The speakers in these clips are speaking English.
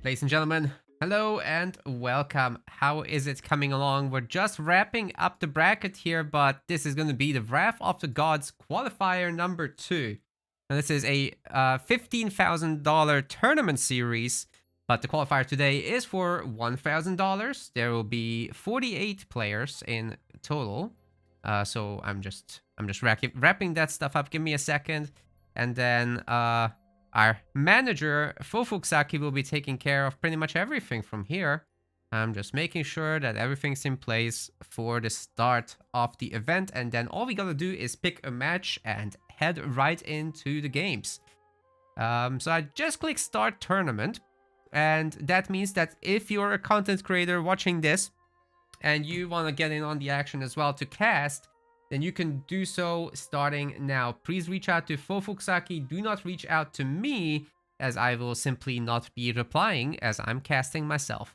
Ladies and gentlemen, hello and welcome. How is it coming along? We're just wrapping up the bracket here, but this is going to be the Wrath of the Gods qualifier number 2. Now, this is a $15,000 tournament series, but the qualifier today is for $1,000. There will be 48 players in total. So I'm just wrapping that stuff up. Give me a second, and then our manager, Fofuksaki, will be taking care of pretty much everything from here. I'm just making sure that everything's in place for the start of the event. And then all we gotta do is pick a match and head right into the games. So I just click Start Tournament. And that means that if you're a content creator watching this and you want to get in on the action as well to cast, then you can do so starting now. Please reach out to Fofuksaki. Do not reach out to me, as I will simply not be replying as I'm casting myself.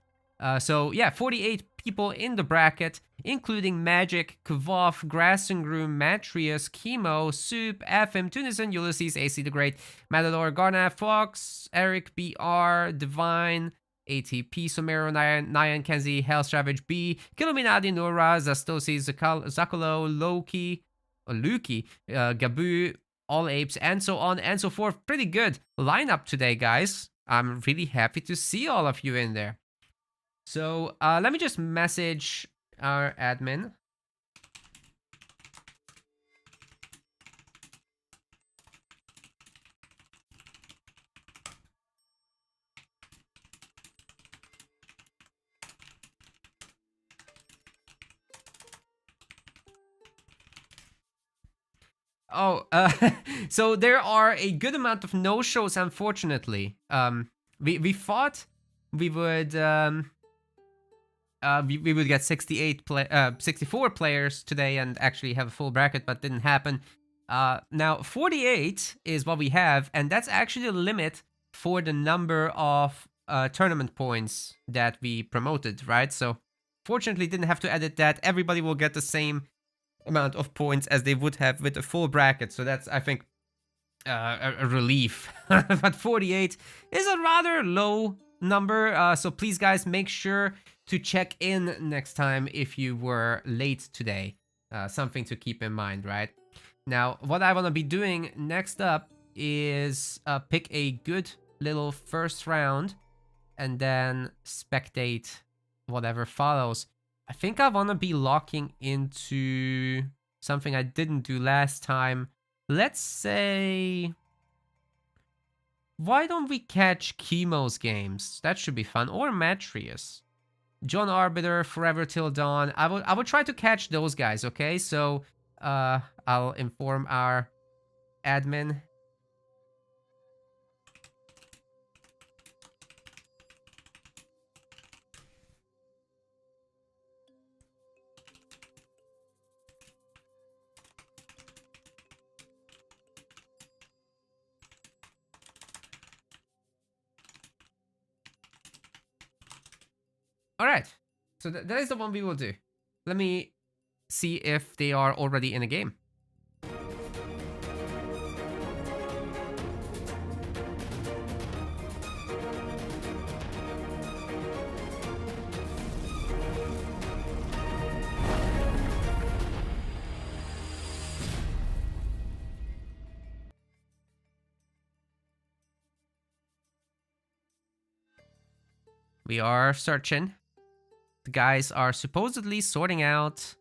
So yeah, 48 people in the bracket, including Magic, Kvav, Grassengroom, Matrius, Chemo, Soup, FM, Tunison, Ulysses, AC the Great, Matador, Garnav, Fox, Eric, BR, Divine, ATP, Somero, Nyan, Kenzie, Hellstravage, B, Killuminati, Nora, Zastosi, Zakolo, Loki, Gabu, All Apes, and so on and so forth. Pretty good lineup today, guys. I'm really happy to see all of you in there. So let me just message our admin. Oh, so there are a good amount of no-shows, unfortunately. We thought we would we would get 64 players today and actually have a full bracket, but didn't happen. Now 48 is what we have, and that's actually the limit for the number of tournament points that we promoted, right? So fortunately, didn't have to edit that. Everybody will get the same amount of points as they would have with a full bracket. So that's, I think, a relief. But 48 is a rather low number. So please, guys, make sure to check in next time if you were late today. Something to keep in mind, right? Now, what I want to be doing next up is pick a good little first round and then spectate whatever follows. I think I want to be locking into something I didn't do last time. Let's say, why don't we catch Chemo's games? That should be fun. Or Matrius. John Arbiter, Forever Till Dawn. I would try to catch those guys, okay? So I'll inform our admin. Alright, so that is the one we will do. Let me see if they are already in a game. We are searching. The guys are supposedly sorting out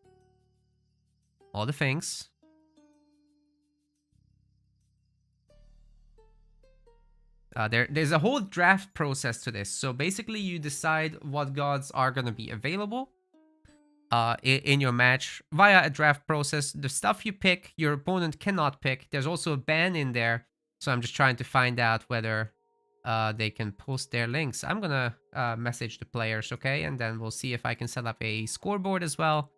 all the things. There's a whole draft process to this. So basically you decide what gods are going to be available. in your match via a draft process. The stuff you pick, your opponent cannot pick. There's also a ban in there. So I'm just trying to find out whether they can post their links. I'm gonna message the players, okay? And then we'll see if I can set up a scoreboard as well.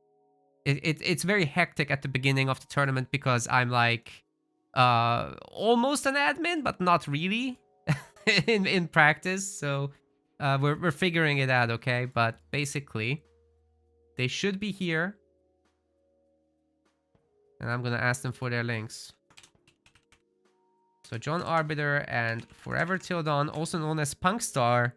It's very hectic at the beginning of the tournament because I'm like almost an admin, but not really in practice. So we're figuring it out, okay? But basically, they should be here. And I'm going to ask them for their links. So John Arbiter and Forever Till Dawn, also known as Punkstar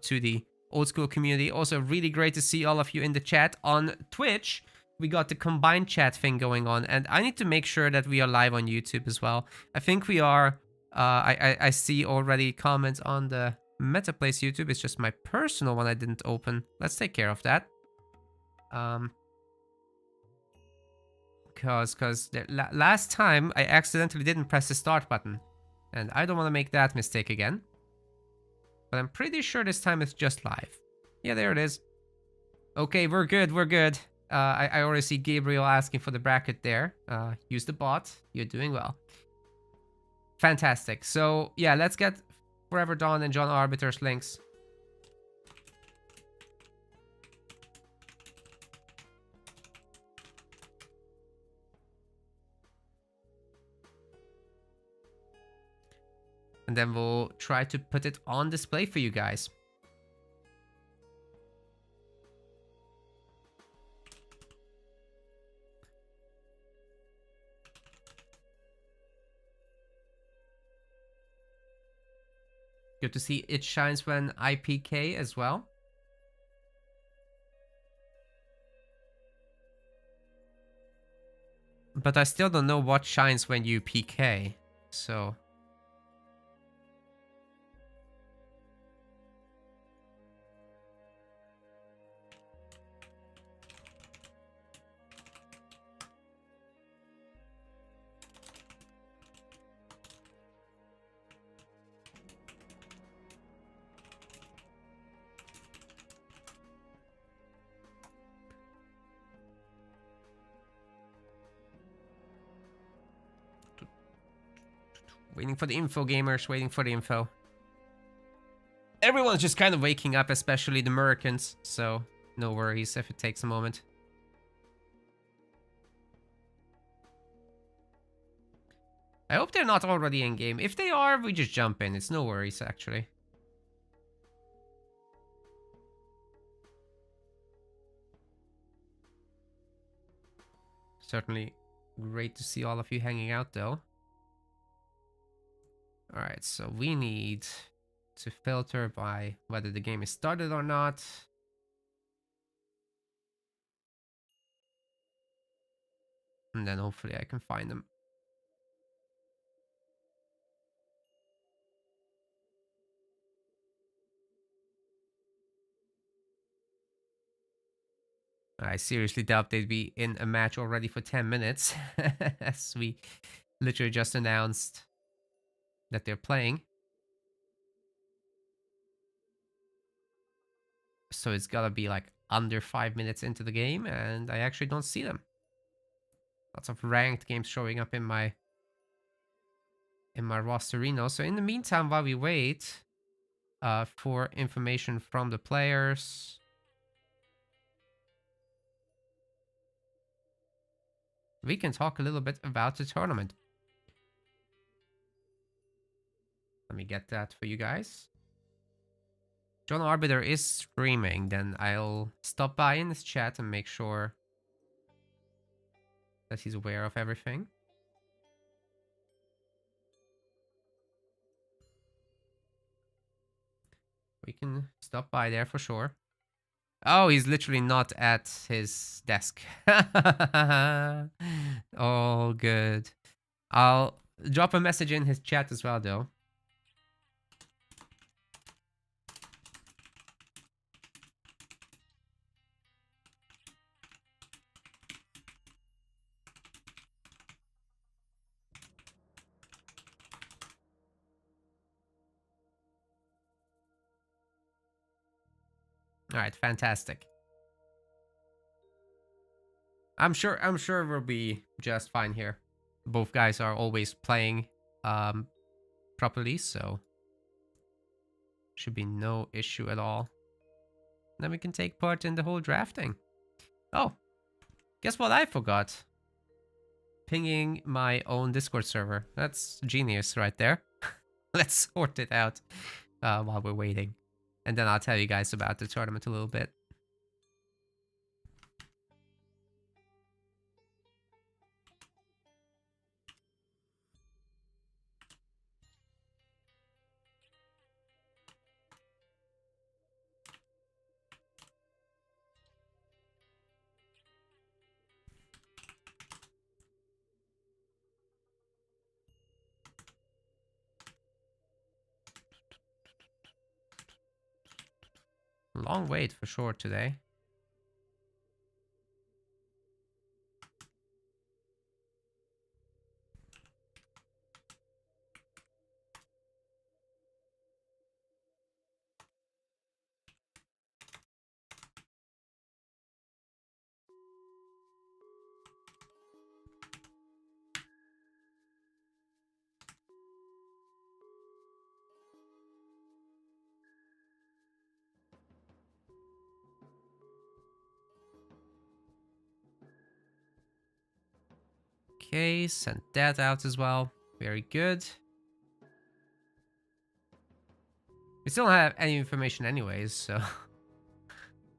to the old school community. Also really great to see all of you in the chat on Twitch. We got the combined chat thing going on. And I need to make sure that we are live on YouTube as well. I think we are. I see already comments on the MetaPlace YouTube. It's just my personal one I didn't open. Let's take care of that. Because last time I accidentally didn't press the start button. And I don't want to make that mistake again. But I'm pretty sure this time it's just live. Yeah, there it is. Okay, we're good, we're good. I already see Gabriel asking for the bracket there. Use the bot. You're doing well. Fantastic. So, yeah, let's get Forever Dawn and John Arbiter's links. And then we'll try to put it on display for you guys. Good to see it shines when IPK as well. But I still don't know what shines when you PK, so... Waiting for the info, gamers. Waiting for the info. Everyone's just kind of waking up, especially the Americans. So, no worries if it takes a moment. I hope they're not already in-game. If they are, we just jump in. It's no worries, actually. Certainly great to see all of you hanging out, though. Alright, so we need to filter by whether the game is started or not. And then hopefully I can find them. I seriously doubt they'd be in a match already for 10 minutes. As we literally just announced that they're playing. So it's gotta be like under 5 minutes into the game, and I actually don't see them. Lots of ranked games showing up in my rosterino. So in the meantime, while we wait for information from the players, we can talk a little bit about the tournament. Let me get that for you guys. John Arbiter is streaming, then I'll stop by in his chat and make sure that he's aware of everything. We can stop by there for sure. Oh, he's literally not at his desk. Oh, good. I'll drop a message in his chat as well, though. All right, fantastic. I'm sure we'll be just fine here. Both guys are always playing um properly, so should be no issue at all. Then we can take part in the whole drafting. Oh, guess what I forgot? Pinging my own Discord server. That's genius right there. Let's sort it out while we're waiting. And then I'll tell you guys about the tournament a little bit. Long wait for sure today. Okay, sent that out as well. Very good. We still don't have any information anyways, so...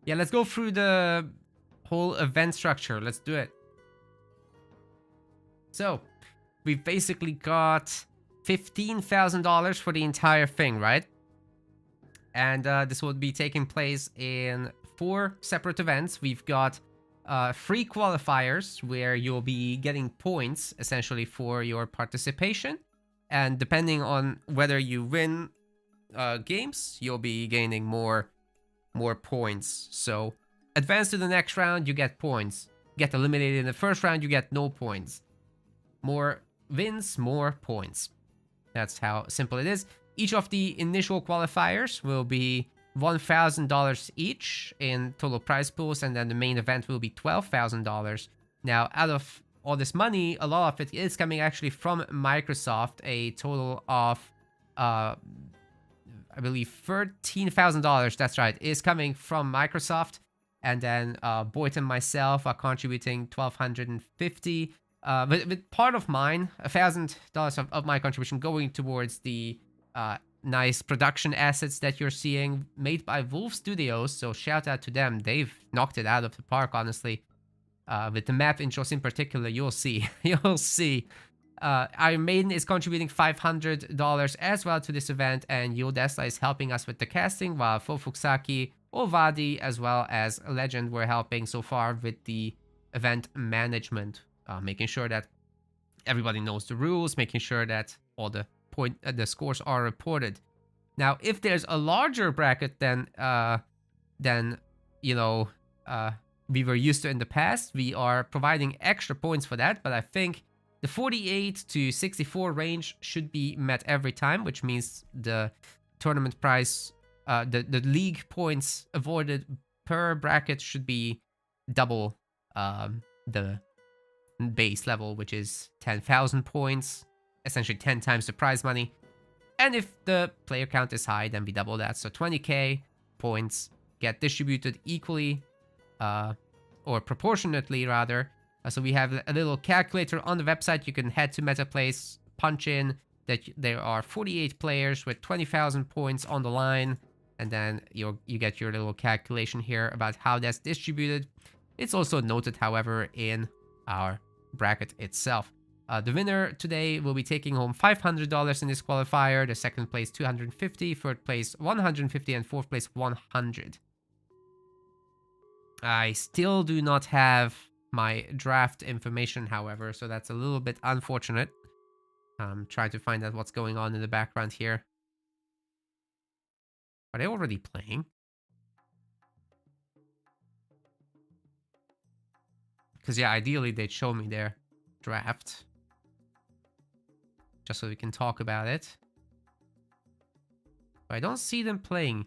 yeah, let's go through the whole event structure. Let's do it. So, we've basically got $15,000 for the entire thing, right? And this will be taking place in 4 separate events. We've got 3 qualifiers where you'll be getting points essentially for your participation. And depending on whether you win games, you'll be gaining more points. So advance to the next round, you get points. Get eliminated in the first round, you get no points. More wins, more points. That's how simple it is. Each of the initial qualifiers will be $1,000 each in total prize pools, and then the main event will be $12,000. Now, out of all this money, a lot of it is coming actually from Microsoft, a total of, I believe, $13,000, that's right, is coming from Microsoft. And then Boyd and myself are contributing $1,250. With part of mine, $1,000 of my contribution going towards the nice production assets that you're seeing made by Wolf Studios. So shout out to them. They've knocked it out of the park, honestly. With the map intros in particular, you'll see. You'll see. Iron Maiden is contributing $500 as well to this event, and Yodesla is helping us with the casting, while Fofuksaki, Ovadi, as well as Legend were helping so far with the event management. Making sure that everybody knows the rules, making sure that all the scores are reported. Now, if there's a larger bracket than you know we were used to in the past, we are providing extra points for that. But I think the 48 to 64 range should be met every time, which means the tournament prize, the league points avoided per bracket should be double the base level, which is 10,000 points, essentially 10 times the prize money. And if the player count is high, then we double that. So 20k points get distributed equally, or proportionately rather. So we have a little calculator on the website. You can head to MetaPlace, punch in that there are 48 players with 20,000 points on the line, and then you get your little calculation here about how that's distributed. It's also noted, however, in our bracket itself. The winner today will be taking home $500 in this qualifier, the second place $250, third place $150, and fourth place $100. I still do not have my draft information, however, so that's a little bit unfortunate. I'm trying to find out what's going on in the background here. Are they already playing? Because, yeah, ideally they'd show me their draft, just so we can talk about it. But I don't see them playing.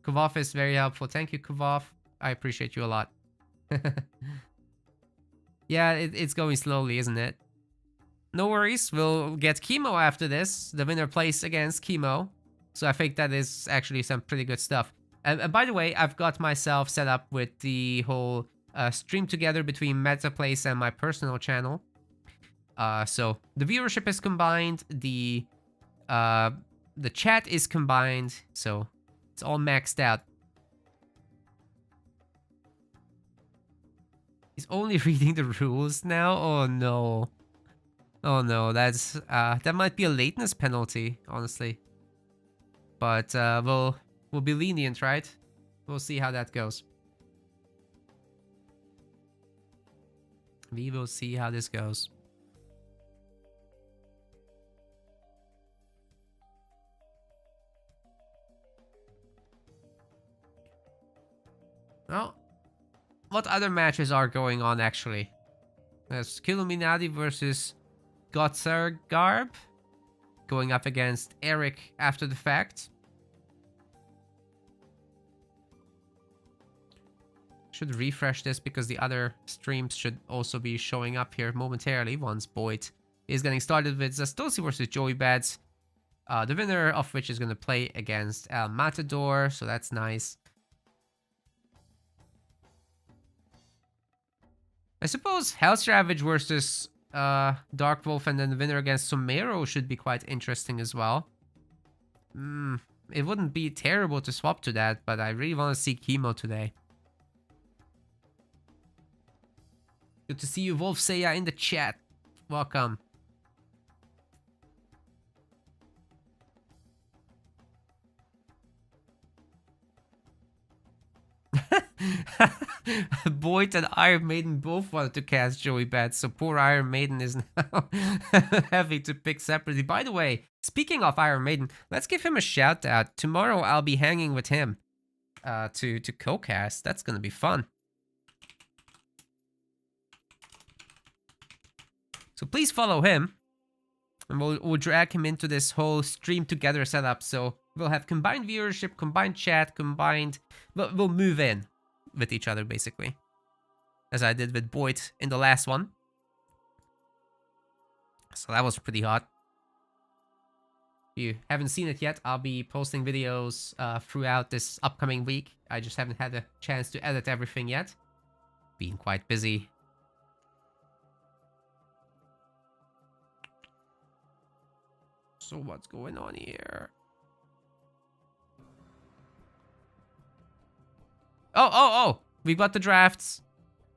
Kuvov is very helpful. Thank you, Kuvov. I appreciate you a lot. Yeah, it's going slowly, isn't it? No worries. We'll get Chemo after this. The winner plays against Chemo. So I think that is actually some pretty good stuff. And by the way, I've got myself set up with the whole stream together between MetaPlace and my personal channel. So the viewership is combined. The chat is combined. So it's all maxed out. He's only reading the rules now? Oh no. Oh no, that's that might be a lateness penalty, honestly. But we'll be lenient, right? We'll see how that goes. We will see how this goes. Well, what other matches are going on actually? There's Killuminati versus Garb going up against Eric after the fact. Should refresh this because the other streams should also be showing up here momentarily once Boyd is getting started with Zastosi versus Joey Bats. The winner of which is going to play against El Matador, so that's nice. I suppose Hell's Ravage versus Dark Wolf and then the winner against Somero should be quite interesting as well. It wouldn't be terrible to swap to that, but I really want to see Chemo today. Good to see you, Wolf Seiya, in the chat. Welcome. Boyd and Iron Maiden both wanted to cast Joey Bats, so poor Iron Maiden is now having to pick separately. By the way, speaking of Iron Maiden, let's give him a shout out. Tomorrow I'll be hanging with him to co-cast. That's gonna be fun. So please follow him, and we'll drag him into this whole stream together setup. So we'll have combined viewership, combined chat, combined. We'll move in with each other basically, as I did with Boyd in the last one. So that was pretty hot. If you haven't seen it yet, I'll be posting videos throughout this upcoming week. I just haven't had a chance to edit everything yet. Being quite busy. So what's going on here? Oh! We got the drafts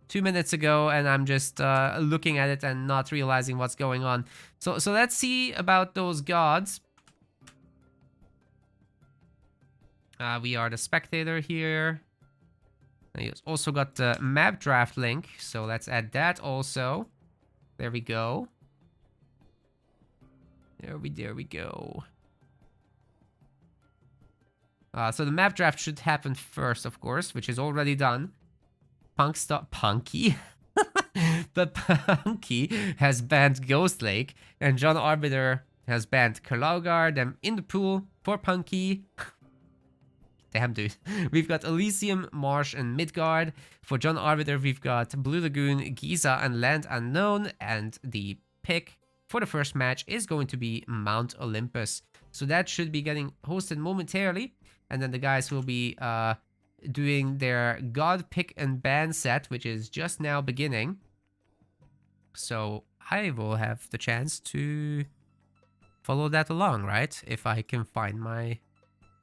2 minutes ago, and I'm just looking at it and not realizing what's going on. So let's see about those gods. We are the spectator here. And you also got the map draft link, so let's add that also. There we go. There we go. So the map draft should happen first, of course, which is already done. Punky? But Punky has banned Ghost Lake, and John Arbiter has banned Kalaugar. I'm in the pool. Poor Punky. Damn, dude. We've got Elysium, Marsh, and Midgard. For John Arbiter, we've got Blue Lagoon, Giza, and Land Unknown. And the pick for the first match is going to be Mount Olympus. So that should be getting hosted momentarily. And then the guys will be doing their God pick and ban set, which is just now beginning. So I will have the chance to follow that along, right? If I can find my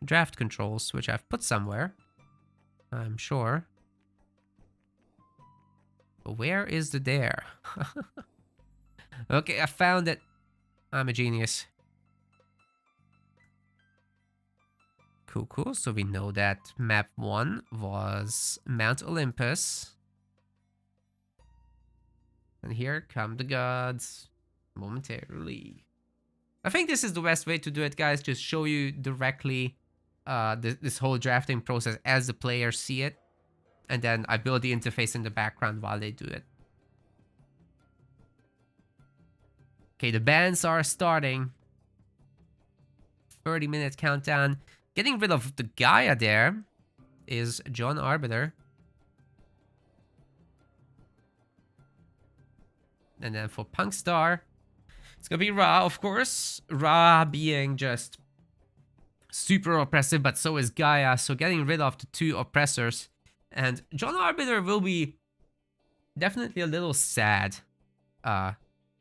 draft controls, which I've put somewhere, I'm sure. But where is the dare? Okay, I found it. I'm a genius. Cool. So we know that map 1 was Mount Olympus. And here come the gods momentarily. I think this is the best way to do it, guys. Just show you directly this whole drafting process as the players see it. And then I build the interface in the background while they do it. Okay, the bans are starting. 30-minute countdown. Getting rid of the Gaia there. is John Arbiter. And then for Punk Star, it's gonna be Ra, of course. Ra being just super oppressive, but so is Gaia, so getting rid of the two oppressors. And John Arbiter will be definitely a little sad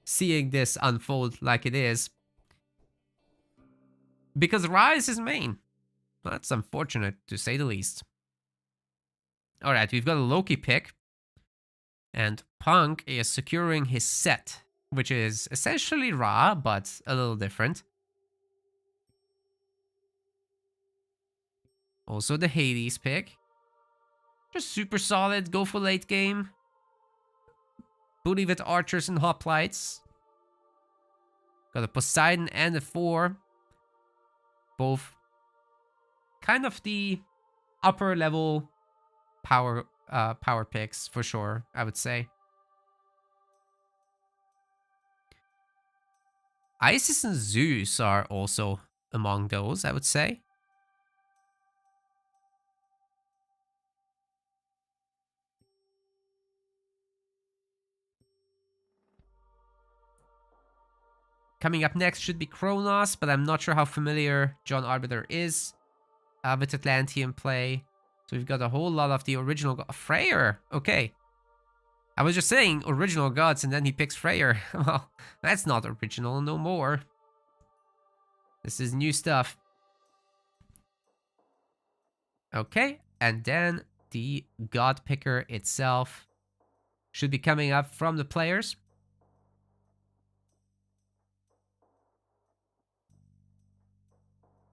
seeing this unfold like it is. Because Ra is his main. That's unfortunate, to say the least. Alright, we've got a Loki pick. And Punk is securing his set, which is essentially Ra, but a little different. Also the Hades pick. Just super solid, go for late game. Booty with archers and hoplites. Got a Poseidon and a 4. Both kind of the upper level power picks for sure, I would say. Isis and Zeus are also among those, I would say. Coming up next should be Kronos, but I'm not sure how familiar John Arbiter is with Atlantean play. So we've got a whole lot of the original Freyr. Okay. I was just saying original gods and then he picks Freyr. Well, that's not original no more. This is new stuff. Okay, and then the god picker itself should be coming up from the players.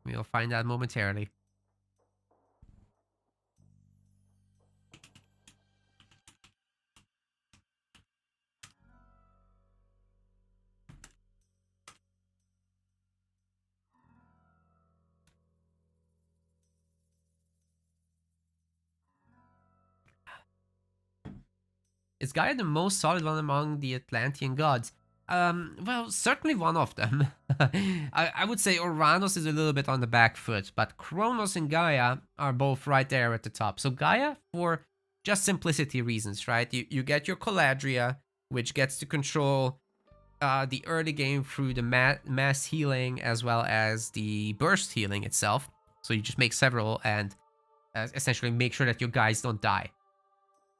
We'll find out momentarily. Is Gaia the most solid one among the Atlantean gods? Well, certainly one of them. I would say Uranus is a little bit on the back foot, but Kronos and Gaia are both right there at the top. So Gaia, for just simplicity reasons, right? You get your Caladria, which gets to control the early game through the mass healing as well as the burst healing itself. So you just make several and essentially make sure that your guys don't die.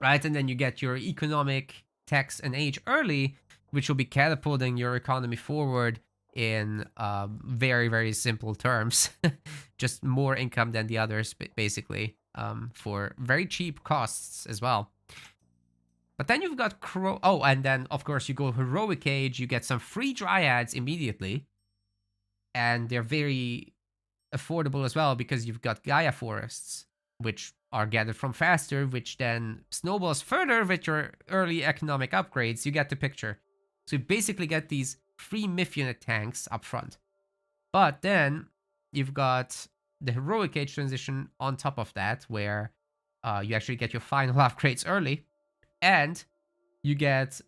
Right, and then you get your economic tax and age early, which will be catapulting your economy forward in very, very simple terms. Just more income than the others, basically, for very cheap costs as well. But then you've got oh, and then, of course, you go Heroic Age, you get some free Dryads immediately. And they're very affordable as well, because you've got Gaia Forests, which are gathered from faster, which then snowballs further with your early economic upgrades. You get the picture. So you basically get these free Myth unit tanks up front. But then you've got the Heroic Age transition on top of that, where you actually get your final upgrades early. And you get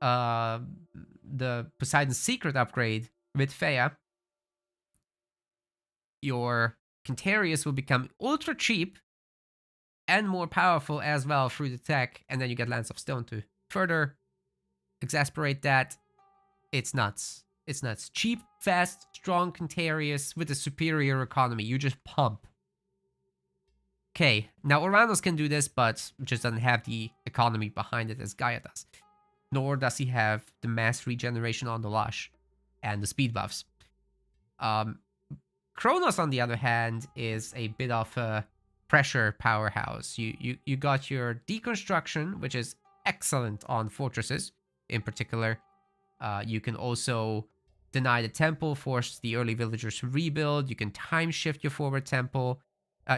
the Poseidon's Secret upgrade with Theia. Your Quintarius will become ultra cheap and more powerful as well through the tech, and then you get Lance of Stone to further exasperate that. It's nuts. It's nuts. Cheap, fast, strong Quintarius with a superior economy. You just pump. Okay, now Uranus can do this, but just doesn't have the economy behind it as Gaia does. Nor does he have the mass regeneration on the Lush and the speed buffs. Kronos, on the other hand, is a bit of a pressure powerhouse. You got your deconstruction, which is excellent on fortresses in particular. You can also deny the temple, force the early villagers to rebuild. You can time shift your forward temple,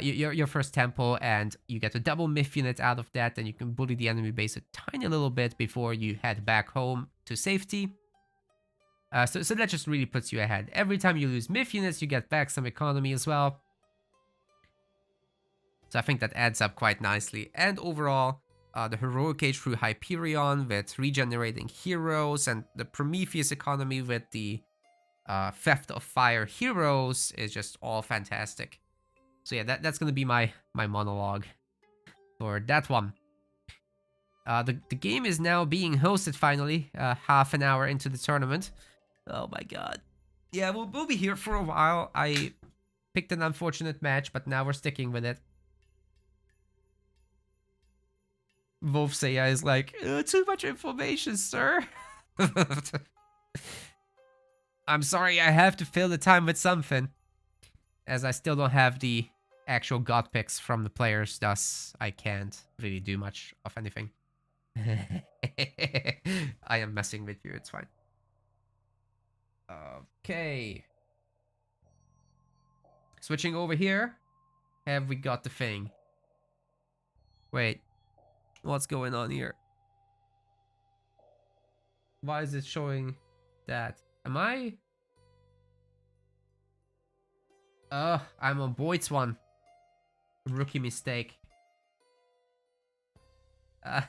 your first temple, and you get a double Myth unit out of that. Then you can bully the enemy base a tiny little bit before you head back home to safety. So that just really puts you ahead. Every time you lose Myth units, you get back some economy as well. So I think that adds up quite nicely. And overall, the Heroic Age through Hyperion with regenerating heroes, and the Prometheus economy with the Theft of Fire heroes is just all fantastic. So yeah, that's gonna be my monologue for that one. The game is now being hosted finally, half an hour into the tournament. Oh my god. Yeah, we'll be here for a while. I picked an unfortunate match, but now we're sticking with it. Wolfseya is like, too much information, sir. I'm sorry, I have to fill the time with something. As I still don't have the actual god picks from the players, thus I can't really do much of anything. I am messing with you, it's fine. Okay. Switching over here. Have we got the thing? Wait. What's going on here? Why is it showing that? Am I? I'm on Boyd's one. Rookie mistake. Uh,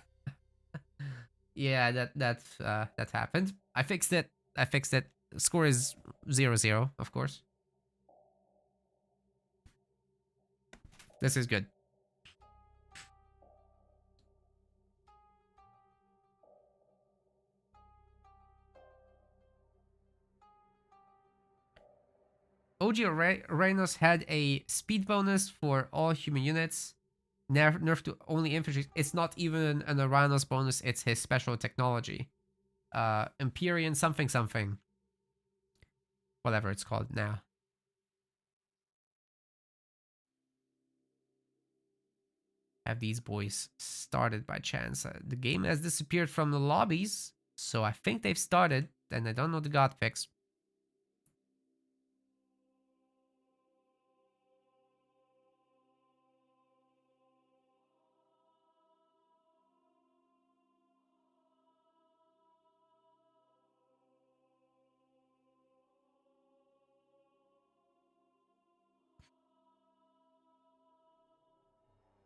yeah, that happened. I fixed it. I fixed it. Score is 0-0, of course. This is good. OG Rhinos had a speed bonus for all human units. Nerf to only infantry. It's not even an Rhinos bonus, it's his special technology. Empyrean something something. Whatever it's called now. Have these boys started by chance? The game has disappeared from the lobbies, so I think they've started, and I don't know the god picks.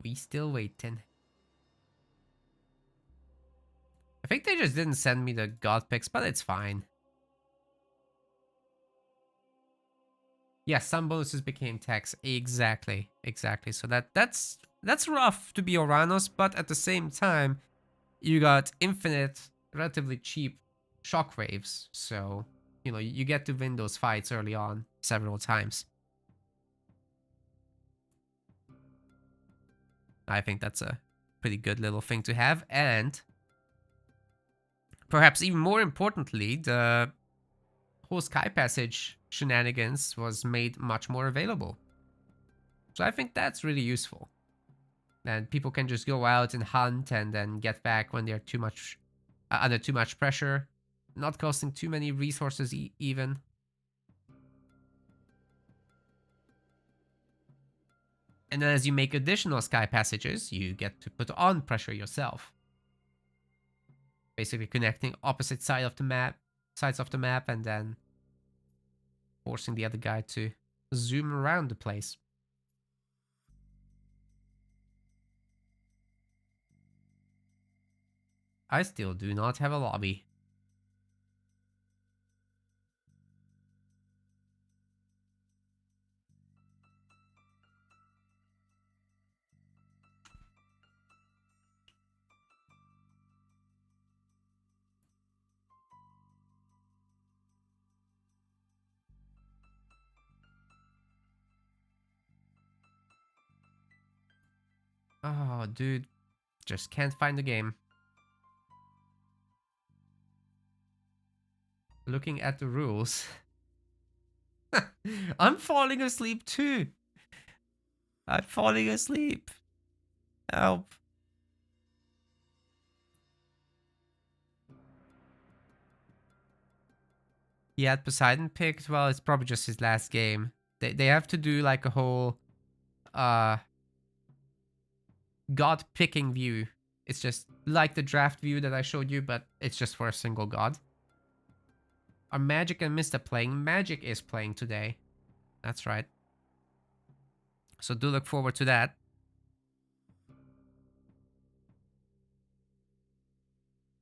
We still waiting. I think they just didn't send me the god picks, but it's fine. Yes, some bonuses became tax. Exactly. So that's rough to be Oranos, but at the same time, you got infinite, relatively cheap shockwaves. So, you know, you get to win those fights early on several times. I think that's a pretty good little thing to have. And perhaps even more importantly, the whole Sky Passage shenanigans was made much more available. So I think that's really useful. And people can just go out and hunt and then get back when they're too much under too much pressure, not costing too many resources even. And then as you make additional Sky Passages, you get to put on pressure yourself. Basically connecting opposite sides of the map and then forcing the other guy to zoom around the place. I still do not have a lobby. Oh, dude. Just can't find the game. Looking at the rules. I'm falling asleep too. I'm falling asleep. Help. He had Poseidon picked. Well, it's probably just his last game. They have to do like a whole god picking view. It's just like the draft view that I showed you, but it's just for a single god. Are Magic and Mista playing? Magic is playing today. That's right. So do look forward to that.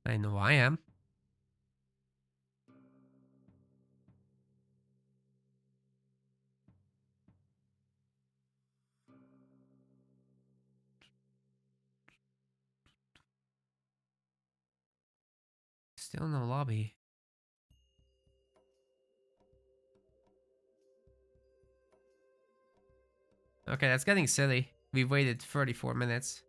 I know I am. Still no lobby. Okay, that's getting silly. We waited 34 minutes.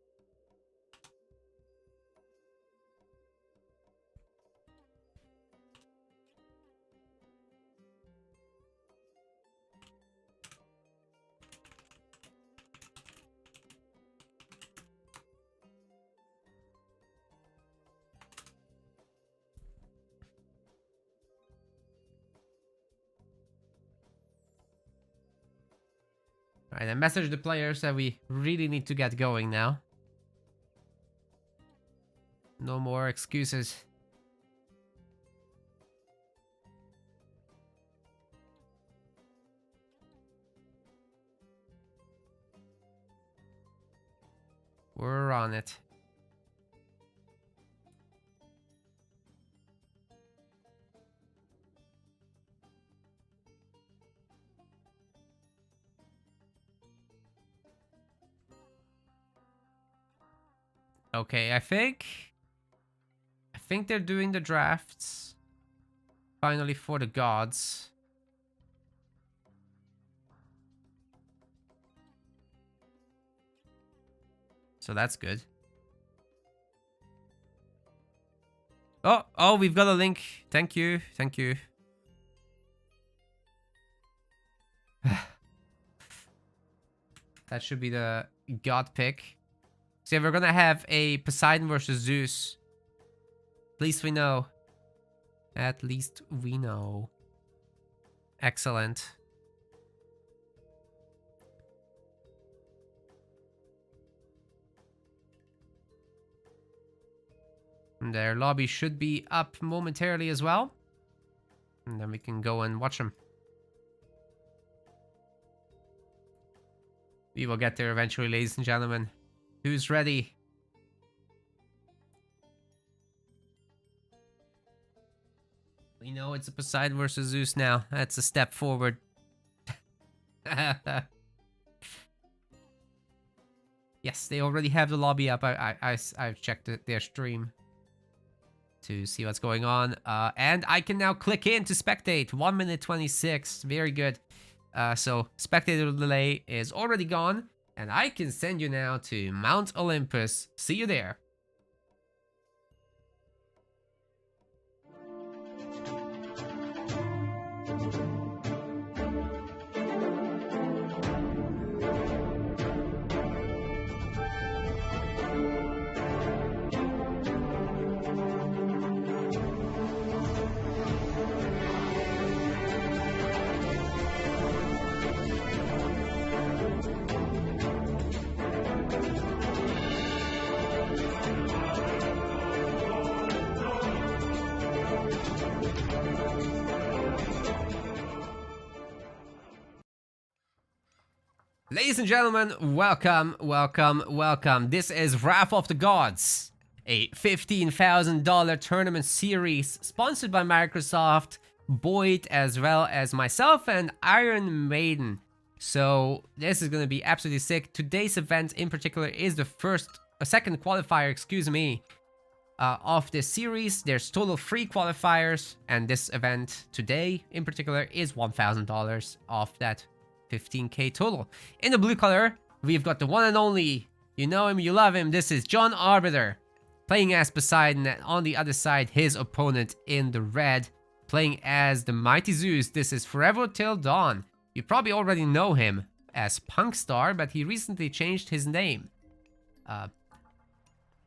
Alright, I messaged the players that we really need to get going now. No more excuses. We're on it. Okay, I think they're doing the drafts finally for the gods. So that's good. Oh, we've got a link. Thank you. Thank you. That should be the god pick. So we're gonna have a Poseidon versus Zeus. At least we know. At least we know. Excellent. And their lobby should be up momentarily as well. And then we can go and watch them. We will get there eventually, ladies and gentlemen. Who's ready? We know it's a Poseidon versus Zeus now. That's a step forward. Yes, they already have the lobby up. I've checked their stream to see what's going on. And I can now click in to spectate. 1 minute 26. Very good. So spectator delay is already gone. And I can send you now to Mount Olympus. See you there. Ladies and gentlemen, welcome, welcome, welcome. This is Wrath of the Gods, a $15,000 tournament series sponsored by Microsoft, Boyd, as well as myself and Iron Maiden. So this is going to be absolutely sick. Today's event in particular is the second qualifier, excuse me, of this series. There's total 3 qualifiers, and this event today in particular is $1,000 off that 15k total. In the blue color, we've got the one and only, you know him, you love him, this is John Arbiter, playing as Poseidon, and on the other side, his opponent in the red, playing as the mighty Zeus. This is Forever Till Dawn. You probably already know him as Punkstar, but he recently changed his name.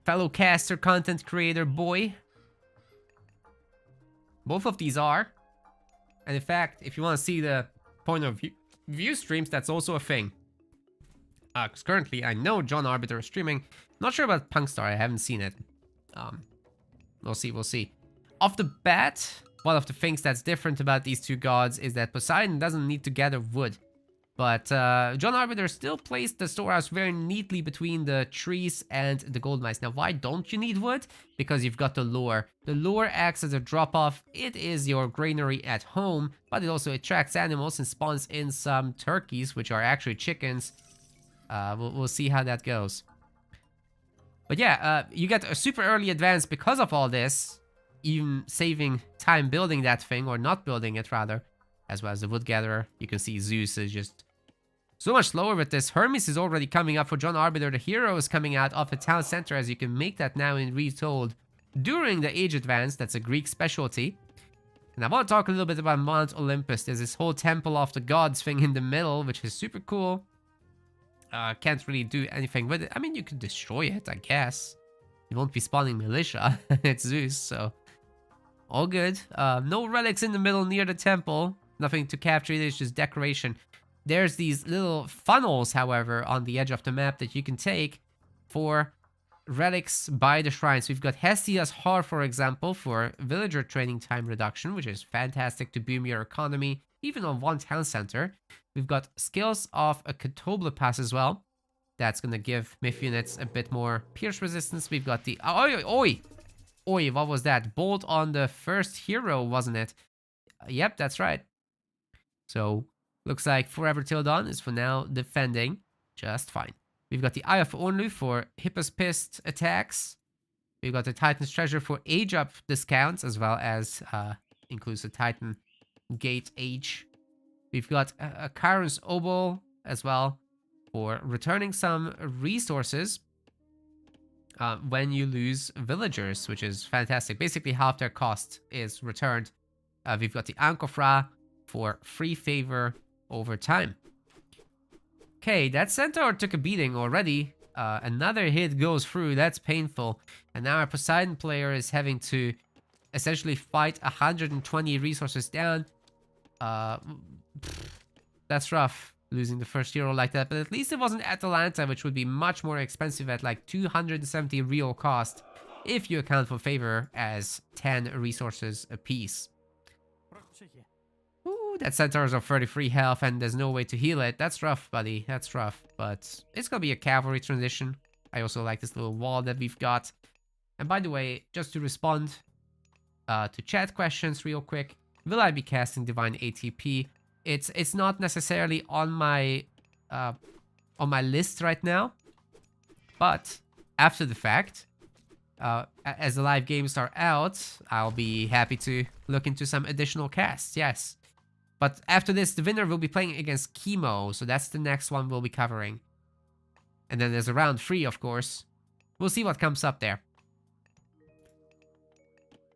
Fellow caster, content creator, boy. Both of these are. And in fact, if you want to see the point of view streams, that's also a thing. Because currently I know John Arbiter is streaming. Not sure about Punkstar, I haven't seen it. We'll see. Off the bat, one of the things that's different about these two gods is that Poseidon doesn't need to gather wood. But John Arbiter still placed the storehouse very neatly between the trees and the gold mines. Now, why don't you need wood? Because you've got the lure. The lure acts as a drop-off. It is your granary at home, but it also attracts animals and spawns in some turkeys, which are actually chickens. We'll see how that goes. But yeah, you get a super early advance because of all this. even saving time building that thing, or not building it rather, as well as the wood gatherer. You can see Zeus is just so much slower with this. Hermes is already coming up for John Arbiter. The hero is coming out of the town center, as you can make that now in Retold during the Age Advance. That's a Greek specialty. And I want to talk a little bit about Mount Olympus. There's this whole Temple of the Gods thing in the middle, which is super cool. Can't really do anything with it. I mean, you could destroy it, I guess. You won't be spawning militia. It's Zeus, so all good. No relics in the middle near the temple. Nothing to capture. It's just decoration. There's these little funnels, however, on the edge of the map that you can take for relics by the shrines. We've got Hestia's Heart, for example, for villager training time reduction, which is fantastic to boom your economy, even on one town center. We've got Skills of a Katoble Pass as well. That's going to give Myth units a bit more pierce resistance. We've got the... Oi, what was that? Bolt on the first hero, wasn't it? Yep, that's right. So, looks like Forever Till Dawn is for now defending just fine. We've got the Eye of Onlu for Hippos Pissed attacks. We've got the Titan's Treasure for age up discounts, as well as includes the Titan Gate age. We've got a Chiron's Obol as well for returning some resources when you lose villagers, which is fantastic. Basically, half their cost is returned. We've got the Ankh of Ra for free favor over time. Okay, that centaur took a beating already. Another hit goes through. That's painful. And now our Poseidon player is having to essentially fight 120 resources down. That's rough, losing the first hero like that. But at least it wasn't Atalanta, which would be much more expensive at like 270 real cost if you account for favor as 10 resources apiece. Ooh, that centaur is of 33 health and there's no way to heal it. That's rough, buddy. That's rough. But it's gonna be a cavalry transition. I also like this little wall that we've got. And by the way, just to respond to chat questions real quick, will I be casting Divine ATP? It's not necessarily on my list right now, but after the fact, as the live games are out, I'll be happy to look into some additional casts. Yes, but after this, the winner will be playing against Chemo, so that's the next one we'll be covering. And then there's a round 3, of course. We'll see what comes up there.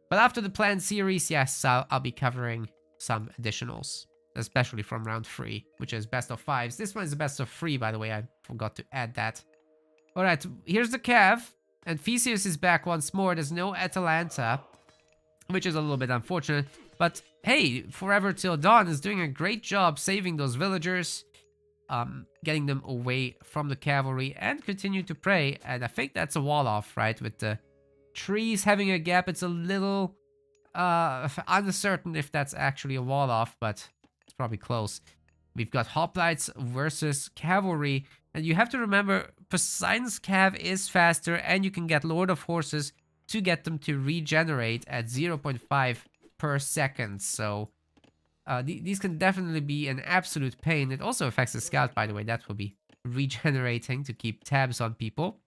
But after the planned series, yes, I'll be covering some additionals, especially from round 3, which is best of 5s. This one is the best of 3, by the way. I forgot to add that. Alright, here's the Cav. And Theseus is back once more. There's no Atalanta, which is a little bit unfortunate. But hey, Forever Till Dawn is doing a great job saving those villagers, getting them away from the cavalry, and continue to pray. And I think that's a wall off, right? With the trees having a gap, it's a little uncertain if that's actually a wall off, but it's probably close. We've got hoplites versus cavalry, and you have to remember Poseidon's cav is faster, and you can get Lord of Horses to get them to regenerate at 0.5 per second. So these can definitely be an absolute pain. It also affects the scout, by the way. That will be regenerating to keep tabs on people.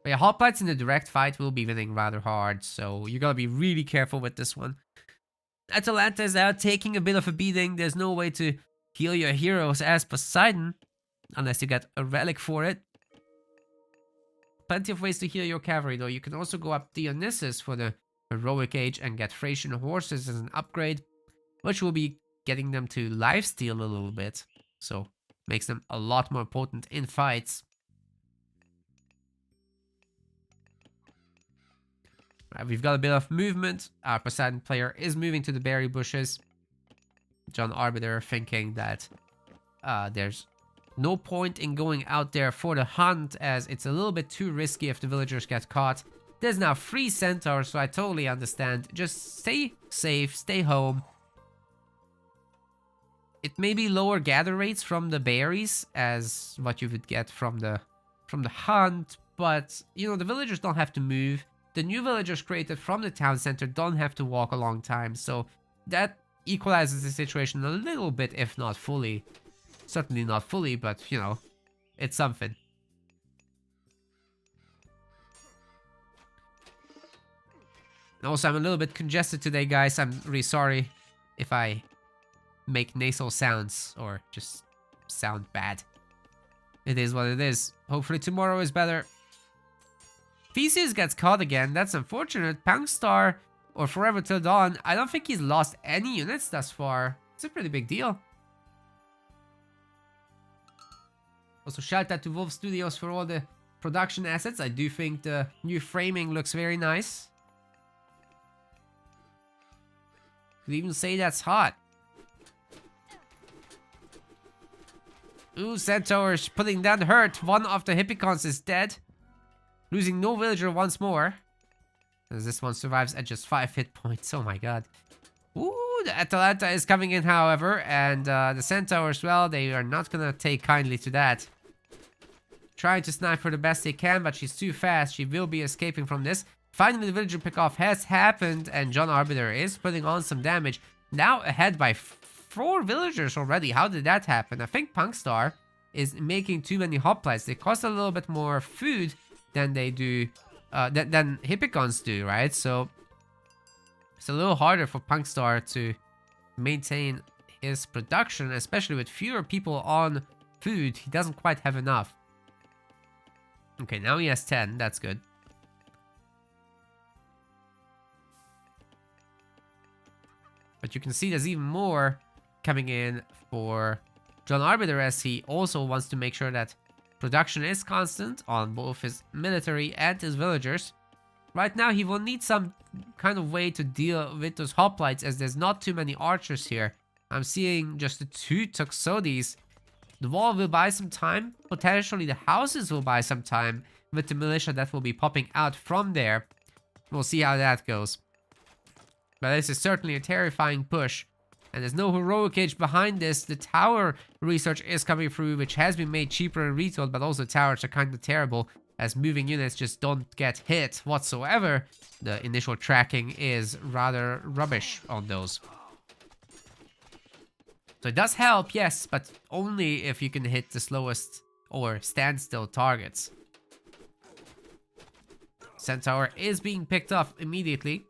But yeah, hoplites in the direct fight will be winning rather hard, so you gotta be really careful with this one. Atalanta is out taking a bit of a beating. There's no way to heal your heroes as Poseidon, unless you get a relic for it. Plenty of ways to heal your cavalry, though. You can also go up Dionysus for the heroic age and get Thracian horses as an upgrade, which will be getting them to lifesteal a little bit, so makes them a lot more potent in fights. Right, we've got a bit of movement. Our Poseidon player is moving to the berry bushes. John Arbiter thinking that there's no point in going out there for the hunt, as it's a little bit too risky if the villagers get caught. There's now 3 centaurs, so I totally understand. Just stay safe, stay home. It may be lower gather rates from the berries as what you would get from the hunt, but you know, the villagers don't have to move. The new villagers created from the town center don't have to walk a long time, so that equalizes the situation a little bit, if not fully. Certainly not fully, but you know, it's something. And also, I'm a little bit congested today, guys. I'm really sorry if I make nasal sounds or just sound bad. It is what it is. Hopefully tomorrow is better. Theseus gets caught again. That's unfortunate. Punkstar or Forever Till Dawn. I don't think he's lost any units thus far. It's a pretty big deal. Also, shout out to Wolf Studios for all the production assets. I do think the new framing looks very nice. Could even say that's hot. Ooh, Centaurs putting down hurt. One of the Hippicons is dead. Losing no villager once more. As this one survives at just 5 hit points. Oh my god. Ooh, the Atalanta is coming in, however. And the Centaurs, well, they are not gonna take kindly to that. Trying to snipe her the best they can, but she's too fast. She will be escaping from this. Finally, the villager pickoff has happened, and John Arbiter is putting on some damage. Now ahead by 4 villagers already. How did that happen? I think Punkstar is making too many hoplites. They cost a little bit more food than they do, than Hippicons do, right? So it's a little harder for Punkstar to maintain his production, especially with fewer people on food. He doesn't quite have enough. Okay, now he has 10. That's good. But you can see there's even more coming in for John Arbiter, as he also wants to make sure that production is constant on both his military and his villagers. Right now, he will need some kind of way to deal with those hoplites, as there's not too many archers here. I'm seeing just the 2 Toxotes. The wall will buy some time. Potentially the houses will buy some time with the militia that will be popping out from there. We'll see how that goes. But this is certainly a terrifying push. And there's no heroic age behind this. The tower research is coming through, which has been made cheaper and retold, but also towers are kind of terrible, as moving units just don't get hit whatsoever. The initial tracking is rather rubbish on those. So it does help, yes, but only if you can hit the slowest or standstill targets. Centaur is being picked off immediately.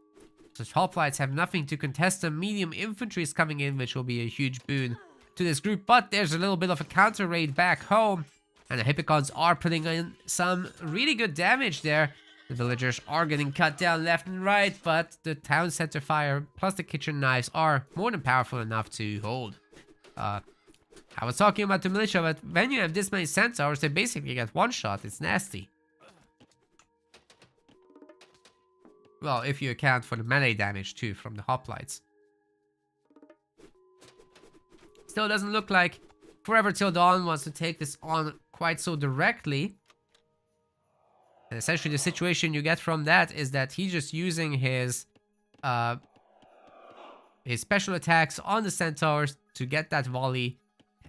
So hoplites have nothing to contest them. Medium infantry is coming in, which will be a huge boon to this group. But there's a little bit of a counter raid back home. And the Hippicons are putting in some really good damage there. The villagers are getting cut down left and right, but the town center fire plus the kitchen knives are more than powerful enough to hold. I was talking about the militia, but when you have this many centaurs, they basically get one shot. It's nasty. Well, if you account for the melee damage too from the hoplites. Still doesn't look like Forever Till Dawn wants to take this on quite so directly. And essentially the situation you get from that is that he's just using his special attacks on the centaurs to get that volley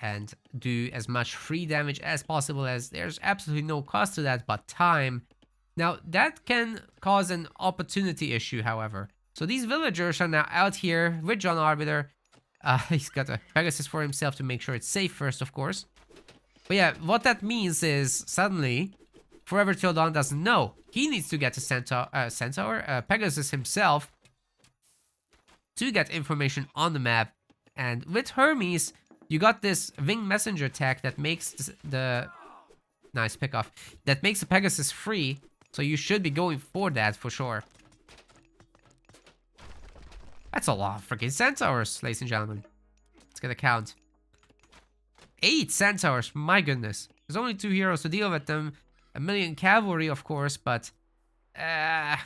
and do as much free damage as possible, as there's absolutely no cost to that but time. Now that can cause an opportunity issue, however. So these villagers are now out here with John Arbiter. He's got a Pegasus for himself to make sure it's safe first, of course. But yeah, what that means is suddenly Forever Till Dawn doesn't know. He needs to get a Pegasus himself to get information on the map. And with Hermes, you got this wing messenger tech that makes the nice pickoff, that makes the Pegasus free. So you should be going for that for sure. That's a lot of freaking centaurs, ladies and gentlemen. Let's get a count. 8 centaurs, my goodness. There's only 2 heroes to deal with them. A million cavalry, of course, but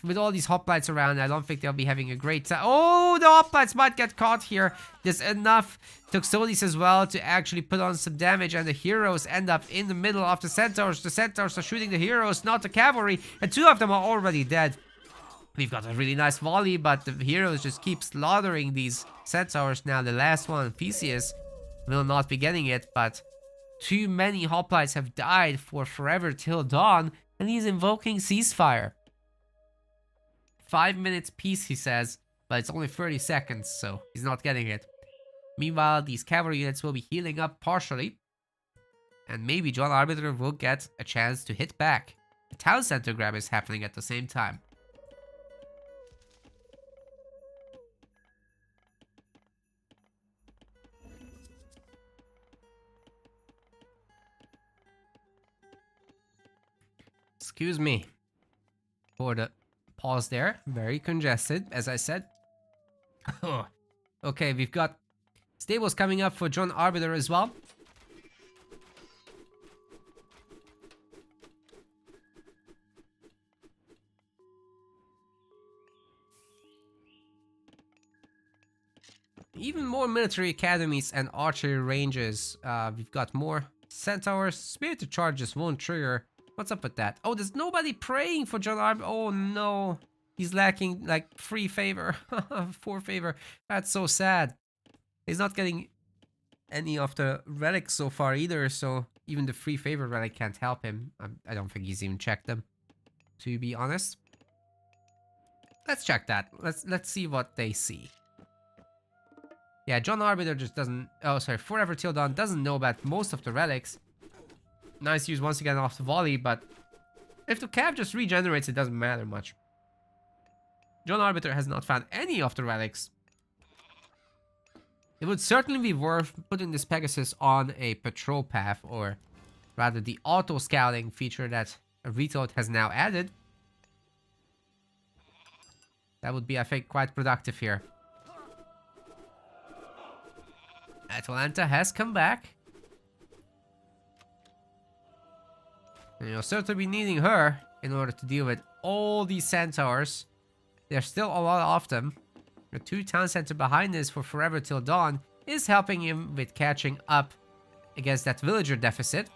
with all these hoplites around, I don't think they'll be having a great time. Oh, the hoplites might get caught here. There's enough Toxotes as well to actually put on some damage, and the heroes end up in the middle of the centaurs. The centaurs are shooting the heroes, not the cavalry, and 2 of them are already dead. We've got a really nice volley, but the heroes just keep slaughtering these centaurs. Now the last one, Theseus, will not be getting it, but too many hoplites have died for Forever Till Dawn, and he's invoking ceasefire. 5 minutes peace, he says, but it's only 30 seconds, so he's not getting it. Meanwhile, these cavalry units will be healing up partially, and maybe John Arbiter will get a chance to hit back. The town center grab is happening at the same time. Excuse me for the pause there. Very congested, as I said. Okay, we've got stables coming up for John Arbiter as well. Even more military academies and archery ranges. We've got more centaurs. Spirited charges won't trigger. What's up with that? Oh, there's nobody praying for John Arbiter. Oh no. He's lacking like 3 favor. 4 favor. That's so sad. He's not getting any of the relics so far either, so even the 3 favor relic can't help him. I don't think he's even checked them, to be honest. Let's check that. Let's see what they see. Yeah, John Arbiter just doesn't... Oh, sorry. Forever Till Dawn doesn't know about most of the relics. Nice use once again off the volley, but if the cav just regenerates, it doesn't matter much. John Arbiter has not found any of the relics. It would certainly be worth putting this Pegasus on a patrol path, or rather the auto-scouting feature that Retold has now added. That would be, I think, quite productive here. Atalanta has come back. And you'll certainly be needing her in order to deal with all these centaurs. There's still a lot of them. The 2 town center behind this for Forever Till Dawn is helping him with catching up against that villager deficit.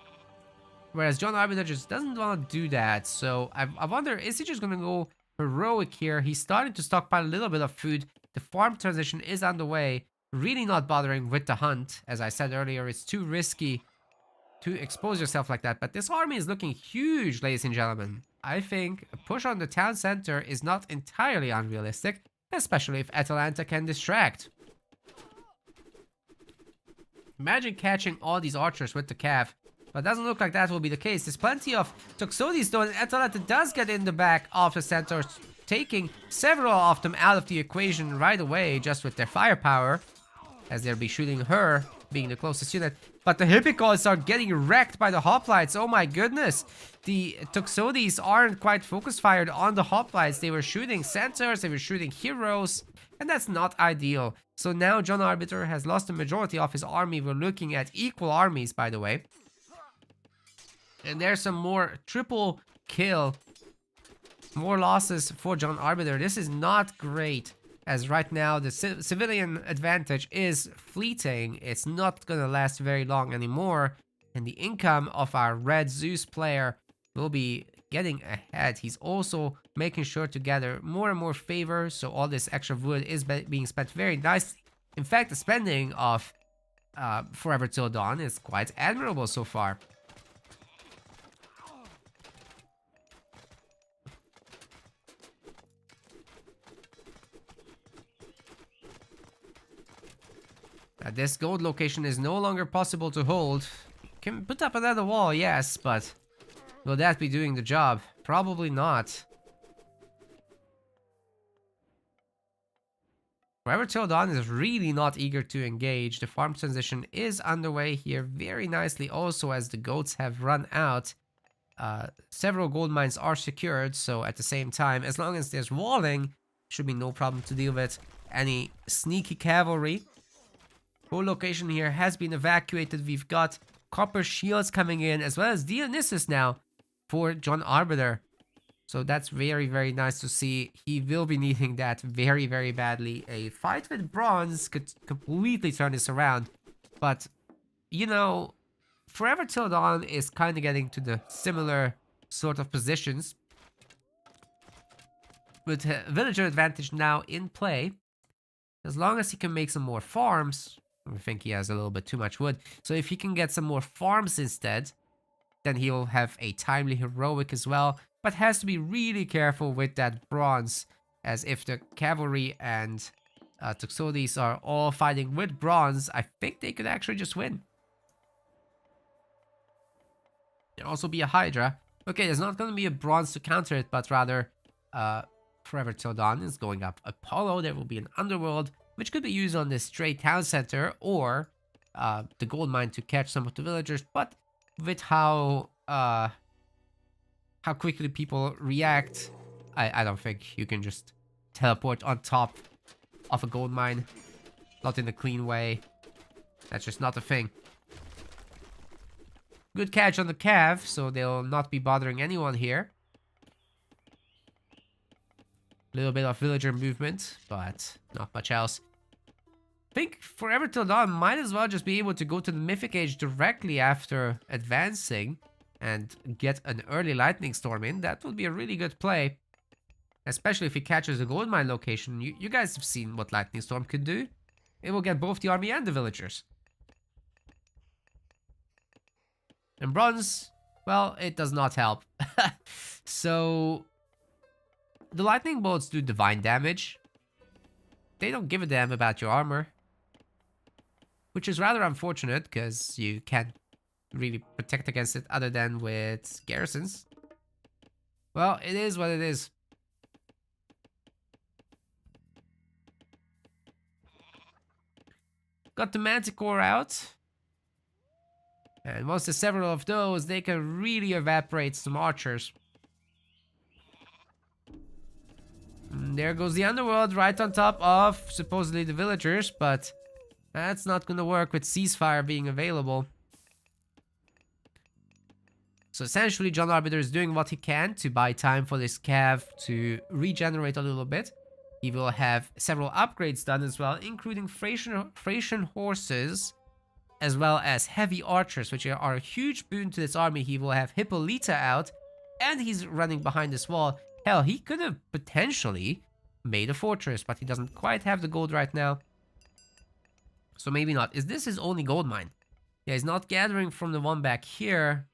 Whereas John Arbiter just doesn't want to do that. So I wonder, is he just going to go heroic here? He's starting to stockpile a little bit of food. The farm transition is underway. Really not bothering with the hunt. As I said earlier, it's too risky to expose yourself like that. But this army is looking huge, ladies and gentlemen. I think a push on the town center is not entirely unrealistic, especially if Atalanta can distract. Imagine catching all these archers with the cav, but it doesn't look like that will be the case. There's plenty of Toxotes though, and Atalanta does get in the back of the centaurs, taking several of them out of the equation right away just with their firepower, as they'll be shooting her, being the closest unit. But the Hippicals are getting wrecked by the hoplites. Oh my goodness. The Toxotes aren't quite focus fired on the hoplites. They were shooting centaurs, they were shooting heroes, and that's not ideal. So now John Arbiter has lost the majority of his army. We're looking at equal armies, by the way. And there's some more triple kill. More losses for John Arbiter. This is not great, as right now the civilian advantage is fleeting. It's not gonna last very long anymore, and the income of our Red Zeus player will be getting ahead. He's also making sure to gather more and more favor, so all this extra wood is being spent very nicely. In fact, the spending of Forever Till Dawn is quite admirable so far. This gold location is no longer possible to hold. Can put up another wall, yes, but will that be doing the job? Probably not. Forever Till Dawn is really not eager to engage. The farm transition is underway here very nicely also, as the goats have run out. Several gold mines are secured, so at the same time, as long as there's walling, should be no problem to deal with any sneaky cavalry. Whole location here has been evacuated. We've got copper shields coming in, as well as Dionysus now for John Arbiter. So that's very, very nice to see. He will be needing that very, very badly. A fight with bronze could completely turn this around. But, you know, Forever Till Dawn is kind of getting to the similar sort of positions, with villager advantage now in play. As long as he can make some more farms, I think he has a little bit too much wood. So if he can get some more farms instead, then he'll have a timely heroic as well. But has to be really careful with that bronze, as if the cavalry and Toxotes are all fighting with bronze, I think they could actually just win. There'll also be a Hydra. Okay, there's not going to be a bronze to counter it, but rather Forever Till Dawn is going up Apollo. There will be an underworld, which could be used on this straight town center, or the gold mine to catch some of the villagers. But with how how quickly people react. I don't think you can just teleport on top of a gold mine. Not in a clean way. That's just not a thing. Good catch on the cav, so they'll not be bothering anyone here. A little bit of villager movement, but not much else. I think Forever Till Dawn might as well just be able to go to the Mythic Age directly after advancing and get an early Lightning Storm in. That would be a really good play. Especially if he catches a gold mine location. You guys have seen what Lightning Storm could do. It will get both the army and the villagers. And bronze, well, it does not help. So, the lightning bolts do divine damage. They don't give a damn about your armor. Which is rather unfortunate, because you can't really protect against it other than with garrisons. Well, it is what it is. Got the Manticore out. And once there's several of those, they can really evaporate some archers. And there goes the underworld right on top of supposedly the villagers, but that's not gonna work with ceasefire being available. So essentially, John Arbiter is doing what he can to buy time for this cav to regenerate a little bit. He will have several upgrades done as well, including Thracian horses, as well as heavy archers, which are a huge boon to this army. He will have Hippolyta out, and he's running behind this wall. Hell, he could have potentially made a fortress, but he doesn't quite have the gold right now. So maybe not. Is this his only gold mine? Yeah, he's not gathering from the one back here.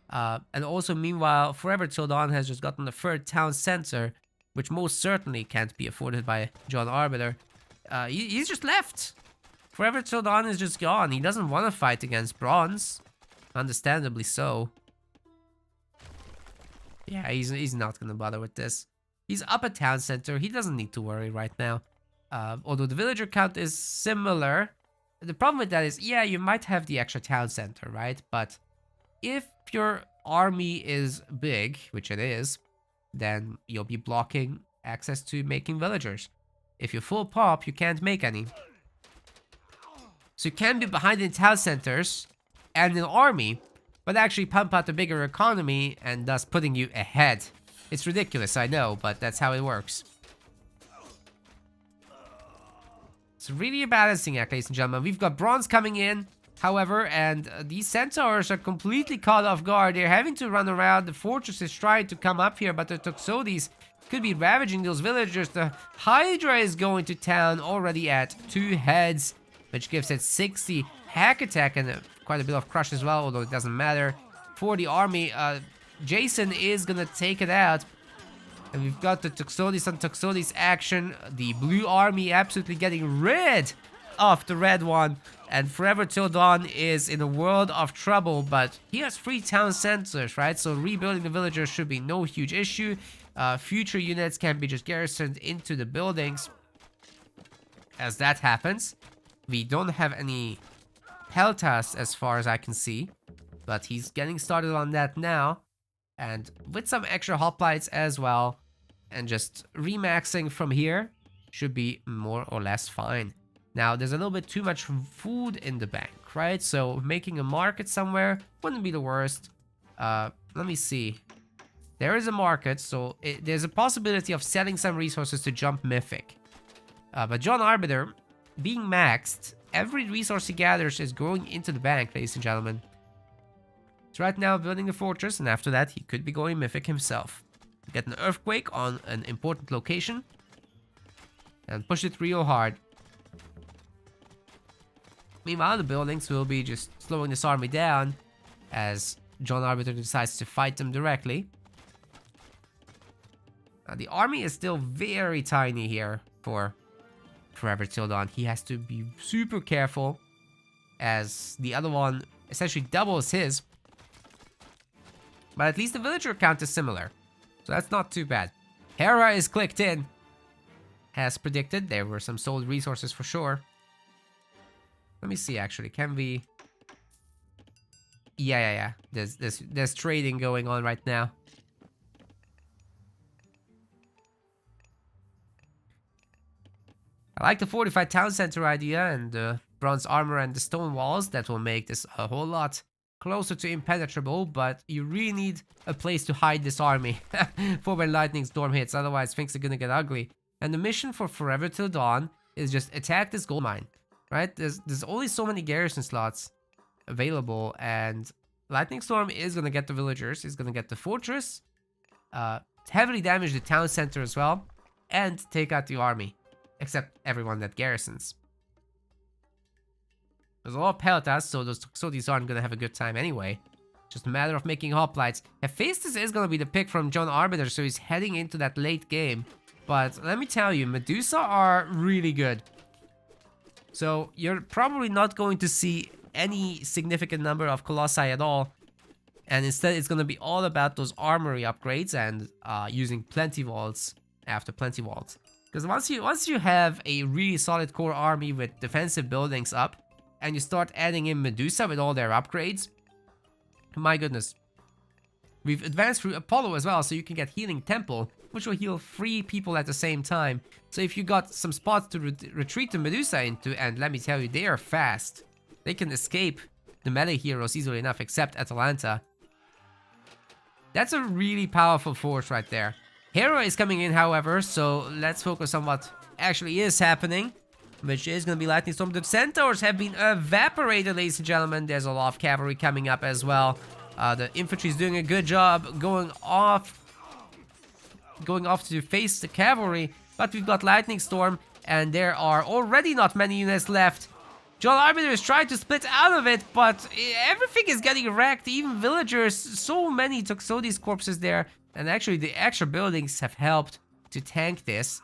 And also, meanwhile, Forever Till Dawn has just gotten the third town center, which most certainly can't be afforded by John Arbiter. He's just left. Forever Till Dawn is just gone. He doesn't want to fight against bronze. Understandably so. Yeah, he's not going to bother with this. He's up at town center. He doesn't need to worry right now. Although the villager count is similar. The problem with that is, yeah, you might have the extra town center, right? But if your army is big, which it is, then you'll be blocking access to making villagers. If you're full pop, you can't make any. So you can be behind in town centers and an army, but actually pump out a bigger economy and thus putting you ahead. It's ridiculous, I know, but that's how it works. It's really a balancing act, ladies and gentlemen. We've got bronze coming in, however, and these centaurs are completely caught off guard. They're having to run around. The fortress is trying to come up here, but the Toxotes could be ravaging those villagers. The Hydra is going to town already at 2 heads, which gives it 60 hack attack and quite a bit of crush as well, although it doesn't matter. For the army, Jason is gonna take it out. And we've got the Toxotes on Toxotes action. The blue army absolutely getting rid of the red one. And Forever Till Dawn is in a world of trouble, but he has 3 town centers, right? So rebuilding the villagers should be no huge issue. Future units can be just garrisoned into the buildings. As that happens, we don't have any Peltas as far as I can see, but he's getting started on that now. And with some extra hoplites as well, and just remaxing from here should be more or less fine. Now, there's a little bit too much food in the bank, right? So making a market somewhere wouldn't be the worst. Let me see. There is a market, so there's a possibility of selling some resources to jump Mythic. But John Arbiter, being maxed, every resource he gathers is going into the bank, ladies and gentlemen. So right now, building a fortress, and after that, he could be going Mythic himself. Get an earthquake on an important location, and push it real hard. Meanwhile, the buildings will be just slowing this army down, as John Arbiter decides to fight them directly. Now, the army is still very tiny here for Forever Till Dawn. He has to be super careful, as the other one essentially doubles his. But at least the villager count is similar, so that's not too bad. Hera is clicked in. As predicted, there were some sold resources for sure. Let me see, actually, can we... Yeah. There's trading going on right now. I like the fortified town center idea and the bronze armor and the stone walls. That will make this a whole lot closer to impenetrable, but you really need a place to hide this army for when lightning storm hits, otherwise things are gonna get ugly. And the mission for Forever Till Dawn is just attack this gold mine, right? There's only so many garrison slots available, and lightning storm is gonna get the villagers, is gonna get the fortress, heavily damage the town center as well, and take out the army, except everyone that garrisons. There's a lot of Peltas, so those Toxotes aren't gonna have a good time anyway. Just a matter of making hoplites. Hephaestus is gonna be the pick from John Arbiter, so he's heading into that late game. But let me tell you, Medusa are really good. So you're probably not going to see any significant number of Colossi at all. And instead it's gonna be all about those armory upgrades and using plenty vaults after plenty vaults. Because once you have a really solid core army with defensive buildings up, and you start adding in Medusa with all their upgrades, my goodness. We've advanced through Apollo as well, so you can get Healing Temple, which will heal 3 people at the same time. So if you got some spots to retreat the Medusa into, and let me tell you, they are fast. They can escape the melee heroes easily enough, except Atalanta. That's a really powerful force right there. Hera is coming in, however, so let's focus on what actually is happening, which is going to be Lightning Storm. The Centaurs have been evaporated, ladies and gentlemen. There's a lot of cavalry coming up as well. The infantry is doing a good job going off to face the cavalry, but we've got Lightning Storm, and there are already not many units left. John Arbiter is trying to split out of it, but everything is getting wrecked, even villagers. So many Toxotes corpses there, and actually the extra buildings have helped to tank this.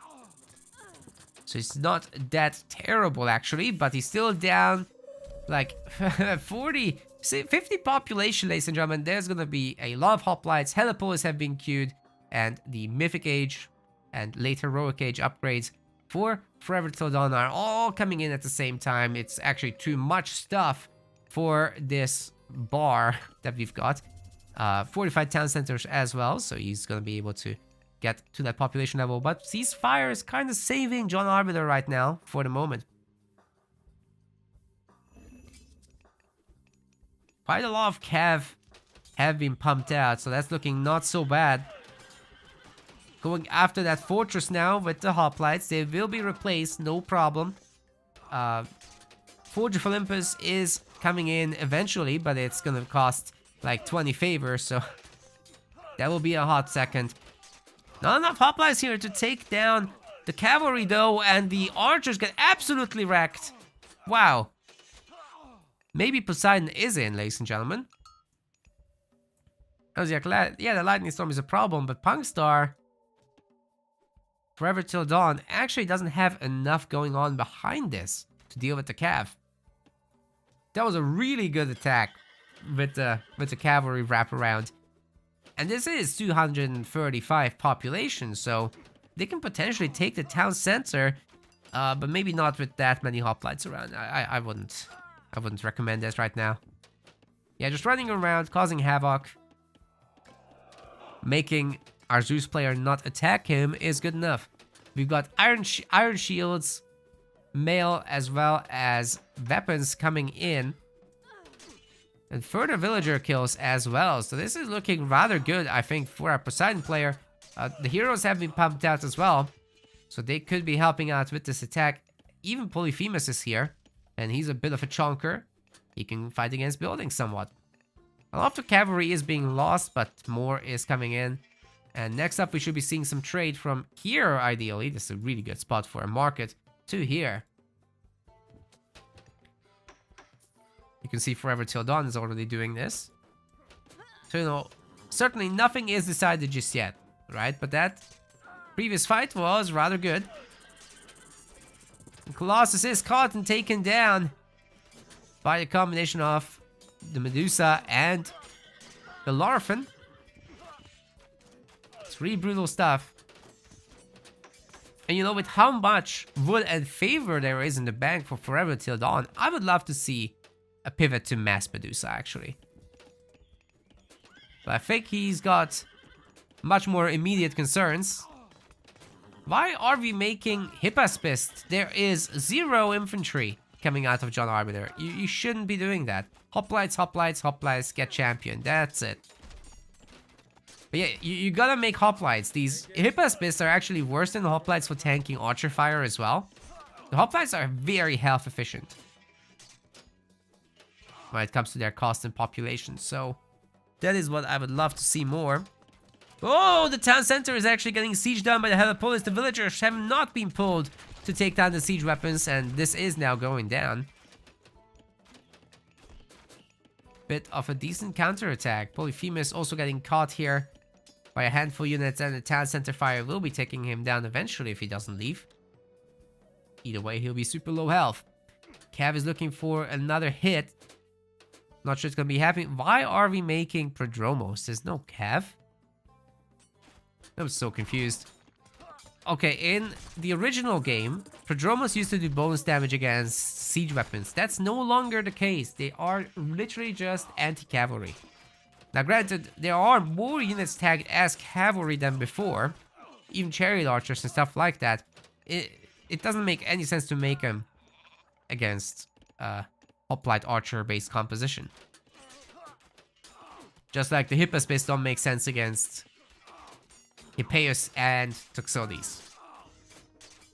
So it's not that terrible actually, but he's still down like 50 population, ladies and gentlemen. There's gonna be a lot of hoplites. Helipolis have been queued, and the Mythic Age and late Heroic Age upgrades for Forever Till Dawn are all coming in at the same time. It's actually too much stuff for this bar that we've got. Fortified town centers as well, so he's gonna be able to get to that population level, but ceasefire is kind of saving John Arbiter right now for the moment. Quite a lot of cav have been pumped out, so that's looking not so bad. Going after that fortress now with the hoplites. They will be replaced, no problem. Forge of Olympus is coming in eventually, but it's gonna cost like 20 favors, so that will be a hot second. Not enough hoplites here to take down the cavalry though, and the archers get absolutely wrecked. Wow. Maybe Poseidon is in, ladies and gentlemen. I was like, yeah, the Lightning Storm is a problem, but Punkstar, Forever Till Dawn, actually doesn't have enough going on behind this to deal with the cav. That was a really good attack with the cavalry wraparound. And this is 235 population, so they can potentially take the town center, but maybe not with that many hoplites around. I wouldn't recommend this right now. Yeah, just running around, causing havoc, making our Zeus player not attack him is good enough. We've got iron shields, mail, as well as weapons coming in. And further villager kills as well. So this is looking rather good, I think, for our Poseidon player. The heroes have been pumped out as well, so they could be helping out with this attack. Even Polyphemus is here, and he's a bit of a chonker. He can fight against buildings somewhat. A lot of the cavalry is being lost, but more is coming in. And next up, we should be seeing some trade from here, ideally. This is a really good spot for a market, to here. You can see Forever Till Dawn is already doing this. So, you know, certainly nothing is decided just yet, right? But that previous fight was rather good. And Colossus is caught and taken down by a combination of the Medusa and the Larfin. It's really brutal stuff. And you know, with how much wood and favor there is in the bank for Forever Till Dawn, I would love to see a pivot to Mass Medusa, actually. But I think he's got much more immediate concerns. Why are we making Hippospist? There is 0 infantry coming out of John Arbiter. You shouldn't be doing that. Hoplites, hoplites, hoplites, get champion. That's it. But yeah, you gotta make hoplites. These Hippospists are actually worse than the hoplites for tanking archer fire as well. The hoplites are very health efficient when it comes to their cost and population. So that is what I would love to see more. Oh, the town center is actually getting sieged down by the Helipolis. The villagers have not been pulled to take down the siege weapons, and this is now going down. Bit of a decent counterattack. Polyphemus also getting caught here by a handful of units, and the town center fire will be taking him down eventually if he doesn't leave. Either way, he'll be super low health. Cav is looking for another hit. Not sure it's gonna be happening. Why are we making Prodromos? There's no Cav. I'm so confused. Okay, in the original game, Prodromos used to do bonus damage against siege weapons. That's no longer the case. They are literally just anti-cavalry. Now granted, there are more units tagged as cavalry than before. Even chariot archers and stuff like that. It doesn't make any sense to make them against hoplite archer based composition. Just like the Hippospist don't make sense against Hippeus and Toxotes.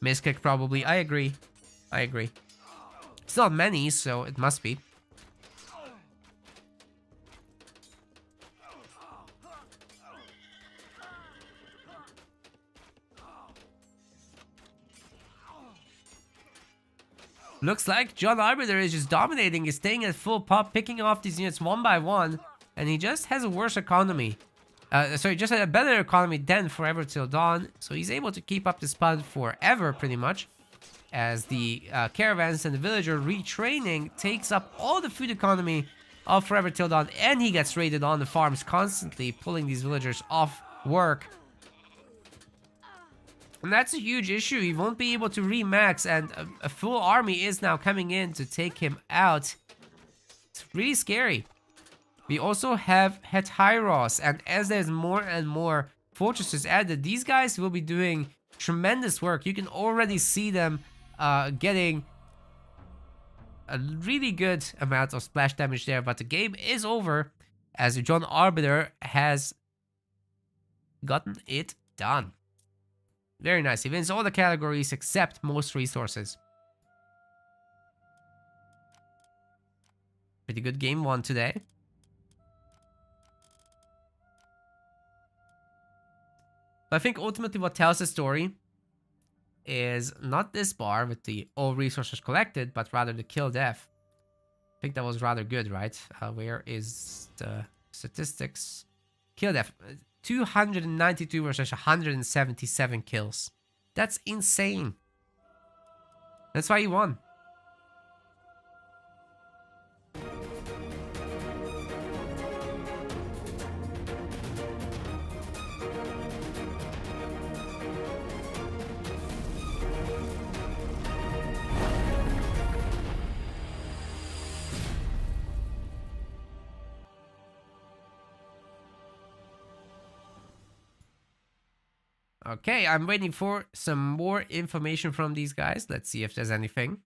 Miskick probably. I agree. I agree. It's not many, so it must be. Looks like John Arbiter is just dominating. He's staying at full pop, picking off these units one by one. And he just has a worse economy. Sorry, just had a better economy than Forever Till Dawn. So he's able to keep up this punt forever, pretty much. As the caravans and the villager retraining takes up all the food economy of Forever Till Dawn. And he gets raided on the farms constantly, pulling these villagers off work. And that's a huge issue. He won't be able to remax, and a full army is now coming in to take him out. It's really scary. We also have Hetyros, and as there's more and more fortresses added, these guys will be doing tremendous work. You can already see them getting a really good amount of splash damage there, but the game is over as John Arbiter has gotten it done. Very nice. He wins all the categories except most resources. Pretty good game one today. But I think ultimately what tells the story is not this bar with the all resources collected, but rather the kill death. I think that was rather good, right? Where is the statistics? Kill death. 292 versus 177 kills. That's insane. That's why he won. Okay, I'm waiting for some more information from these guys. Let's see if there's anything.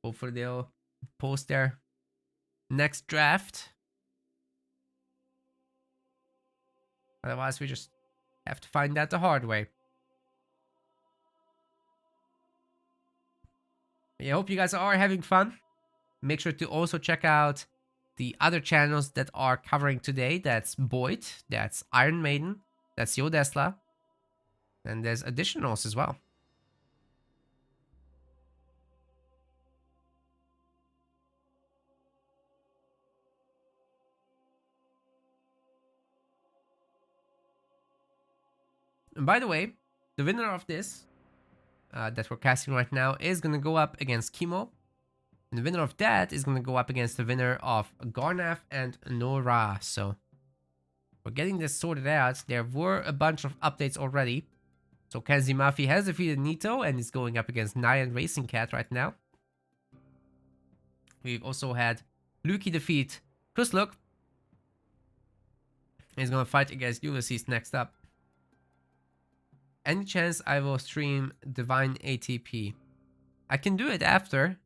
Hopefully they'll post their next draft. Otherwise, we just have to find out the hard way. I hope you guys are having fun. Make sure to also check out the other channels that are covering today. That's Boyd, that's Iron Maiden, that's Yodesla, and there's additionals as well. And by the way, the winner of this that we're casting right now is going to go up against Kimo. And the winner of that is going to go up against the winner of Garnath and Nora. So we're getting this sorted out. There were a bunch of updates already. So Kenzie Mafi has defeated Nito and is going up against Nyan Racing Cat right now. We've also had Luki defeat Krusluk. He's gonna fight against Ulysses next up. Any chance I will stream Divine ATP? I can do it after.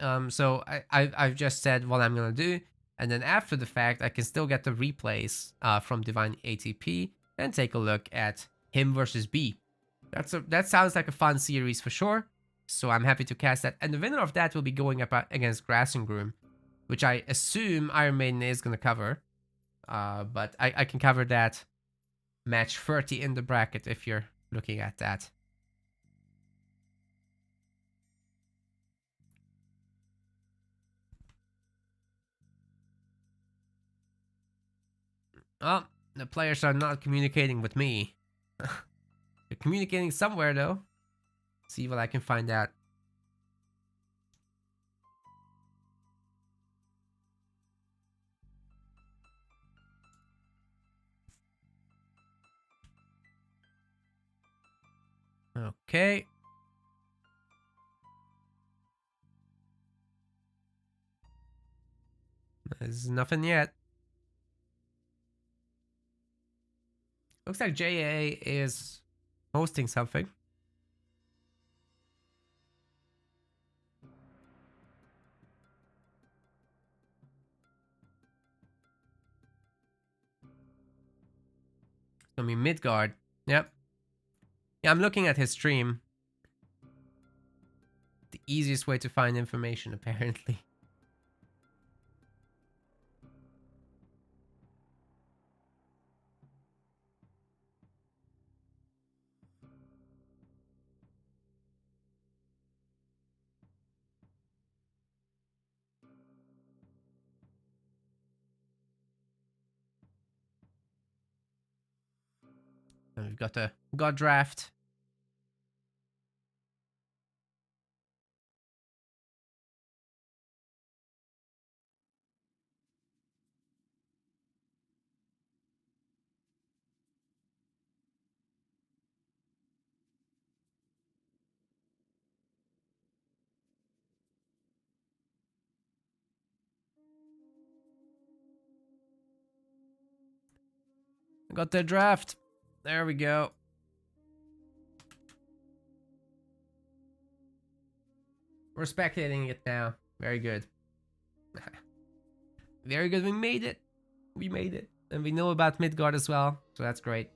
So I've just said what I'm gonna do, and then after the fact, I can still get the replays from Divine ATP and take a look at him versus B. That sounds like a fun series for sure. So I'm happy to cast that, and the winner of that will be going up against Grass and Groom, which I assume Iron Maiden is gonna cover. But I can cover that match 30 in the bracket if you're looking at that. Oh, the players are not communicating with me. They're communicating somewhere though. See what I can find out. Okay. There's nothing yet. Looks like JA is hosting something. It's gonna be Midgard. Yep. Yeah, I'm looking at his stream. The easiest way to find information, apparently. And we've got the God draft. Got the draft. There we go. We're spectating it now. Very good. Very good. We made it. We made it. And we know about Midgard as well. So that's great.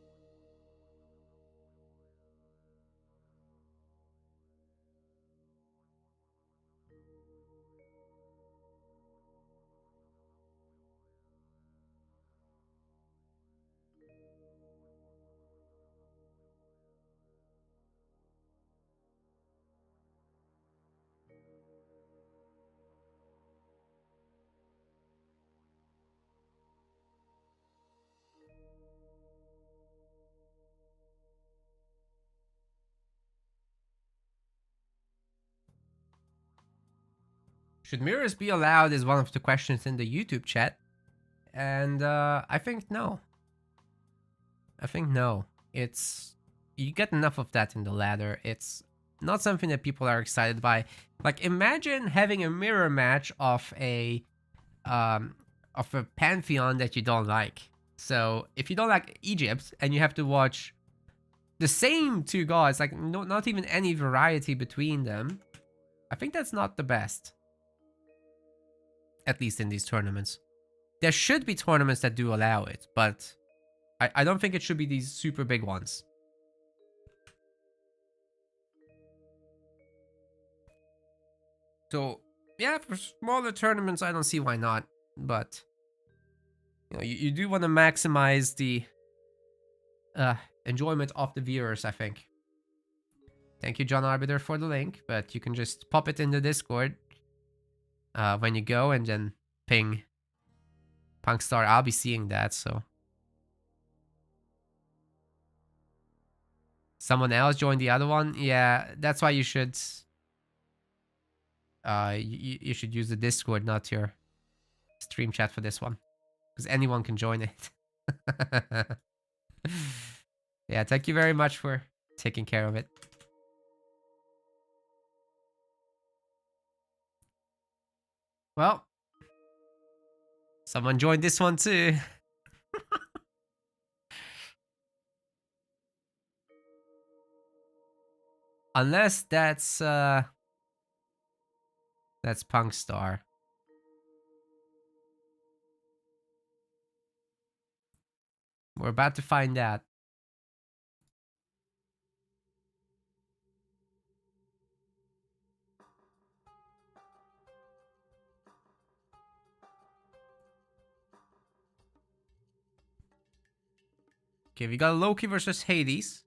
Should mirrors be allowed is one of the questions in the YouTube chat. And I think no. I think no. It's... You get enough of that in the ladder. It's not something that people are excited by. Like, imagine having a mirror match of a pantheon that you don't like. So, if you don't like Egypt and you have to watch the same two gods, like not even any variety between them, I think that's not the best. At least in these tournaments. There should be tournaments that do allow it, but I don't think it should be these super big ones. So, yeah, for smaller tournaments, I don't see why not. But, you know, you do want to maximize the enjoyment of the viewers, I think. Thank you, John Arbiter, for the link, but you can just pop it in the Discord when you go and then ping Punkstar. I'll be seeing that, so. Someone else joined the other one? Yeah, that's why you should... you should use the Discord, not your stream chat for this one. Because anyone can join it. Yeah, thank you very much for taking care of it. Well, someone joined this one too. Unless that's Punk Star. We're about to find out. Okay, we got Loki versus Hades.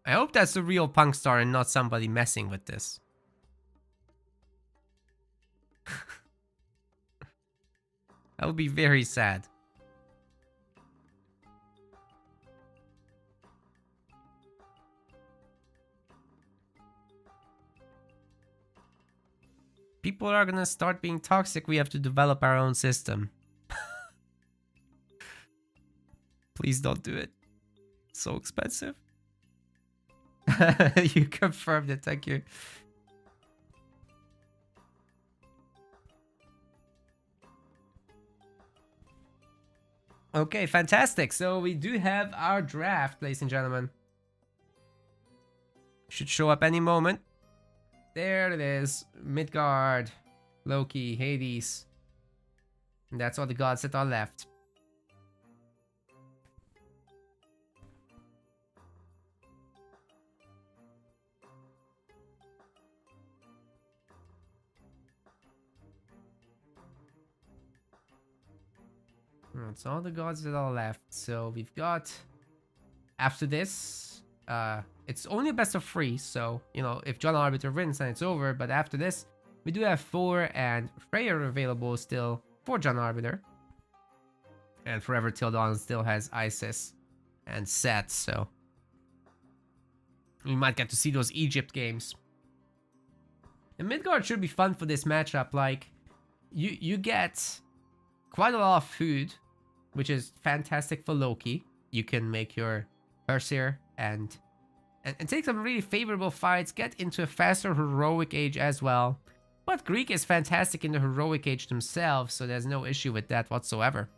I hope that's the real Punk Star and not somebody messing with this. That would be very sad. People are gonna start being toxic. We have to develop our own system. Please don't do it. It's so expensive. You confirmed it. Thank you. Okay, fantastic. So we do have our draft, ladies and gentlemen. Should show up any moment. There it is. Midgard, Loki, Hades. And that's all the gods that are left. That's all the gods that are left. So we've got, after this, it's only a best of 3. So, you know, if John Arbiter wins, then it's over. But after this, we do have Thor and Freyr available still for John Arbiter. And Forever Till Dawn still has Isis and Set. So we might get to see those Egypt games. And Midgard should be fun for this matchup. Like, you get quite a lot of food, which is fantastic for Loki. You can make your Herseer and take some really favorable fights, get into a faster heroic age as well. But Greek is fantastic in the heroic age themselves, so there's no issue with that whatsoever.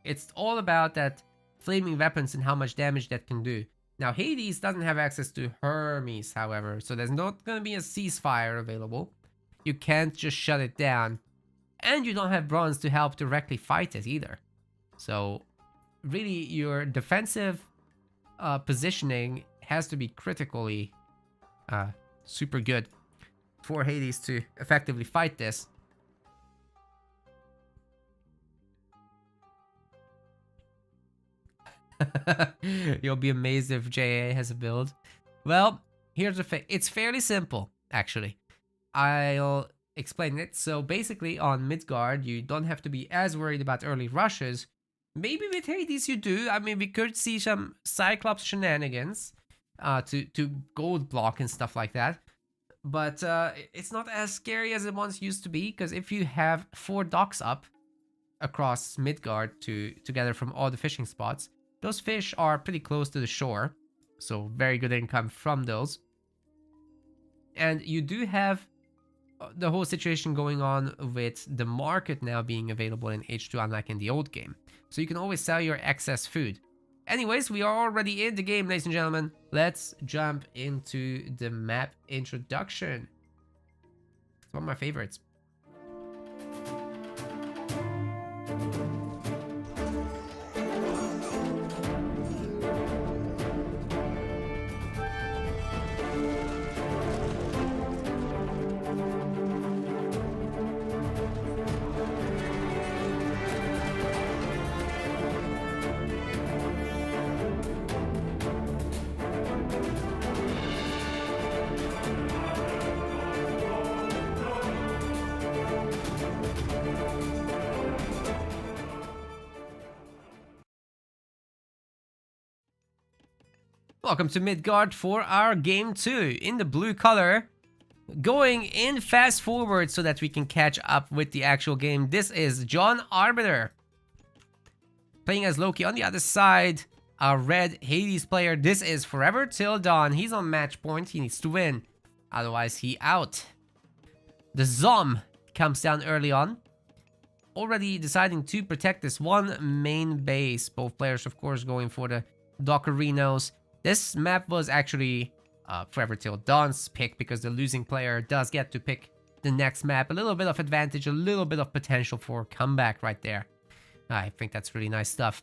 It's all about that flaming weapons and how much damage that can do. Now, Hades doesn't have access to Hermes, however, so there's not going to be a ceasefire available. You can't just shut it down. And you don't have bronze to help directly fight it either. So, really, your defensive positioning has to be critically super good for Hades to effectively fight this. You'll be amazed if JA has a build. Well, here's the thing. It's fairly simple, actually. I'll explain it. So basically on Midgard, you don't have to be as worried about early rushes. Maybe with Hades you do. I mean, we could see some Cyclops shenanigans to gold block and stuff like that. But it's not as scary as it once used to be, because if you have 4 docks up across Midgard to gather from all the fishing spots, those fish are pretty close to the shore. So very good income from those. And you do have the whole situation going on with the market now being available in H2, unlike in the old game. So you can always sell your excess food. Anyways, we are already in the game, ladies and gentlemen. Let's jump into the map introduction. It's one of my favorites. Welcome to Midgard for our game 2 in the blue color. Going in fast forward so that we can catch up with the actual game. This is John Arbiter playing as Loki. On the other side, our red Hades player. This is Forever Till Dawn. He's on match point. He needs to win. Otherwise, he out. The Zom comes down early on. Already deciding to protect this one main base. Both players, of course, going for the Dockerinos. This map was actually Forever Till Dawn's pick because the losing player does get to pick the next map. A little bit of advantage, a little bit of potential for comeback right there. I think that's really nice stuff.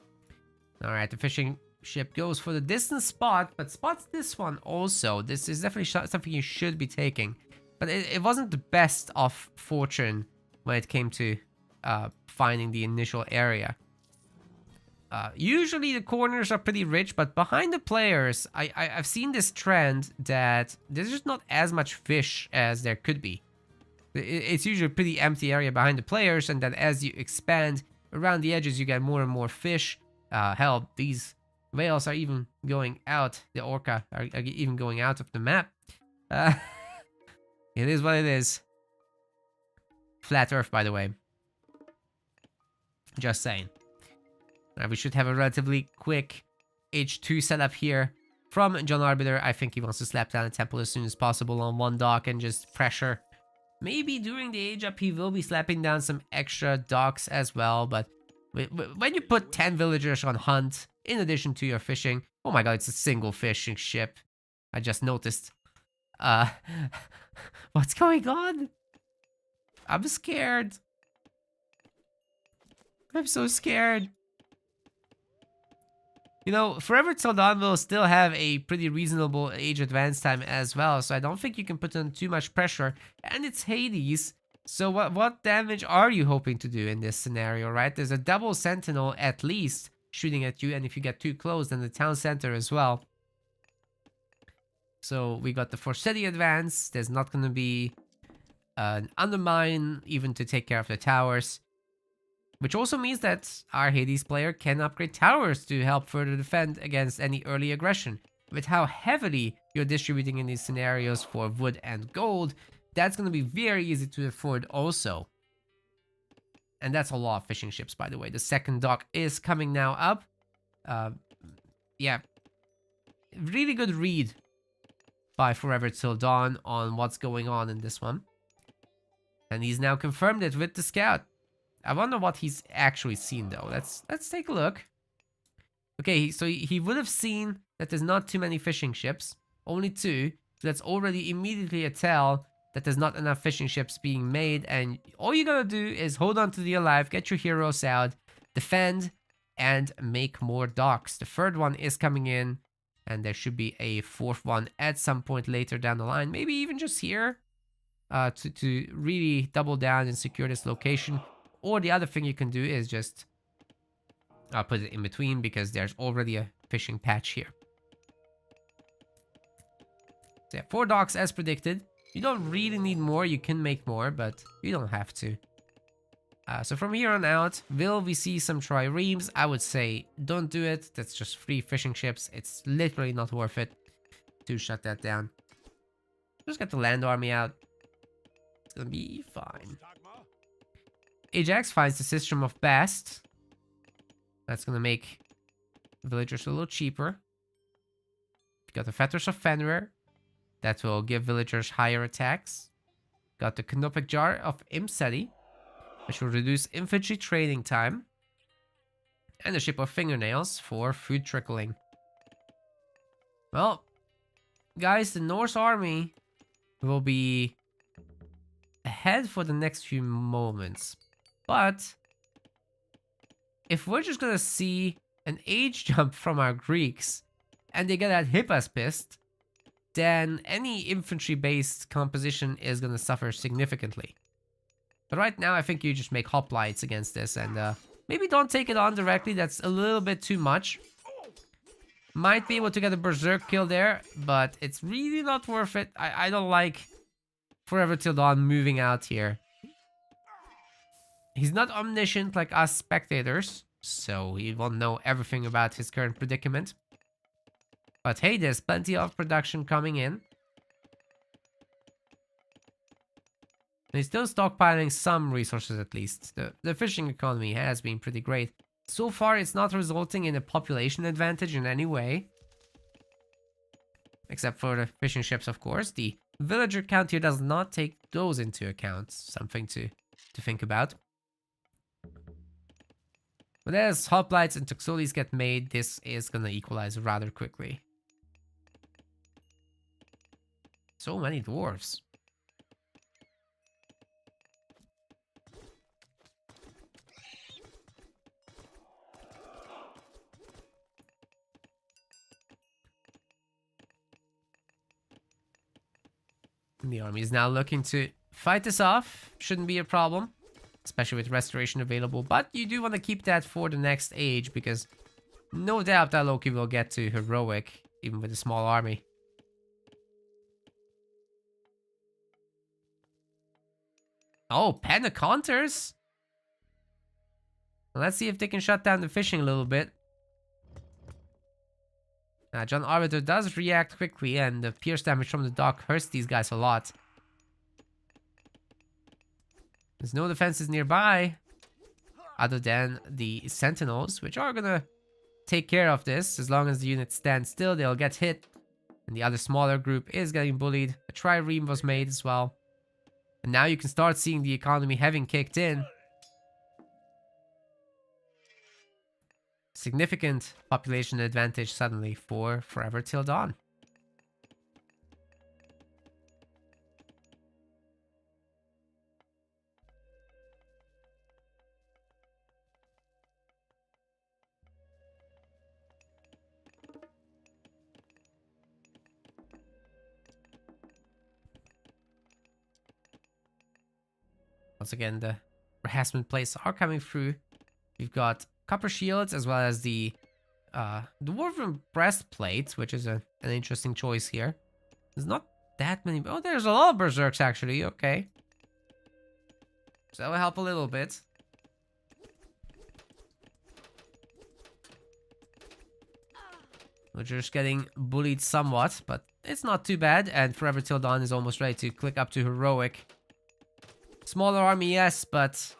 Alright, the fishing ship goes for the distant spot, but spots this one also. This is definitely something you should be taking. But it wasn't the best of fortune when it came to finding the initial area. Usually the corners are pretty rich, but behind the players, I've seen this trend that there's just not as much fish as there could be. It's usually a pretty empty area behind the players, and then as you expand around the edges, you get more and more fish. Hell, these whales are even going out. The orca are even going out of the map. It is what it is. Flat Earth, by the way. Just saying. We should have a relatively quick H2 setup here from John Arbiter. I think he wants to slap down a temple as soon as possible on one dock and just pressure. Maybe during the age up he will be slapping down some extra docks as well, but when you put 10 villagers on hunt, in addition to your fishing... Oh my god, it's a single fishing ship. I just noticed. What's going on? I'm scared. I'm so scared. You know, Forever Till Dawn will still have a pretty reasonable age advance time as well, so I don't think you can put on too much pressure. And it's Hades, so what damage are you hoping to do in this scenario, right? There's a double sentinel at least shooting at you, and if you get too close, then the town center as well. So we got the Forseti advance. There's not going to be an undermine even to take care of the towers. Which also means that our Hades player can upgrade towers to help further defend against any early aggression. With how heavily you're distributing in these scenarios for wood and gold, that's going to be very easy to afford also. And that's a lot of fishing ships, by the way. The second dock is coming now up. Yeah. Really good read by Forever Till Dawn on what's going on in this one. And he's now confirmed it with the scout. I wonder what he's actually seen though. Let's take a look. Okay, so he would have seen that there's not too many fishing ships, only 2. So that's already immediately a tell that there's not enough fishing ships being made, and all you gotta do is hold on to the alive, get your heroes out, defend, and make more docks. The third one is coming in, and there should be a 4th one at some point later down the line, maybe even just here, to really double down and secure this location. Or the other thing you can do is just put it in between because there's already a fishing patch here. So yeah, 4 docks as predicted. You don't really need more. You can make more, but you don't have to. So from here on out, will we see some triremes? I would say don't do it. That's just 3 fishing ships. It's literally not worth it to shut that down. Just get the land army out. It's gonna be fine. Ajax finds the system of Bast. That's gonna make villagers a little cheaper. Got the Fetters of Fenrir. That will give villagers higher attacks. Got the Canopic Jar of Imseti, which will reduce infantry training time. And the Ship of Fingernails for food trickling. Well, guys, the Norse army will be ahead for the next few moments. But if we're just gonna see an age jump from our Greeks and they get that Hippas pissed, then any infantry-based composition is gonna suffer significantly. But right now, I think you just make hoplites against this and maybe don't take it on directly. That's a little bit too much. Might be able to get a berserk kill there, but it's really not worth it. I don't like Forever Till Dawn moving out here. He's not omniscient like us spectators, so he won't know everything about his current predicament. But hey, there's plenty of production coming in. And he's still stockpiling some resources at least. The fishing economy has been pretty great. So far, it's not resulting in a population advantage in any way. Except for the fishing ships, of course. The villager count here does not take those into account. Something to think about. But as hoplites and toxolis get made, this is gonna equalize rather quickly. So many dwarves. The army is now looking to fight this off. Shouldn't be a problem, especially with restoration available. But you do want to keep that for the next age, because no doubt that Loki will get to heroic, even with a small army. Oh, Panda counters. Let's see if they can shut down the fishing a little bit. John Arbiter does react quickly, and the pierce damage from the dock hurts these guys a lot. There's no defenses nearby, other than the sentinels, which are gonna take care of this. As long as the units stand still, they'll get hit. And the other smaller group is getting bullied. A trireme was made as well. And now you can start seeing the economy having kicked in. Significant population advantage suddenly for Forever Till Dawn. Once again, the harassment plays are coming through. We've got copper shields as well as the dwarven breastplates, which is an interesting choice here. There's not that many. Oh, there's a lot of berserks actually. Okay, so that will help a little bit. We're just getting bullied somewhat, but it's not too bad. And Forever Till Dawn is almost ready to click up to heroic. Smaller army, yes, but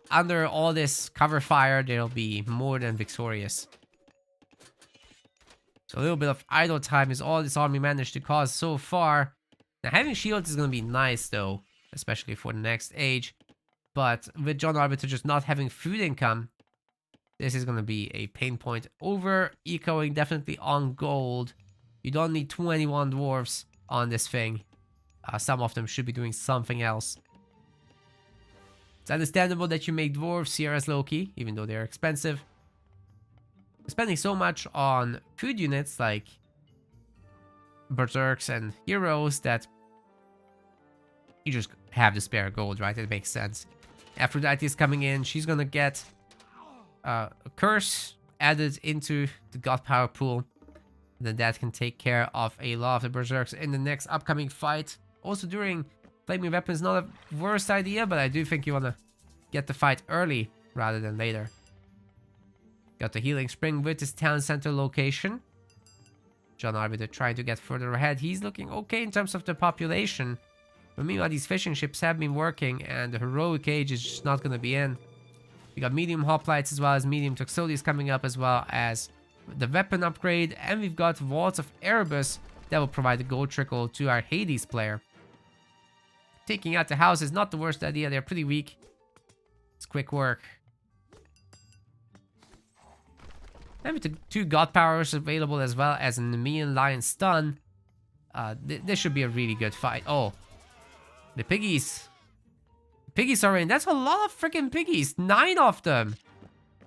under all this cover fire, they'll be more than victorious. So a little bit of idle time is all this army managed to cause so far. Now, having shields is going to be nice, though, especially for the next age. But with John Arbiter just not having food income, this is going to be a pain point. Over ecoing definitely on gold. You don't need 21 dwarves on this thing. Some of them should be doing something else. It's understandable that you make dwarves here as Loki, even though they're expensive. Spending so much on food units like berserks and heroes that you just have the spare gold, right? It makes sense. Aphrodite is coming in. She's gonna get a curse added into the god power pool. And then that can take care of a lot of the berserks in the next upcoming fight. Also, during flaming weapons, not a worst idea, but I do think you want to get the fight early rather than later. Got the healing spring with this town center location. John Arbiter trying to get further ahead. He's looking okay in terms of the population. But meanwhile, these fishing ships have been working, and the heroic age is just not going to be in. We got medium hoplites as well as medium toxotes coming up, as well as the weapon upgrade. And we've got Vaults of Erebus that will provide a gold trickle to our Hades player. Taking out the house is not the worst idea. They're pretty weak. It's quick work. And with the 2 god powers available as well as a Nemean Lion Stun, this should be a really good fight. Oh, the piggies. Piggies are in. That's a lot of freaking piggies. 9 of them.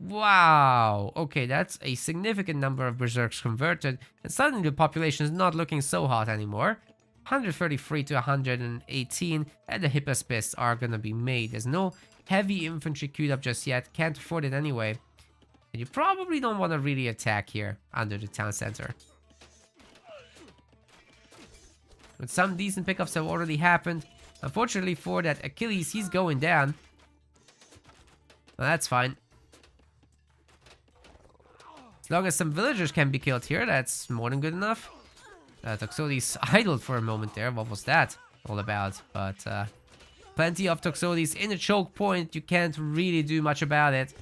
Wow. Okay, that's a significant number of berserks converted. And suddenly the population is not looking so hot anymore. 133 to 118, and the Hippospists are gonna be made. There's no heavy infantry queued up just yet. Can't afford it anyway. And you probably don't want to really attack here under the town center. But some decent pickups have already happened. Unfortunately for that Achilles, he's going down. Well, that's fine. As long as some villagers can be killed here, that's more than good enough. Toxotes idled for a moment there. What was that all about? But plenty of Toxotes in a choke point. You can't really do much about it.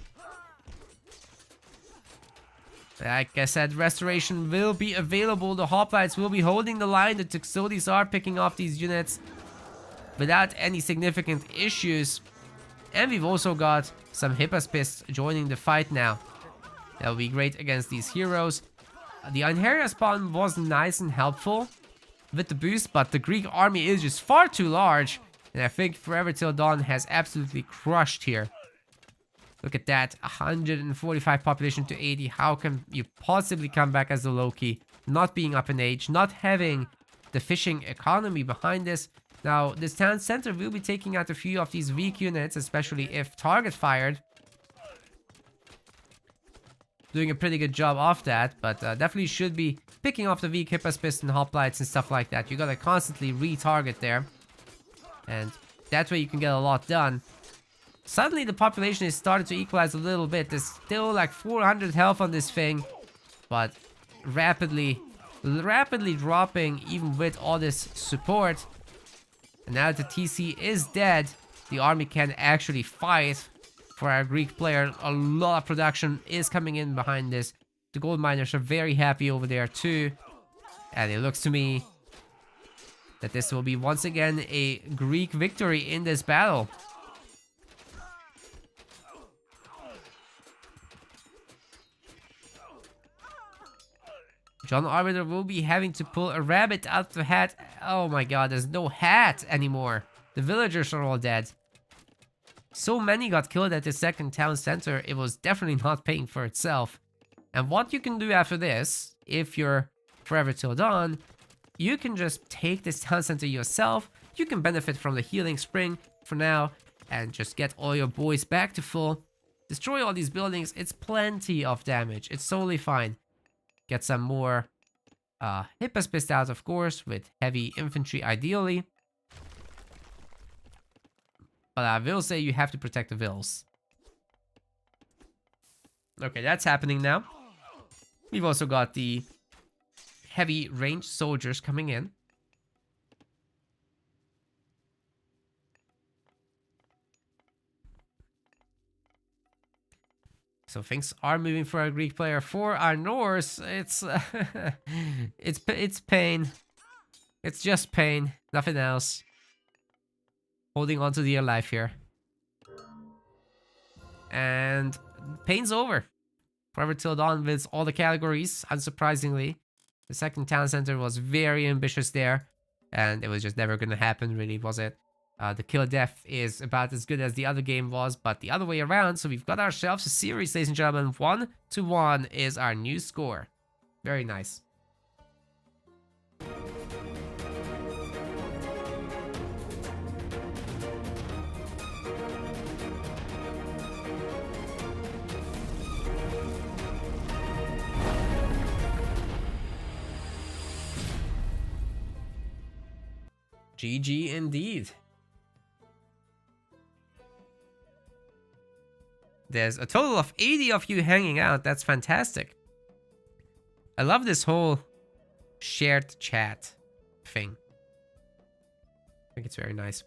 Like I said, restoration will be available. The hoplites will be holding the line. The Toxotes are picking off these units without any significant issues. And we've also got some Hippospists joining the fight now. That will be great against these heroes. The Einherjar spawn was nice and helpful. with the boost, but the Greek army is just far too large. And I think Forever Till Dawn has absolutely crushed here. Look at that, 145 population to 80. How can you possibly come back as a Loki? Not being up in age, not having the fishing economy behind this. Now, this town center will be taking out a few of these weak units, especially if target fired. Doing a pretty good job of that, but definitely should be picking off the weak Hippospis and hoplites and stuff like that. You gotta constantly retarget there. And that way you can get a lot done. Suddenly the population is starting to equalize a little bit. There's still like 400 health on this thing, but rapidly dropping even with all this support. And now that the TC is dead, the army can actually fight. For our Greek player, a lot of production is coming in behind this. The gold miners are very happy over there too. And it looks to me that this will be once again a Greek victory in this battle. John Arbiter will be having to pull a rabbit out of the hat. Oh my god, there's no hat anymore. The villagers are all dead. So many got killed at the second town center, it was definitely not paying for itself. And what you can do after this, if you're Forever Till Dawn, you can just take this town center yourself. You can benefit from the healing spring for now and just get all your boys back to full. Destroy all these buildings, it's plenty of damage, it's totally fine. Get some more Hippospis out, of course, with heavy infantry ideally. But I will say you have to protect the vills. Okay, that's happening now. We've also got the heavy ranged soldiers coming in. So things are moving for our Greek player. For our Norse, it's it's pain. It's just pain, nothing else. Holding on to dear life here. And pain's over. Forever Till Dawn wins all the categories, unsurprisingly. The second town center was very ambitious there. And it was just never going to happen, really, was it? The kill death is about as good as the other game was, but the other way around. So we've got ourselves a series, ladies and gentlemen. 1-1 is our new score. Very nice. GG indeed. There's a total of 80 of you hanging out. That's fantastic. I love this whole shared chat thing. I think it's very nice.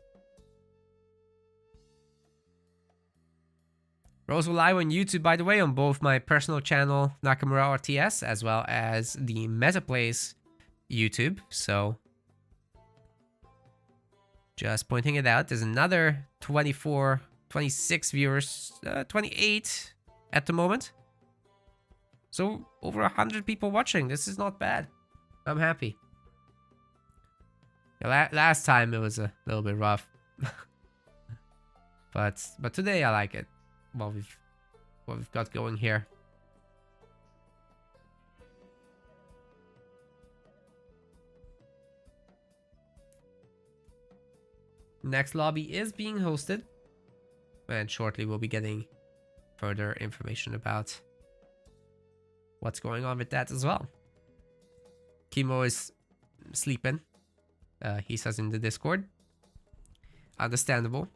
Rose will live on YouTube, by the way, on both my personal channel, Nakamura RTS, as well as the MetaPlays YouTube. So just pointing it out, there's another 24, 26 viewers, 28 at the moment. So over 100 people watching. This is not bad. I'm happy. Last time it was a little bit rough. but today I like it. What we've got going here. Next lobby is being hosted, and shortly we'll be getting further information about what's going on with that as well. Kimo is sleeping, he says in the Discord. Understandable.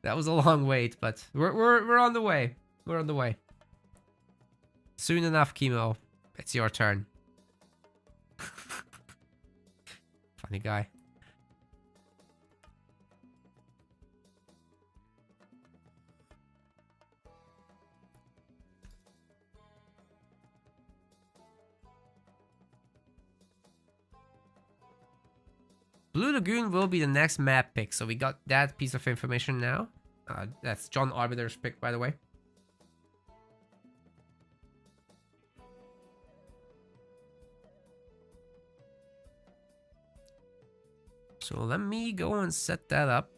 That was a long wait, but we're on the way. We're on the way. Soon enough, Kimo. It's your turn. Funny guy. Blue Lagoon will be the next map pick, so we got that piece of information now. That's John Arbiter's pick, by the way. So let me go and set that up.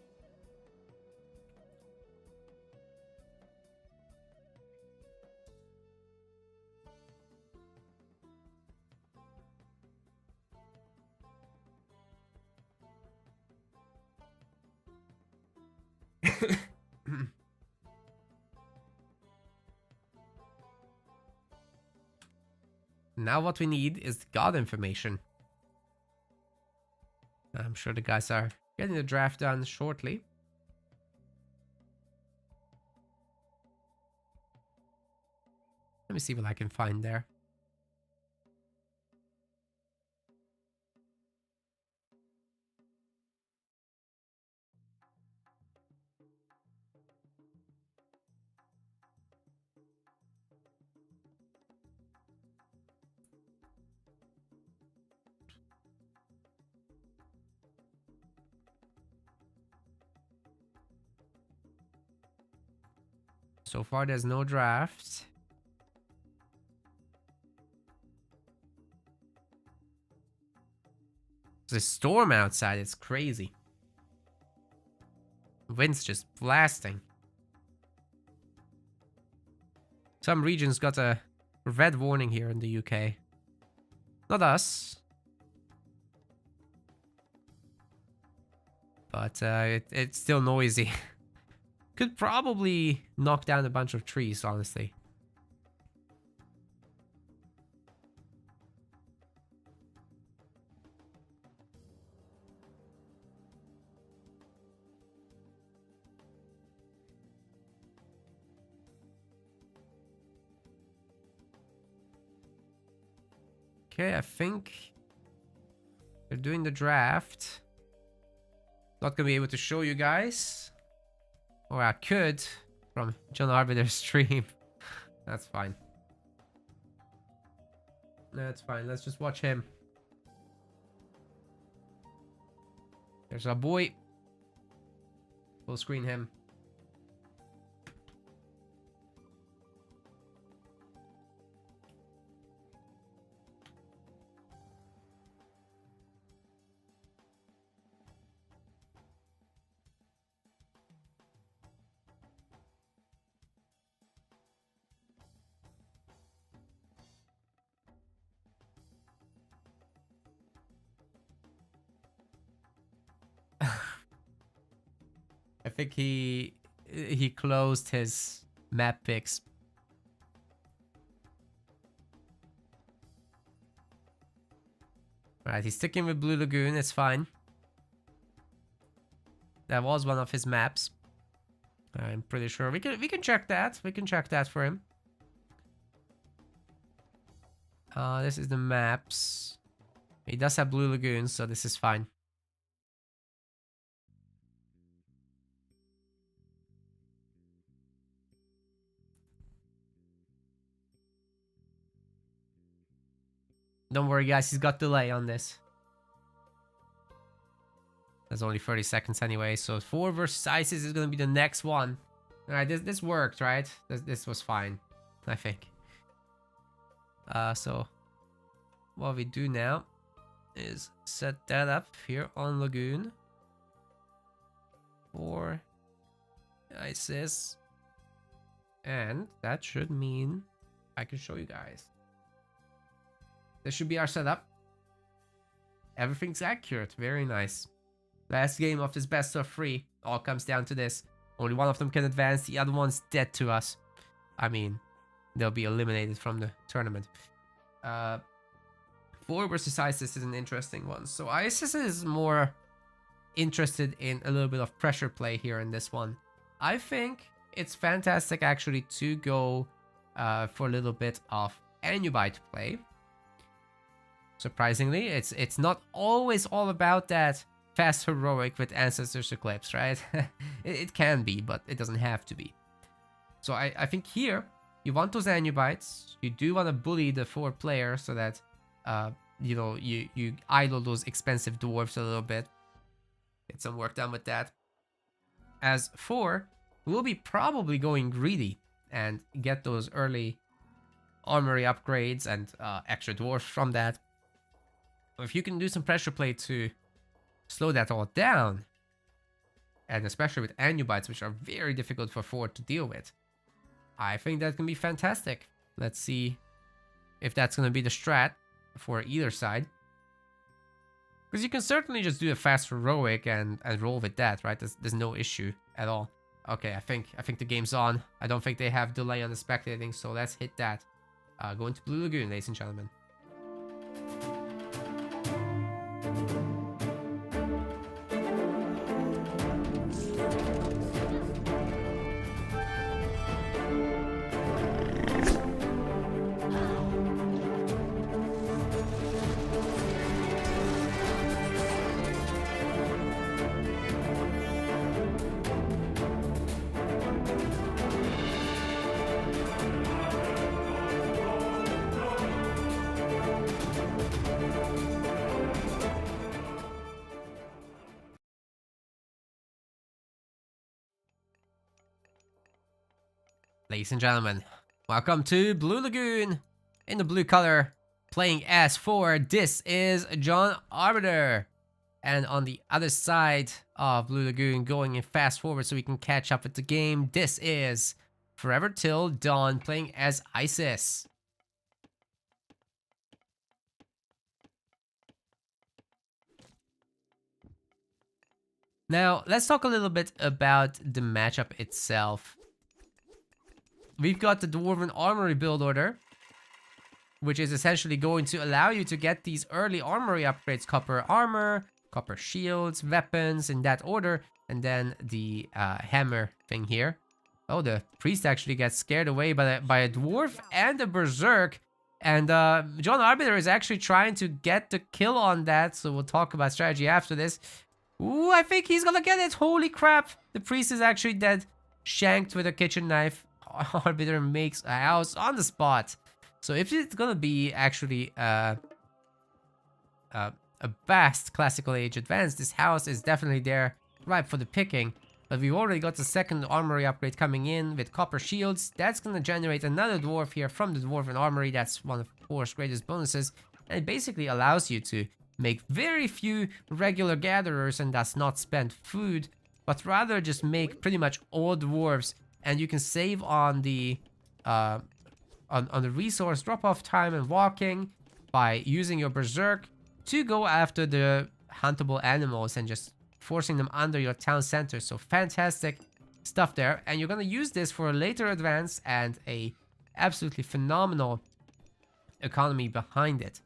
Now what we need is the god information. I'm sure the guys are getting the draft done shortly. Let me see what I can find there. So far, there's no draft. There's a storm outside. It's crazy. Wind's just blasting. Some regions got a red warning here in the UK. Not us. But it's still noisy. Could probably knock down a bunch of trees, honestly. Okay, I think they're doing the draft. Not gonna be able to show you guys. Or I could from John Arbiter's stream. That's fine. That's fine. Let's just watch him. There's our boy. Full screen him. I think he closed his map picks. Alright, he's sticking with Blue Lagoon, it's fine. That was one of his maps. I'm pretty sure we can check that. We can check that for him. This is the maps. He does have Blue Lagoon, so this is fine. Don't worry, guys. He's got delay on this. There's only 30 seconds anyway. So 4 versus ISIS is going to be the next one. All right, this worked, right? This was fine, I think. So what we do now is set that up here on Lagoon for ISIS. And that should mean I can show you guys. This should be our setup. Everything's accurate. Very nice. Last game of this best of 3. All comes down to this. Only one of them can advance. The other one's dead to us. I mean, they'll be eliminated from the tournament. 4 versus ISIS is an interesting one. So ISIS is more interested in a little bit of pressure play here in this one. I think it's fantastic actually to go for a little bit of Anubite play. Surprisingly, it's not always all about that fast heroic with Ancestors Eclipse, right? it can be, but it doesn't have to be. So I think here, you want those Anubites. You do want to bully the 4 players so that, you know, you idle those expensive dwarves a little bit. Get some work done with that. As 4, we'll be probably going greedy and get those early armory upgrades and extra dwarves from that. If you can do some pressure play to slow that all down. And especially with Anubites, which are very difficult for Ford to deal with. I think that can be fantastic. Let's see if that's going to be the strat for either side. Because you can certainly just do a fast heroic and roll with that, right? There's no issue at all. Okay, I think the game's on. I don't think they have delay on the spectating, so let's hit that. Going to Blue Lagoon, ladies and gentlemen. Ladies and gentlemen, welcome to Blue Lagoon. In the blue color, playing as for, this is John Arbiter. And on the other side of Blue Lagoon, going in fast forward so we can catch up with the game, this is Forever Till Dawn, playing as Isis. Now, let's talk a little bit about the matchup itself. We've got the Dwarven Armory build order, which is essentially going to allow you to get these early armory upgrades. Copper armor, copper shields, weapons, in that order. And then the hammer thing here. Oh, the priest actually gets scared away by a dwarf and a berserk. And John Arbiter is actually trying to get the kill on that. So we'll talk about strategy after this. Ooh, I think he's gonna get it. Holy crap. The priest is actually dead. Shanked with a kitchen knife. Arbiter makes a house on the spot. So if it's gonna be actually a vast classical age advance, this house is definitely there, ripe for the picking. But we've already got the second armory upgrade coming in with copper shields. That's gonna generate another dwarf here from the Dwarven Armory. That's one of Thor's greatest bonuses. And it basically allows you to make very few regular gatherers and thus not spend food, but rather just make pretty much all dwarves. And you can save on the on the resource drop-off time and walking by using your berserk to go after the huntable animals and just forcing them under your town center. So fantastic stuff there. And you're gonna use this for a later advance and a absolutely phenomenal economy behind it.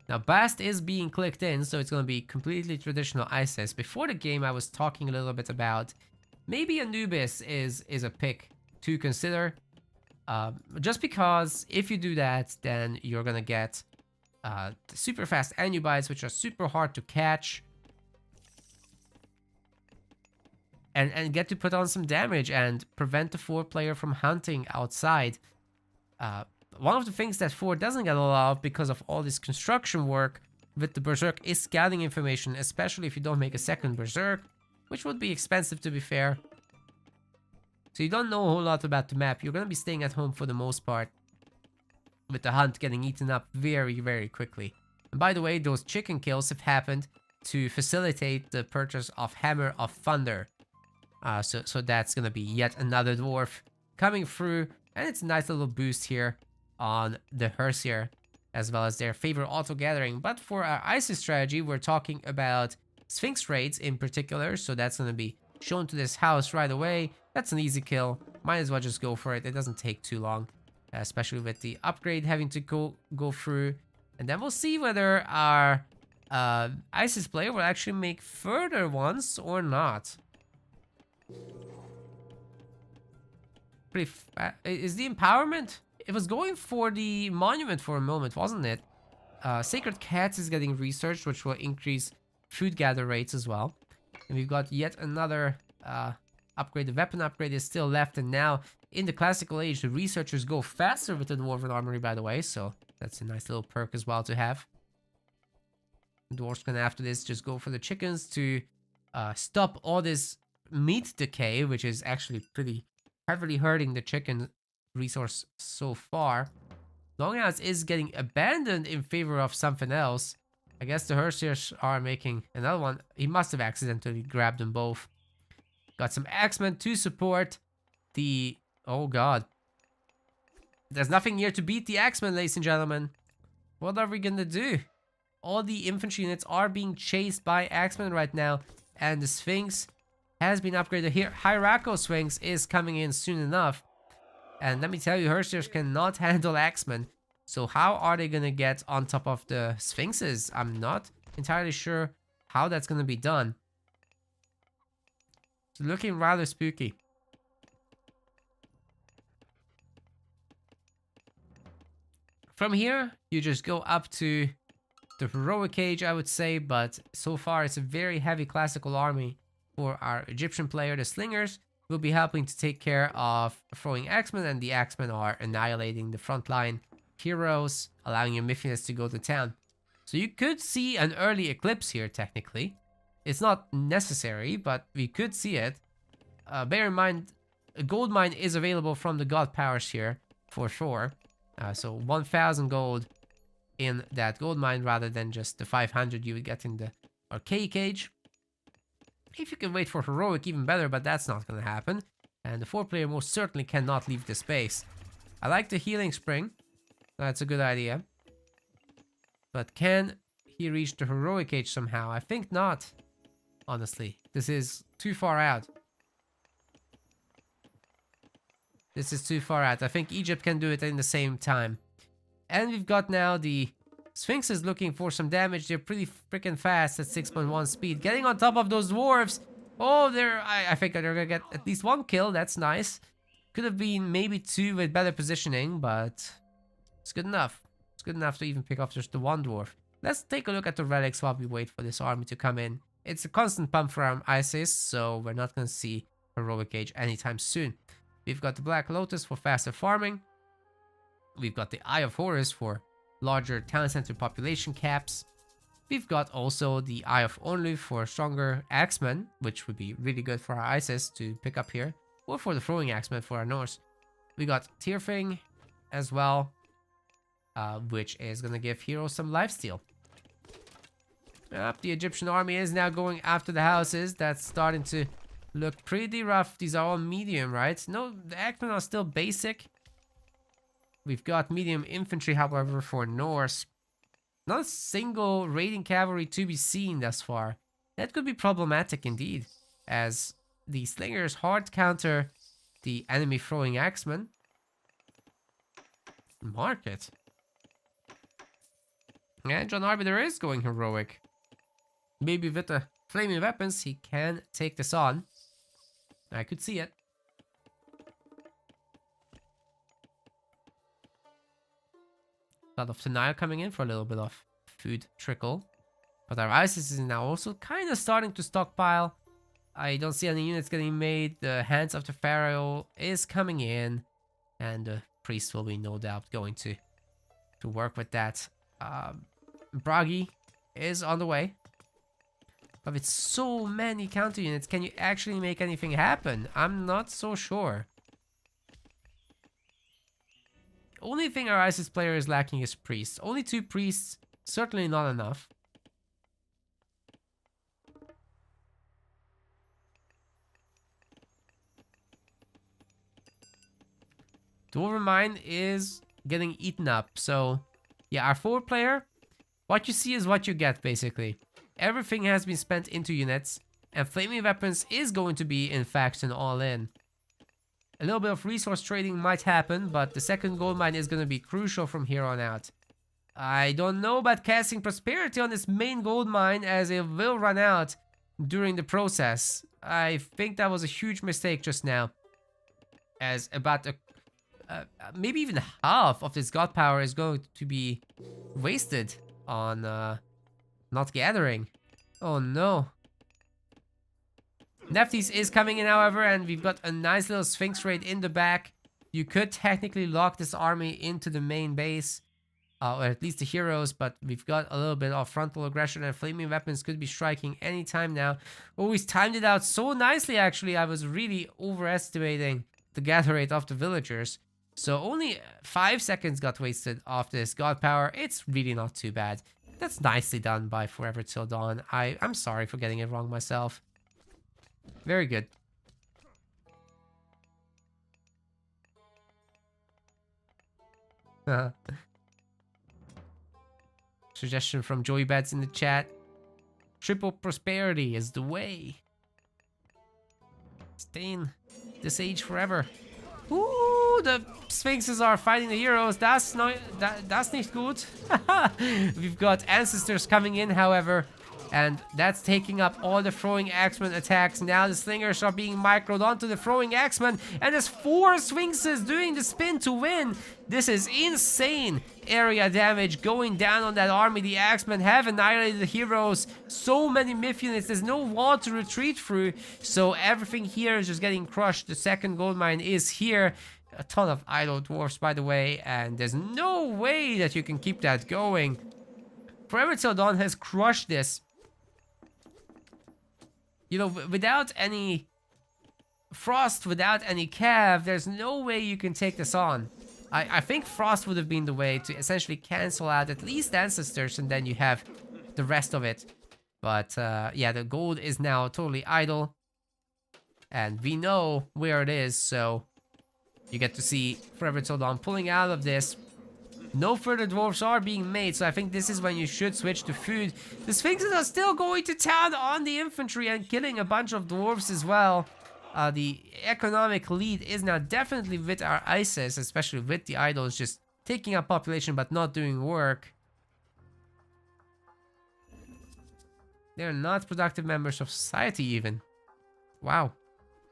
Now Bast is being clicked in, so it's gonna be completely traditional ISIS. Before the game, I was talking a little bit about maybe Anubis is a pick to consider. Just because if you do that, then you're gonna get super fast Anubites, which are super hard to catch. And get to put on some damage and prevent the 4-player from hunting outside. One of the things that 4 doesn't get a lot of because of all this construction work with the Berserk is scouting information, especially if you don't make a second Berserk, which would be expensive to be fair. So you don't know a whole lot about the map. You're going to be staying at home for the most part, with the hunt getting eaten up very, very quickly. And by the way, those chicken kills have happened to facilitate the purchase of Hammer of Thunder. So that's going to be yet another dwarf coming through. And it's a nice little boost here on the Hersier, as well as their favorite auto-gathering. But for our ISIS strategy, we're talking about Sphinx raids in particular. So that's going to be shown to this house right away. That's an easy kill. Might as well just go for it. It doesn't take too long, especially with the upgrade having to go through. And then we'll see whether our ISIS player will actually make further ones or not. Is the empowerment? It was going for the monument for a moment, wasn't it? Sacred Cats is getting researched, which will increase food gather rates as well. And we've got yet another upgrade. The weapon upgrade is still left, and now in the classical age, the researchers go faster with the Dwarven Armory, by the way, so that's a nice little perk as well to have. Dwarves can, after this, just go for the chickens to stop all this meat decay, which is actually pretty heavily hurting the chicken resource so far. Longhouse is getting abandoned in favor of something else. I guess the Hersiers are making another one. He must have accidentally grabbed them both. Got some Axemen to support the... Oh god. There's nothing here to beat the Axemen, ladies and gentlemen. What are we gonna do? All the infantry units are being chased by Axemen right now. And the Sphinx has been upgraded here. Hierarcho Sphinx is coming in soon enough. And let me tell you, Hersiers cannot handle Axemen. So how are they gonna get on top of the Sphinxes? I'm not entirely sure how that's gonna be done. It's looking rather spooky. From here, you just go up to the heroic age, I would say, but so far it's a very heavy classical army for our Egyptian player. The Slingers will be helping to take care of throwing Axemen, and the Axemen are annihilating the frontline heroes, allowing your Mythonists to go to town. So you could see an early eclipse here, technically. It's not necessary, but we could see it. Bear in mind, a gold mine is available from the god powers here, for sure. So 1,000 gold in that gold mine rather than just the 500 you would get in the archaic age. If you can wait for heroic, even better, but that's not going to happen. And the 4-player most certainly cannot leave the space. I like the healing spring. That's a good idea. But can he reach the heroic age somehow? I think not, honestly. This is too far out. This is too far out. I think Egypt can do it in the same time. And we've got now the Sphinxes looking for some damage. They're pretty freaking fast at 6.1 speed. Getting on top of those dwarves. Oh, I think they're gonna get at least 1 kill. That's nice. Could have been maybe 2 with better positioning, but it's good enough. It's good enough to even pick off just the 1 dwarf. Let's take a look at the relics while we wait for this army to come in. It's a constant pump from Isis, so we're not gonna see heroic age anytime soon. We've got the Black Lotus for faster farming. We've got the Eye of Horus for larger town center population caps. We've got also the Eye of Onlu for stronger Axemen, which would be really good for our Isis to pick up here. Or for the throwing Axemen for our Norse. We got Tearfing as well, which is going to give heroes some lifesteal. Yep, the Egyptian army is now going after the houses. That's starting to look pretty rough. These are all medium, right? No, the Axemen are still basic. We've got medium infantry, however, for Norse. Not a single raiding cavalry to be seen thus far. That could be problematic indeed, as the Slingers hard counter the enemy throwing Axemen. Market. And John Arbiter is going heroic. Maybe with the flaming weapons, he can take this on. I could see it. A lot of Tanaya coming in for a little bit of food trickle. But our Isis is now also kind of starting to stockpile. I don't see any units getting made. The Hands of the Pharaoh is coming in. And the priest will be no doubt going to work with that. Bragi is on the way. But with so many counter units, can you actually make anything happen? I'm not so sure. Only thing our Isis player is lacking is priests. Only 2 priests, certainly not enough. Dwarven Mine is getting eaten up. So, yeah, our 4-player, what you see is what you get, basically. Everything has been spent into units, and Flaming Weapons is going to be, in fact, an all-in. A little bit of resource trading might happen, but the second gold mine is going to be crucial from here on out. I don't know about casting Prosperity on this main gold mine, as it will run out during the process. I think that was a huge mistake just now, as about maybe even half of this god power is going to be wasted on not gathering. Oh no. Nephthys is coming in, however, and we've got a nice little Sphinx raid in the back. You could technically lock this army into the main base, or at least the heroes, but we've got a little bit of frontal aggression, and Flaming Weapons could be striking anytime now. Always timed it out so nicely, actually. I was really overestimating the gather rate of the villagers. So only 5 seconds got wasted off this god power. It's really not too bad. That's nicely done by Forever Till Dawn. I'm sorry for getting it wrong myself. Very good. Suggestion from Joey Bats in the chat. Triple prosperity is the way. Stay in this age forever. Ooh, the Sphinxes are fighting the heroes. That's not good. We've got ancestors coming in, however, and that's taking up all the throwing axeman attacks. Now the slingers are being microed onto the throwing axeman, and there's 4 Sphinxes doing the spin to win. This is insane area damage going down on that army. The axemen have annihilated the heroes. So many myth units. There's no wall to retreat through, so everything here is just getting crushed. The second gold mine is here. A ton of idle dwarfs, by the way, and there's no way that you can keep that going. Forever Till Dawn has crushed this. You know, without any Frost, without any Cav, there's no way you can take this on. I think Frost would have been the way to essentially cancel out at least Ancestors, and then you have the rest of it. But yeah, the gold is now totally idle. And we know where it is, so you get to see Forever Till Dawn pulling out of this. No further dwarfs are being made, so I think this is when you should switch to food. The Sphinxes are still going to town on the infantry and killing a bunch of dwarfs as well. The economic lead is now definitely with our ISIS, especially with the idols just taking up population but not doing work. They're not productive members of society even. Wow.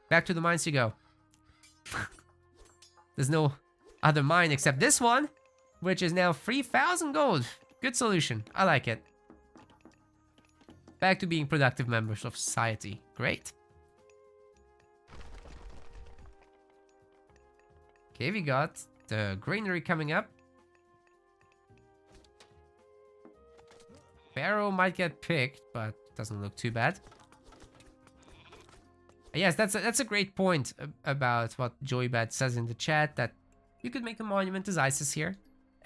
Back to the mines you go. There's no other mine except this one, which is now 3,000 gold. Good solution. I like it. Back to being productive members of society. Great. Okay, we got the granary coming up. Barrow might get picked, but doesn't look too bad. Yes, that's a great point about what Joybad says in the chat, that you could make a monument as ISIS here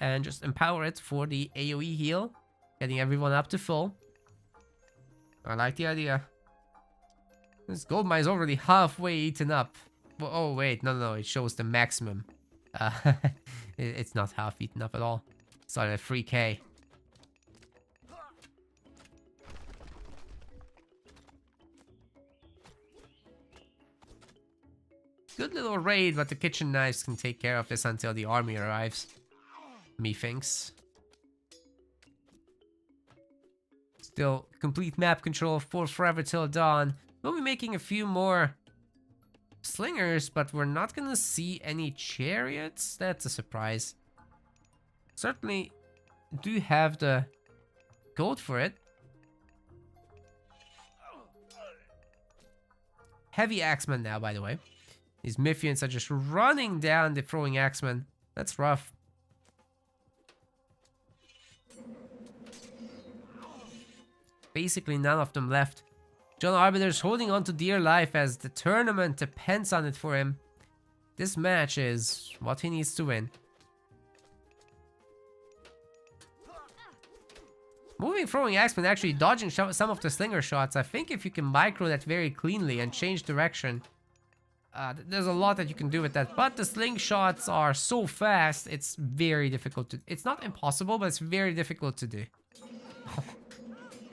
and just empower it for the AoE heal, getting everyone up to full. I like the idea. This gold mine is already halfway eaten up. Well, oh wait, no, it shows the maximum. It's not half eaten up at all. It's at 3k. Good little raid, but the kitchen knives can take care of this until the army arrives. Methinks. Still, complete map control for Forever Till Dawn. We'll be making a few more slingers, but we're not gonna see any chariots. That's a surprise. Certainly do have the gold for it. Heavy axemen now, by the way. These Mythians are just running down the throwing axemen. That's rough. Basically none of them left. John Arbiter's holding on to dear life as the tournament depends on it for him. This match is what he needs to win. Moving throwing axemen, actually dodging some of the slinger shots. I think if you can micro that very cleanly and change direction, there's a lot that you can do with that. But the slingshots are so fast, it's very difficult to... It's not impossible, but it's very difficult to do.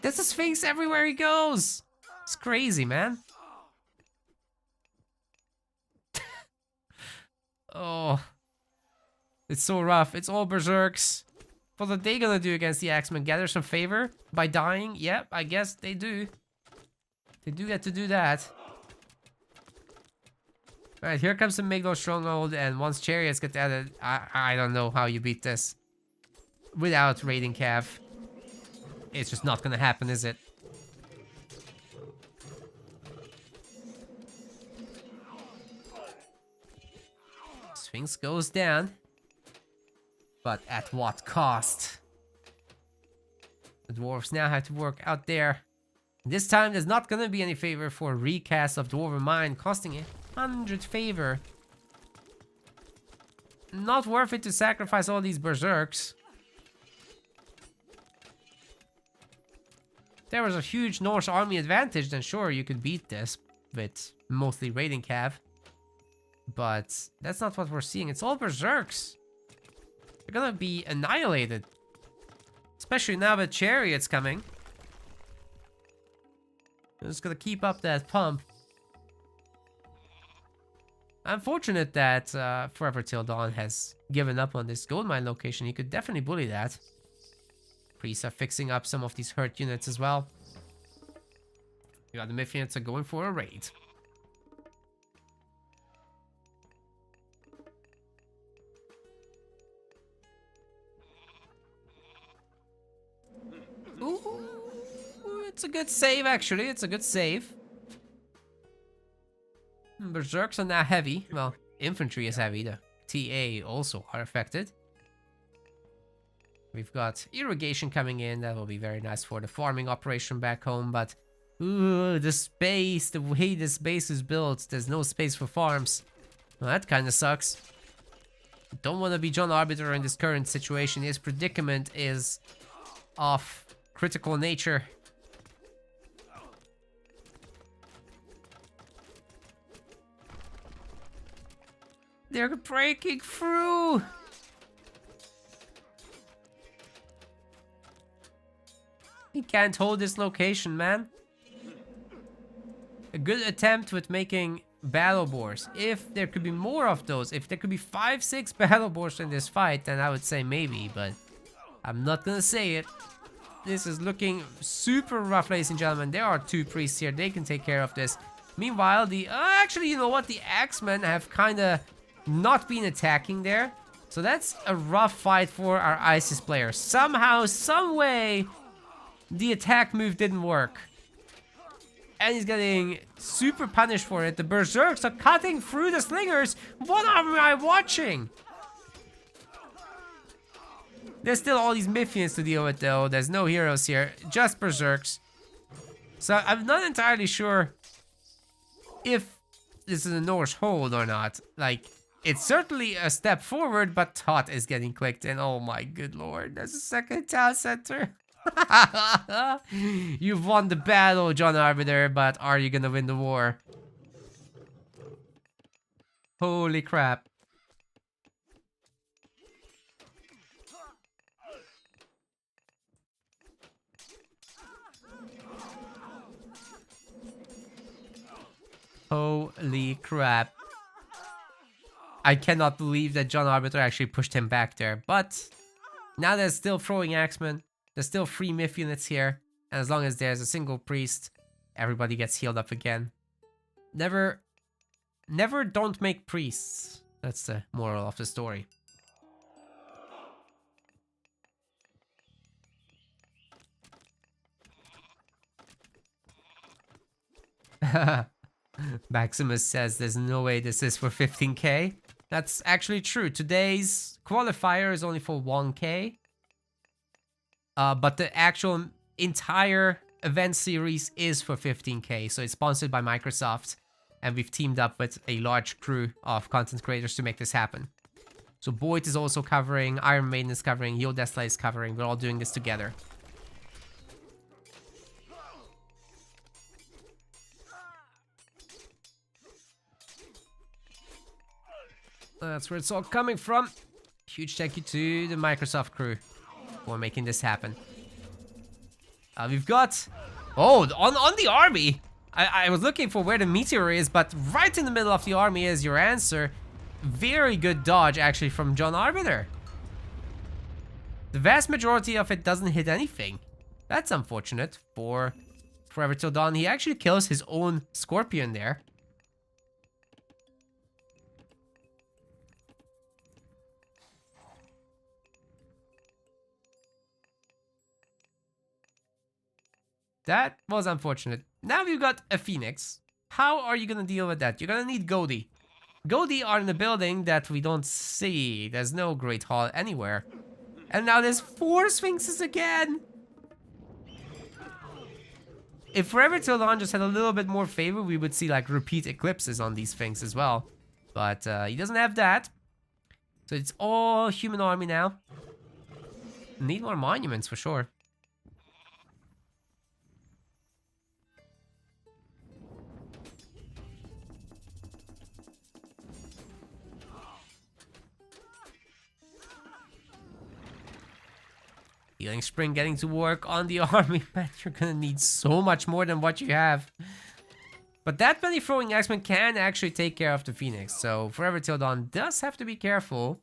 There's a Sphinx everywhere he goes! It's crazy, man. Oh. It's so rough. It's all berserks. What are they gonna do against the Axemen? Gather some favor by dying? Yep, I guess they do. They do get to do that. Alright, here comes the Migdal Stronghold, and once chariots get added, I don't know how you beat this. Without raiding Cav. It's just not gonna happen, is it? Sphinx goes down. But at what cost? The dwarves now have to work out there. This time there's not gonna be any favor for recast of Dwarven Mine, costing 100 favor. Not worth it to sacrifice all these berserks. there was a huge Norse army advantage, then sure, you could beat this with mostly raiding cav. But that's not what we're seeing. It's all berserks. They're gonna be annihilated. Especially now that Chariot's coming. I'm just gonna keep up that pump. Unfortunate that Forever Till Dawn has given up on this gold mine location. He could definitely bully that. Priests are fixing up some of these hurt units as well. You got the Myth units are going for a raid. Ooh, it's a good save actually. It's a good save. Berserks are now heavy. Well, infantry is heavy. The TA also are affected. We've got irrigation coming in. That will be very nice for the farming operation back home. But, ooh, the space, the way this base is built, there's no space for farms. Well, that kind of sucks. Don't want to be John Arbiter in this current situation. His predicament is of critical nature. They're breaking through! He can't hold this location, man. A good attempt with making battle boars. If there could be more of those, if there could be 5, 6 battle boars in this fight, then I would say maybe, but I'm not gonna say it. This is looking super rough, ladies and gentlemen. There are 2 priests here. They can take care of this. Meanwhile, the... actually, you know what? The Axemen have kind of not been attacking there. So that's a rough fight for our ISIS players. Somehow, some way, the attack move didn't work. And he's getting super punished for it. The Berserks are cutting through the Slingers. What am I watching? There's still all these Mythians to deal with though. There's no heroes here. Just Berserks. So I'm not entirely sure if this is a Norse hold or not. Like, it's certainly a step forward, but Tot is getting clicked in. Oh my good lord. There's a second town center. You've won the battle, John Arbiter, but are you gonna win the war? Holy crap. Holy crap. I cannot believe that John Arbiter actually pushed him back there, but now they're still throwing Axemen. There's still 3 Myth units here, and as long as there's a single priest, everybody gets healed up again. Never don't make priests. That's the moral of the story. Maximus says there's no way this is for 15k. That's actually true. Today's qualifier is only for 1k. But the actual entire event series is for 15k, so it's sponsored by Microsoft, and we've teamed up with a large crew of content creators to make this happen. So Boyd is also covering, Iron Maiden is covering, Yodesla is covering, we're all doing this together. That's where it's all coming from. Huge thank you to the Microsoft crew for making this happen. We've got... Oh, on the army! I was looking for where the meteor is, but right in the middle of the army is your answer. Very good dodge, actually, from John Arbiter. The vast majority of it doesn't hit anything. That's unfortunate for Forever Till Dawn. He actually kills his own Scorpion there. That was unfortunate. Now you've got a Phoenix. How are you gonna deal with that? You're gonna need Godi. Godi are in the building that we don't see. There's no Great Hall anywhere. And now there's 4 Sphinxes again! If Forever Till Dawn just had a little bit more favor, we would see like repeat eclipses on these things as well. But he doesn't have that. So it's all human army now. Need more monuments for sure. Healing Spring getting to work on the army. Man, you're gonna need so much more than what you have. But that many throwing X-Men can actually take care of the Phoenix. So Forever Till Dawn does have to be careful.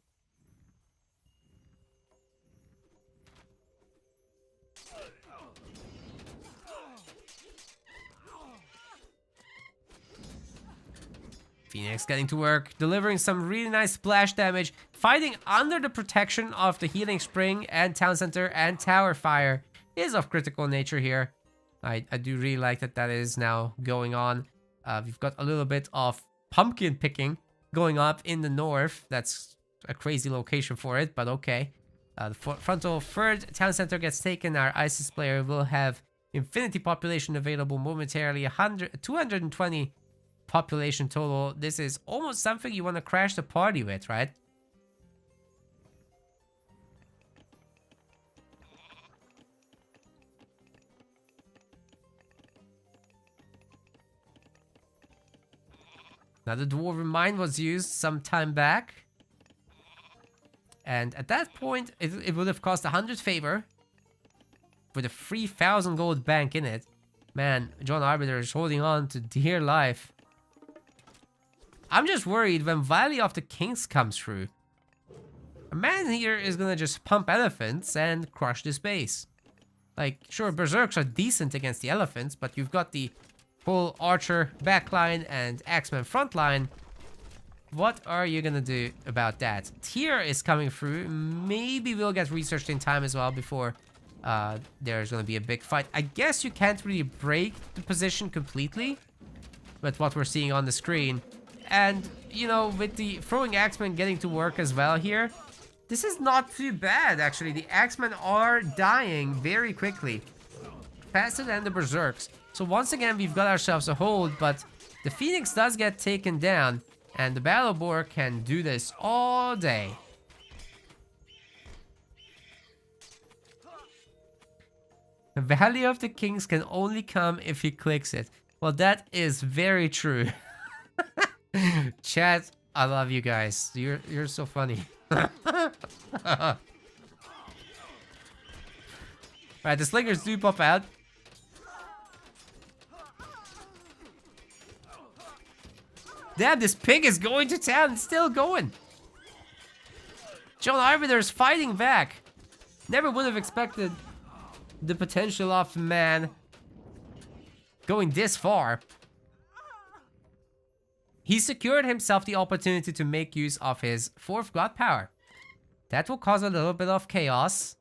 Phoenix getting to work, delivering some really nice splash damage, fighting under the protection of the Healing Spring and Town Center and Tower Fire is of critical nature here. I do really like that that is now going on. We've got a little bit of pumpkin picking going up in the north. That's a crazy location for it, but okay. The frontal third Town Center gets taken. Our ISIS player will have infinity population available momentarily, 220 population total. This is almost something you want to crash the party with, right? Now the Dwarven Mine was used some time back. And at that point, it would have cost 100 favor with a 3,000 gold bank in it. Man, John Arbiter is holding on to dear life. I'm just worried when Valley of the Kings comes through. A man here is gonna just pump elephants and crush this base. Like, sure, Berserks are decent against the elephants, but you've got the full Archer backline and Axeman frontline. What are you gonna do about that? Tier is coming through. Maybe we'll get researched in time as well before there's gonna be a big fight. I guess you can't really break the position completely with what we're seeing on the screen. And, you know, with the throwing Axemen getting to work as well here, this is not too bad, actually. The Axemen are dying very quickly. Faster than the Berserks. So once again, we've got ourselves a hold, but the Phoenix does get taken down, and the Battle Boar can do this all day. The Valley of the Kings can only come if he clicks it. Well, that is very true. Chat, I love you guys. You're so funny. Alright, the slingers do pop out. Damn, this pig is going to town. It's still going. John Arbiter is fighting back. Never would have expected the potential of man going this far. He secured himself the opportunity to make use of his 4th god power. That will cause a little bit of chaos.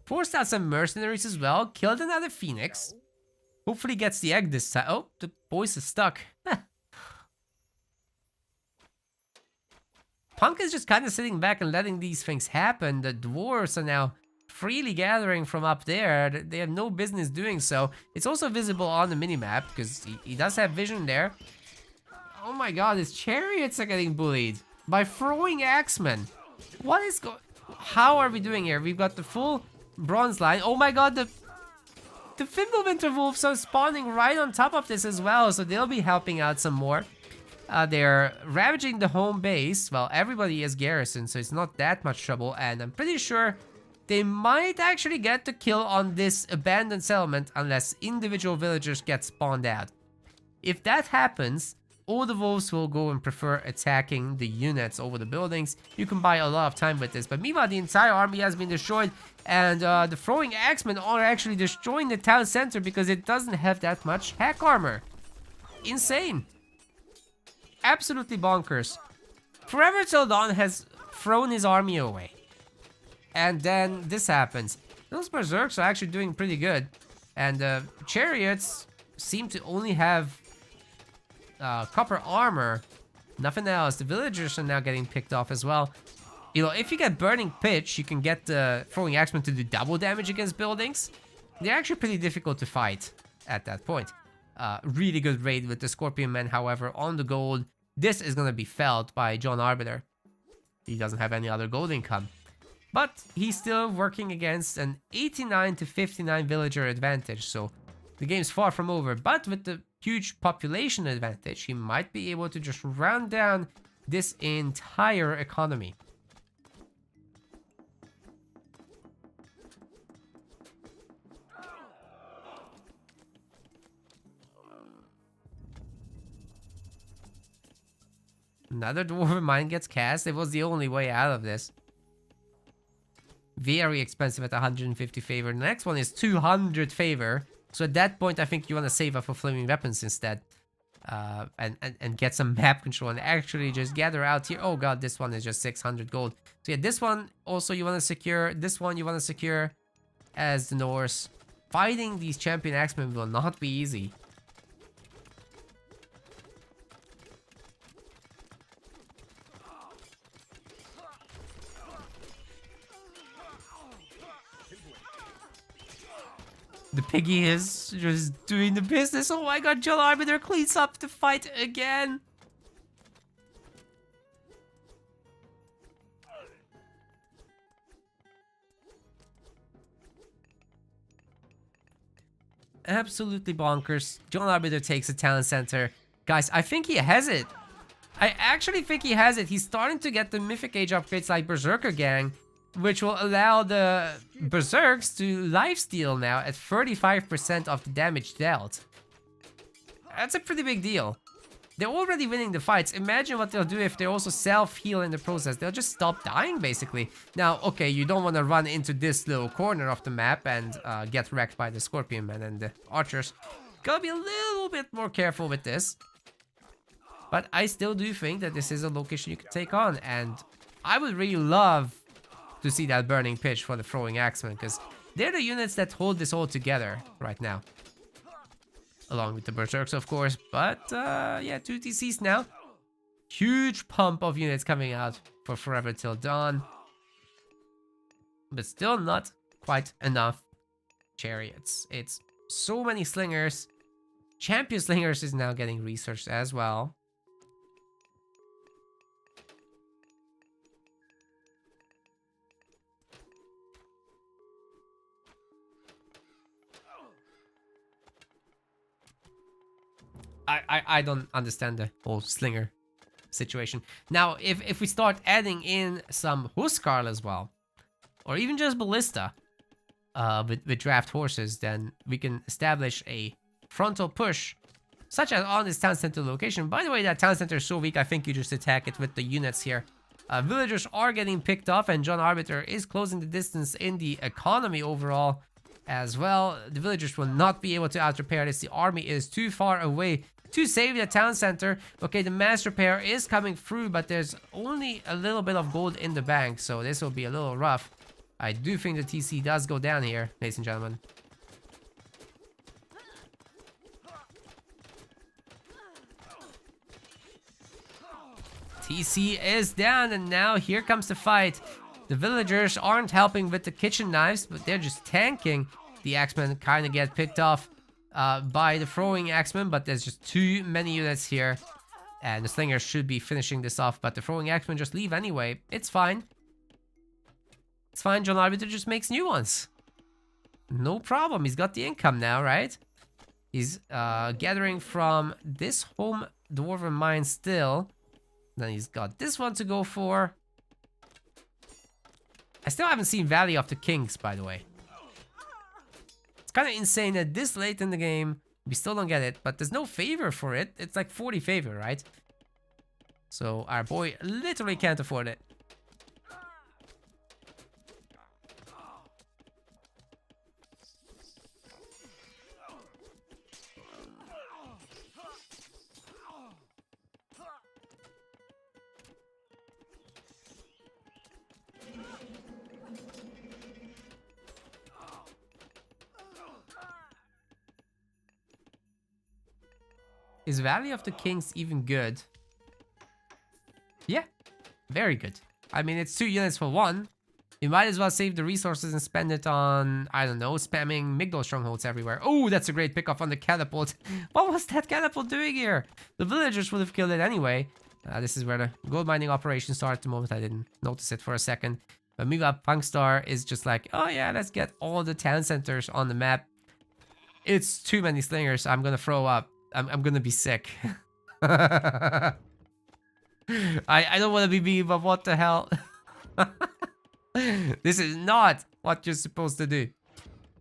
Forced out some mercenaries as well. Killed another Phoenix. Hopefully gets the egg this time. Oh, the boys is stuck. Punk is just kind of sitting back and letting these things happen. The dwarves are now freely gathering from up there. They have no business doing so. It's also visible on the minimap because he does have vision there. Oh my god, his chariots are getting bullied by throwing axemen. What is how are we doing here? We've got the full bronze line. Oh my god, the Fimbulwinter Wolves are spawning right on top of this as well, so they'll be helping out some more. They're ravaging the home base. Well, everybody is garrisoned, so it's not that much trouble, and I'm pretty sure they might actually get the kill on this abandoned settlement unless individual villagers get spawned out. If that happens, all the wolves will go and prefer attacking the units over the buildings. You can buy a lot of time with this, but meanwhile the entire army has been destroyed, and the throwing axemen are actually destroying the town center because it doesn't have that much hack armor. Insane. Absolutely bonkers. Forever Till Dawn has thrown his army away. And then this happens. Those Berserks are actually doing pretty good. And chariots seem to only have copper armor. Nothing else. The villagers are now getting picked off as well. You know, if you get Burning Pitch, you can get the throwing axemen to do double damage against buildings. They're actually pretty difficult to fight at that point. Really good raid with the Scorpion Men, however, on the gold. This is going to be felt by John Arbiter. He doesn't have any other gold income. But he's still working against an 89 to 59 villager advantage, so the game's far from over. But with the huge population advantage, he might be able to just round down this entire economy. Another Dwarven Mine gets cast. It was the only way out of this. Very expensive at 150 favor. The next one is 200 favor. So at that point, I think you want to save up for Flaming Weapons instead. And get some map control and actually just gather out here. Oh god, this one is just 600 gold. So yeah, this one also you want to secure. This one you want to secure as the Norse. Fighting these champion axemen will not be easy. The piggy is just doing the business. Oh my god, John Arbiter cleans up the fight again. Absolutely bonkers. John Arbiter takes a talent center. Guys, I think he has it. I actually think he has it. He's starting to get the Mythic Age upgrades like Berserker Gang, which will allow the Berserks to lifesteal now at 35% of the damage dealt. That's a pretty big deal. They're already winning the fights. Imagine what they'll do if they also self-heal in the process. They'll just stop dying, basically. Now, okay, you don't want to run into this little corner of the map and get wrecked by the Scorpion Men and the Archers. Gotta be a little bit more careful with this. But I still do think that this is a location you can take on. And I would really love to see that Burning Pitch for the Throwing Axemen, because they're the units that hold this all together right now. Along with the Berserks, of course. But, yeah, 2 TCs now. Huge pump of units coming out for Forever Till Dawn. But still not quite enough chariots. It's so many slingers. Champion Slingers is now getting researched as well. I don't understand the whole slinger situation. Now, if we start adding in some Huskarl as well, or even just Ballista with draft horses, then we can establish a frontal push, such as on this town center location. By the way, that town center is so weak, I think you just attack it with the units here. Villagers are getting picked off, and John Arbiter is closing the distance in the economy overall as well. The villagers will not be able to out-repair this. The army is too far away to save the town center. Okay, the mass repair is coming through, but there's only a little bit of gold in the bank, so this will be a little rough. I do think the TC does go down here, ladies and gentlemen. TC is down, and now here comes the fight. The villagers aren't helping with the kitchen knives, but they're just tanking. The axemen kind of get picked off by the throwing axemen, but there's just too many units here. And the slingers should be finishing this off, but the throwing axemen just leave anyway. It's fine. It's fine, John Arbiter just makes new ones. No problem, he's got the income now, right? He's gathering from this home Dwarven mine still. Then he's got this one to go for. I still haven't seen Valley of the Kings, by the way. It's kind of insane that this late in the game, we still don't get it, but there's no favor for it. It's like 40 favor, right? So our boy literally can't afford it. Is Valley of the Kings even good? Yeah, very good. I mean, it's 2 units for 1. You might as well save the resources and spend it on, I don't know, spamming Migdol strongholds everywhere. Oh, that's a great pickoff on the catapult. What was that catapult doing here? The villagers would have killed it anyway. This is where the gold mining operation started at the moment. I didn't notice it for a second. But meanwhile, Punkstar is just like, oh yeah, let's get all the town centers on the map. It's too many slingers. I'm gonna throw up. I'm gonna be sick. I don't want to be me, but what the hell? This is not what you're supposed to do.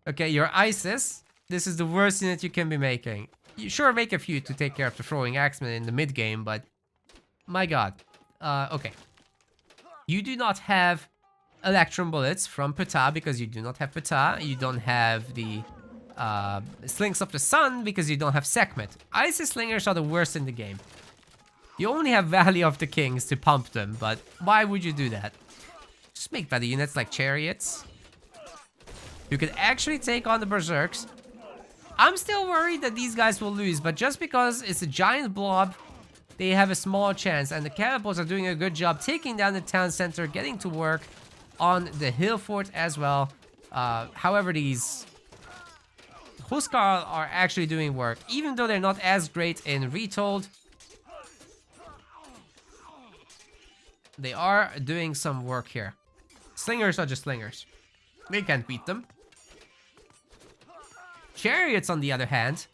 Okay, you're ISIS. This is the worst unit you can be making. You sure make a few to take care of the throwing axemen in the mid game, but My god. Okay. You do not have electrum bullets from Ptah because you do not have Ptah. You don't have the Slings of the Sun because you don't have Sekhmet. Isis Slingers are the worst in the game. You only have Valley of the Kings to pump them, but why would you do that? Just make better units like Chariots. You can actually take on the Berserks. I'm still worried that these guys will lose, but just because it's a giant blob, they have a small chance. And the Catapults are doing a good job taking down the town center, getting to work on the hill fort as well. However, these Huskar are actually doing work, even though they're not as great in Retold. They are doing some work here. Slingers are just slingers. We can't beat them. Chariots, on the other hand,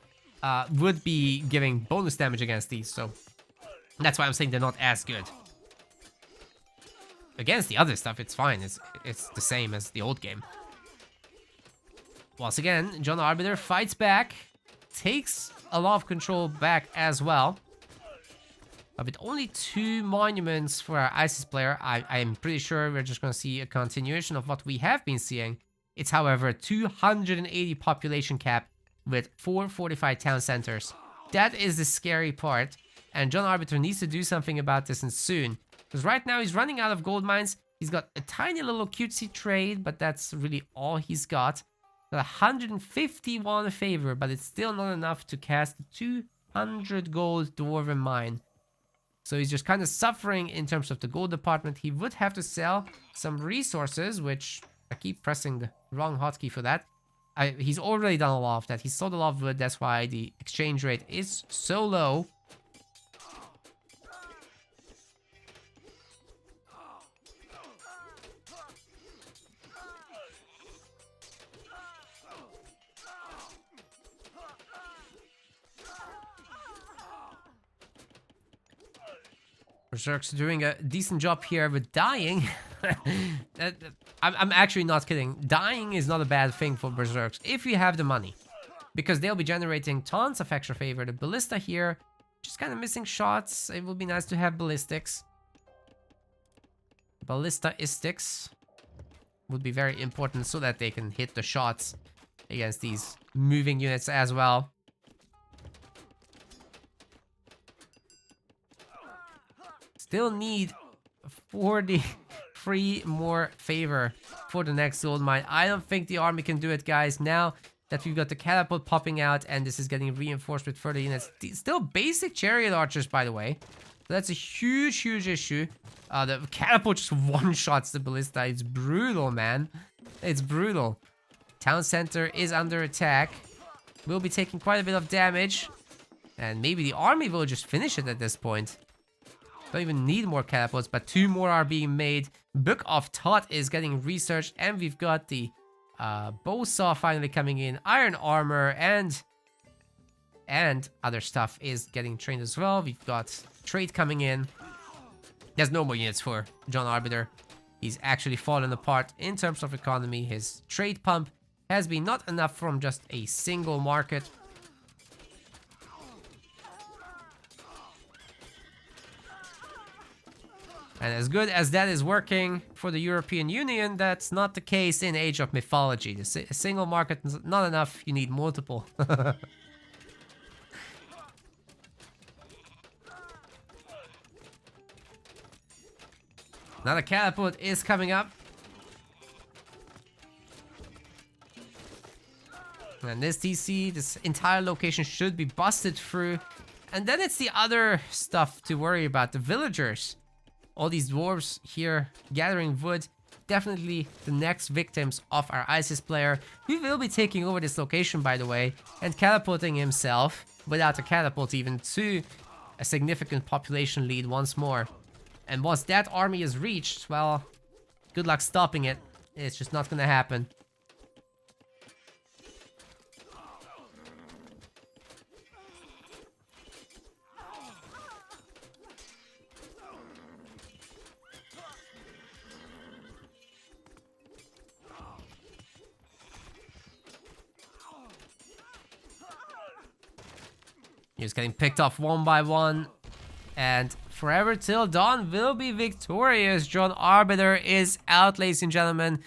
would be giving bonus damage against these, so that's why I'm saying they're not as good. Against the other stuff, it's fine. It's the same as the old game. Once again, John Arbiter fights back, takes a lot of control back as well. But with only 2 monuments for our Isis player, I'm pretty sure we're just going to see a continuation of what we have been seeing. It's, however, a 280 population cap with 4 fortified town centers. That is the scary part, and John Arbiter needs to do something about this and soon. Because right now he's running out of gold mines. He's got a tiny little cutesy trade, but that's really all he's got. Got 151 favor, but it's still not enough to cast a 200 gold Dwarven mine. So he's just kind of suffering in terms of the gold department. He would have to sell some resources, which I keep pressing the wrong hotkey for that. He's already done a lot of that. He sold a lot of wood. That's why the exchange rate is so low. Berserk's doing a decent job here with dying. I'm actually not kidding. Dying is not a bad thing for Berserks if you have the money. Because they'll be generating tons of extra favor. The Ballista here, just kind of missing shots. It would be nice to have Ballistics. Ballista-istics would be very important so that they can hit the shots against these moving units as well. Still need 43 more favor for the next gold mine. I don't think the army can do it, guys. Now that we've got the catapult popping out and this is getting reinforced with further units. Still basic chariot archers, by the way. So that's a huge, huge issue. The catapult just one-shots the ballista. It's brutal, man. It's brutal. Town center is under attack. We'll be taking quite a bit of damage. And maybe the army will just finish it at this point. Don't even need more catapults, but 2 more are being made. Book of Thought is getting researched, and we've got the bowsaw finally coming in. Iron armor and other stuff is getting trained as well. We've got trade coming in. There's no more units for John Arbiter. He's actually fallen apart in terms of economy. His trade pump has been not enough from just a single market. And as good as that is working for the European Union, that's not the case in Age of Mythology. A single market is not enough, you need multiple. Another catapult is coming up. And this DC, this entire location should be busted through. And then it's the other stuff to worry about, the villagers. All these dwarves here gathering wood, definitely the next victims of our Isis player, who will be taking over this location, by the way, and catapulting himself, without a catapult even, to a significant population lead once more. And once that army is reached, well, good luck stopping it. It's just not gonna happen. He's getting picked off one by one. And Forever Till Dawn will be victorious. John Arbiter is out, ladies and gentlemen.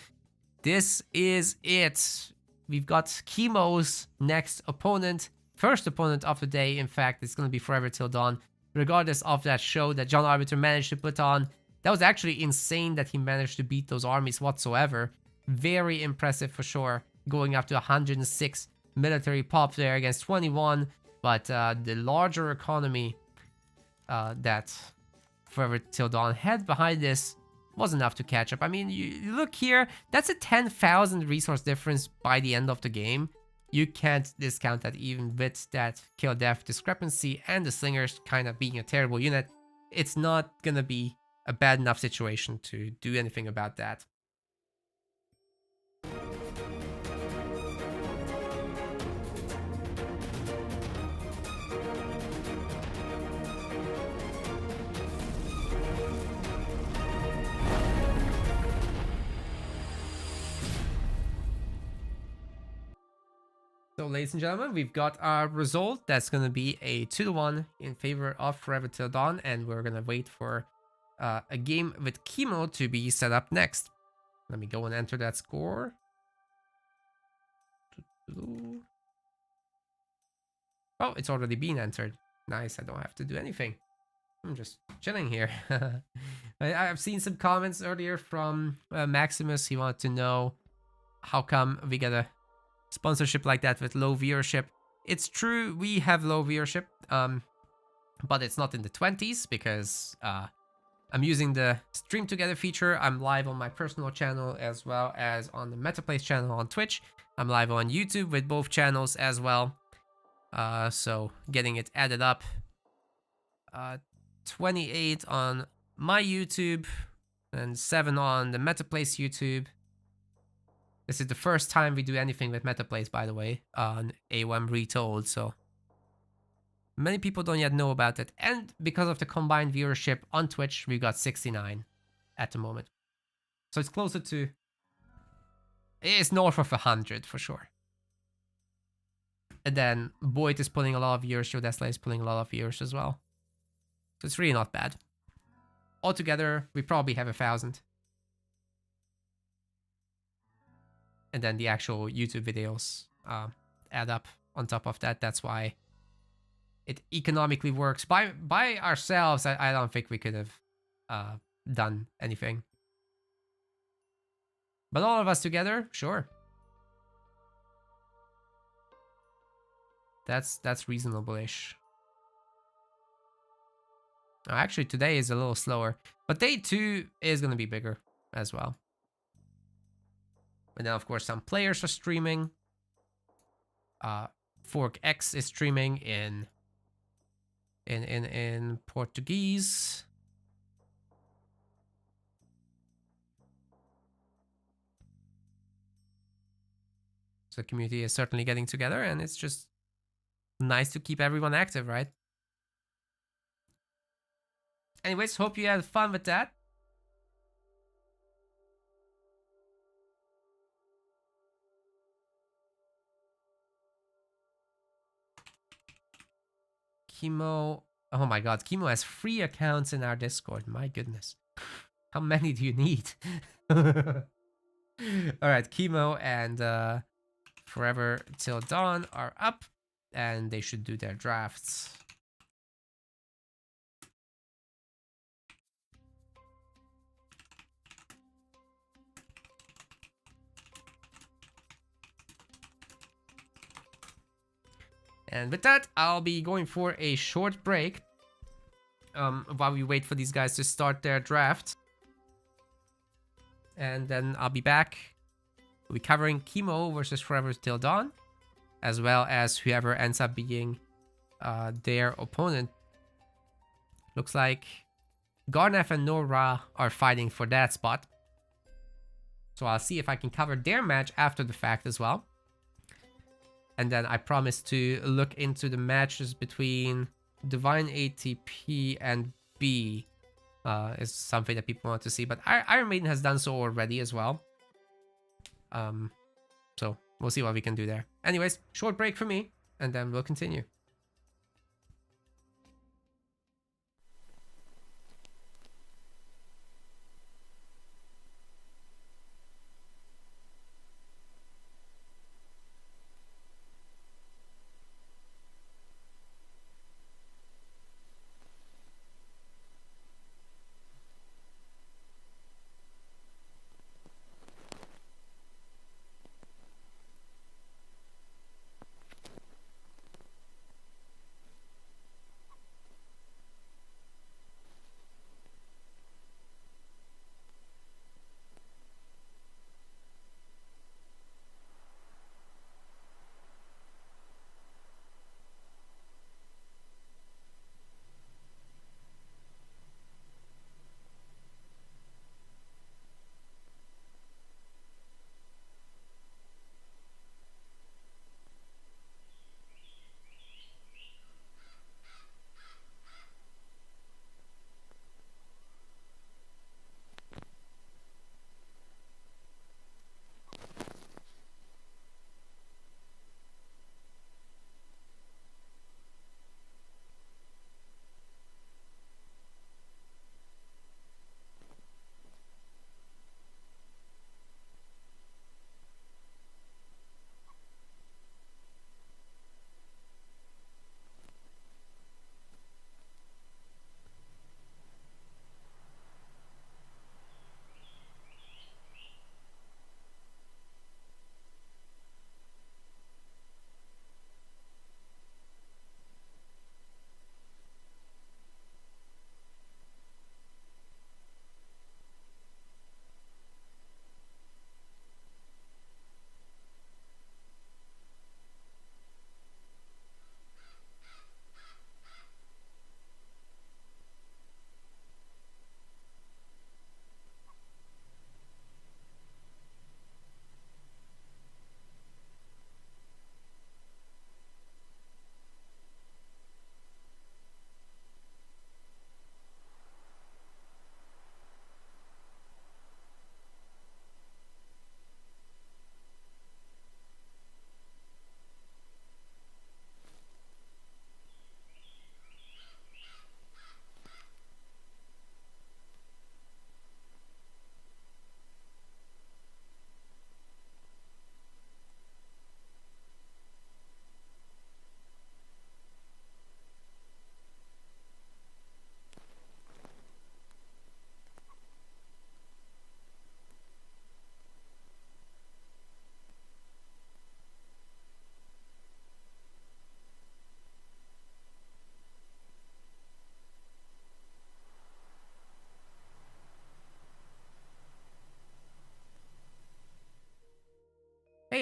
This is it. We've got Chemo's next opponent. First opponent of the day, in fact, it's going to be Forever Till Dawn. Regardless of that show that John Arbiter managed to put on. That was actually insane that he managed to beat those armies whatsoever. Very impressive for sure. Going up to 106 military pop there against 21. But the larger economy that Forever Till Dawn had behind this was enough to catch up. I mean, you look here, that's a 10,000 resource difference by the end of the game. You can't discount that even with that kill-death discrepancy and the slingers kind of being a terrible unit. It's not gonna be a bad enough situation to do anything about that. So, ladies and gentlemen, we've got our result. That's going to be a 2-1 in favor of Forever Till Dawn, and we're going to wait for a game with Chemo to be set up next. Let me go and enter that score. Oh, it's already been entered. Nice, I don't have to do anything. I'm just chilling here. I've seen some comments earlier from Maximus. He wanted to know how come we get a sponsorship like that with low viewership. It's true, we have low viewership, but it's not in the 20s because I'm using the Stream Together feature. I'm live on my personal channel as well as on the MetaPlays channel on Twitch. I'm live on YouTube with both channels as well. So getting it added up. 28 on my YouTube and 7 on the MetaPlays YouTube. This is the first time we do anything with MetaPlays, by the way, on AOM Retold, so many people don't yet know about it. And because of the combined viewership on Twitch, we got 69 at the moment. So it's closer to... It's north of 100 for sure. And then Boyd is pulling a lot of viewers, Jodesla is pulling a lot of viewers as well. So it's really not bad. Altogether, we probably have 1,000. And then the actual YouTube videos add up on top of that. That's why it economically works. By ourselves, I don't think we could have done anything. But all of us together, sure. That's reasonable-ish. Actually, today is a little slower. But day 2 is going to be bigger as well. And then, of course, some players are streaming. Fork X is streaming in Portuguese. So the community is certainly getting together, and it's just nice to keep everyone active, right? Anyways, hope you had fun with that. Chemo. Oh my god, Chemo has 3 accounts in our Discord. My goodness. How many do you need? Alright, Chemo and Forever Till Dawn are up. And they should do their drafts. And with that, I'll be going for a short break while we wait for these guys to start their draft. And then I'll be back. We'll be covering Chemo versus Forever Till Dawn, as well as whoever ends up being their opponent. Looks like Garneth and Nora are fighting for that spot. So I'll see if I can cover their match after the fact as well. And then I promise to look into the matches between Divine ATP and B. Is something that people want to see. But Iron Maiden has done so already as well. So we'll see what we can do there. Anyways, short break for me, and then we'll continue.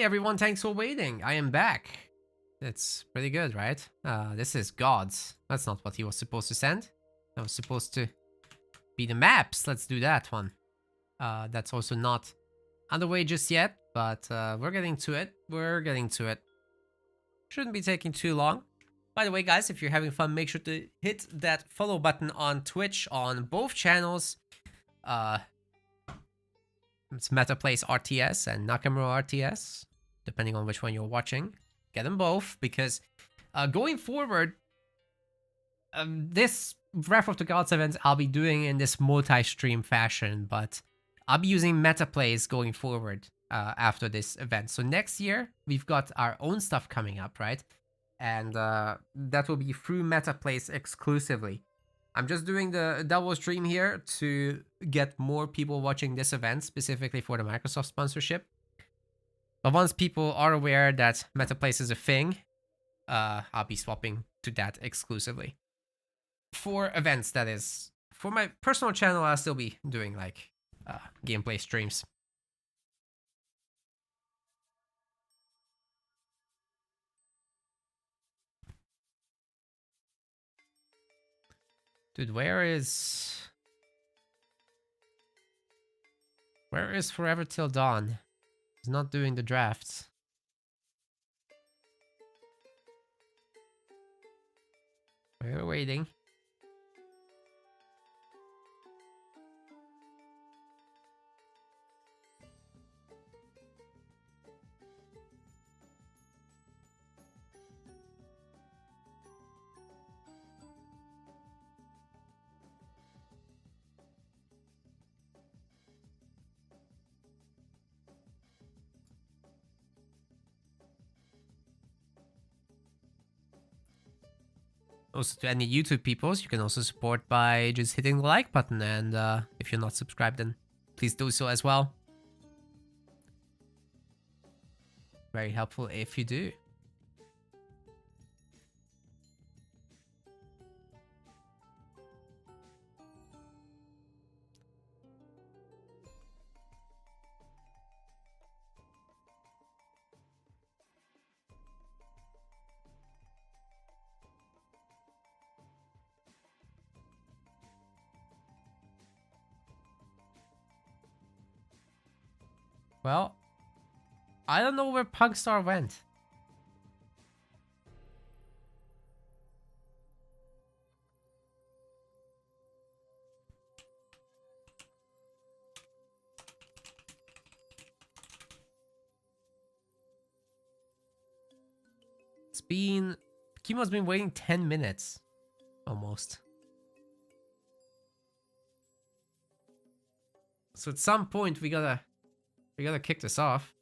everyone, thanks for waiting. I am back. It's pretty good, right? This is Gods. That's not what he was supposed to send. That was supposed to be the maps. Let's do that one. That's also not underway just yet, but we're getting to it. We're getting to it. Shouldn't be taking too long. By the way, guys, if you're having fun, make sure to hit that follow button on Twitch on both channels. It's MetaPlays RTS and Nakamura RTS, depending on which one you're watching. Get them both, because going forward, this Wrath of the Gods event I'll be doing in this multi-stream fashion, but I'll be using MetaPlays going forward after this event. So next year, we've got our own stuff coming up, right? And that will be through MetaPlays exclusively. I'm just doing the double stream here to get more people watching this event, specifically for the Microsoft sponsorship. But once people are aware that MetaPlays is a thing, I'll be swapping to that exclusively. For events, that is. For my personal channel, I'll still be doing like gameplay streams. Dude, where is Forever Till Dawn? He's not doing the drafts. We're waiting. Also, to any YouTube peoples, you can also support by just hitting the like button, and if you're not subscribed, then please do so as well. Very helpful if you do. Well, I don't know where Punkstar went. It's been... Kimo's been waiting 10 minutes. Almost. So at some point we gotta kick this off.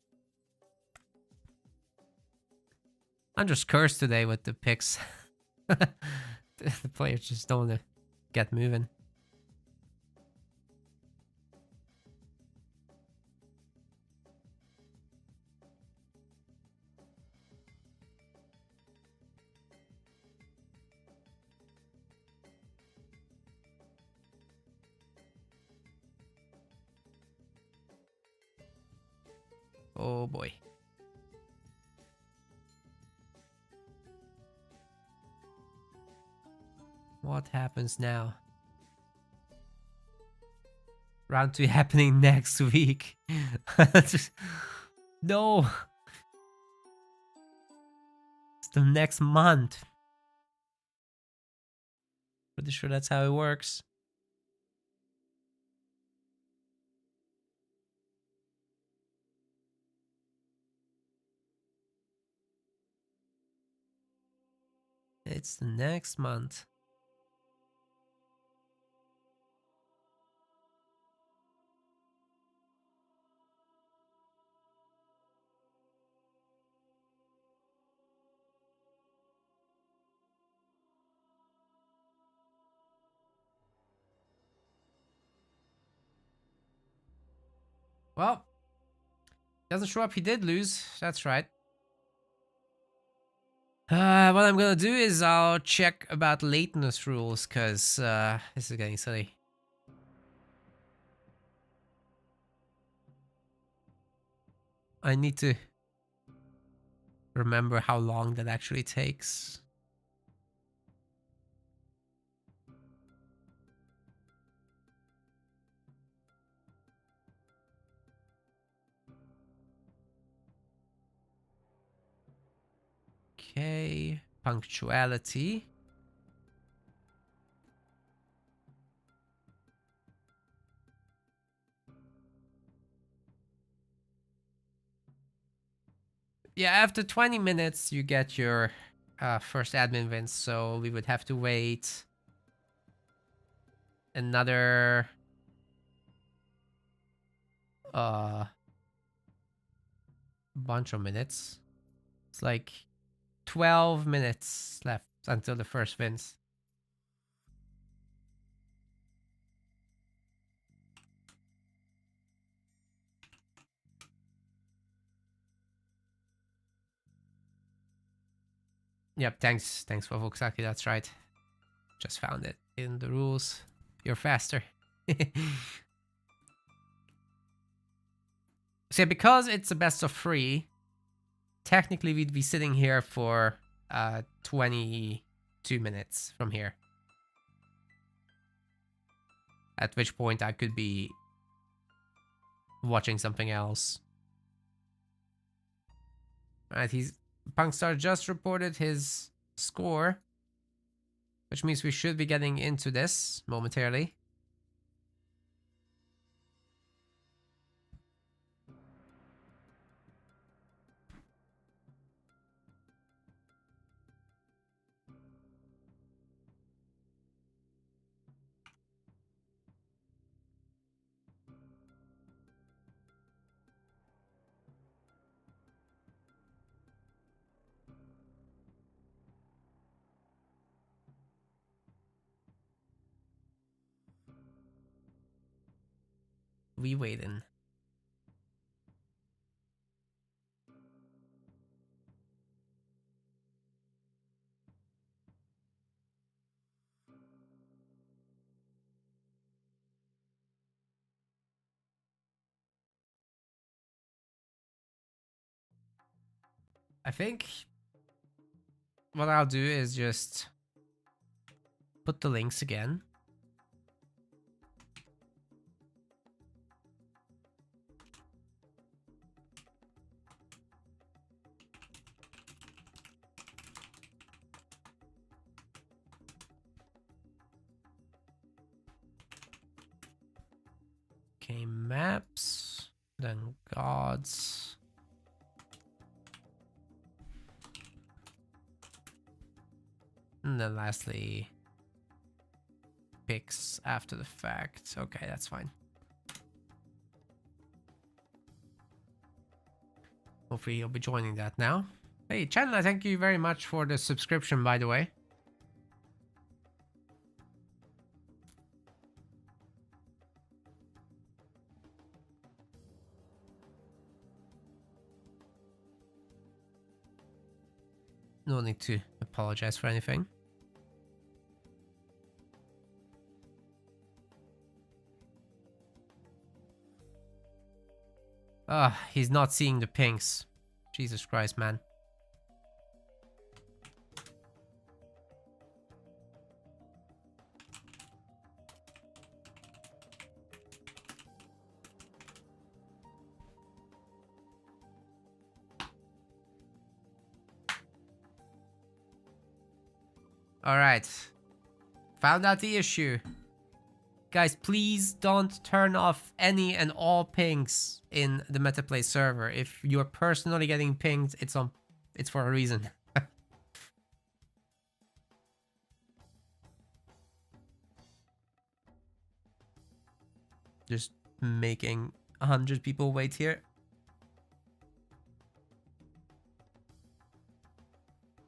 I'm just cursed today with the picks. The players just don't want to get moving. Oh boy. What happens now? Round 2 happening next week. No. It's the next month. Pretty sure that's how it works. It's the next month. Well, doesn't show up, he did lose. That's right. What I'm gonna do is I'll check about lateness rules, because this is getting silly. I need to remember how long that actually takes. Okay, punctuality. Yeah, after 20 minutes, you get your first admin win, so we would have to wait another bunch of minutes. It's like 12 minutes left until the first wins. Yep, thanks for Voxaki, that's right. Just found it in the rules. You're faster. So because it's a best of 3, technically we'd be sitting here for 22 minutes from here. At which point I could be watching something else. Alright, Punkstar just reported his score, which means we should be getting into this momentarily. We waiting. I think what I'll do is just put the links again. Okay, maps, then gods. And then lastly, picks after the fact. Okay, that's fine. Hopefully you'll be joining that now. Hey, Chandler, thank you very much for the subscription, by the way. No need to apologize for anything. He's not seeing the pinks. Jesus Christ, man. Alright. Found out the issue. Guys, please don't turn off any and all pings in the Metaplay server. If you're personally getting pinged, it's for a reason. Just making 100 people wait here.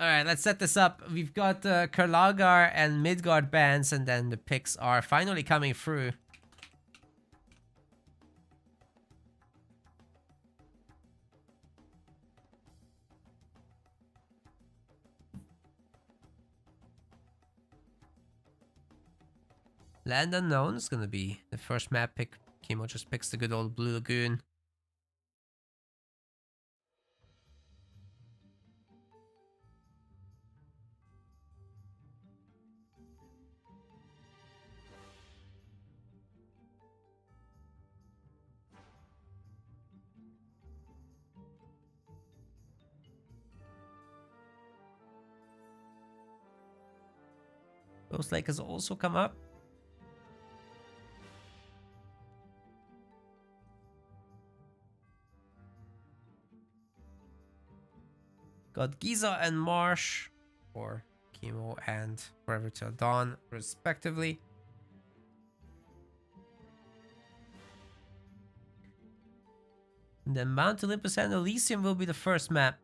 Alright, let's set this up. We've got Kurlagar and Midgard bands, and then the picks are finally coming through. Land Unknown is gonna be the first map pick. Kimo just picks the good old Blue Lagoon. Ghost Lake has also come up. Got Giza and Marsh, or Chemo and Forever Till Dawn, respectively. And then Mount Olympus and Elysium will be the first map.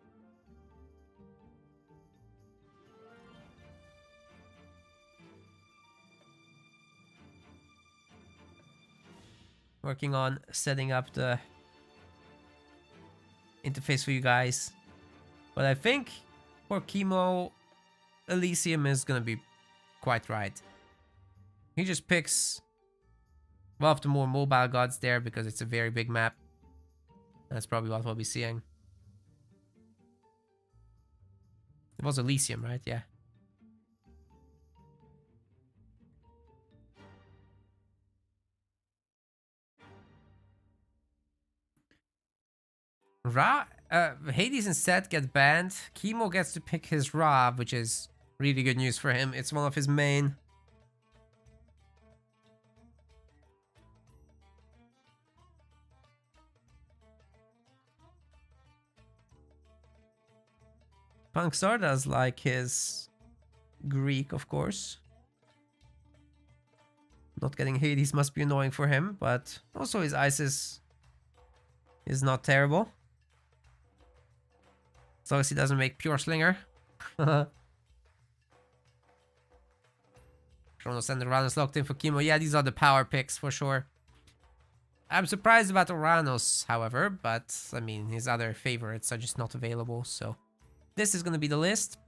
Working on setting up the interface for you guys. But I think for Chemo, Elysium is gonna be quite right. He just picks one of the more mobile gods there because it's a very big map. That's probably what we'll be seeing. It was Elysium, right? Yeah. Ra, Hades and Set get banned. Chemo gets to pick his Ra, which is really good news for him. It's one of his main. Punkstar does like his Greek, of course. Not getting Hades must be annoying for him, but also his Isis is not terrible. As long as he doesn't make Pure Slinger. Chronos and Uranus locked in for Chemo. Yeah, these are the power picks for sure. I'm surprised about Uranus, however, but I mean, his other favorites are just not available, so this is going to be the list.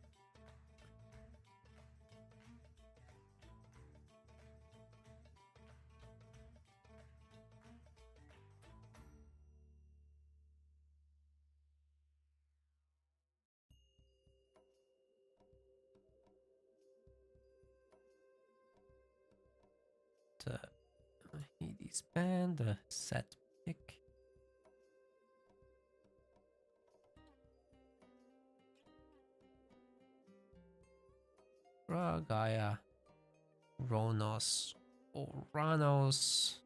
The Hades band, the set pick. Gaia, Ronos, Uranus.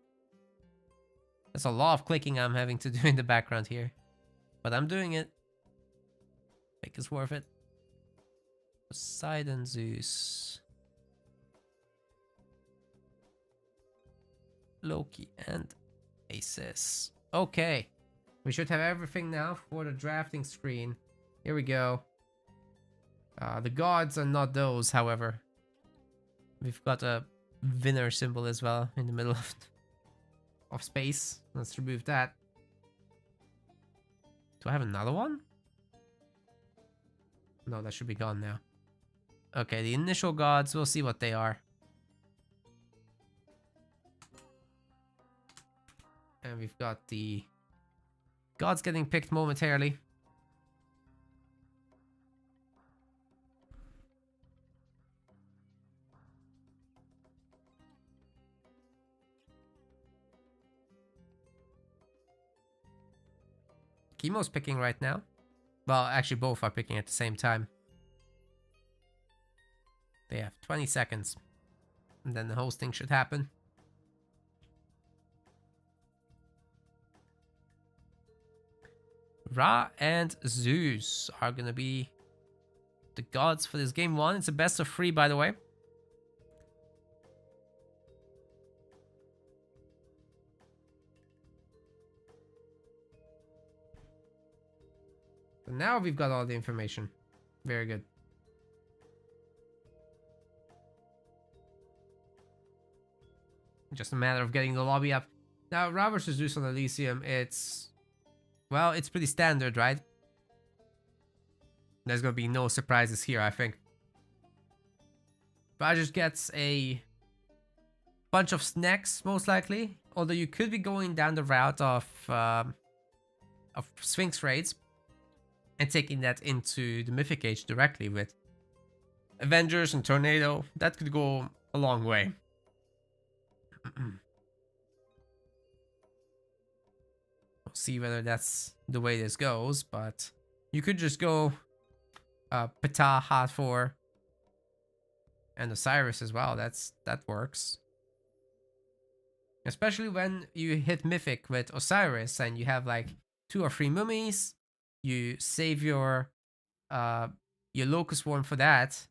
There's a lot of clicking I'm having to do in the background here, but I'm doing it. I think it's worth it. Poseidon, Zeus, Loki, and Aces. Okay, we should have everything now for the drafting screen. Here we go. The gods are not those, however. We've got a winner symbol as well in the middle of space. Let's remove that. Do I have another one? No, that should be gone now. Okay, the initial gods, we'll see what they are. And we've got the gods getting picked momentarily. Chemo's picking right now. Well, actually both are picking at the same time. They have 20 seconds. And then the hosting should happen. Ra and Zeus are gonna be the gods for this game one. It's a best of 3, by the way. So now we've got all the information. Very good. Just a matter of getting the lobby up. Now, Ra versus Zeus on Elysium, it's... well, it's pretty standard, right? There's gonna be no surprises here, I think. Rogers gets a bunch of snacks, most likely. Although you could be going down the route of Sphinx raids and taking that into the Mythic Age directly with Avengers and Tornado. That could go a long way. We'll see whether that's the way this goes, but you could just go Ptah, Hathor, And Osiris as well. That works. Especially when you hit Mythic with Osiris and you have like 2 or 3 mummies. You save your Locust Swarm for that.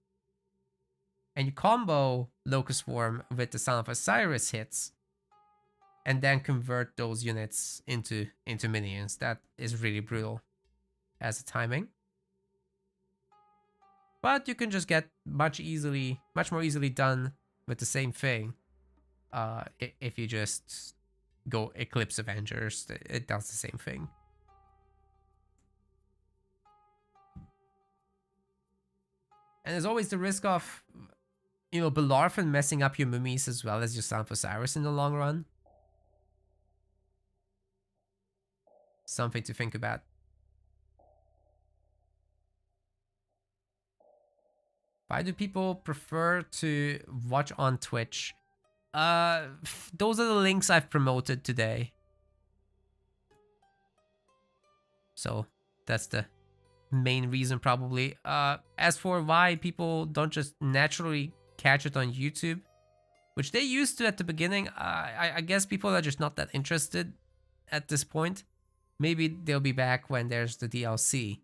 And you combo Locust Swarm with the Son of Osiris hits. And then convert those units into minions. That is really brutal as a timing. But you can just get much more easily done with the same thing. If you just go Eclipse Avengers, it does the same thing. And there's always the risk of, Belorphin messing up your mummies as well as your Son of Osiris in the long run. Something to think about. Why do people prefer to watch on Twitch? Those are the links I've promoted today. So that's the main reason probably. As for why people don't just naturally catch it on YouTube, which they used to at the beginning, I guess people are just not that interested at this point. Maybe they'll be back when there's the DLC.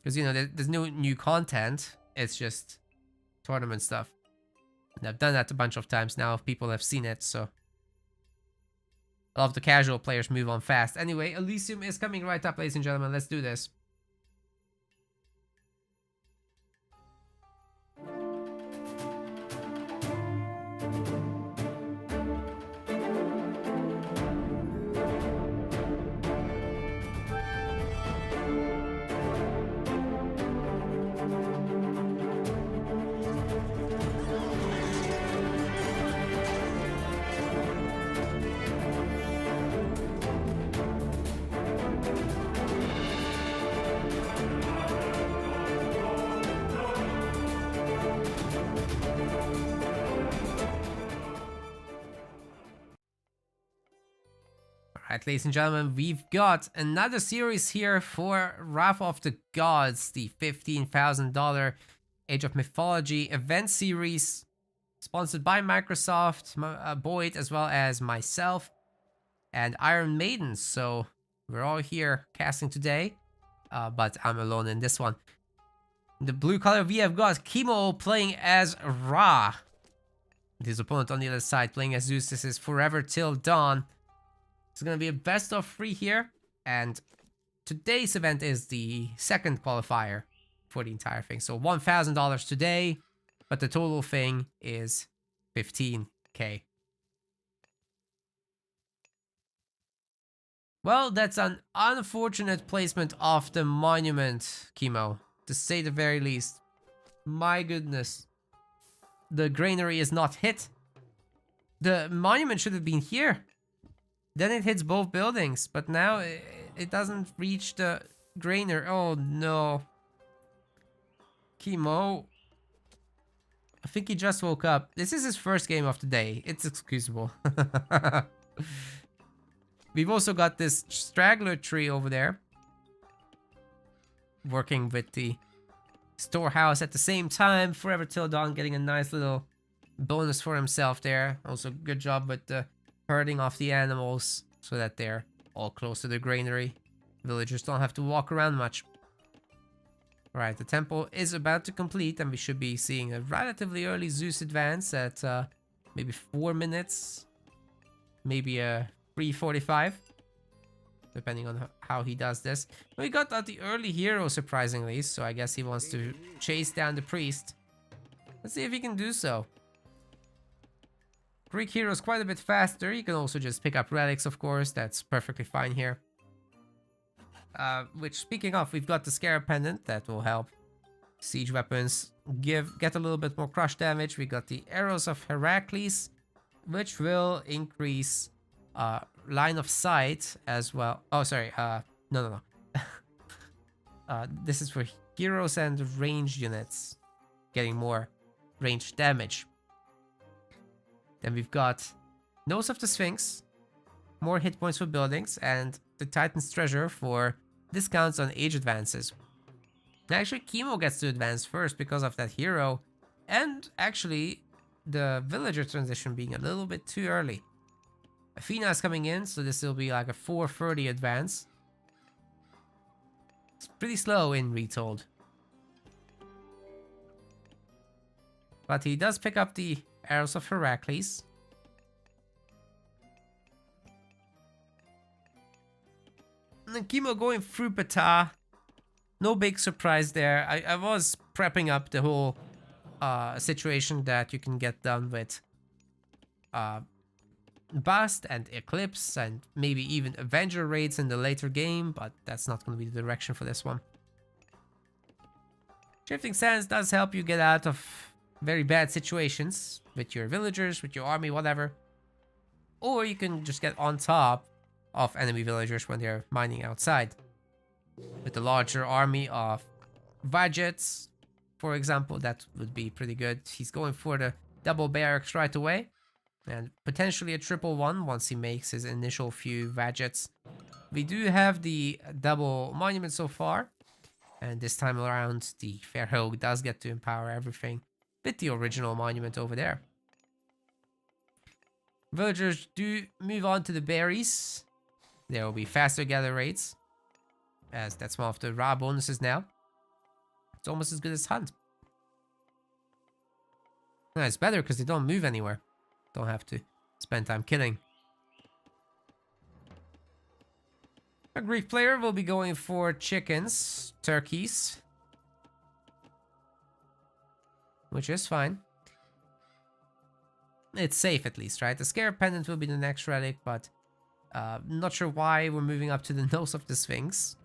Because, there's no new content. It's just tournament stuff. And I've done that a bunch of times now. People have seen it, so a lot of the casual players move on fast. Anyway, Elysium is coming right up, ladies and gentlemen. Let's do this. Alright, ladies and gentlemen, we've got another series here for Wrath of the Gods, the $15,000 Age of Mythology event series, sponsored by Microsoft, Boyd, as well as myself, and Iron Maiden. So we're all here casting today, but I'm alone in this one. In the blue color, we have got Chemo playing as Ra. His opponent on the other side playing as Zeus. This is Forever Till Dawn. It's going to be a best of 3 here, and today's event is the second qualifier for the entire thing. So $1,000 today, but the total thing is $15K. Well, that's an unfortunate placement of the monument, Chemo, to say the very least. My goodness. The granary is not hit. The monument should have been here. Then it hits both buildings, but now it doesn't reach the granary. Oh no. Chemo. I think he just woke up. This is his first game of the day. It's excusable. We've also got this straggler tree over there, working with the storehouse at the same time. Forever Till Dawn getting a nice little bonus for himself there. Also, good job with the herding off the animals so that they're all close to the granary. Villagers don't have to walk around much. Alright, the temple is about to complete, and we should be seeing a relatively early Zeus advance at maybe 4 minutes, maybe 3:45, depending on how he does this. We got out the early hero, surprisingly, so I guess he wants to chase down the priest. Let's see if he can do so. Greek hero is quite a bit faster. You can also just pick up relics, of course. That's perfectly fine here. Which, speaking of, we've got the Scarab Pendant that will help siege weapons get a little bit more crush damage. We got the Arrows of Heracles, which will increase line of sight as well. Oh, sorry. No. This is for heroes and ranged units, getting more ranged damage. Then we've got Nose of the Sphinx, more hit points for buildings, and the Titan's Treasure for discounts on age advances. Actually, Chemo gets to advance first because of that hero. And actually, the villager transition being a little bit too early. Athena is coming in, so this will be like a 4:30 advance. It's pretty slow in Retold. But he does pick up the arrows of Heracles. And then Chemo going through Ptah. No big surprise there. I was prepping up the whole situation that you can get done with Bust and Eclipse and maybe even Avenger raids in the later game, but that's not going to be the direction for this one. Shifting Sands does help you get out of very bad situations with your villagers, with your army, whatever. Or you can just get on top of enemy villagers when they're mining outside. With the larger army of Vajets, for example, that would be pretty good. He's going for the double barracks right away. And potentially a triple one once he makes his initial few Vajets. We do have the double monument so far. And this time around, the Fair Hogue does get to empower everything with the original monument over there. Villagers do move on to the berries. There will be faster gather rates, as that's one of the raw bonuses now. It's almost as good as Hunt. No, it's better because they don't move anywhere. Don't have to spend time killing. A Greek player will be going for chickens, turkeys, which is fine. It's safe at least, right? The Scarab Pendant will be the next relic, but not sure why we're moving up to the nose of the Sphinx.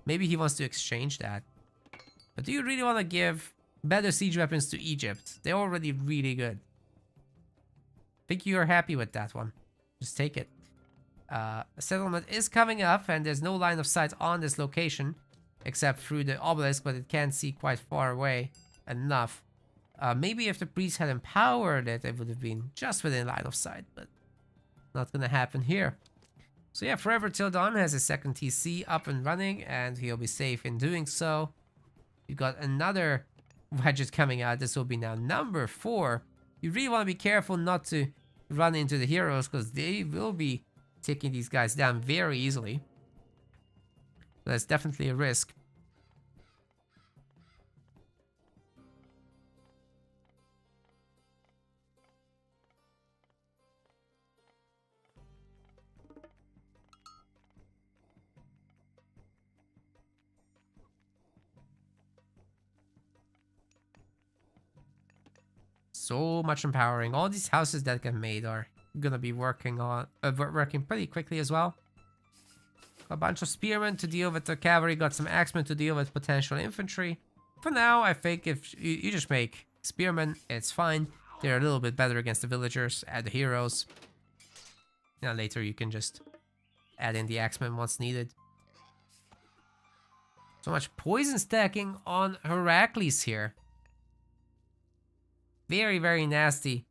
Maybe he wants to exchange that. But do you really want to give better siege weapons to Egypt? They're already really good. I think you're happy with that one. Just take it. A settlement is coming up, and there's no line of sight on this location, except through the obelisk, but it can't see quite far away enough. Maybe if the priest had empowered it, it would have been just within line of sight, but not gonna happen here. So yeah, Forever Till Dawn has his second TC up and running, and he'll be safe in doing so. You've got another widget coming out. This will be now number 4. You really want to be careful not to run into the heroes, because they will be taking these guys down very easily. That's definitely a risk. So much empowering. All these houses that get made are gonna be working pretty quickly as well. A bunch of spearmen to deal with the cavalry, got some axemen to deal with potential infantry. For now, I think if you just make spearmen, it's fine. They're a little bit better against the villagers, add the heroes. Now later you can just add in the axemen once needed. So much poison stacking on Heracles here. Very, very nasty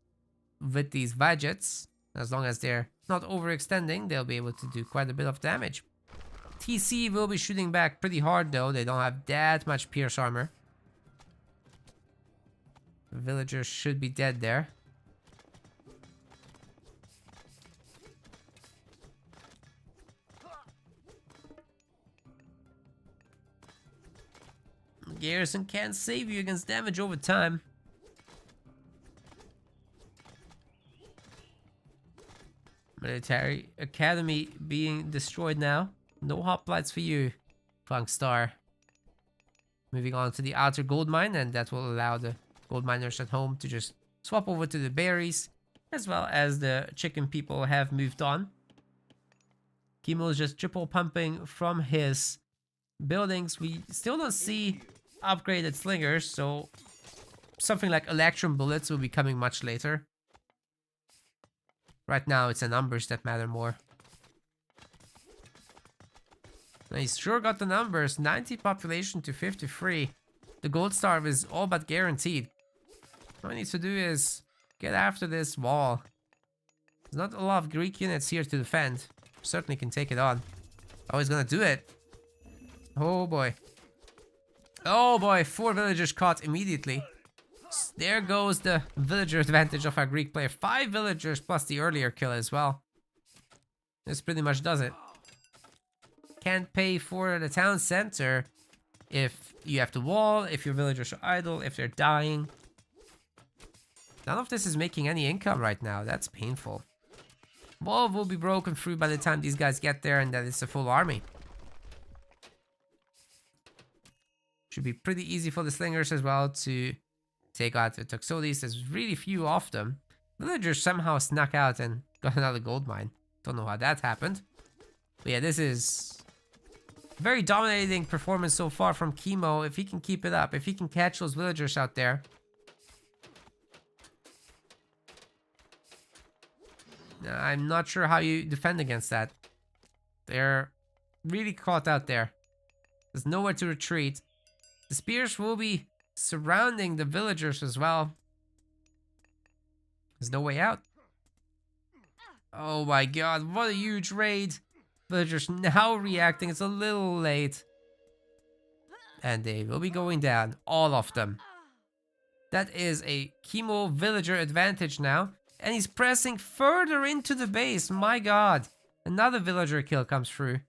with these Vajets. As long as they're not overextending, they'll be able to do quite a bit of damage. TC will be shooting back pretty hard though. They don't have that much pierce armor. The villagers should be dead there. Garrison can't save you against damage over time. Military Academy being destroyed now. No hoplites for you, Funk Star. Moving on to the outer gold mine, and that will allow the gold miners at home to just swap over to the berries, as well as the chicken people have moved on. Kimo is just triple pumping from his buildings. We still don't see upgraded slingers, so something like electrum bullets will be coming much later. Right now, it's the numbers that matter more. He's sure got the numbers. 90 population to 53. The gold star is all but guaranteed. All he needs to do is get after this wall. There's not a lot of Greek units here to defend. Certainly can take it on. Oh, he's gonna do it. Oh boy. Oh boy, 4 villagers caught immediately. There goes the villager advantage of our Greek player. 5 villagers plus the earlier kill as well. This pretty much does it. Can't pay for the town center if you have the wall, if your villagers are idle, if they're dying. None of this is making any income right now. That's painful. Wall will be broken through by the time these guys get there, and that is a full army. Should be pretty easy for the slingers as well to take out the Toxotes. There's really few of them. Villagers somehow snuck out and got another gold mine. Don't know how that happened. But yeah, this is very dominating performance so far from Chemo. If he can keep it up, if he can catch those villagers out there. I'm not sure how you defend against that. They're really caught out there. There's nowhere to retreat. The spears will be surrounding the villagers as well. There's no way out. Oh my god, what a huge raid. Villagers now reacting. It's a little late. And they will be going down. All of them. That is a Chemo villager advantage now. And he's pressing further into the base. My god. Another villager kill comes through.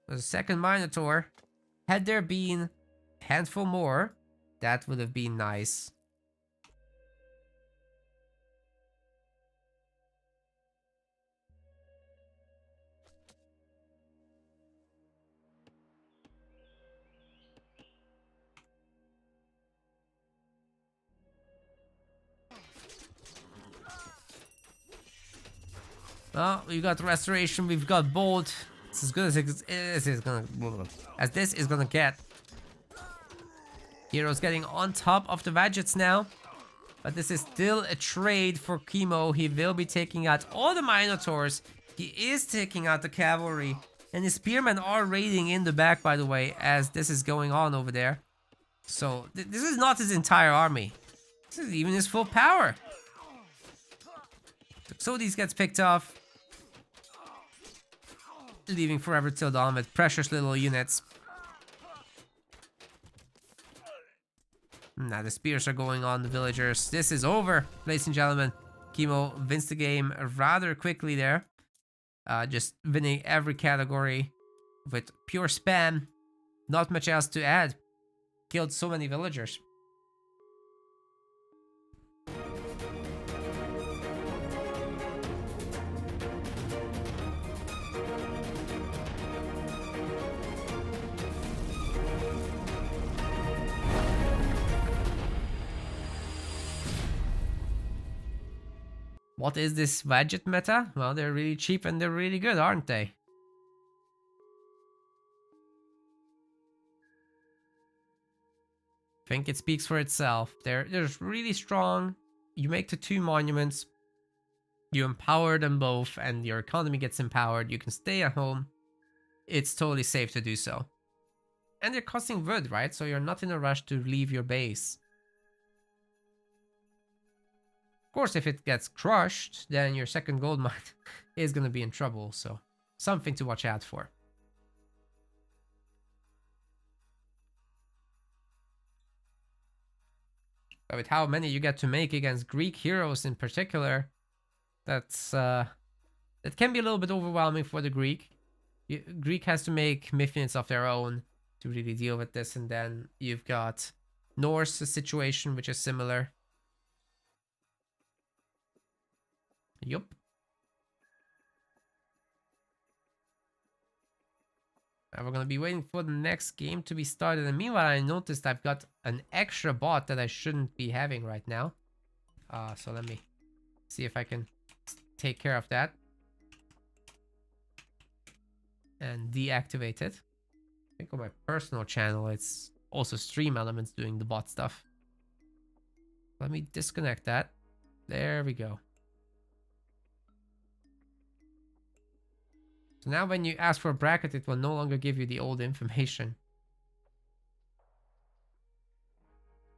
There's a second Minotaur. Had there been a handful more, that would have been nice. Well, we've got restoration, we've got bolt. It's as good as this is gonna get. Hero's getting on top of the Vagets now. But this is still a trade for Chemo. He will be taking out all the Minotaurs. He is taking out the cavalry. And his spearmen are raiding in the back, by the way, as this is going on over there. So, this is not his entire army. This is even his full power. Toxotes gets picked off. Leaving forever till dawn with precious little units. Now the spears are going on the villagers. This is over, ladies and gentlemen. Chemo wins the game rather quickly there. Just winning every category with pure spam. Not much else to add. Killed so many villagers. What is this Vaget meta? Well, they're really cheap and they're really good, aren't they? I think it speaks for itself. They're really strong. You make the 2 monuments. You empower them both and your economy gets empowered. You can stay at home. It's totally safe to do so. And they're costing wood, right? So you're not in a rush to leave your base. Of course, if it gets crushed, then your second gold mine is going to be in trouble. So something to watch out for. But with how many you get to make against Greek heroes in particular, that's that can be a little bit overwhelming for the Greek. Greek has to make myth of their own to really deal with this, and then you've got Norse situation, which is similar. Yup. And we're gonna be waiting for the next game to be started. And meanwhile, I noticed I've got an extra bot that I shouldn't be having right now. So let me see if I can take care of that. And deactivate it. I think on my personal channel, it's also Stream Elements doing the bot stuff. Let me disconnect that. There we go. So now when you ask for a bracket, it will no longer give you the old information.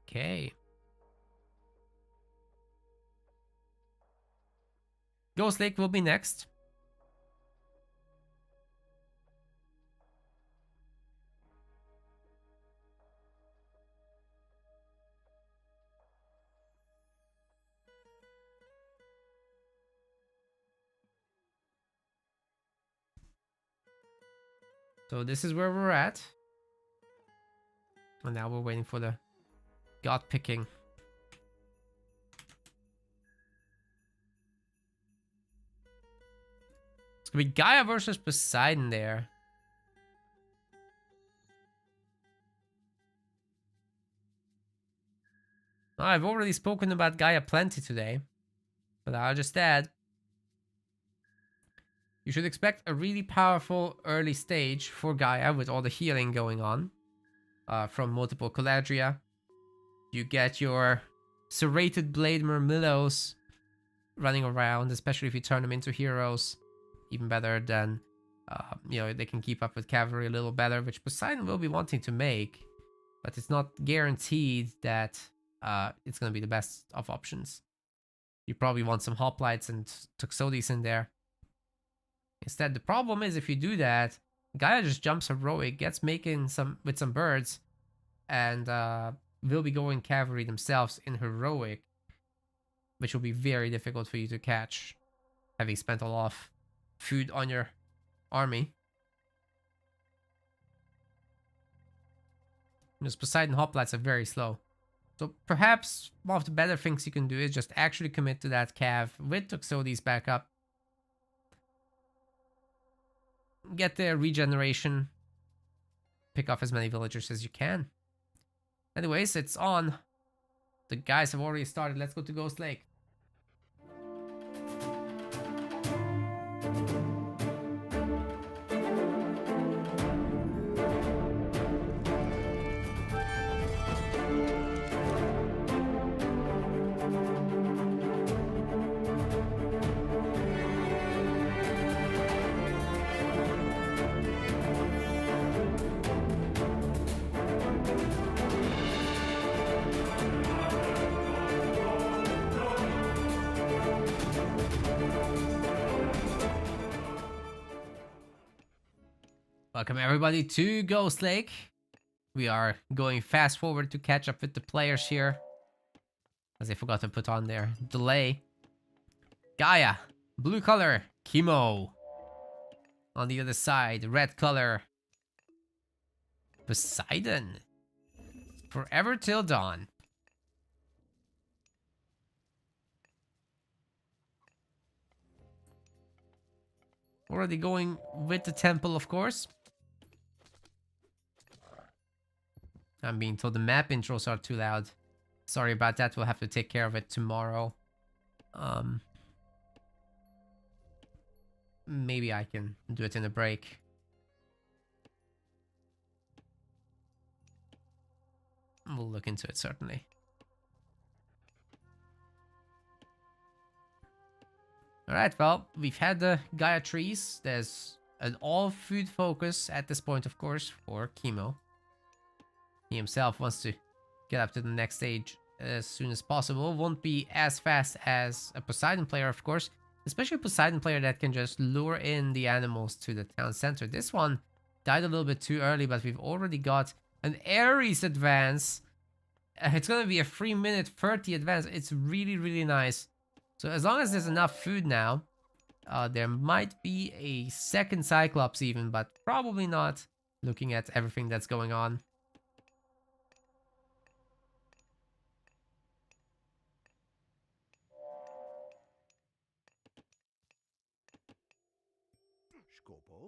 Okay. Ghost Lake will be next. So this is where we're at. And now we're waiting for the god picking. It's gonna be Gaia versus Poseidon there. I've already spoken about Gaia plenty today, but I'll just add, you should expect a really powerful early stage for Gaia with all the healing going on from multiple Caladria. You get your serrated blade Murmillos running around, especially if you turn them into heroes. Even better than, they can keep up with cavalry a little better, which Poseidon will be wanting to make, but it's not guaranteed that it's going to be the best of options. You probably want some hoplites and Toxotes in there. Instead, the problem is if you do that, Gaia just jumps heroic, gets making with some birds, and will be going cavalry themselves in heroic, which will be very difficult for you to catch, having spent a lot of food on your army. Because Poseidon hoplites are very slow. So perhaps one of the better things you can do is just actually commit to that cav with Toxotes back up. Get their regeneration. Pick off as many villagers as you can. Anyways, it's on. The guys have already started. Let's go to Ghost Lake. Welcome everybody to Ghost Lake. We are going fast forward to catch up with the players here, as I forgot to put on their delay. Gaia, blue color, Chemo. On the other side, red color, Poseidon. Forever till dawn. Already going with the temple, of course. I'm being told the map intros are too loud. Sorry about that, we'll have to take care of it tomorrow. Maybe I can do it in a break. We'll look into it, certainly. Alright, well, we've had the Gaia trees. There's an all-food focus at this point, of course, for Chemo. He himself wants to get up to the next stage as soon as possible. Won't be as fast as a Poseidon player, of course. Especially a Poseidon player that can just lure in the animals to the town center. This one died a little bit too early, but we've already got an Ares advance. It's going to be a 3-minute 30 advance. It's really, really nice. So as long as there's enough food now, there might be a second Cyclops even, but probably not, looking at everything that's going on.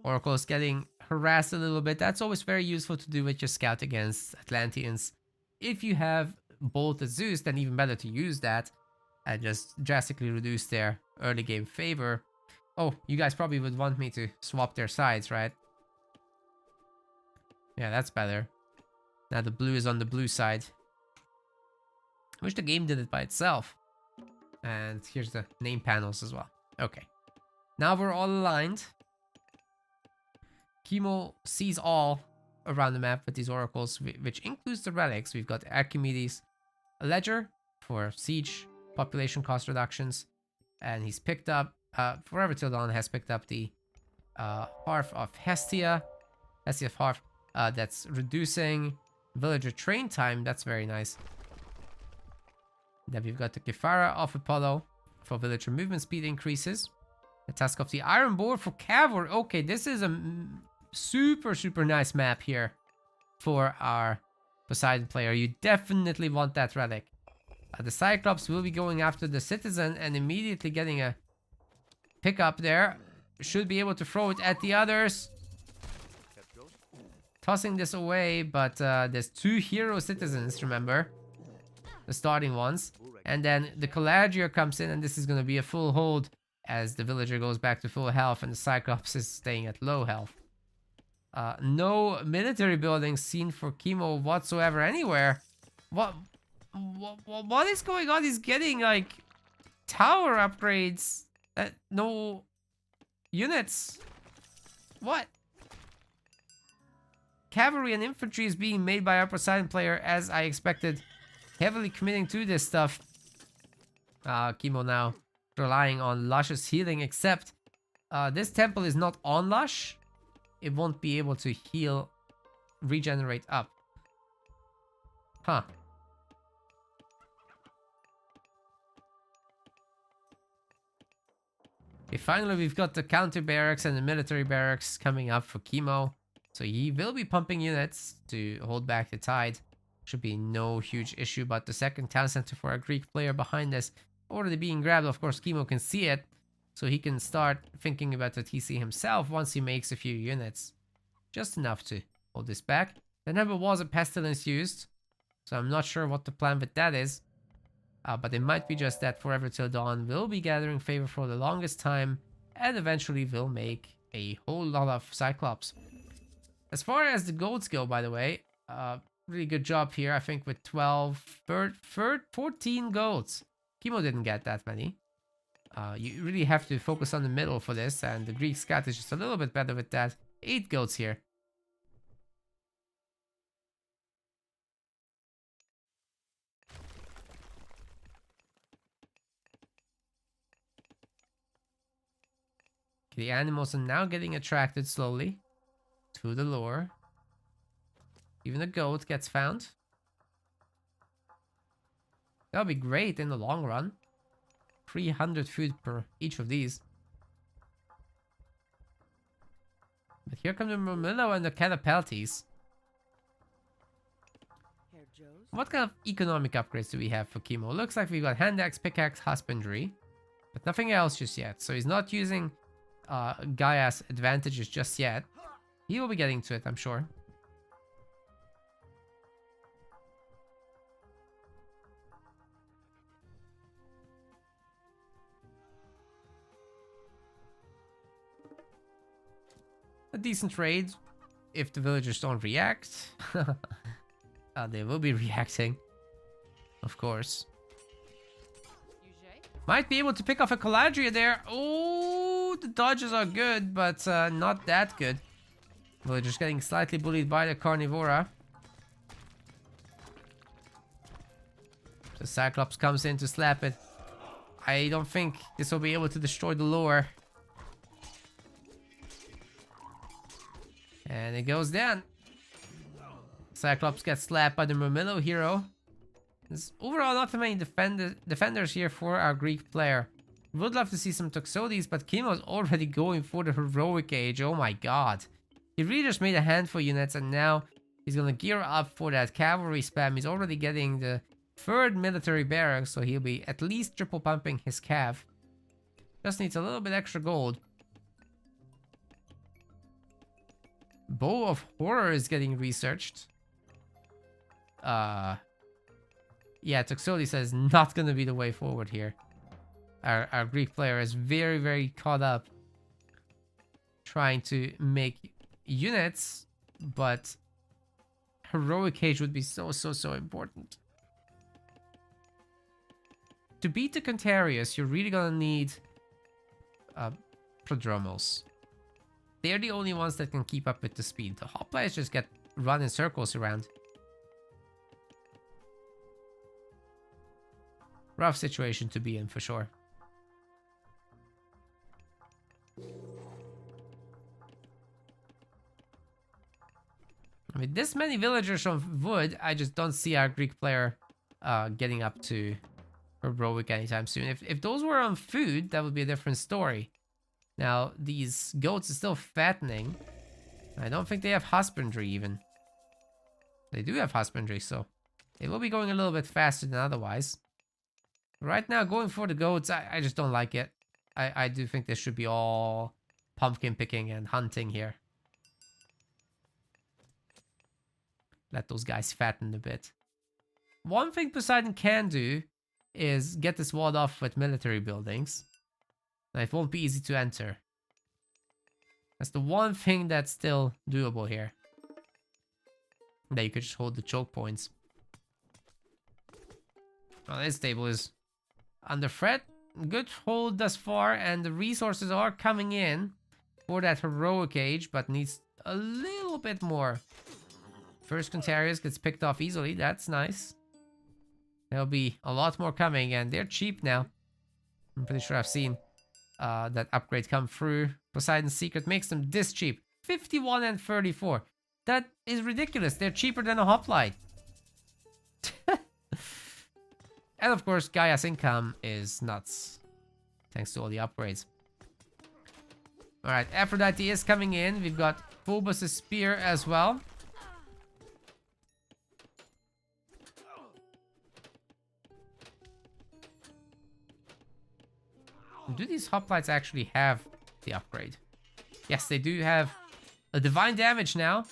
Oracle is getting harassed a little bit. That's always very useful to do with your scout against Atlanteans. If you have both a Zeus, then even better to use that and just drastically reduce their early game favor. Oh, you guys probably would want me to swap their sides, right? Yeah, that's better. Now the blue is on the blue side. I wish the game did it by itself. And here's the name panels as well. Okay. Now we're all aligned. Chemo sees all around the map with these oracles, which includes the relics. We've got Archimedes, a ledger for siege population cost reductions, and he's picked up, Forever Till Dawn has picked up the Hearth of Hestia, Hestia's Hearth, that's reducing villager train time. That's very nice. Then we've got the Kefara of Apollo for villager movement speed increases. The Task of the Iron Board for cavalry. Okay, this is a super, super nice map here for our Poseidon player. You definitely want that relic. The Cyclops will be going after the Citizen and immediately getting a pickup there. Should be able to throw it at the others. Tossing this away, but there's 2 hero Citizens, remember? The starting ones. And then the Caladrier comes in, and this is going to be a full hold as the Villager goes back to full health and the Cyclops is staying at low health. No military buildings seen for Chemo whatsoever anywhere. What is going on? He's getting like tower upgrades. No units. What? Cavalry and infantry is being made by our Poseidon player, as I expected. Heavily committing to this stuff. Chemo now relying on Lush's healing, except this temple is not on Lush. It won't be able to heal, regenerate up. Huh. Okay, finally we've got the counter barracks and the military barracks coming up for Chemo. So he will be pumping units to hold back the tide. Should be no huge issue, but the second town center for our Greek player behind us already being grabbed. Of course, Chemo can see it, so he can start thinking about the TC himself once he makes a few units. Just enough to hold this back. There never was a pestilence used, so I'm not sure what the plan with that is. But it might be just that Forever Till Dawn will be gathering favor for the longest time and eventually will make a whole lot of Cyclops. As far as the goats go, by the way, really good job here, I think, with 14 goats. Chemo didn't get that many. You really have to focus on the middle for this, and the Greek scout is just a little bit better with that. 8 goats here. Okay, the animals are now getting attracted slowly to the lure. Even a goat gets found. That'll be great in the long run. 300 food per each of these. But here come the Murmillo and the Catapeltes. What kind of economic upgrades do we have for Chemo? Looks like we've got hand axe, pickaxe, husbandry, but nothing else just yet. So he's not using Gaia's advantages just yet. He will be getting to it, I'm sure. A decent raid if the villagers don't react. They will be reacting, of course. Might be able to pick off a Caladria there. Oh, the dodges are good, but not that good. Villagers getting slightly bullied by the Carnivora. The Cyclops comes in to slap it. I don't think this will be able to destroy the lure. And it goes down. Cyclops gets slapped by the Murmillo hero. There's overall not too many defenders here for our Greek player. Would love to see some Toxotes, but Chemo's already going for the heroic age. Oh my god. He really just made a handful units, and now he's gonna gear up for that cavalry spam. He's already getting the 3rd military barracks, so he'll be at least triple pumping his cav. Just needs a little bit extra gold. Bow of Horror is getting researched. Yeah, Toxotes says not gonna be the way forward here. Our Greek player is very, very caught up trying to make units, but heroic age would be so important. To beat the Contarius, you're really gonna need Prodromos. They're the only ones that can keep up with the speed. The hoplites just get run in circles around. Rough situation to be in for sure. I mean, this many villagers on wood, I just don't see our Greek player getting up to heroic anytime soon. If those were on food, that would be a different story. Now, these goats are still fattening. I don't think they have husbandry even. They do have husbandry, so they will be going a little bit faster than otherwise. Right now, going for the goats, I just don't like it. I do think this should be all pumpkin picking and hunting here. Let those guys fatten a bit. One thing Poseidon can do is get this walled off with military buildings. Now, it won't be easy to enter. That's the one thing that's still doable here. That you could just hold the choke points. Well, this table is under threat. Good hold thus far, and the resources are coming in for that heroic age, but needs a little bit more. First Contarius gets picked off easily. That's nice. There'll be a lot more coming, and they're cheap now. I'm pretty sure I've seen that upgrade come through. Poseidon's Secret makes them this cheap. 51 and 34. That is ridiculous. They're cheaper than a hoplite. And of course, Gaia's income is nuts. Thanks to all the upgrades. Alright, Aphrodite is coming in. We've got Phobos' spear as well. Do these hoplites actually have the upgrade? Yes, they do have a divine damage now.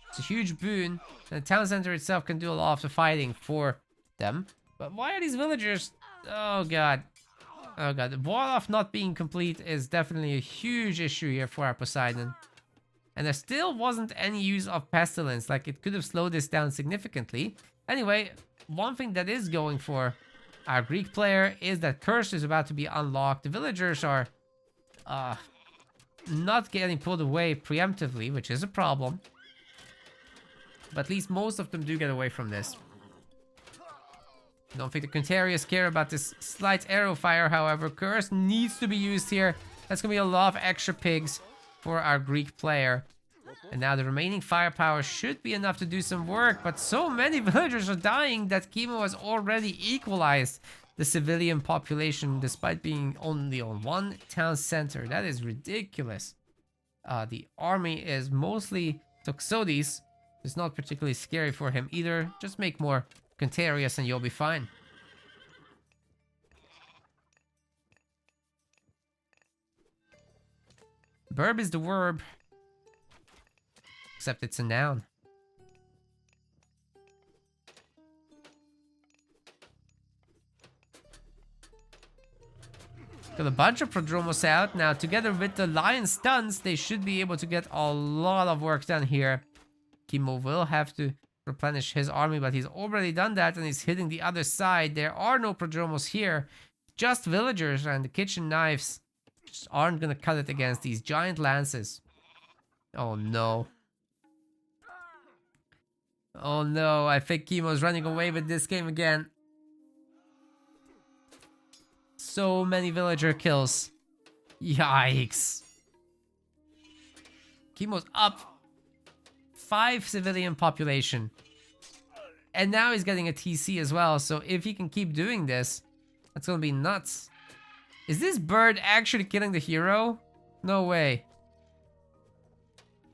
It's a huge boon. And the town center itself can do a lot of the fighting for them. But why are these villagers... Oh god. Oh god. The wall-off not being complete is definitely a huge issue here for our Poseidon. And there still wasn't any use of Pestilence. Like, it could have slowed this down significantly. Anyway, one thing that is going for our Greek player is that Curse is about to be unlocked. The villagers are not getting pulled away preemptively, which is a problem. But at least most of them do get away from this. I don't think the Contarius care about this slight arrow fire, however. Curse needs to be used here. That's going to be a lot of extra pigs for our Greek player. And now the remaining firepower should be enough to do some work, but so many villagers are dying that Chemo has already equalized the civilian population despite being only on one town center. That is ridiculous. The army is mostly Toxotes. It's not particularly scary for him either. Just make more Contarius and you'll be fine. Verb is the verb. Except it's a noun. Got a bunch of Prodromos out. Now, together with the lion stuns, they should be able to get a lot of work done here. Chemo will have to replenish his army, but he's already done that and he's hitting the other side. There are no Prodromos here. Just villagers, and the kitchen knives just aren't going to cut it against these giant lances. Oh no. Oh no, I think Chemo's running away with this game again. So many villager kills. Yikes. Chemo's up 5 civilian population. And now he's getting a TC as well, so if he can keep doing this, that's gonna be nuts. Is this bird actually killing the hero? No way.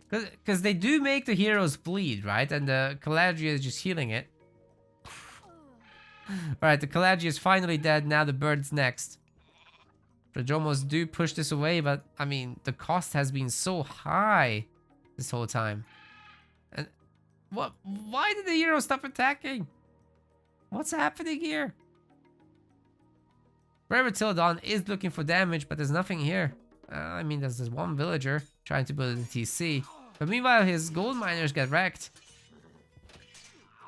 Because they do make the heroes bleed, right? And the Caladria is just healing it. Alright, the Caladria is finally dead. Now the bird's next. Prodromos do push this away, but I mean, the cost has been so high this whole time. And what? Why did the hero stop attacking? What's happening here? Brevetildon is looking for damage, but there's nothing here. I mean, there's this one villager trying to build a TC. But meanwhile, his gold miners get wrecked.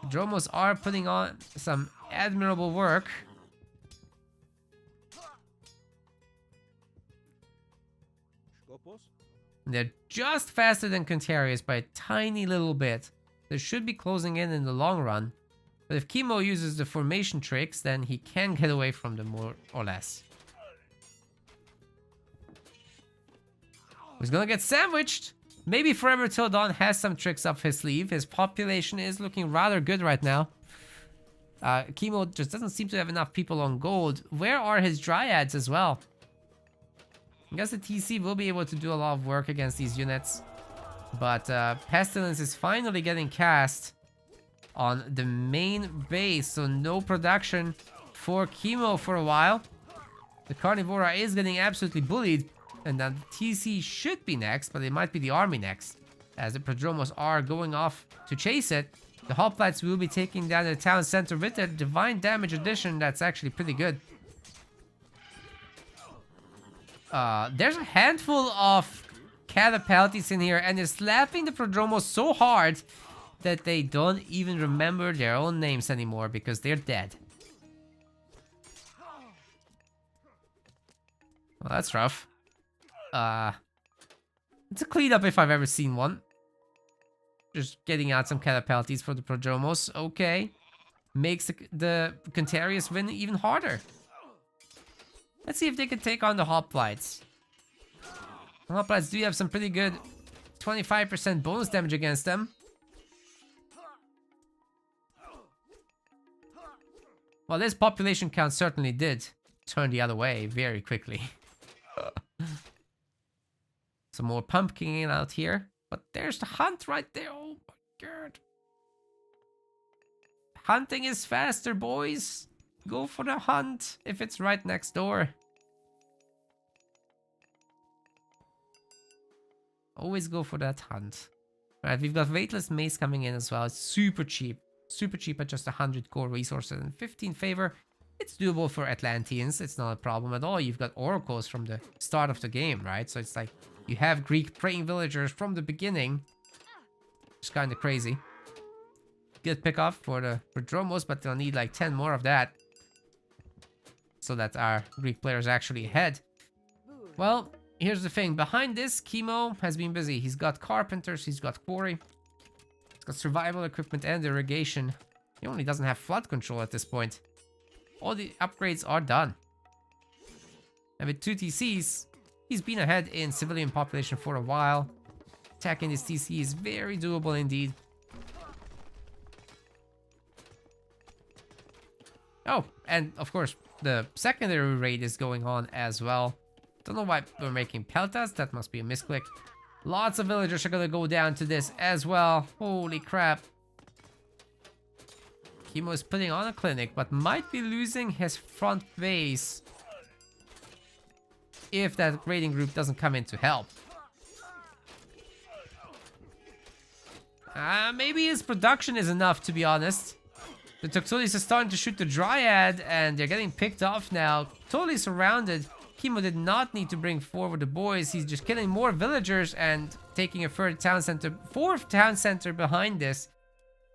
Dromos are putting on some admirable work. They're just faster than Contarius by a tiny little bit. They should be closing in the long run. But if Chemo uses the formation tricks, then he can get away from them more or less. He's gonna get sandwiched. Maybe Forever Till Dawn has some tricks up his sleeve. His population is looking rather good right now. Chemo just doesn't seem to have enough people on gold. Where are his dryads as well? I guess the TC will be able to do a lot of work against these units. But Pestilence is finally getting cast on the main base, so no production for Chemo for a while. The Carnivora is getting absolutely bullied, and then the TC should be next, but it might be the army next, as the Prodromos are going off to chase it. The Hoplites will be taking down the town center with their divine damage addition. That's actually pretty good. There's a handful of Catapulties in here, and they're slapping the Prodromos so hard that they don't even remember their own names anymore because they're dead. Well, that's rough. It's a cleanup if I've ever seen one. Just getting out some Catapulties for the Prodromos. Okay. Makes the Cantarius win even harder. Let's see if they can take on the Hoplites. The Hoplites do have some pretty good 25% bonus damage against them. Well, this population count certainly did turn the other way very quickly. Some more pumpkining out here. But there's the hunt right there. Oh my god. Hunting is faster, boys. Go for the hunt if it's right next door. Always go for that hunt. Alright, we've got Weightless Mace coming in as well. It's super cheap. Super cheap at just 100 core resources and 15 favor. It's doable for Atlanteans. It's not a problem at all. You've got oracles from the start of the game, right? So it's like you have Greek praying villagers from the beginning. It's kind of crazy. Good pickoff for the Prodromos, but they'll need like 10 more of that. So that our Greek players actually ahead. Well, here's the thing. Behind this, Chemo has been busy. He's got carpenters, he's got quarry. He's got survival equipment and irrigation. He only doesn't have flood control at this point. All the upgrades are done. And with 2 TCs, he's been ahead in civilian population for a while. Attacking this TC is very doable indeed. Oh, and of course, the secondary raid is going on as well. Don't know why we're making Peltas. That must be a misclick. Lots of villagers are gonna go down to this as well. Holy crap. Chemo is putting on a clinic, but might be losing his front base if that raiding group doesn't come in to help. Maybe his production is enough, to be honest. The Toxotes are starting to shoot the Dryad, and they're getting picked off now. Totally surrounded. Chemo did not need to bring forward the boys. He's just killing more villagers and taking a third town center, fourth town center behind this.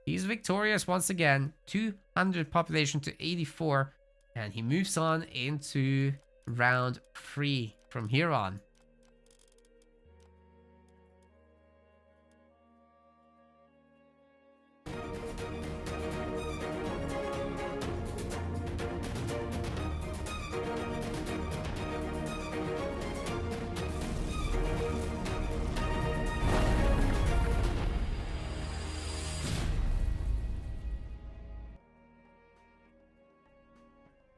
He's victorious once again. 200 population to 84. And he moves on into round 3 from here on.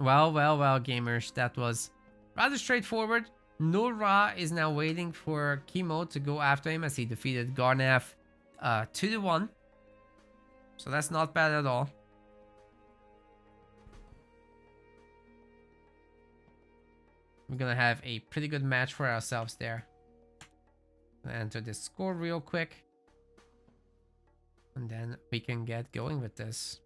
Well, gamers. That was rather straightforward. No Ra is now waiting for Chemo to go after him as he defeated Garnaf 2-1. So that's not bad at all. We're gonna have a pretty good match for ourselves there. Gonna enter this score real quick. And then we can get going with this.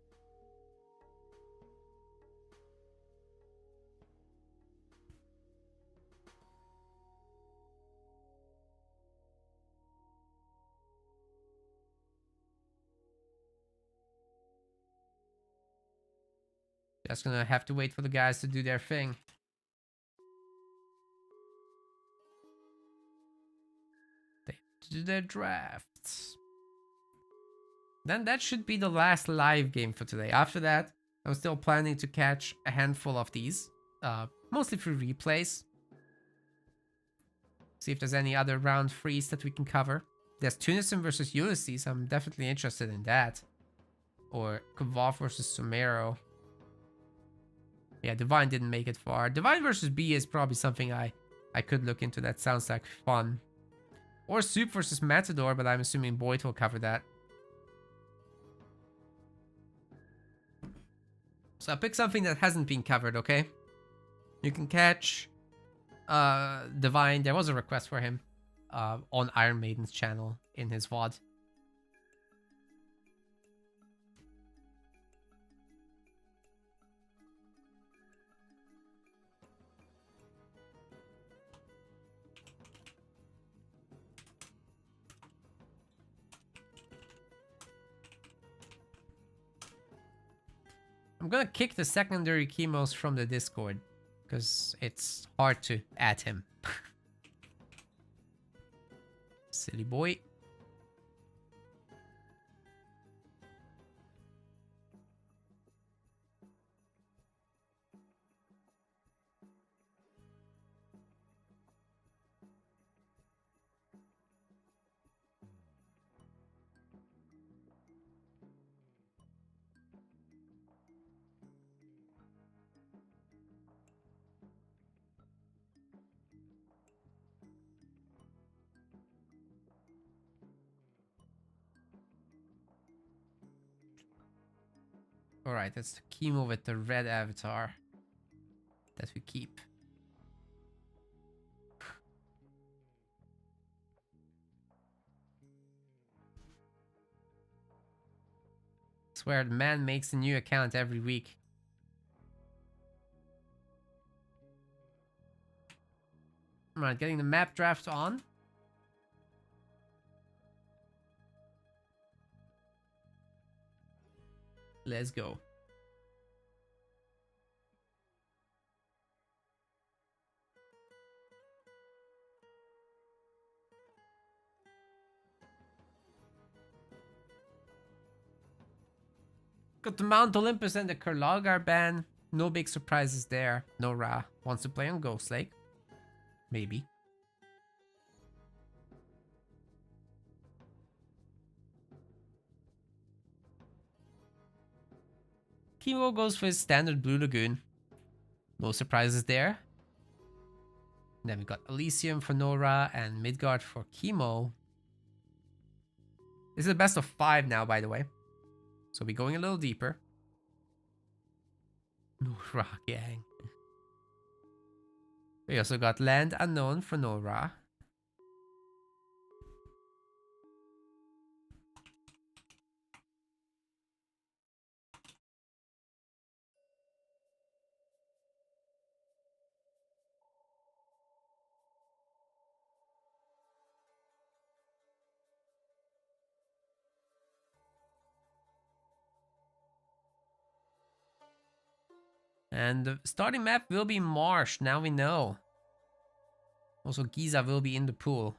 Just gonna have to wait for the guys to do their thing. They have to do their drafts. Then that should be the last live game for today. After that, I'm still planning to catch a handful of these. Mostly through replays. See if there's any other round 3s that we can cover. There's Tunison versus Ulysses. I'm definitely interested in that. Or Kvav versus Sumero. Yeah, Divine didn't make it far. Divine versus B is probably something I could look into. That sounds like fun. Or Soup versus Matador, but I'm assuming Boyd will cover that. So I pick something that hasn't been covered, okay? You can catch Divine. There was a request for him on Iron Maiden's channel in his VOD. I'm gonna kick the secondary chemos from the Discord because it's hard to add him. Silly boy. Alright, that's the chemo with the red avatar that we keep. Swear the man makes a new account every week. Alright, getting the map draft on. Let's go. Got the Mount Olympus and the Kurlagar ban. No big surprises there. No Ra wants to play on Ghost Lake. Maybe. Chemo goes for his standard Blue Lagoon. No surprises there. Then we got Elysium for Nora and Midgard for Chemo. This is the best of 5 now, by the way. So we're going a little deeper. Nora gang. We also got Land Unknown for Nora. And the starting map will be Marsh, now we know. Also, Giza will be in the pool.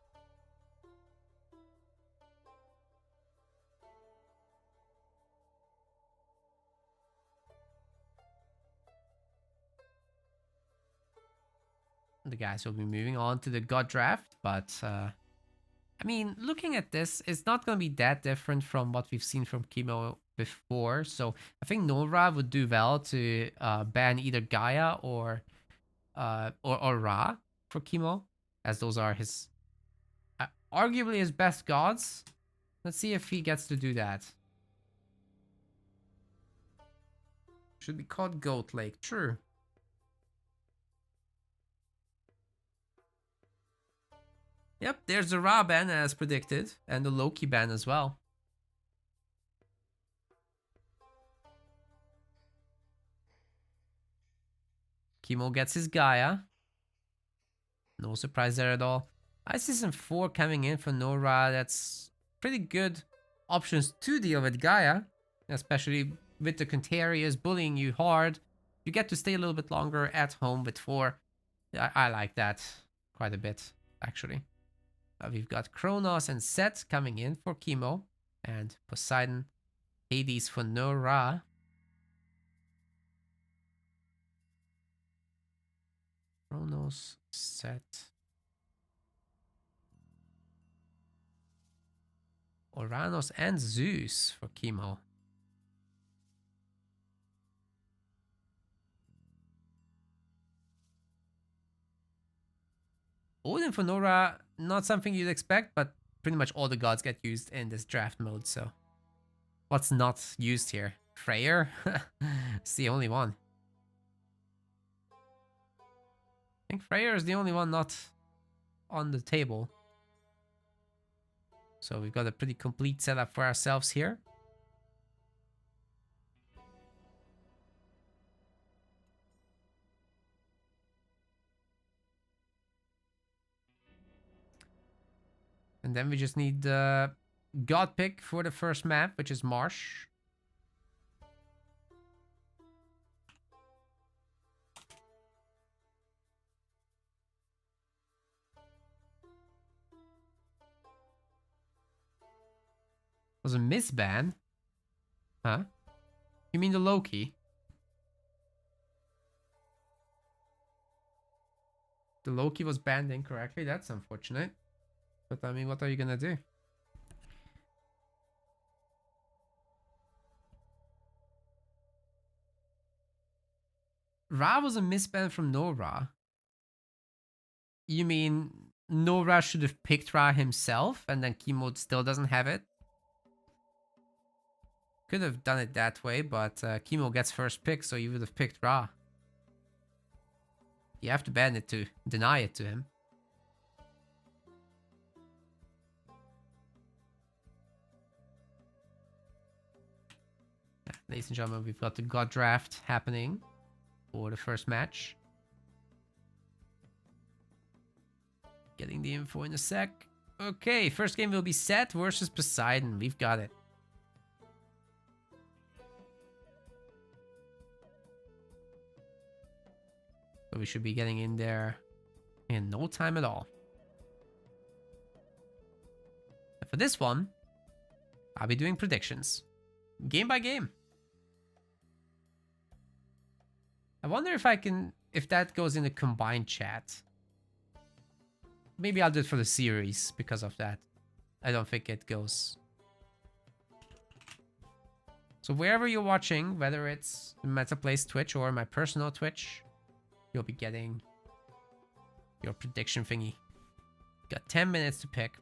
The guys will be moving on to the God draft, but I mean, looking at this, it's not going to be that different from what we've seen from Chemo before. So I think Nora would do well to ban either Gaia or Ra for Chemo, as those are his arguably his best gods. Let's see if he gets to do that. Should be called Goat Lake. True. Yep, there's the Ra ban as predicted, and the Loki ban as well. Chemo gets his Gaia. No surprise there at all. Ice Season 4 coming in for Nora. That's pretty good options to deal with Gaia, especially with the Contarius bullying you hard. You get to stay a little bit longer at home with 4. I like that quite a bit, actually. We've got Kronos and Set coming in for Chemo, and Poseidon, Hades for Nora. Kronos, Set, Uranus and Zeus for Chemo. Odin for Nora, not something you'd expect, but pretty much all the gods get used in this draft mode, so... What's not used here? Freyr? It's the only one. I think Freyr is the only one not on the table. So we've got a pretty complete setup for ourselves here. And then we just need the god pick for the first map, which is Marsh. Was a misban? Huh? You mean the Loki? The Loki was banned incorrectly? That's unfortunate. But I mean, what are you gonna do? Ra was a misban from Nora. You mean Nora should have picked Ra himself and then Chemo still doesn't have it? Could have done it that way, but Chemo gets first pick, so you would have picked Ra. You have to ban it to deny it to him. Ladies and gentlemen, we've got the God Draft happening for the first match. Getting the info in a sec. Okay, first game will be Set versus Poseidon. We've got it. So we should be getting in there in no time at all. And for this one, I'll be doing predictions. Game by game. I wonder if I can, if that goes in the combined chat. Maybe I'll do it for the series because of that. I don't think it goes. So wherever you're watching, whether it's MetaPlay's Twitch or my personal Twitch, you'll be getting your prediction thingy. Got 10 minutes to pick.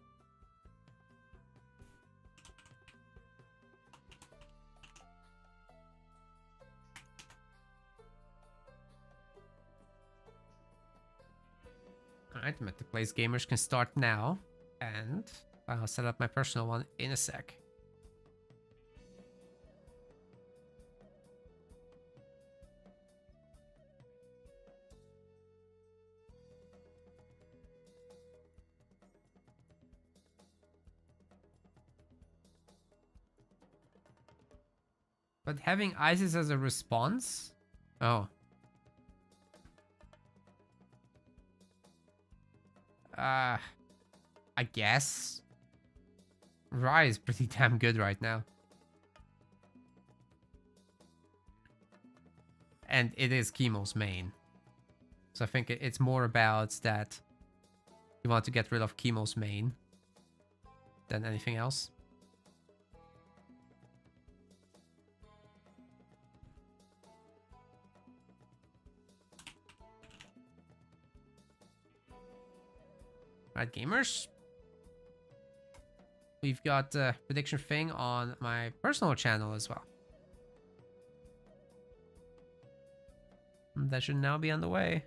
Alright, MetaPlay's gamers can start now, and I'll set up my personal one in a sec. But having ISIS as a response? Oh. I guess. Ra is pretty damn good right now. And it is Chemo's main. So I think it's more about that you want to get rid of Chemo's main than anything else. Right, gamers. We've got a prediction thing on my personal channel as well. That should now be on the way.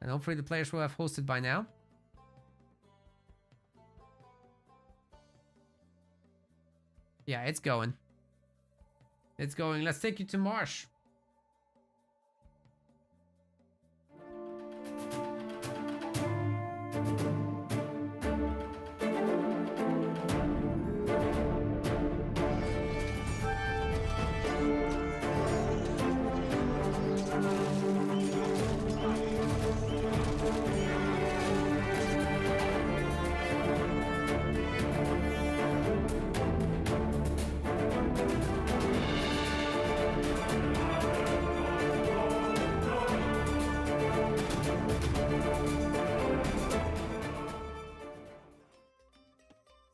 And hopefully the players will have hosted by now. Yeah, it's going. It's going. Let's take you to Marsh.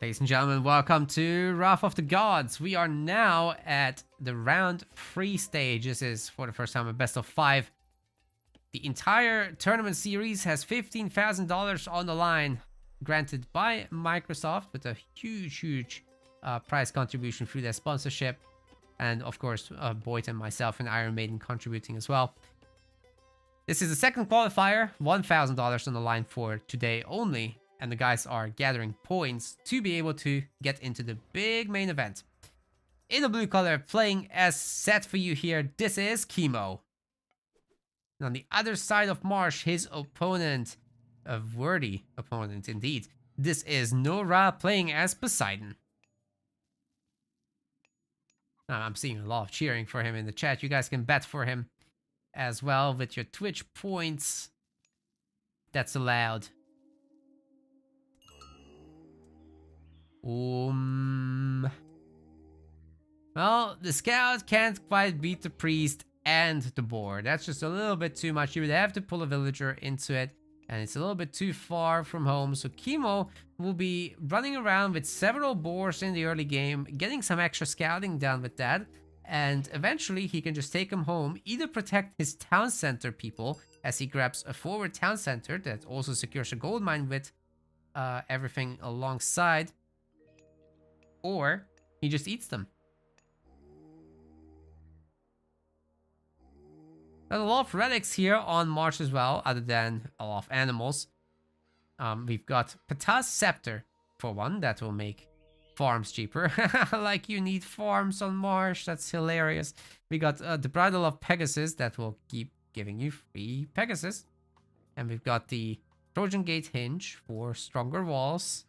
Ladies and gentlemen, welcome to Wrath of the Gods. We are now at the round 3 stage. This is for the first time a best of 5. The entire tournament series has $15,000 on the line, granted by Microsoft with a huge prize contribution through their sponsorship. And of course, Boyd and myself and Iron Maiden contributing as well. This is the second qualifier, $1,000 on the line for today only. And the guys are gathering points to be able to get into the big main event. In the blue color, playing as set for you here, this is Chemo. And on the other side of Marsh, his opponent, a worthy opponent indeed. This is Nora playing as Poseidon. I'm seeing a lot of cheering for him in the chat. You guys can bet for him as well with your Twitch points. That's allowed. Well, the scout can't quite beat the priest and the boar. That's just a little bit too much. You would have to pull a villager into it, and it's a little bit too far from home. So Chemo will be running around with several boars in the early game, getting some extra scouting done with that, and eventually he can just take them home, either protect his town center people as he grabs a forward town center that also secures a gold mine with everything alongside, or he just eats them. There's a lot of relics here on March as well, other than a lot of animals. We've got Ptah's Scepter, for one, that will make farms cheaper. Like you need farms on Marsh, that's hilarious. We got the Bridle of Pegasus, that will keep giving you free Pegasus. And we've got the Trojan Gate Hinge for stronger walls,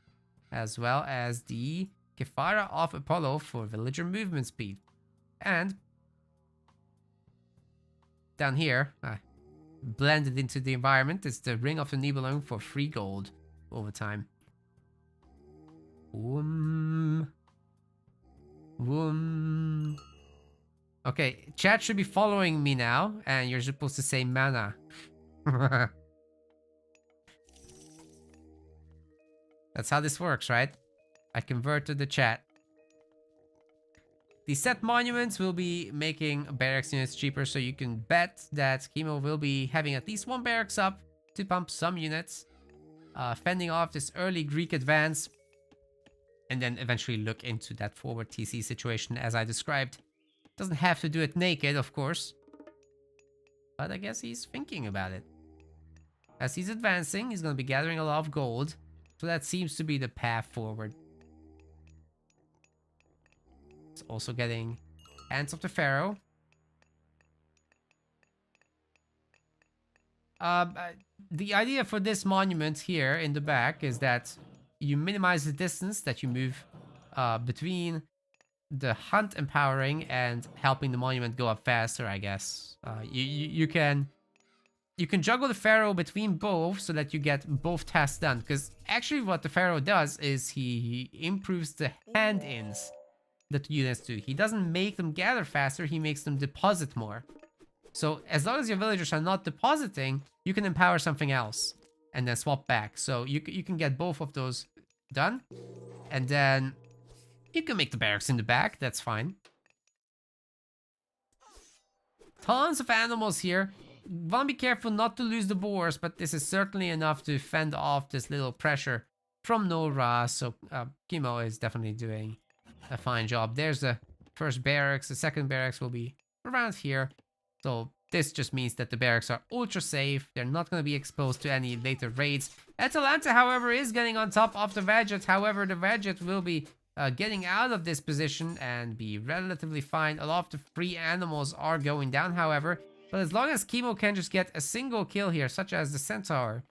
as well as the Qualifier of Apollo for villager movement speed. And down here, blended into the environment, is the Ring of the Nibelung for free gold over time. Okay, chat should be following me now, and you're supposed to say mana. That's how this works, right? I converted the chat. The set monuments will be making barracks units cheaper, so you can bet that Chemo will be having at least one barracks up to pump some units, fending off this early Greek advance, and then eventually look into that forward TC situation as I described. Doesn't have to do it naked, of course, but I guess he's thinking about it. As he's advancing, he's going to be gathering a lot of gold, so that seems to be the path forward. It's also getting Hands of the Pharaoh. The idea for this monument here in the back is that you minimize the distance that you move between the hunt empowering and helping the monument go up faster, I guess. You can juggle the Pharaoh between both so that you get both tasks done. Because actually what the Pharaoh does is he improves the hand-ins that units do. He doesn't make them gather faster, he makes them deposit more. So as long as your villagers are not depositing, you can empower something else and then swap back. So you can get both of those done, and then you can make the barracks in the back, that's fine. Tons of animals here. Want to be careful not to lose the boars, but this is certainly enough to fend off this little pressure from Nora. So Chemo is definitely doing a fine job. There's the first barracks. The second barracks will be around here. So this just means that the barracks are ultra safe. They're not going to be exposed to any later raids. Atalanta, however, is getting on top of the Vadget. However, the Vadget will be getting out of this position and be relatively fine. A lot of the free animals are going down, however. But as long as Chemo can just get a single kill here, such as the Centaur,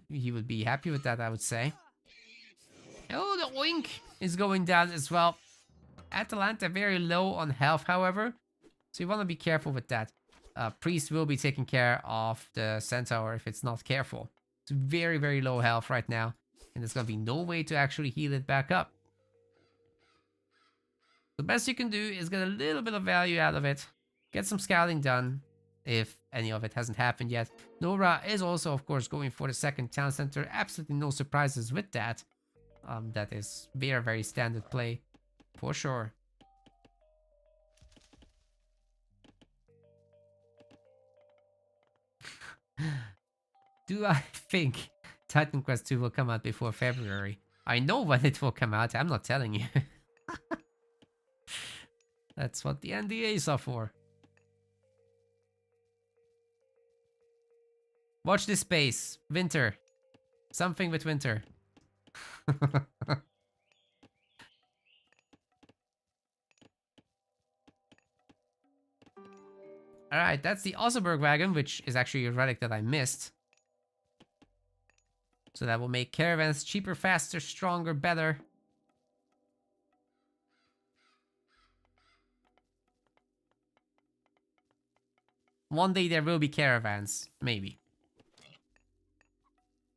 he would be happy with that, I would say. Oh, the Oink is going down as well. Atalanta very low on health, however. So you want to be careful with that. Priest will be taking care of the Centaur if it's not careful. It's very low health right now. And there's going to be no way to actually heal it back up. The best you can do is get a little bit of value out of it. Get some scouting done, if any of it hasn't happened yet. Nora is also, of course, going for the second town center. Absolutely no surprises with that. That is very, very standard play, for sure. Do I think Titan Quest 2 will come out before February? I know when it will come out, I'm not telling you. That's what the NDAs are for. Watch this space. Winter. Something with winter. Alright, that's the Oseberg wagon, which is actually a relic that I missed. So that will make caravans cheaper, faster, stronger, better. One day there will be caravans, maybe.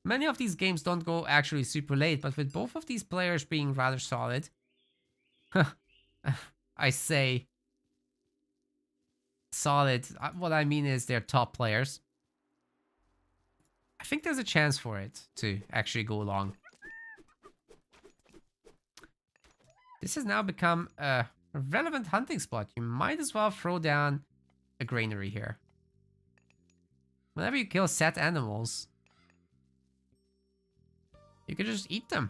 Many of these games don't go actually super late, but with both of these players being rather solid, I say solid, what I mean is they're top players. I think there's a chance for it to actually go long. This has now become a relevant hunting spot. You might as well throw down a granary here. Whenever you kill set animals, you can just eat them.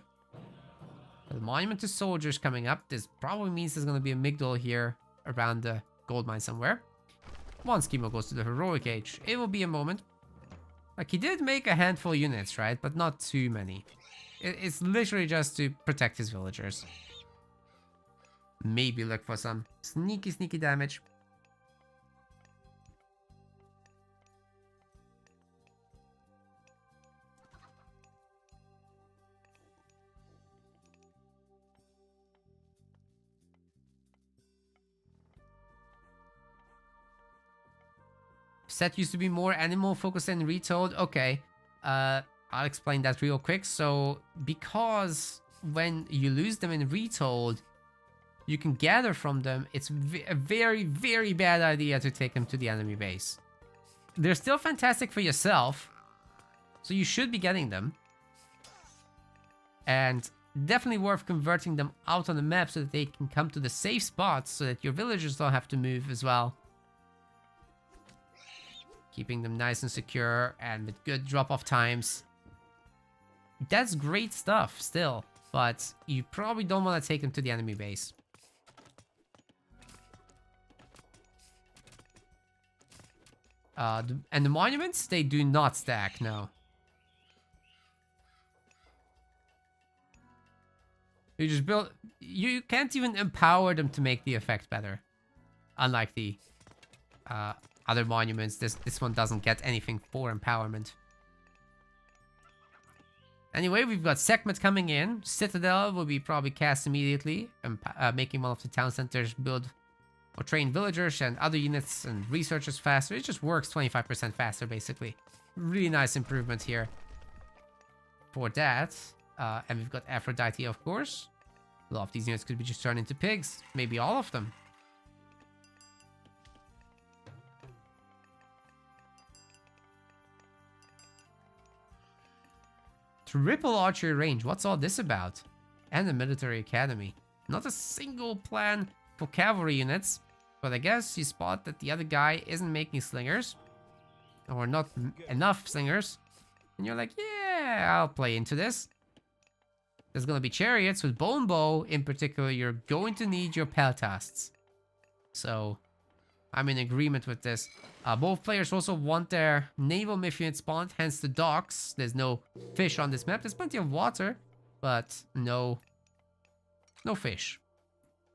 The monument to soldiers coming up. This probably means there's going to be a Migdol here around the gold mine somewhere. One schemo goes to the heroic age. It will be a moment. Like, he did make a handful of units, right? But not too many. It's literally just to protect his villagers. Maybe look for some sneaky, sneaky damage. Set used to be more animal focused and retold. Okay, I'll explain that real quick. So because when you lose them in retold, you can gather from them. It's a very, very bad idea to take them to the enemy base. They're still fantastic for yourself, so you should be getting them. And definitely worth converting them out on the map so that they can come to the safe spots so that your villagers don't have to move as well. Keeping them nice and secure and with good drop-off times. That's great stuff still, but you probably don't want to take them to the enemy base. And the monuments, they do not stack, no. You just build... You can't even empower them to make the effect better. Unlike the other monuments, this one doesn't get anything for empowerment. Anyway, we've got Sekhmet coming in. Citadel will be probably cast immediately, making one of the town centers build or train villagers and other units and researchers faster. It just works 25% faster, basically. Really nice improvement here for that. And we've got Aphrodite, of course. A lot of these units could be just turned into pigs. Maybe all of them. Triple archery range. What's all this about? And a military academy. Not a single plan for cavalry units. But I guess you spot that the other guy isn't making slingers. Or not enough slingers. And you're like, yeah, I'll play into this. There's going to be chariots with bow and bow. In particular, you're going to need your peltasts. So, I'm in agreement with this. Both players also want their naval myth unit spawned, hence the docks. There's no fish on this map. There's plenty of water, but no fish.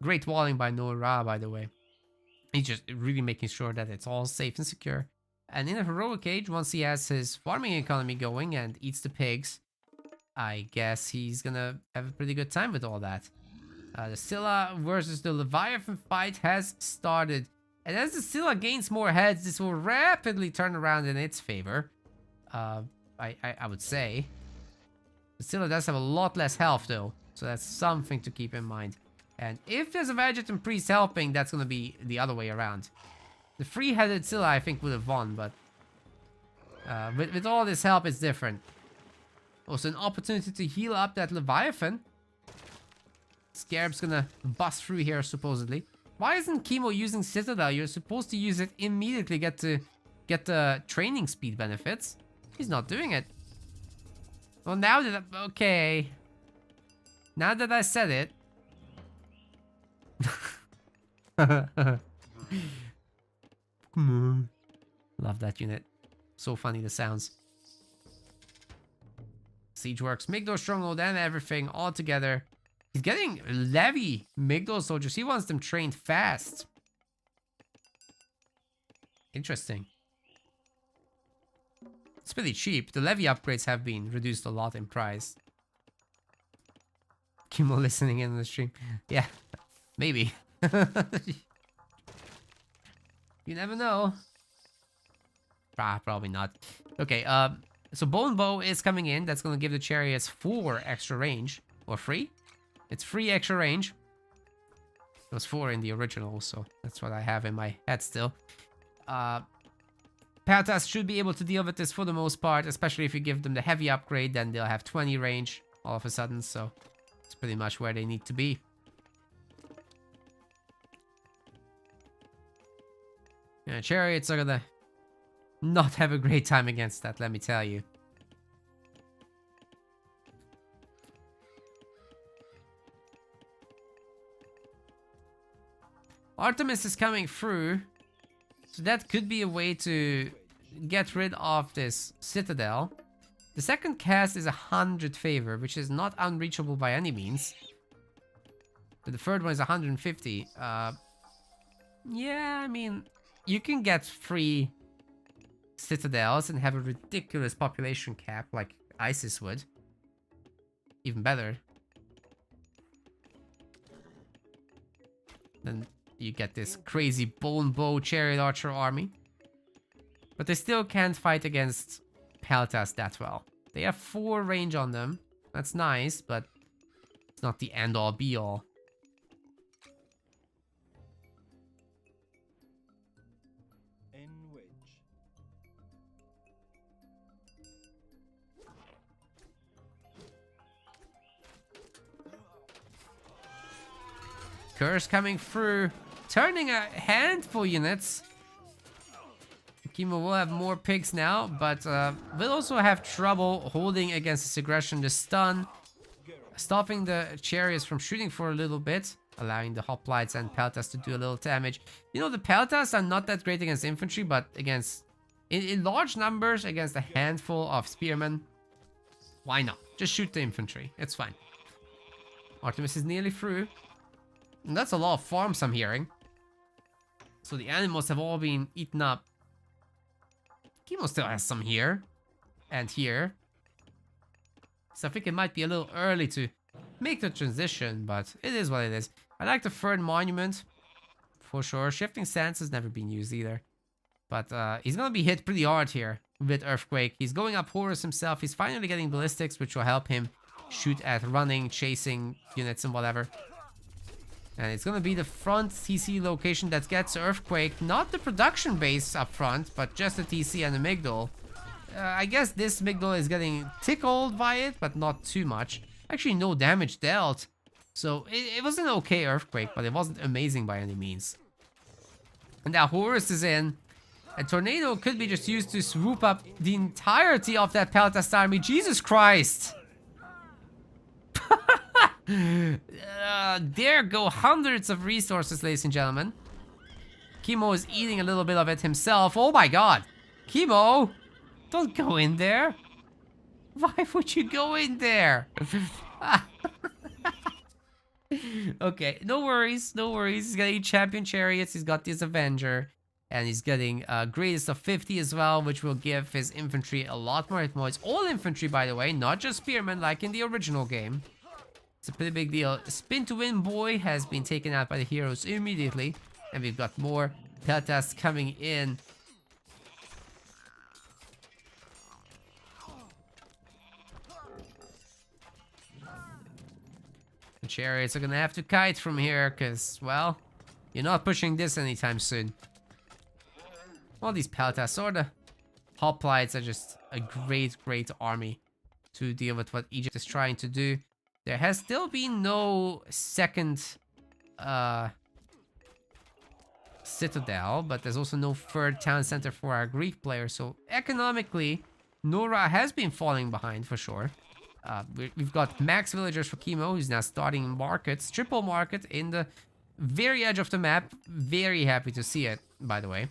Great walling by Noah Ra, by the way. He's just really making sure that it's all safe and secure. And in a heroic age, once he has his farming economy going and eats the pigs, I guess he's gonna have a pretty good time with all that. The Scylla versus the Leviathan fight has started. And as the Scylla gains more heads, this will rapidly turn around in its favor. I would say. The Scylla does have a lot less health though, so that's something to keep in mind. And if there's a Adjutant Priest helping, that's going to be the other way around. The three-headed Scylla, I think, would have won, but with all this help, it's different. Also, an opportunity to heal up that Leviathan. Scarab's gonna bust through here, supposedly. Why isn't Chemo using Citadel? You're supposed to use it immediately, get the training speed benefits. He's not doing it. Well, now that okay. Now that I said it. Come on. Love that unit. So funny, the sounds. Siege works, Migdor stronghold and everything all together. He's getting Levy Migdor soldiers. He wants them trained fast. Interesting. It's pretty cheap. The Levy upgrades have been reduced a lot in price. Kimo listening in the stream. Yeah, maybe. You never know. Probably not. Okay, so Bone Bow is coming in. That's going to give the chariots 4 extra range. Or 3? It's 3 extra range. It was 4 in the original, so that's what I have in my head still. Peltas should be able to deal with this for the most part, especially if you give them the heavy upgrade, then they'll have 20 range all of a sudden, so it's pretty much where they need to be. Yeah, chariots are gonna not have a great time against that, let me tell you. Artemis is coming through, so that could be a way to get rid of this Citadel. The second cast is 100 favor, which is not unreachable by any means. But the third one is 150. Yeah, I mean, you can get 3 Citadels and have a ridiculous population cap like ISIS would. Even better. Then you get this crazy Bone Bow Chariot Archer army. But they still can't fight against Peltas that well. They have 4 range on them. That's nice, but it's not the end-all be-all. Curse coming through, turning a handful units. Kimo will have more pigs now, but will also have trouble holding against this aggression. The stun, stopping the chariots from shooting for a little bit, allowing the hoplites and peltas to do a little damage. You know, the peltas are not that great against infantry, but against in large numbers against a handful of spearmen, why not? Just shoot the infantry. It's fine. Artemis is nearly through. And that's a lot of farms I'm hearing. So the animals have all been eaten up. Chemo still has some here. And here. So I think it might be a little early to make the transition, but it is what it is. I like the third monument. For sure. Shifting Sands has never been used either. But he's gonna be hit pretty hard here with Earthquake. He's going up Horus himself. He's finally getting ballistics, which will help him shoot at running, chasing units and whatever. And it's gonna be the front TC location that gets Earthquake. Not the production base up front, but just the TC and the Migdol. I guess this Migdol is getting tickled by it, but not too much. Actually, no damage dealt. So it was an okay Earthquake, but it wasn't amazing by any means. And now Horus is in. A tornado could be just used to swoop up the entirety of that Peltas army. Jesus Christ! There go hundreds of resources, ladies and gentlemen. Chemo is eating a little bit of it himself. Oh my god. Chemo! Don't go in there. Why would you go in there? Okay, no worries, no worries. He's getting champion chariots. He's got this Avenger. And he's getting greatest of 50 as well, which will give his infantry a lot more hit points. All infantry, by the way, not just spearmen like in the original game. It's a pretty big deal. Spin to Win Boy has been taken out by the heroes immediately. And we've got more Peltas coming in. The chariots are gonna have to kite from here, because, well, you're not pushing this anytime soon. All these Peltas or the hoplites are just a great army to deal with what Egypt is trying to do. There has still been no second citadel, but there's also no third town center for our Greek players. So economically, Nora has been falling behind for sure. We've got max villagers for Chemo, who's now starting markets, triple market in the very edge of the map. Very happy to see it, by the way.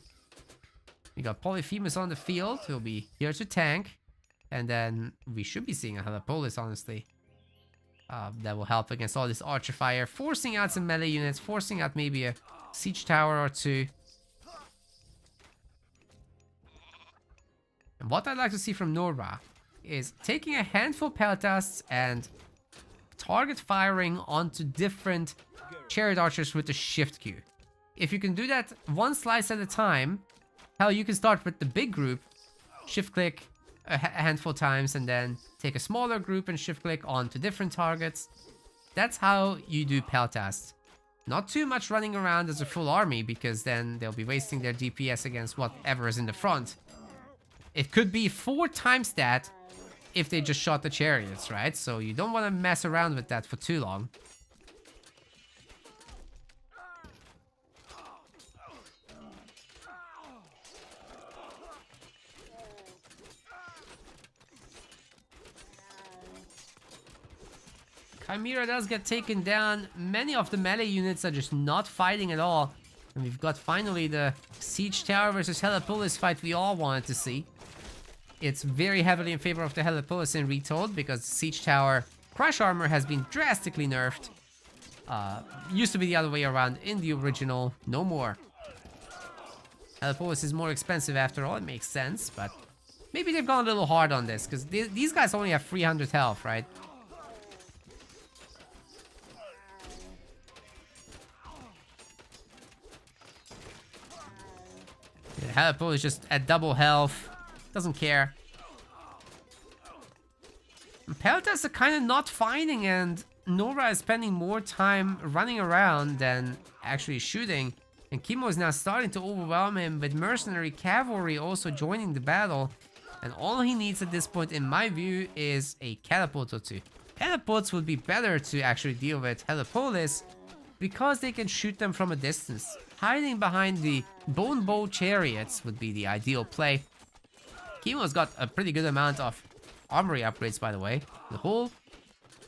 We got Polyphemus on the field, who'll be here to tank. And then we should be seeing a Helepolis, honestly. That will help against all this archer fire, forcing out some melee units, forcing out maybe a siege tower or two. And what I'd like to see from Nora is taking a handful of peltasts and target firing onto different chariot archers with the shift Q. If you can do that one slice at a time, hell, you can start with the big group, shift click a handful times, and then take a smaller group and shift click onto different targets. That's how you do peltasts. Not too much running around as a full army, because then they'll be wasting their DPS against whatever is in the front. It could be 4 times that if they just shot the chariots, right? So you don't want to mess around with that for too long. Chimera does get taken down. Many of the melee units are just not fighting at all. And we've got finally the Siege Tower versus Helepolis fight we all wanted to see. It's very heavily in favor of the Helepolis in Retold, because Siege Tower Crush Armor has been drastically nerfed. Used to be the other way around in the original, no more. Helepolis is more expensive after all, it makes sense, but maybe they've gone a little hard on this, because these guys only have 300 health, right? Helepolis is just at double health. Doesn't care. Peltas are kind of not fighting, and Nora is spending more time running around than actually shooting. And Chemo is now starting to overwhelm him with mercenary cavalry also joining the battle. And all he needs at this point, in my view, is a catapult or two. Catapults would be better to actually deal with Helepolis, because they can shoot them from a distance. Hiding behind the bone bow chariots would be the ideal play. Chemo's got a pretty good amount of armory upgrades, by the way. The whole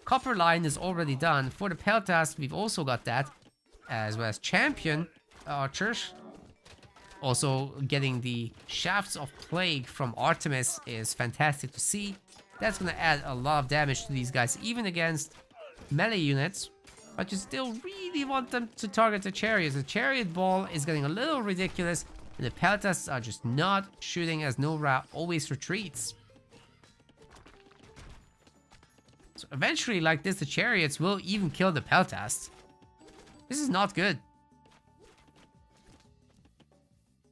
copper line is already done. For the peltas, we've also got that, as well as champion archers. Also getting the shafts of plague from Artemis is fantastic to see. That's gonna add a lot of damage to these guys, even against melee units. But you still really want them to target the chariots. The chariot ball is getting a little ridiculous, and the peltas are just not shooting, as Nora always retreats. So eventually, like this, the chariots will even kill the peltas. This is not good.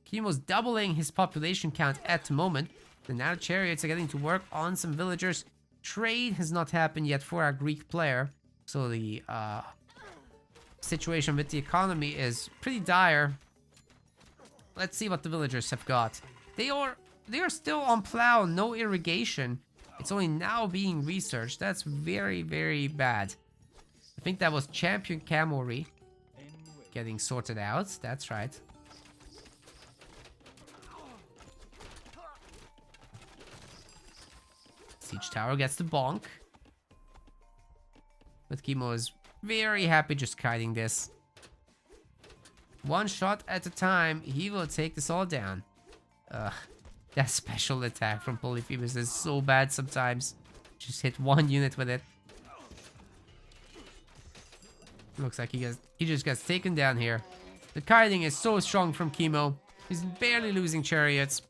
Chemo's doubling his population count at the moment. And now chariots are getting to work on some villagers. Trade has not happened yet for our Greek player. So the situation with the economy is pretty dire. Let's see what the villagers have got. They are still on plow, no irrigation. It's only now being researched. That's very, very bad. I think that was champion cavalry getting sorted out. That's right. Siege Tower gets the bonk. But Chemo is very happy just kiting this. One shot at a time, he will take this all down. That special attack from Polyphemus is so bad sometimes. Just hit one unit with it. Looks like he just gets taken down here. The kiting is so strong from Chemo. He's barely losing chariots.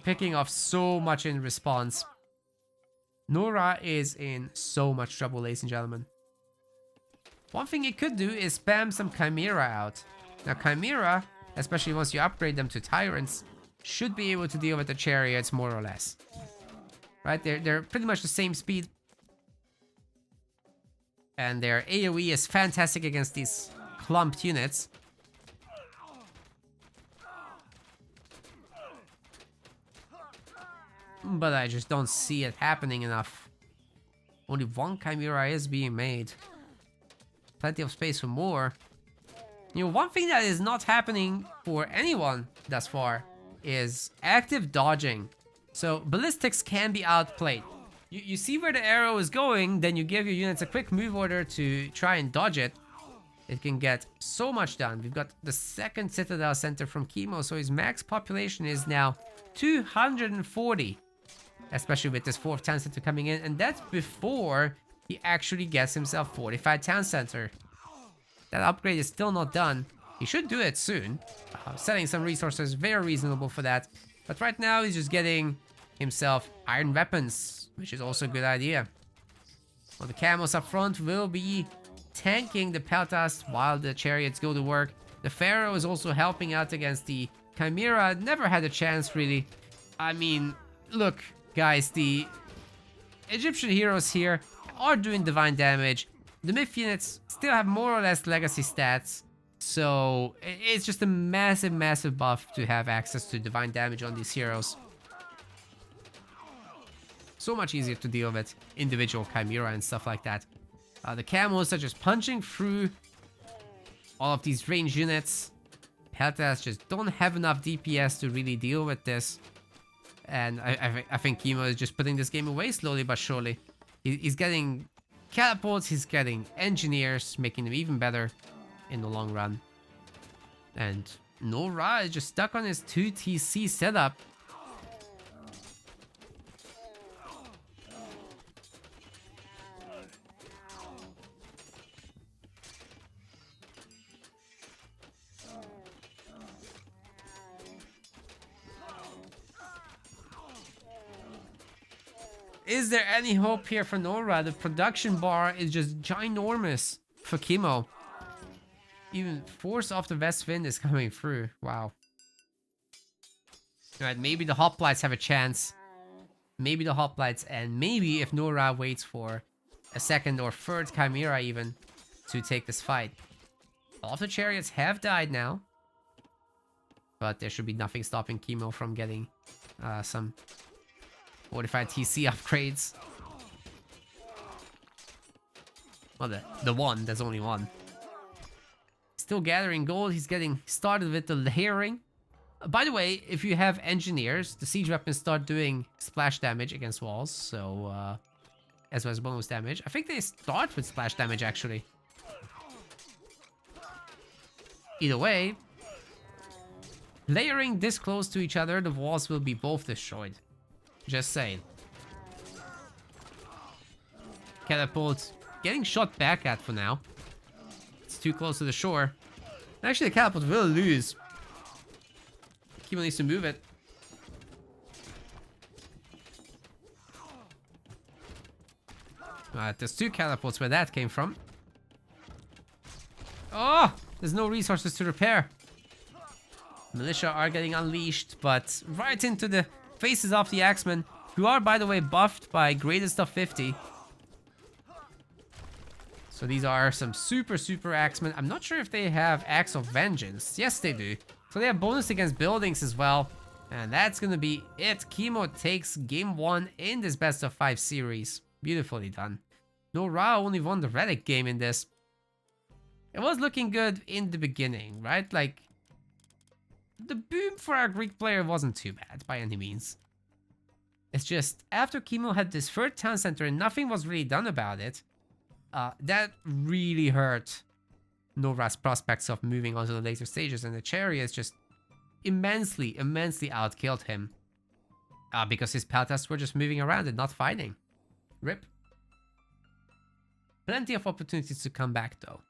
Picking off so much in response. Nora is in so much trouble, ladies and gentlemen. One thing you could do is spam some Chimera out. Now Chimera, especially once you upgrade them to Tyrants, should be able to deal with the chariots more or less. Right? They're pretty much the same speed. And their AoE is fantastic against these clumped units. But I just don't see it happening enough. Only one Chimera is being made. Plenty of space for more. You know, one thing that is not happening for anyone thus far is active dodging. So ballistics can be outplayed. You see where the arrow is going, then you give your units a quick move order to try and dodge it. It can get so much done. We've got the second Citadel Center from Chemo, so his max population is now 240. Especially with this 4th town center coming in, and that's before he actually gets himself fortified town center. That upgrade is still not done. He should do it soon. Selling some resources, very reasonable for that. But right now he's just getting himself iron weapons, which is also a good idea. Well, the camos up front will be tanking the peltas while the chariots go to work. The Pharaoh is also helping out against the Chimera. Never had a chance, really. I mean, look, guys, the Egyptian heroes here are doing divine damage. The Myth units still have more or less legacy stats. So it's just a massive, massive buff to have access to divine damage on these heroes. So much easier to deal with individual Chimera and stuff like that. The camos are just punching through all of these range units. Peltas just don't have enough DPS to really deal with this. And I think Chemo is just putting this game away slowly but surely. He's getting catapults, he's getting engineers, making them even better in the long run. And No Ra is just stuck on his 2TC setup. Is there any hope here for Nora? The production bar is just ginormous for Chemo. Even Force of the West Wind is coming through. Wow. Alright, maybe the hoplites have a chance. Maybe the hoplites, and maybe if Nora waits for a second or third Chimera even to take this fight. All of the chariots have died now. But there should be nothing stopping Chemo from getting some fortified TC upgrades. Well, the one, there's only one. Still gathering gold, he's getting started with the layering. By the way, if you have engineers, the siege weapons start doing splash damage against walls, so as well as bonus damage. I think they start with splash damage actually. Either way, layering this close to each other, the walls will be both destroyed. Just saying. Catapult getting shot back at for now. It's too close to the shore. Actually, the catapult will lose. Chemo needs to move it. There's two catapults where that came from. Oh! There's no resources to repair. Militia are getting unleashed, but right into the faces of the Axemen, who are, by the way, buffed by greatest of 50. So these are some super Axemen. I'm not sure if they have Axe of Vengeance. Yes, they do. So they have bonus against buildings as well. And that's gonna be it. Chemo takes game 1 in this best of 5 series. Beautifully done. No Ra only won the Relic game in this. It was looking good in the beginning, right? Like, the boom for our Greek player wasn't too bad by any means. It's just, after Chemo had this third town center and nothing was really done about it, that really hurt Nora's prospects of moving on to the later stages, and the chariots just immensely outkilled him. Because his peltas were just moving around and not fighting. RIP. Plenty of opportunities to come back though.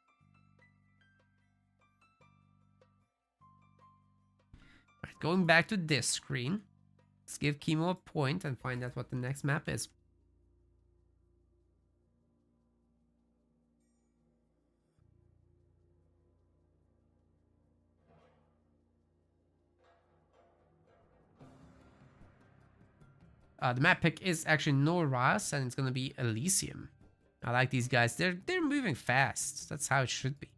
Right, going back to this screen. Let's give Chemo a point and find out what the next map is. The map pick is actually Noras, and it's gonna be Elysium. I like these guys. They're moving fast. That's how it should be.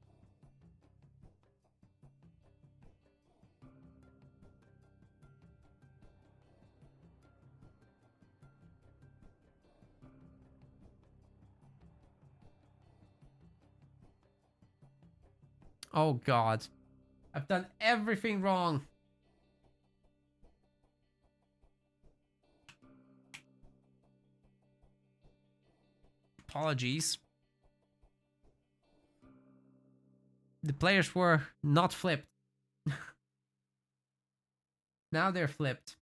Oh god. I've done everything wrong. Apologies. The players were not flipped. Now they're flipped.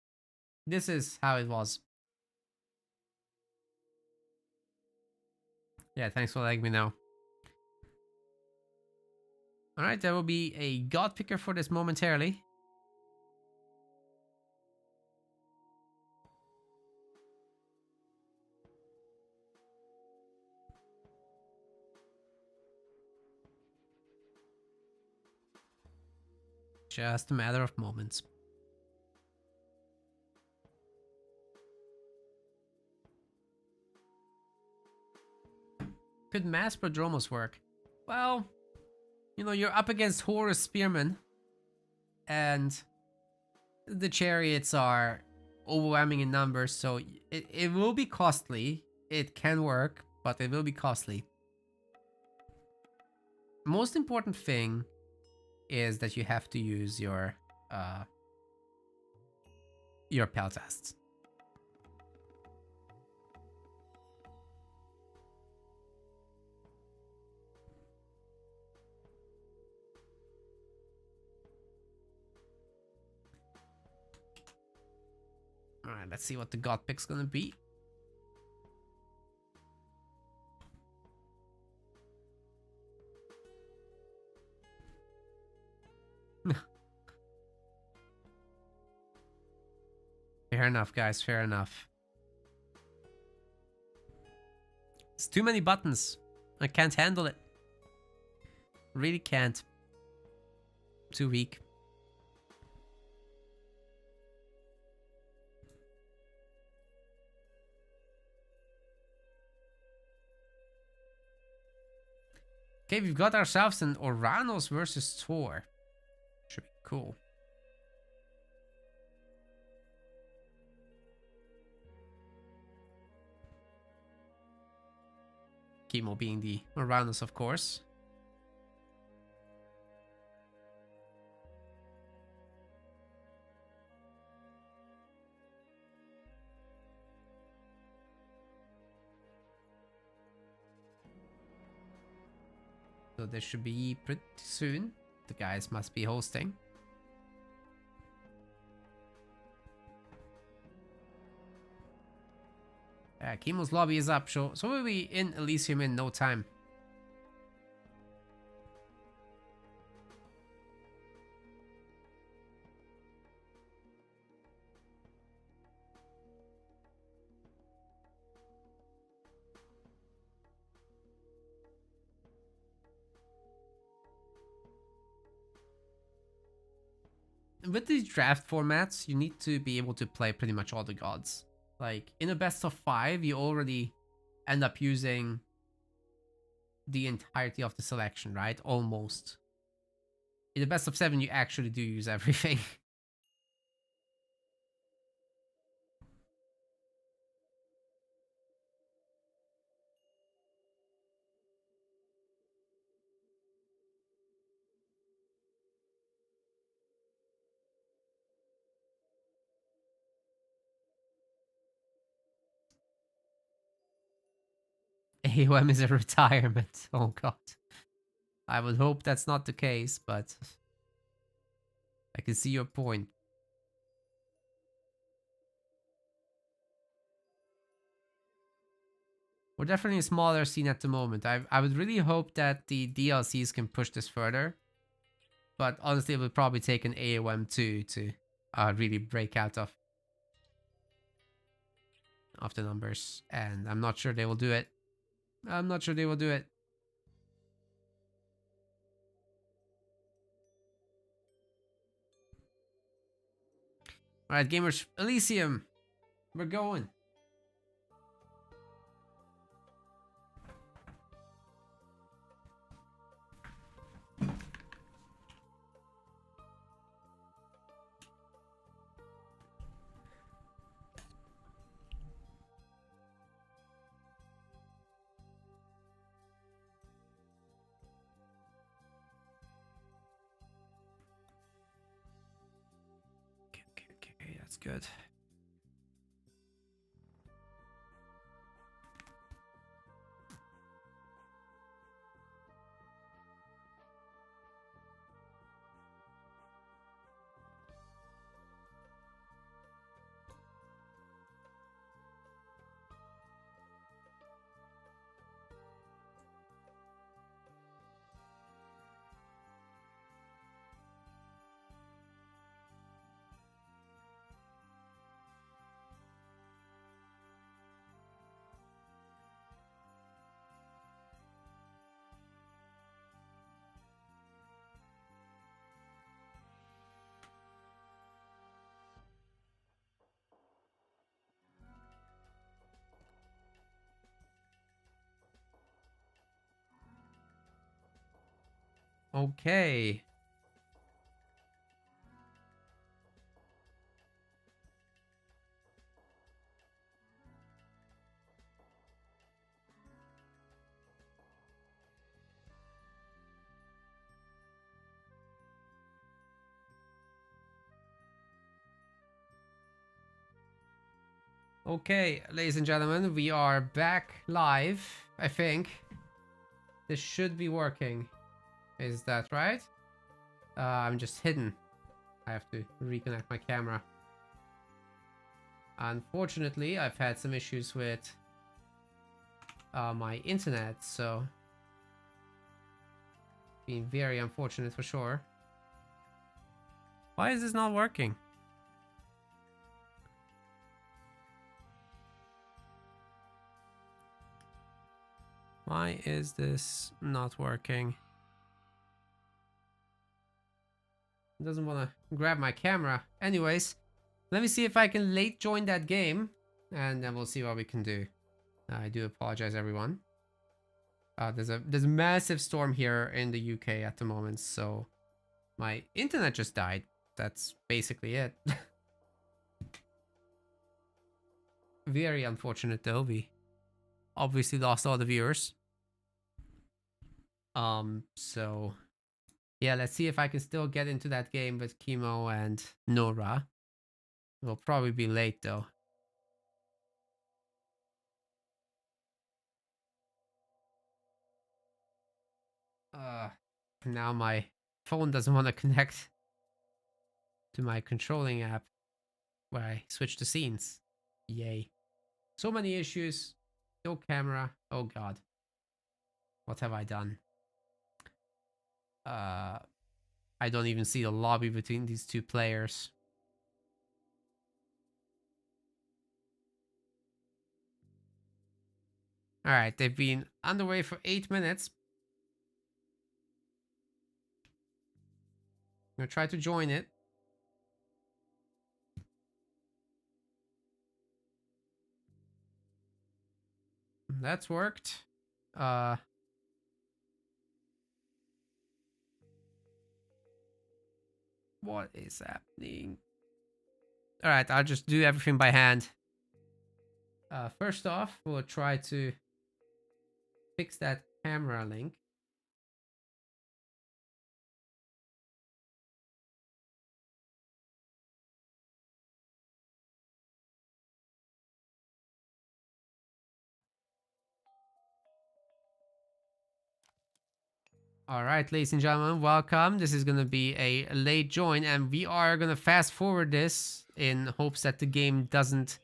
This is how it was. Yeah, thanks for letting me know. Alright, there will be a god picker for this momentarily. Just a matter of moments. Could Mass Prodromos work? Well, you know, you're up against Horus Spearmen, and the chariots are overwhelming in numbers, so it will be costly. It can work, but it will be costly. Most important thing is that you have to use your Peltasts. Alright, let's see what the god pick's gonna be. Fair enough, guys, fair enough. It's too many buttons. I can't handle it. Really can't. Too weak. Okay, we've got ourselves an Oranos versus Thor. Should be cool. Chemo being the Oranos, of course. So this should be pretty soon. The guys must be hosting. Chemo's lobby is up, so we'll be in Elysium in no time. With these draft formats, you need to be able to play pretty much all the gods. Like, in a best of 5, you already end up using the entirety of the selection, right? Almost. In the best of 7, you actually do use everything. AOM is a retirement. Oh god. I would hope that's not the case, but I can see your point. We're definitely a smaller scene at the moment. I would really hope that the DLCs can push this further. But honestly, it would probably take an AOM 2 to really break out of the numbers. And I'm not sure they will do it. I'm not sure they will do it. Alright, gamers, Elysium. We're going. Good. Okay. Okay, ladies and gentlemen, we are back live, I think. This should be working. Is that right? I'm just hidden. I have to reconnect my camera. Unfortunately, I've had some issues with my internet, so being very unfortunate for sure. Why is this not working? Why is this not working? It doesn't want to grab my camera. Anyways, let me see if I can late join that game, and then we'll see what we can do. I do apologize, everyone. There's a massive storm here in the UK at the moment, so my internet just died. That's basically it. Very unfortunate though. We obviously lost all the viewers. So yeah, let's see if I can still get into that game with Chemo and Nora. We'll probably be late though. Now my phone doesn't want to connect to my controlling app where I switch to scenes. Yay. So many issues. No camera. Oh god. What have I done? I don't even see the lobby between these two players. Alright, they've been underway for 8 minutes. I'm gonna try to join it. That's worked. What is happening? Alright, I'll just do everything by hand. First off, we'll try to fix that camera link. Alright, ladies and gentlemen, welcome. This is going to be a late join, and we are going to fast forward this in hopes that the game doesn't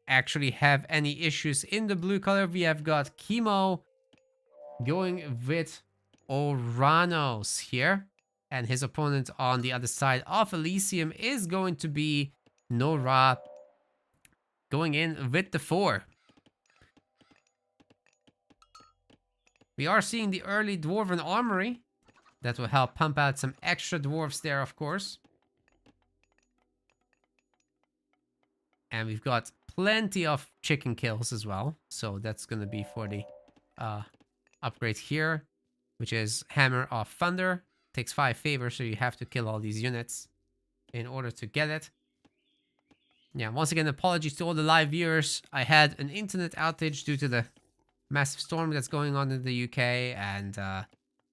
actually have any issues. In the blue color, we have got Chemo going with Oranos here, and his opponent on the other side of Elysium is going to be Nora, going in with the 4. We are seeing the early Dwarven Armory. That will help pump out some extra dwarves there, of course. And we've got plenty of chicken kills as well. So that's going to be for the upgrade here, which is Hammer of Thunder. Takes 5 favor, so you have to kill all these units in order to get it. Yeah, once again, apologies to all the live viewers. I had an internet outage due to the massive storm that's going on in the UK, and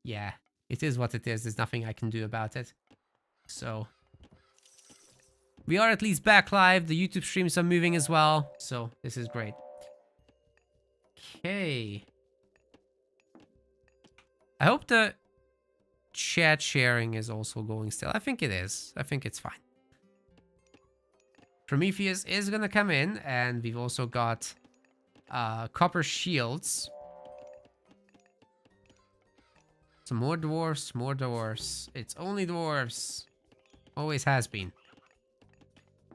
yeah, it is what it is. There's nothing I can do about it. So We are at least back live. The YouTube streams are moving as well. So this is great. Okay. I hope the chat sharing is also going still. I think it is. I think it's fine. Prometheus is gonna come in, and we've also got copper shields. Some more dwarves, more dwarves. It's only dwarves. Always has been.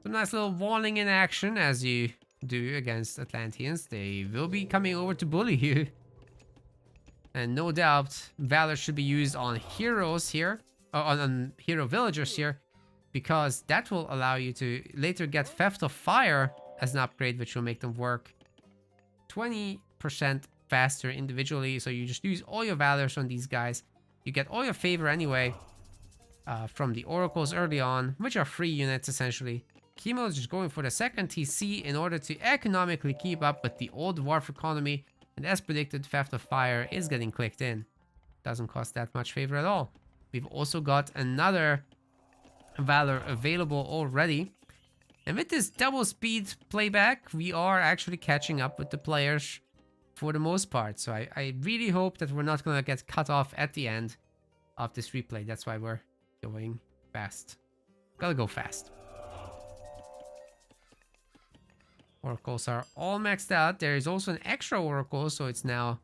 Some nice little walling in action, as you do against Atlanteans. They will be coming over to bully you. And no doubt, Valor should be used on heroes here, on hero villagers here, because that will allow you to later get Theft of Fire as an upgrade, which will make them work 20% faster individually. So you just use all your Valors on these guys. You get all your favor anyway from the Oracles early on, which are free units essentially. Chemo is just going for the second TC in order to economically keep up with the old dwarf economy. And as predicted, Theft of Fire is getting clicked in. Doesn't cost that much favor at all. We've also got another Valor available already. And with this double speed playback, we are actually catching up with the players for the most part. So I really hope that we're not going to get cut off at the end of this replay. That's why we're going fast. Gotta go fast. Oracles are all maxed out. There is also an extra Oracle, so it's now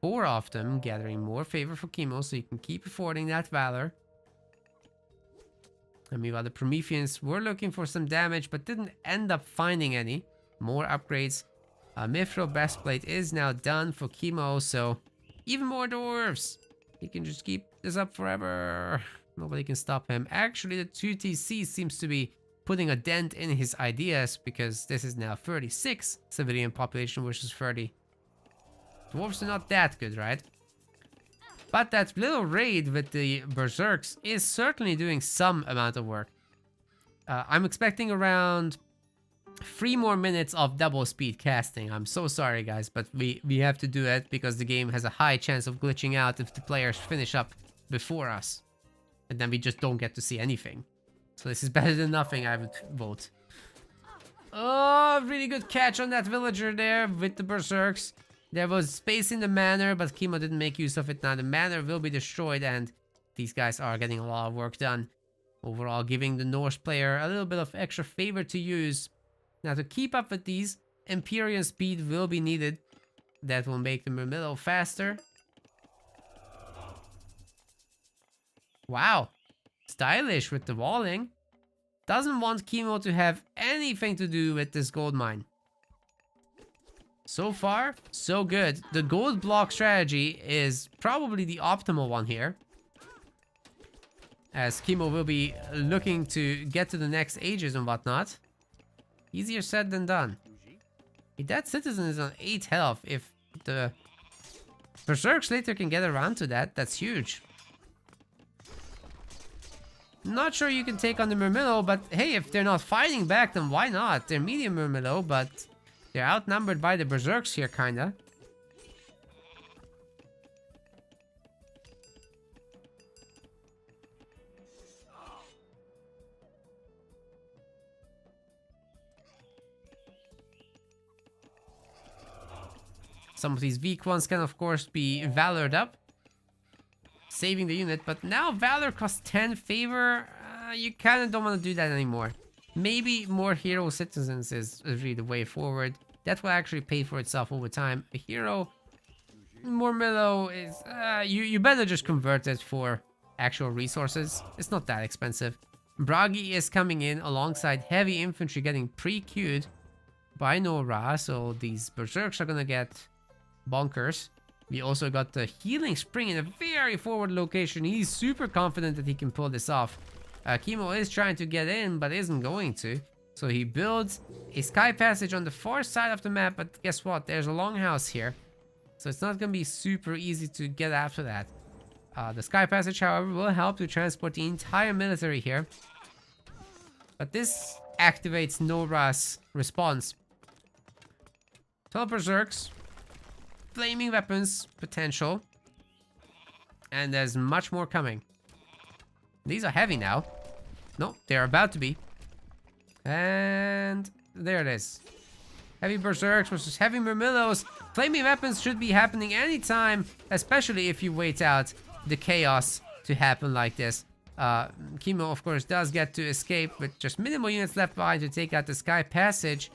4 of them, gathering more favor for Chemo, so you can keep affording that Valor. And meanwhile, the Prometheans were looking for some damage, but didn't end up finding any. More upgrades. Mithril Breastplate is now done for Chemo, so even more dwarves. He can just keep this up forever. Nobody can stop him. Actually, the 2TC seems to be putting a dent in his ideas, because this is now 36 civilian population versus 30. Dwarves are not that good, right? But that little raid with the Berserks is certainly doing some amount of work. I'm expecting around 3 more minutes of double speed casting. I'm so sorry guys, but we have to do it because the game has a high chance of glitching out if the players finish up before us. And then we just don't get to see anything. So this is better than nothing, I would vote. Oh, really good catch on that villager there with the Berserks. There was space in the manor, but Chemo didn't make use of it. Now the manor will be destroyed, and these guys are getting a lot of work done. Overall, giving the Norse player a little bit of extra favor to use. Now to keep up with these, Empyrean speed will be needed. That will make the Murmillo faster. Wow. Stylish with the walling. Doesn't want Chemo to have anything to do with this gold mine. So far, so good. The gold block strategy is probably the optimal one here, as Chemo will be looking to get to the next ages and whatnot. Easier said than done. That citizen is on 8 health. If the Berserks later can get around to that, that's huge. Not sure you can take on the Murmillo, but hey, if they're not fighting back, then why not? They're medium Murmillo, but they're outnumbered by the Berserks here, kinda. Some of these weak ones can, of course, be valored up, saving the unit, but now Valor costs 10 favor. You kind of don't want to do that anymore. Maybe more hero citizens is really the way forward. That will actually pay for itself over time. A hero, more mellow is, you better just convert it for actual resources. It's not that expensive. Bragi is coming in alongside heavy infantry getting pre-queued by Nora, so these Berserks are gonna get bonkers. We also got the healing spring in a very forward location. He's super confident that he can pull this off. Chemo is trying to get in, but isn't going to. So he builds a sky passage on the far side of the map, but guess what? There's a longhouse here. So it's not going to be super easy to get after that. The sky passage, however, will help to transport the entire military here. But this activates Nora's response. 12 Berserks. Flaming weapons potential, and there's much more coming. These are heavy now. No, they're about to be. And there it is. Heavy Berserks versus Heavy Murmillos. Flaming weapons should be happening anytime, especially if you wait out the chaos to happen like this. Chemo, of course, does get to escape with just minimal units left behind to take out the Sky Passage.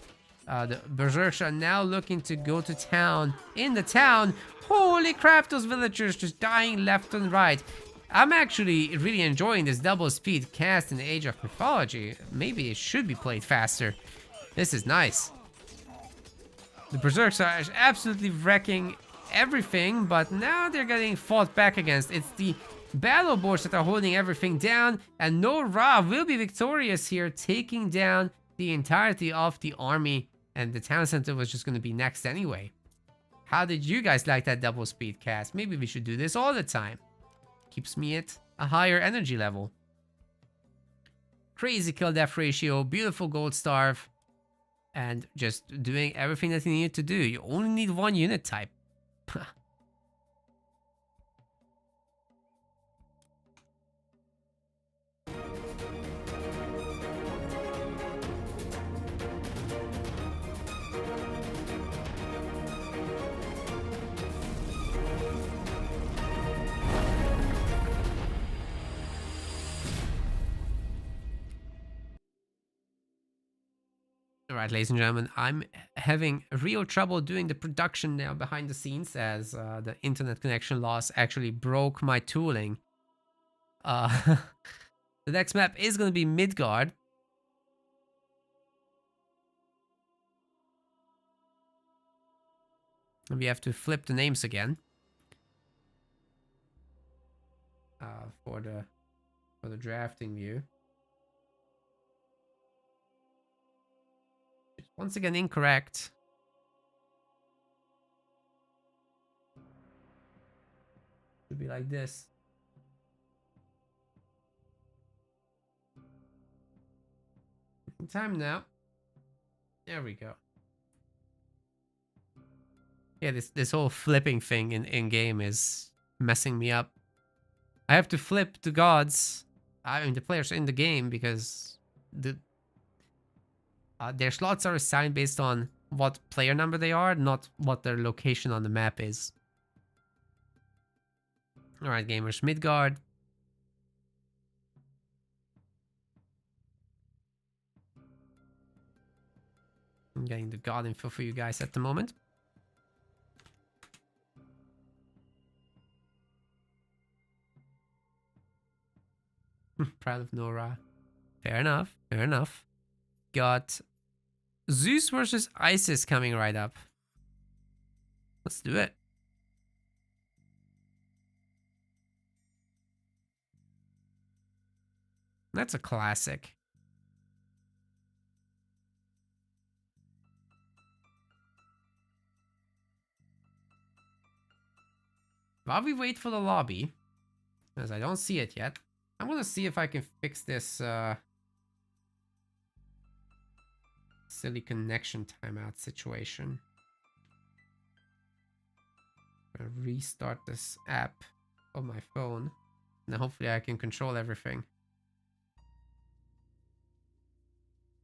The Berserks are now looking to go to town. In the town, holy crap, those villagers just dying left and right. I'm actually really enjoying this double speed cast in the Age of Mythology. Maybe it should be played faster. This is nice. The Berserks are absolutely wrecking everything, but now they're getting fought back against. It's the battle boards that are holding everything down, and No Ra will be victorious here, taking down the entirety of the army, and the town center was just going to be next anyway. How did you guys like that double speed cast? Maybe we should do this all the time. Keeps me at a higher energy level. Crazy kill death ratio, beautiful gold starve, and just doing everything that you need to do. You only need one unit type. Alright, ladies and gentlemen, I'm having real trouble doing the production now behind the scenes as the internet connection loss actually broke my tooling. The next map is going to be Midgard. And we have to flip the names again. For the drafting view. Once again, incorrect. Should be like this. Time now. There we go. Yeah, this whole flipping thing in game is messing me up. I have to flip the gods. I mean, the players in the game because their slots are assigned based on what player number they are, not what their location on the map is. Alright, gamers, Midgard. I'm getting the god info for you guys at the moment. Proud of Nora. Fair enough, fair enough. Got Zeus versus Isis coming right up. Let's do it. That's a classic. While we wait for the lobby, as I don't see it yet, I'm gonna see if I can fix this silly connection timeout situation. I'm gonna restart this app on my phone, and hopefully I can control everything.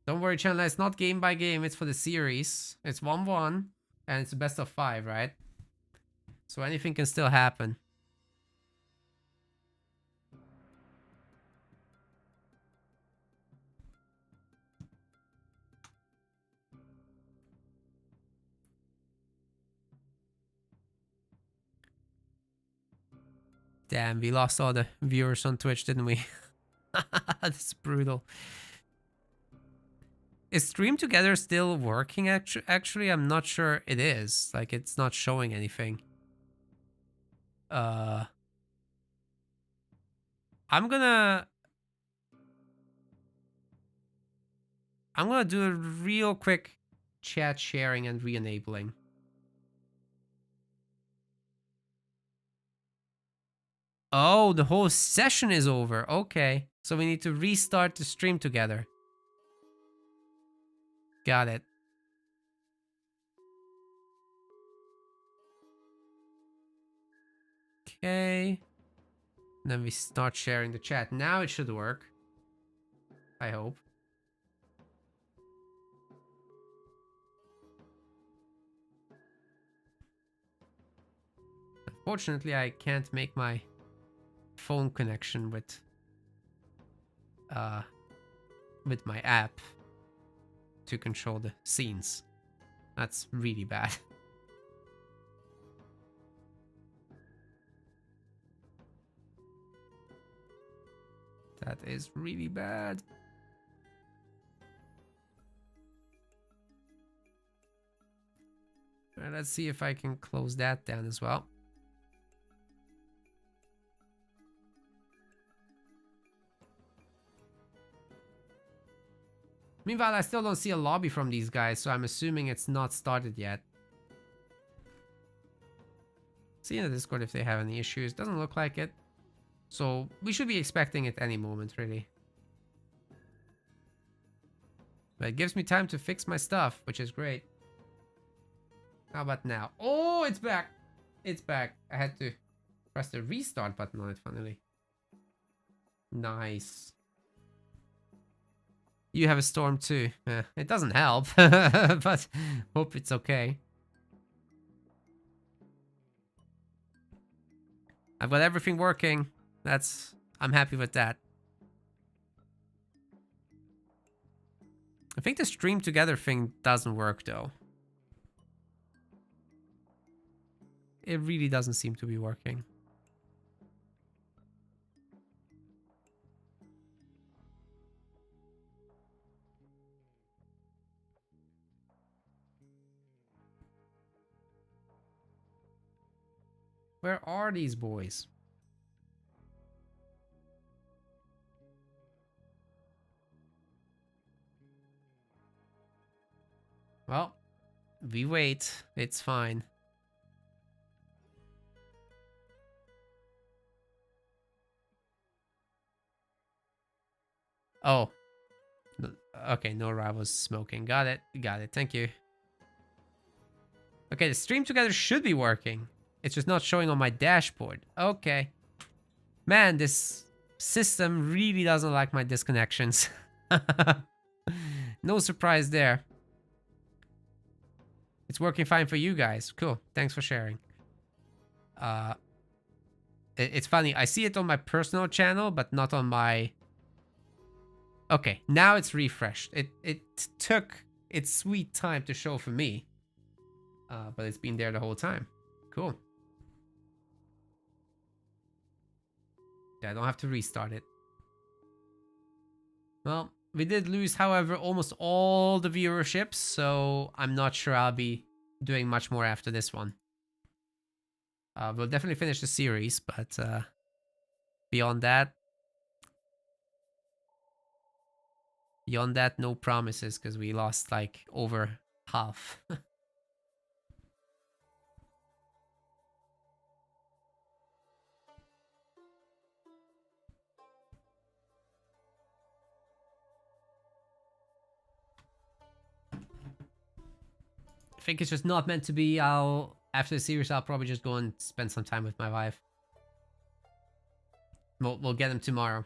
Don't worry, channel, it's not game by game, it's for the series. It's 1-1, and it's a best of 5, right? So anything can still happen. Damn, we lost all the viewers on Twitch, didn't we? That's brutal. Is Stream Together still working? Actually, I'm not sure it is. Like, it's not showing anything. I'm gonna do a real quick chat sharing and re-enabling. Oh, the whole session is over. Okay. So we need to restart the stream together. Got it. Okay. And then we start sharing the chat. Now it should work. I hope. Unfortunately, I can't make my phone connection with my app to control the scenes. That's really bad. That is really bad. Alright, let's see if I can close that down as well. Meanwhile, I still don't see a lobby from these guys, so I'm assuming it's not started yet. See in the Discord if they have any issues. Doesn't look like it. So we should be expecting it any moment, really. But it gives me time to fix my stuff, which is great. How about now? Oh, it's back. It's back. I had to press the restart button on it finally. Nice. You have a storm too. It doesn't help, but hope it's okay. I've got everything working. I'm happy with that. I think the stream together thing doesn't work though. It really doesn't seem to be working. Where are these boys? Well, we wait. It's fine. Oh. Okay, Nora was smoking. Got it. Got it. Thank you. Okay, the stream together should be working. It's just not showing on my dashboard. Okay. Man, this system really doesn't like my disconnections. No surprise there. It's working fine for you guys. Cool. Thanks for sharing. It's funny. I see it on my personal channel, but not on my... Okay, now it's refreshed. It took its sweet time to show for me. But it's been there the whole time. Cool. Yeah, I don't have to restart it. Well, we did lose, however, almost all the viewership, so I'm not sure I'll be doing much more after this one. We'll definitely finish the series, but beyond that, no promises, because we lost like over half. I think it's just not meant to be. After the series, I'll probably just go and spend some time with my wife. We'll get him tomorrow.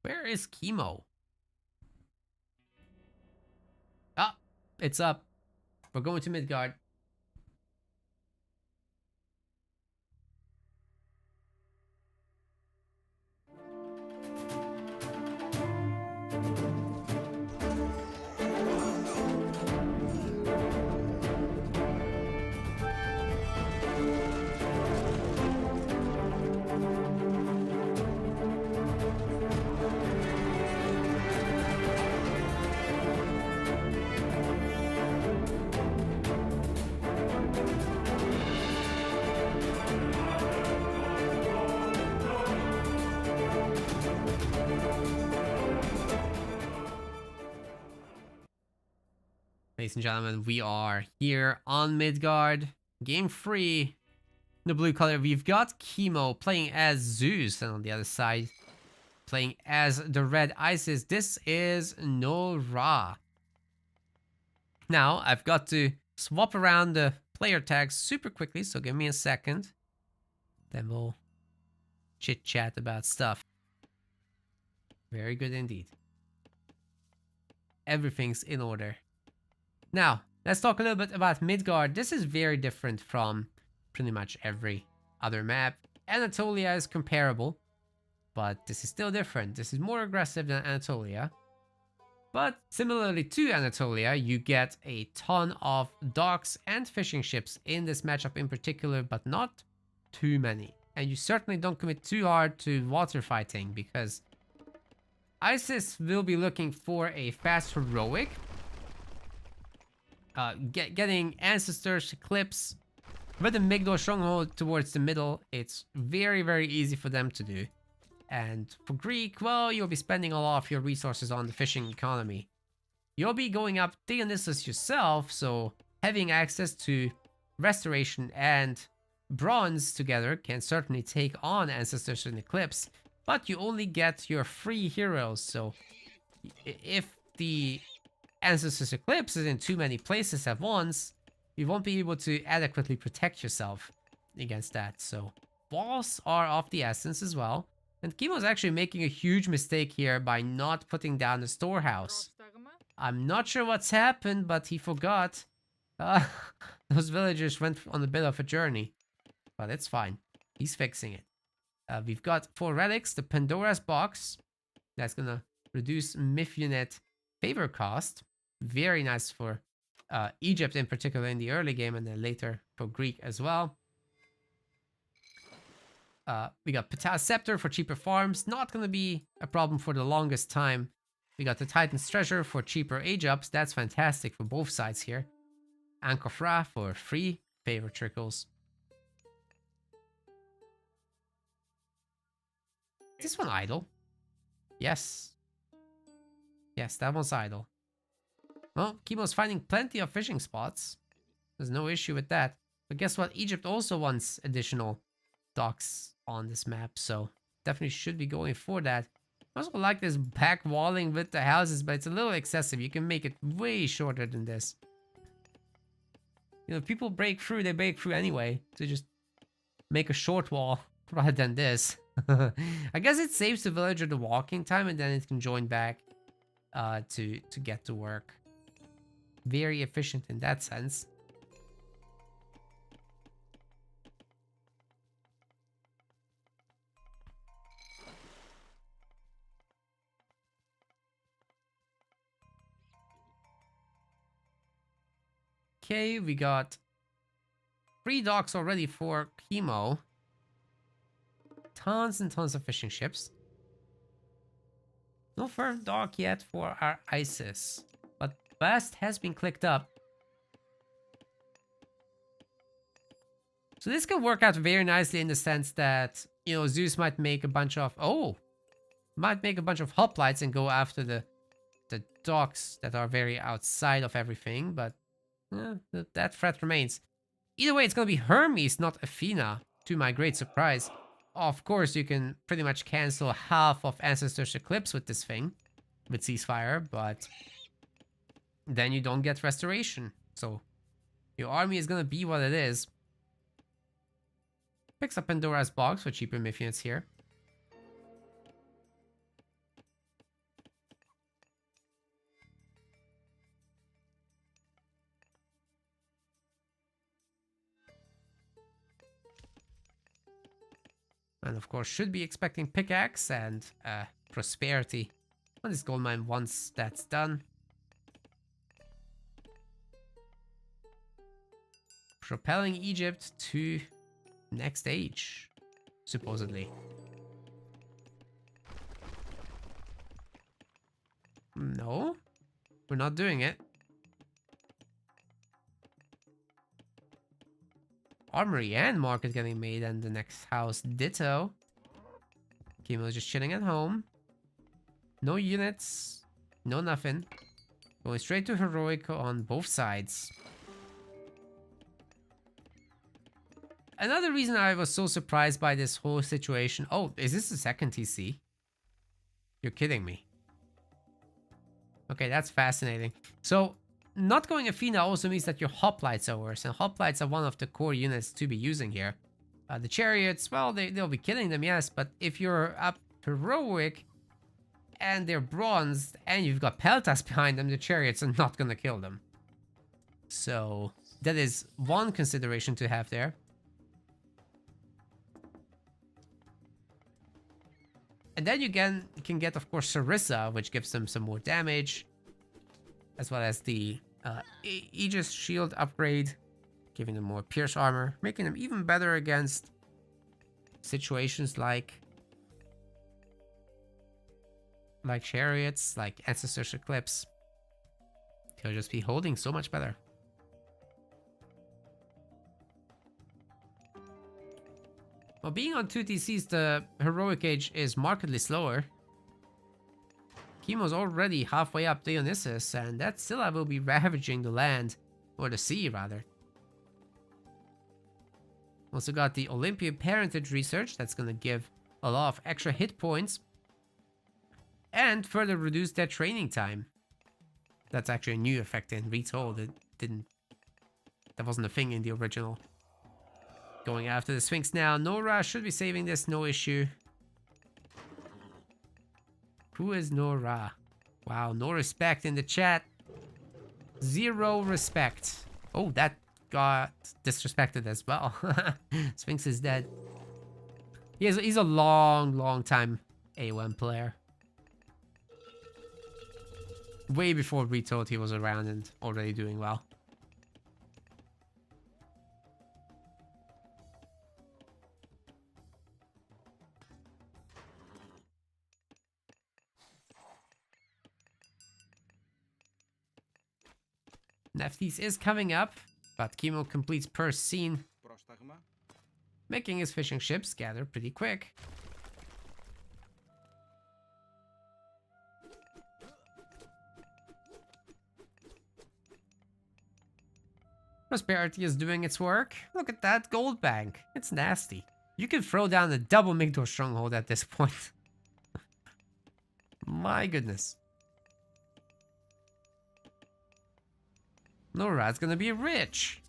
Where is Chemo? Ah, it's up. We're going to Midgard. Ladies and gentlemen, we are here on Midgard. Game 3. The blue color, we've got Chemo playing as Zeus, and on the other side, playing as the red Isis. This is Nora. Now, I've got to swap around the player tags super quickly, so give me a second. Then we'll chit-chat about stuff. Very good indeed. everything's in order. Now, let's talk a little bit about Midgard. This is very different from pretty much every other map. Anatolia is comparable, but this is still different. This is more aggressive than Anatolia. But similarly to Anatolia, you get a ton of docks and fishing ships in this matchup in particular, but not too many. And you certainly don't commit too hard to water fighting, because ISIS will be looking for a fast heroic. Getting Ancestors Eclipse with the Migdol Stronghold towards the middle, it's very, very easy for them to do. And for Greek, well, you'll be spending a lot of your resources on the fishing economy. You'll be going up Dionysus yourself, so having access to Restoration and Bronze together can certainly take on Ancestors and Eclipse, but you only get your free heroes, so if the Ancestors Eclipse is in too many places at once, you won't be able to adequately protect yourself against that. So walls are of the essence as well. And Chemo's actually making a huge mistake here by not putting down the storehouse. I'm not sure what's happened, but he forgot. Those villagers went on a bit of a journey. But it's fine. He's fixing it. We've got 4 relics. The Pandora's Box. That's gonna reduce Myth unit favor cost. Very nice for Egypt in particular in the early game, and then later for Greek as well. We got Ptah's Scepter for cheaper farms. Not going to be a problem for the longest time. We got the Titan's Treasure for cheaper age ups. That's fantastic for both sides here. Ankh of Ra for free favor trickles. Is this one idle? Yes. Yes, that one's idle. Well, Chemo's finding plenty of fishing spots. There's no issue with that. But guess what? Egypt also wants additional docks on this map, so definitely should be going for that. I also like this back walling with the houses, but it's a little excessive. You can make it way shorter than this. You know, if people break through, they break through anyway. So just make a short wall rather than this. I guess it saves the villager the walking time, and then it can join back to get to work. Very efficient in that sense. Okay, we got 3 docks already for Chemo. Tons and tons of fishing ships. No firm dock yet for our ISIS, but Bast has been clicked up. So this can work out very nicely in the sense that, you know, Zeus might make a bunch of hoplites and go after the docks that are very outside of everything, but that threat remains. Either way, it's gonna be Hermes, not Athena, to my great surprise. Of course, you can pretty much cancel half of Ancestor's Eclipse with this thing, with Ceasefire, but then you don't get Restoration. So your army is gonna be what it is. Picks up Pandora's Box for cheaper Myth units here. And of course, should be expecting Pickaxe and Prosperity on this gold mine once that's done. Propelling Egypt to next stage, supposedly. No, we're not doing it. Armory and market getting made, and the next house ditto. Chemo's just chilling at home. No units, no nothing. Going straight to heroic on both sides. Another reason I was so surprised by this whole situation. Oh, is this the second TC? You're kidding me. Okay, that's fascinating. So, not going Athena also means that your hoplites are worse, and hoplites are one of the core units to be using here. The chariots, well, they'll be killing them, yes, but if you're up heroic and they're bronzed, and you've got peltas behind them, the chariots are not gonna kill them. So that is one consideration to have there. And then you can get, of course, Sarissa, which gives them some more damage, as well as the Aegis shield upgrade, giving them more pierce armor, making them even better against situations like chariots, like Ancestor's Eclipse. They'll just be holding so much better. Well, being on 2 TCs, the heroic age is markedly slower. Chemo's already halfway up Dionysus, and that Scylla will be ravaging the land, or the sea rather. Also got the Olympia parentage research, that's gonna give a lot of extra hit points and further reduce their training time. That's actually a new effect in Retold. That wasn't a thing in the original. Going after the Sphinx now. Nora should be saving this, no issue. Who is Nora? Wow, no respect in the chat. Zero respect. Oh, that got disrespected as well. Sphinx is dead. He's a long time AOM player. Way before Retold he was around and already doing well. Nephthys is coming up, but Chemo completes per scene, making his fishing ships gather pretty quick. Prosperity is doing its work. Look at that gold bank. It's nasty. You can throw down a double Migdor stronghold at this point. My goodness. Norad's gonna be rich.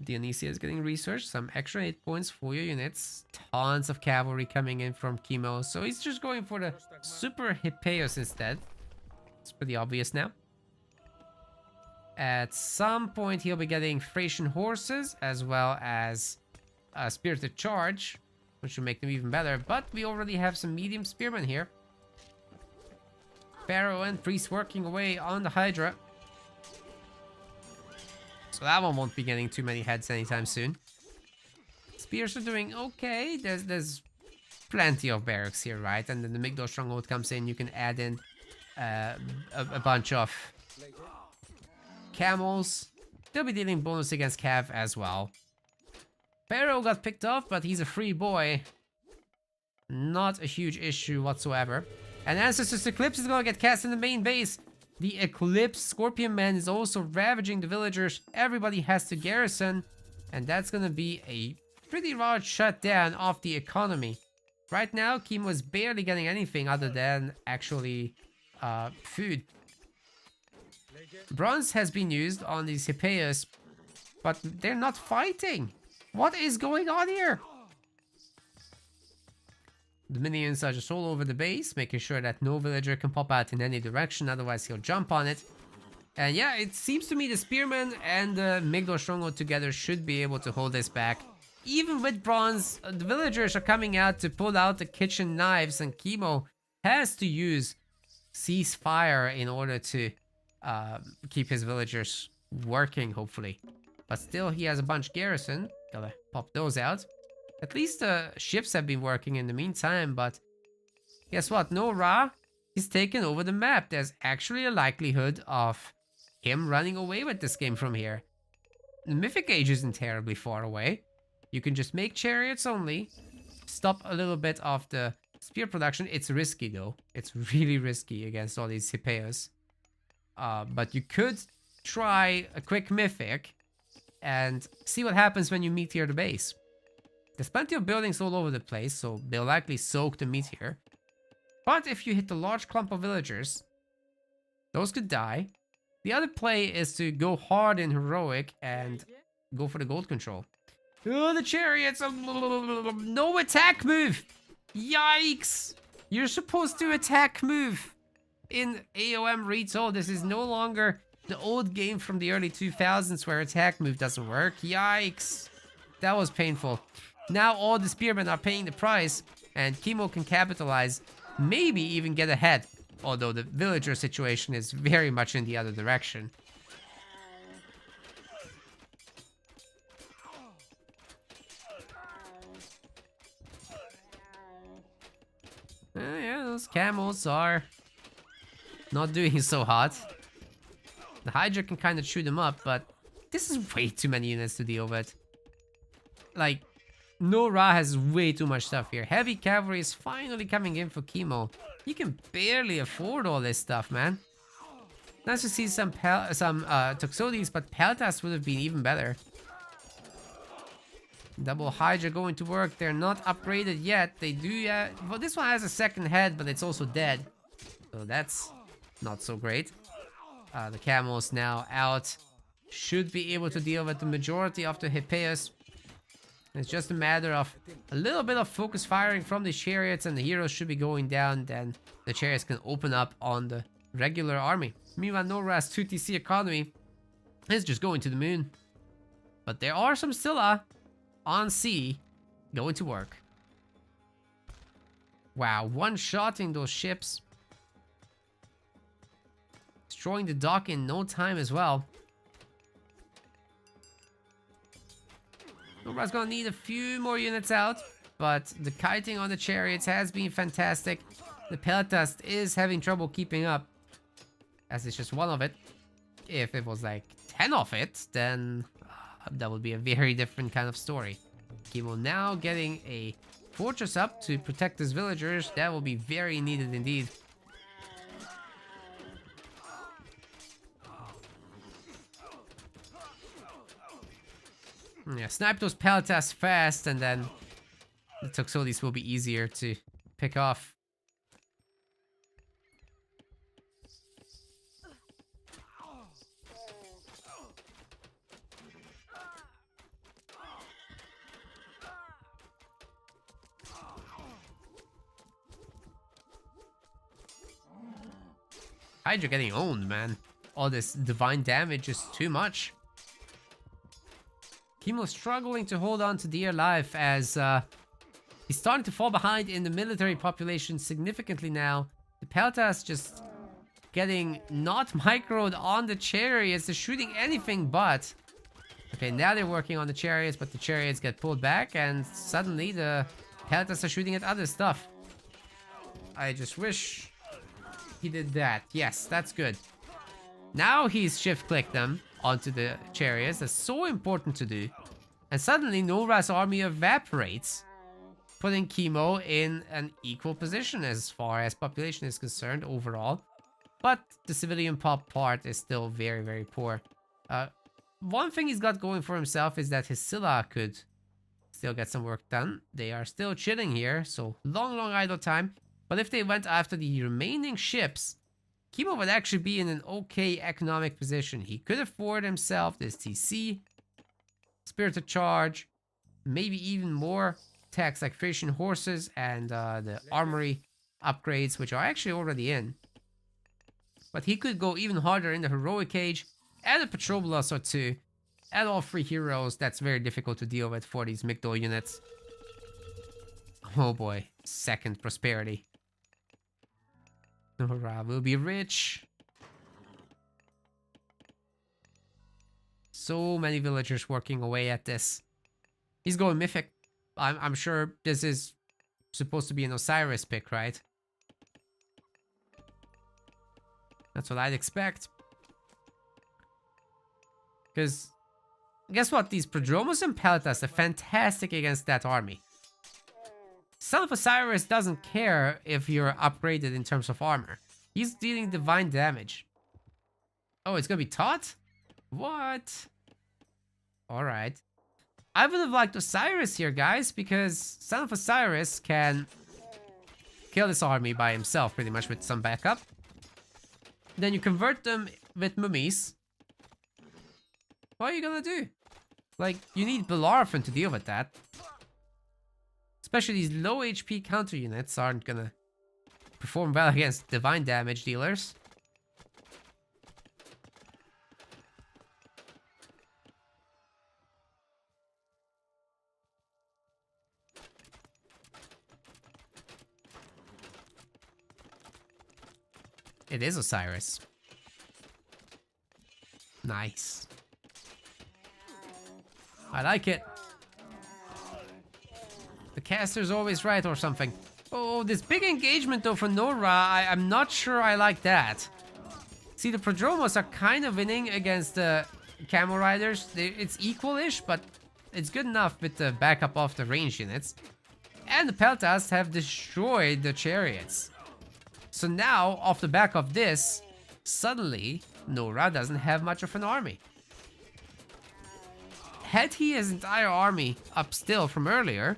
Dionysia is getting research, some extra hit points for your units. Tons of cavalry coming in from Chemo, so he's just going for the Super Hippeos instead. It's pretty obvious now. At some point he'll be getting Thracian horses as well as a Spirited Charge, which will make them even better, but we already have some medium spearmen here. Pharaoh and Priest working away on the Hydra. So that one won't be getting too many heads anytime soon. Spears are doing okay. There's plenty of barracks here, right? And then the Migdor Stronghold comes in. You can add in a bunch of camels. They'll be dealing bonus against Cav as well. Pharaoh got picked off, but he's a free boy. Not a huge issue whatsoever. And Ancestor's Eclipse is gonna get cast in the main base. The Eclipse Scorpion Man is also ravaging the villagers. Everybody has to garrison. And that's gonna be a pretty large shutdown of the economy. Right now, Chemo is barely getting anything other than actually food. Bronze has been used on these Hippeos, but they're not fighting. What is going on here? The minions are just all over the base, making sure that no villager can pop out in any direction, otherwise he'll jump on it. And yeah, it seems to me the Spearmen and the Migdor Stronghold together should be able to hold this back. Even with bronze, the villagers are coming out to pull out the kitchen knives, and Chemo has to use ceasefire in order to keep his villagers working, hopefully. But still, he has a bunch garrison. Gotta pop those out. At least the ships have been working in the meantime, but guess what? No Ra is taken over the map. There's actually a likelihood of him running away with this game from here. The Mythic Age isn't terribly far away. You can just make chariots only, stop a little bit of the spear production. It's risky though. It's really risky against all these Hippeos. But you could try a quick Mythic and see what happens when you meteor the base. There's plenty of buildings all over the place, so they'll likely soak the meteor. But if you hit a large clump of villagers, those could die. The other play is to go hard in heroic and go for the gold control. Oh, the chariots! No attack move! Yikes! You're supposed to attack move in AOM Retail. This is no longer the old game from the early 2000s where attack move doesn't work. Yikes! That was painful. Now all the spearmen are paying the price, and Chemo can capitalize, maybe even get ahead. Although the villager situation is very much in the other direction. Yeah, those camels are not doing so hot. The Hydra can kind of chew them up, but this is way too many units to deal with. Like, Nora has way too much stuff here. Heavy cavalry is finally coming in for Chemo. You can barely afford all this stuff, man. Nice to see some Toxotes, but Peltas would have been even better. Double Hydra going to work. They're not upgraded yet. They do, well, this one has a second head, but it's also dead. So that's not so great. The camels now out. Should be able to deal with the majority of the Hippeus. It's just a matter of a little bit of focus firing from the chariots, and the heroes should be going down. Then the chariots can open up on the regular army. Meanwhile, Nora's 2TC economy is just going to the moon. But there are some Scylla on sea going to work. Wow, one-shotting those ships. Destroying the dock in no time as well. Nora's gonna need a few more units out, but the kiting on the chariots has been fantastic. The Peltast is having trouble keeping up, as it's just one of it. If it was like 10 of it, then that would be a very different kind of story. Chemo now getting a fortress up to protect his villagers. That will be very needed indeed. Yeah, snipe those Peltas fast, and then the Toxotes will be easier to pick off. Hydra getting owned, man. All this divine damage is too much. Chemo struggling to hold on to dear life as he's starting to fall behind in the military population significantly now. The Peltas just getting not microed on the chariots. They're shooting anything but. Okay, now they're working on the chariots, but the chariots get pulled back, and suddenly the Peltas are shooting at other stuff. I just wish he did that. Yes, that's good. Now he's shift-clicked them onto the chariots. That's so important to do. And suddenly Nora's army evaporates, putting Chemo in an equal position as far as population is concerned overall. But the civilian pop part is still very, very poor. One thing he's got going for himself is that his Scylla could still get some work done. They are still chilling here, so long idle time. But if they went after the remaining ships, Chemo would actually be in an okay economic position. He could afford himself this TC, Spirited Charge, maybe even more tax like Thracian horses and the armory upgrades, which are actually already in. But he could go even harder in the heroic age, add a Petrobulus or two, add all 3 heroes. That's very difficult to deal with for these Migdol units. Oh boy, second prosperity. Nora will be rich. So many villagers working away at this. He's going mythic. I'm sure this is supposed to be an Osiris pick, right? That's what I'd expect. Because guess what? These Prodromos and Peltas are fantastic against that army. Son of Osiris doesn't care if you're upgraded in terms of armor. He's dealing divine damage. Oh, it's gonna be taught? What? Alright. I would have liked Osiris here, guys, because Son of Osiris can kill this army by himself, pretty much, with some backup. Then you convert them with mummies. What are you gonna do? Like, you need Bellerophon to deal with that. Especially these low HP counter units aren't gonna perform well against divine damage dealers. It is Osiris. Nice. I like it. The caster's always right or something. Oh, this big engagement though for Nora, I'm not sure I like that. See, the Prodromos are kind of winning against the Camo Riders. It's equal-ish, but it's good enough with the backup of the range units. And the Peltas have destroyed the chariots. So now, off the back of this, suddenly, Nora doesn't have much of an army. Had he his entire army up still from earlier,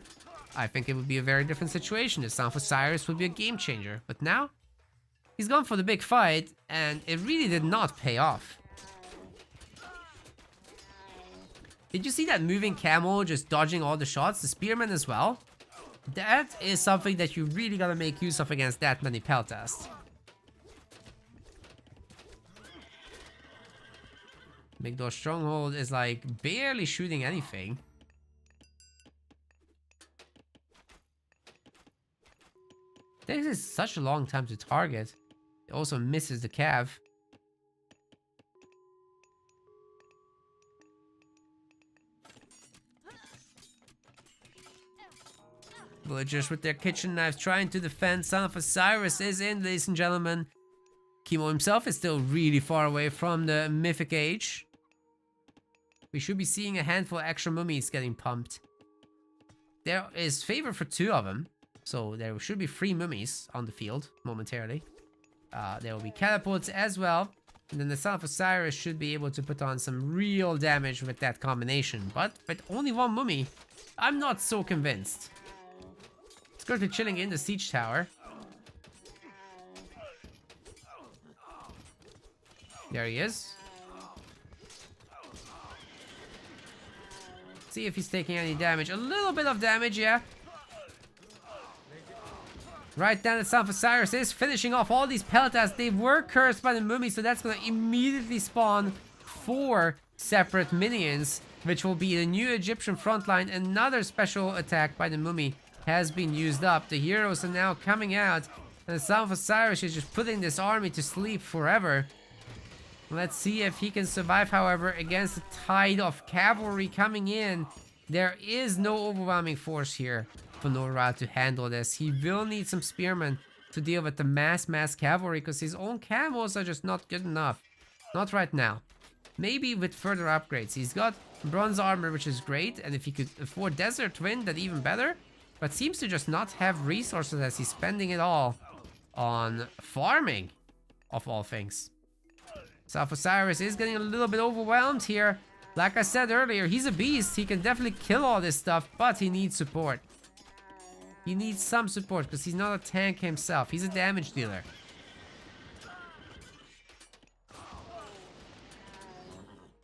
I think it would be a very different situation. The Son of Osiris would be a game changer. But now, he's gone for the big fight, and it really did not pay off. Did you see that moving camo just dodging all the shots? The spearman as well? That is something that you really gotta make use of against that many Peltas. Migdor Stronghold is like barely shooting anything. This is such a long time to target. It also misses the cav. Villagers with their kitchen knives trying to defend. Son of Osiris is in, ladies and gentlemen. Chemo himself is still really far away from the mythic age. We should be seeing a handful of extra mummies getting pumped. There is favor for 2 of them. So there should be 3 mummies on the field momentarily. There will be catapults as well. And then the Son of Osiris should be able to put on some real damage with that combination. But with only 1 mummy, I'm not so convinced. It's currently chilling in the siege tower. There he is. See if he's taking any damage. A little bit of damage, yeah. Right down the Son of Osiris is finishing off all these Peltas. They were cursed by the mummy, so that's going to immediately spawn 4 separate minions, which will be the new Egyptian frontline. Another special attack by the mummy has been used up. The heroes are now coming out, and the Son of Osiris is just putting this army to sleep forever. Let's see if he can survive, however, against the tide of cavalry coming in. There is no overwhelming force here for Nora to handle this. He will need some spearmen to deal with the mass cavalry, because his own camos are just not good enough. Not right now. Maybe with further upgrades. He's got bronze armor, which is great, and if he could afford Desert Wind, then even better. But seems to just not have resources, as he's spending it all on farming, of all things. Son of Osiris is getting a little bit overwhelmed here. Like I said earlier, he's a beast. He can definitely kill all this stuff, but he needs support. He needs some support, because he's not a tank himself. He's a damage dealer.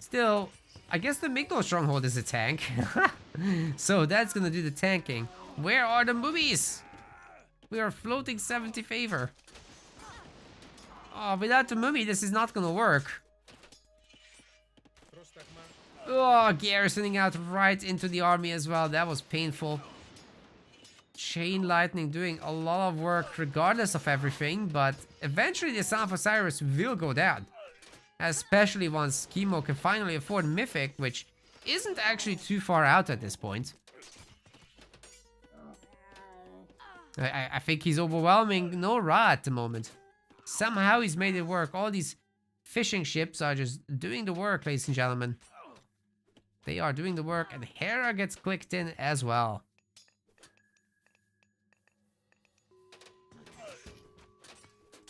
Still, I guess the Migdol Stronghold is a tank. So that's gonna do the tanking. Where are the mummies? We are floating 70 favor. Oh, without the mummy, this is not gonna work. Oh, garrisoning out right into the army as well. That was painful. Chain Lightning doing a lot of work regardless of everything, but eventually the Son of Osiris will go down. Especially once Chemo can finally afford Mythic, which isn't actually too far out at this point. I think he's overwhelming Nora at the moment. Somehow he's made it work. All these fishing ships are just doing the work, ladies and gentlemen. They are doing the work, and Hera gets clicked in as well.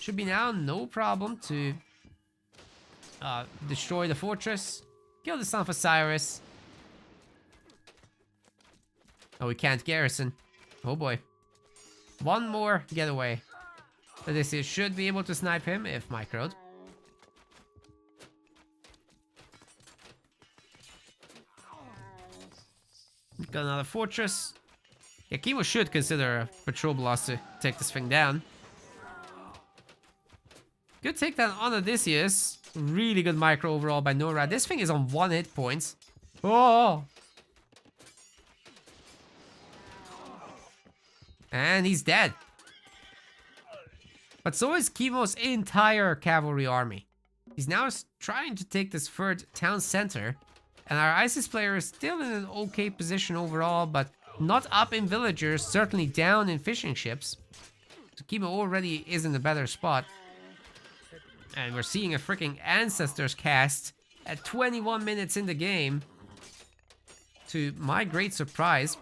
Should be now no problem to destroy the fortress. Kill the Son of Osiris. Oh, we can't garrison. Oh boy. One more getaway. This should be able to snipe him if microed. Got another fortress. Yeah, Kimo should consider a patrol blast to take this thing down. Good takedown on Odysseus. Really good micro overall by Nora. This thing is on 1 hit points. Oh! And he's dead. But so is Kimo's entire cavalry army. He's now trying to take this third town center. And our ISIS player is still in an okay position overall, but not up in villagers, certainly down in fishing ships. So Kimo already is in a better spot. And we're seeing a freaking Ancestors cast at 21 minutes in the game. To my great surprise,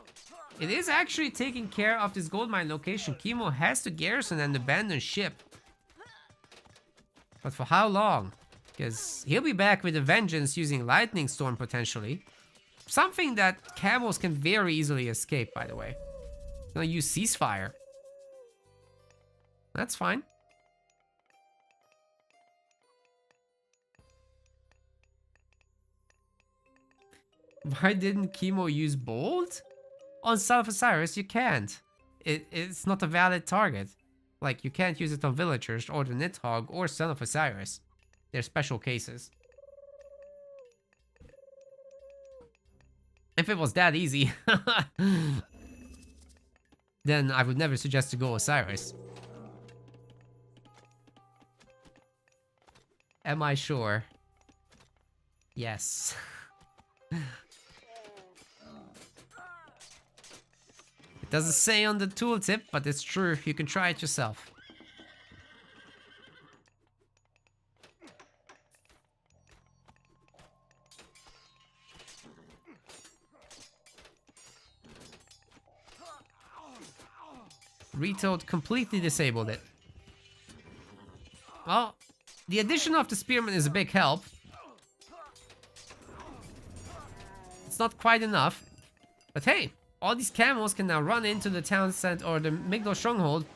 it is actually taking care of this gold mine location. Kimo has to garrison an abandoned ship. But for how long? Because he'll be back with a vengeance using Lightning Storm potentially. Something that camels can very easily escape, by the way. Gonna use Ceasefire. That's fine. Why didn't Kimo use Bold? On Son of Osiris, you can't. It's not a valid target. Like, you can't use it on villagers, or the Nidhogg, or Son of Osiris. They're special cases. If it was that easy, then I would never suggest to go Osiris. Am I sure? Yes. It doesn't say on the tooltip, but it's true. You can try it yourself. Retoad completely disabled it. Well, the addition of the Spearman is a big help. It's not quite enough. But hey, all these camels can now run into the town center or the Migdol stronghold.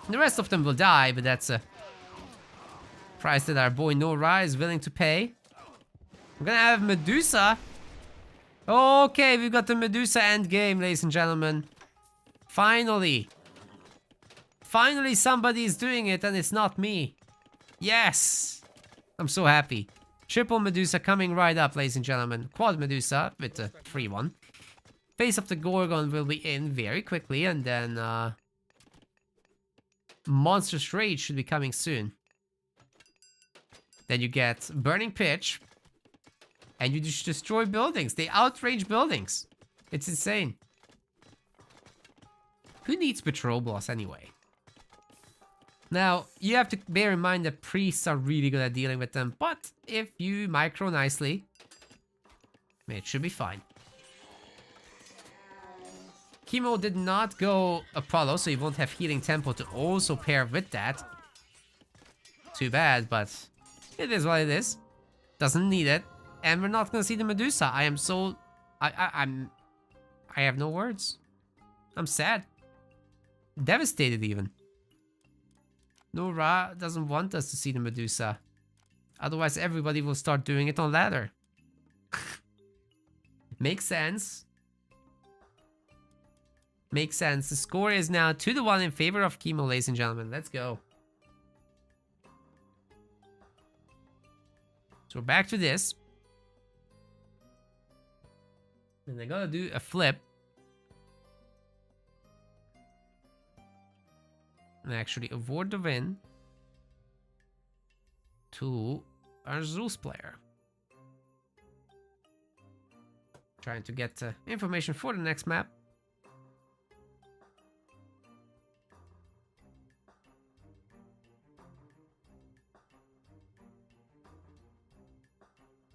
The rest of them will die, but that's a price that our boy Nora is willing to pay. We're gonna have Medusa. Okay, we've got the Medusa endgame, ladies and gentlemen. Finally. Finally somebody is doing it and it's not me. Yes. I'm so happy. Triple Medusa coming right up, ladies and gentlemen. Quad Medusa with the free one. Face of the Gorgon will be in very quickly, and then Monstrous Rage should be coming soon. Then you get Burning Pitch, and you just destroy buildings. They outrange buildings. It's insane. Who needs Patrol Boss anyway? Now, you have to bear in mind that priests are really good at dealing with them, but if you micro nicely, it should be fine. Kimo did not go Apollo, so you won't have Healing Tempo to also pair with that. Too bad, but it is what it is. Doesn't need it. And we're not gonna see the Medusa. I am so... I have no words. I'm sad. Devastated even. Nora doesn't want us to see the Medusa. Otherwise everybody will start doing it on ladder. Makes sense. Makes sense. The score is now 2-1 in favor of Kimo, ladies and gentlemen. Let's go. So we're back to this. And I gotta do a flip. And actually award the win to our Zeus player. Trying to get information for the next map.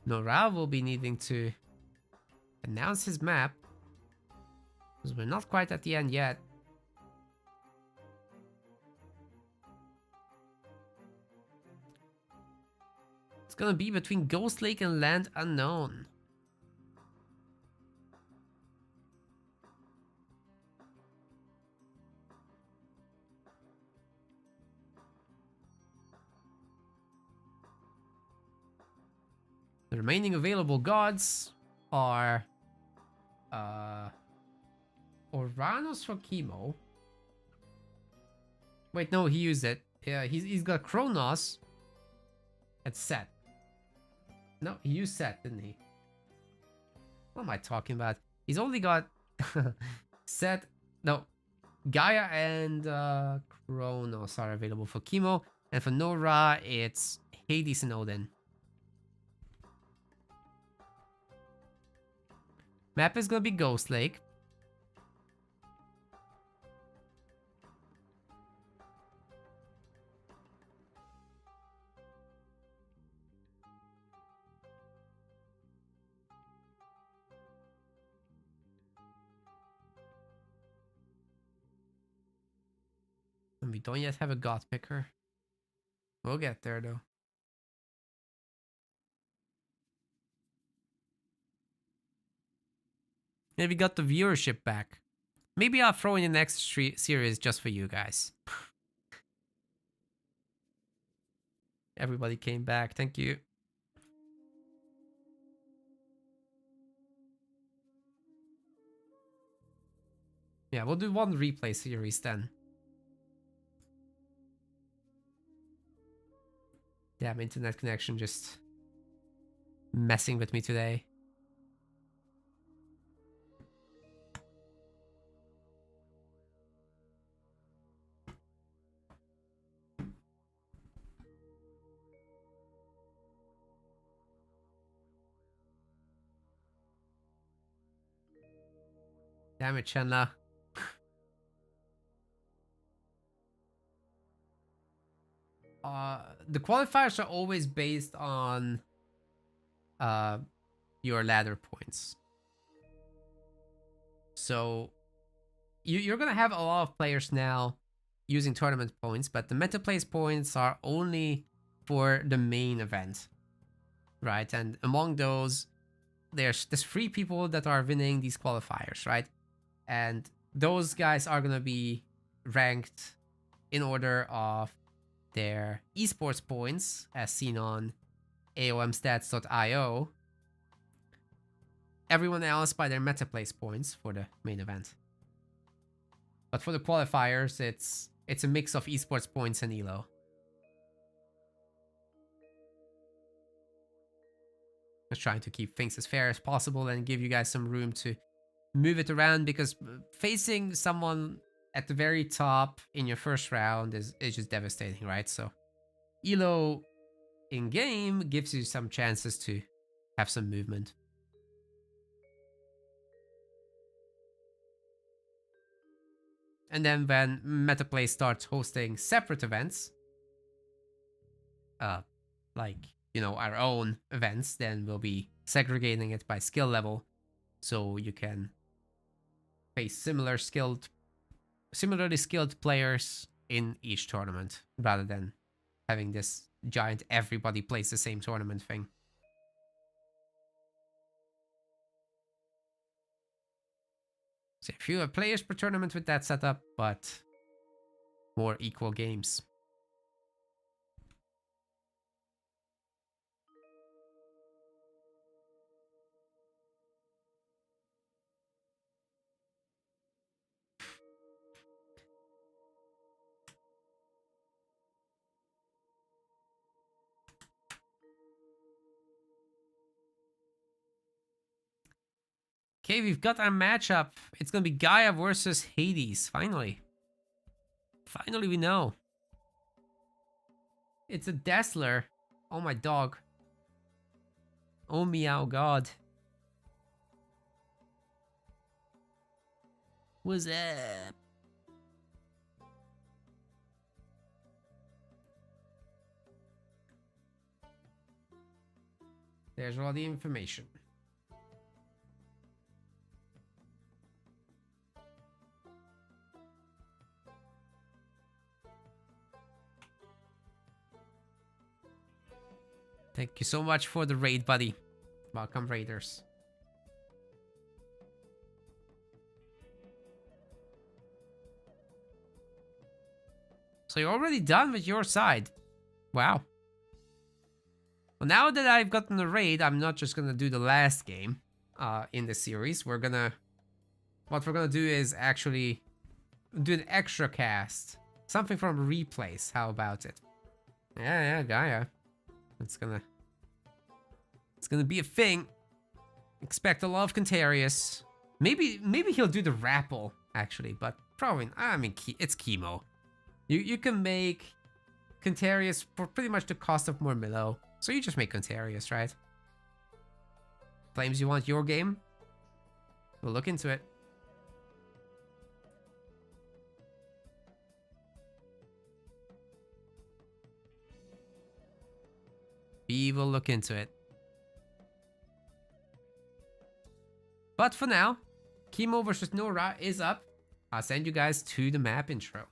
Nora will be needing to announce his map, because we're not quite at the end yet. It's gonna be between Ghost Lake and Land Unknown. The remaining available gods are Oranos for chemo. Wait, no, he used it. Yeah, he's got Kronos and Set. No, he used Set, didn't he? What am I talking about? He's only got Set. No, Gaia and Kronos are available for chemo. And for Nora, it's Hades and Odin. Map is gonna be Ghost Lake. And we don't yet have a God Picker. We'll get there though. And we got the viewership back. Maybe I'll throw in the next series just for you guys. Everybody came back. Thank you. Yeah, we'll do one replay series then. Damn, internet connection just messing with me today. Damn it, Chenla. The qualifiers are always based on your ladder points. So you're gonna have a lot of players now using tournament points, but the meta place points are only for the main event, right? And among those, there's 3 people that are winning these qualifiers, right? And those guys are gonna be ranked in order of their esports points, as seen on aomstats.io. Everyone else by their meta place points for the main event. But for the qualifiers, it's a mix of esports points and elo. Just trying to keep things as fair as possible and give you guys some room to move it around, because facing someone at the very top in your first round is just devastating, right? So elo in game gives you some chances to have some movement. And then when Metaplay starts hosting separate events, like, you know, our own events, then we'll be segregating it by skill level, so you can face similarly skilled players in each tournament, rather than having this giant everybody plays the same tournament thing. So fewer players per tournament with that setup, but more equal games. Okay, we've got our matchup. It's gonna be Gaia versus Hades, finally. Finally we know. It's a Dazzler. Oh my dog. Oh meow god. What's up? There's all the information. Thank you so much for the raid, buddy. Welcome, raiders. So you're already done with your side. Wow. Well, now that I've gotten the raid, I'm not just gonna do the last game in the series. We're gonna what we're gonna do is actually do an extra cast. Something from replace. How about it? Yeah, Gaia. It's gonna be a thing. Expect a lot of Cantarius. Maybe he'll do the Rapple actually, but probably. I mean, it's chemo. You can make Cantarius for pretty much the cost of more Milo. So you just make Cantarius, right? Flames, you want your game? We'll look into it. We will look into it. But for now, Chemo versus Nora is up. I'll send you guys to the map intro.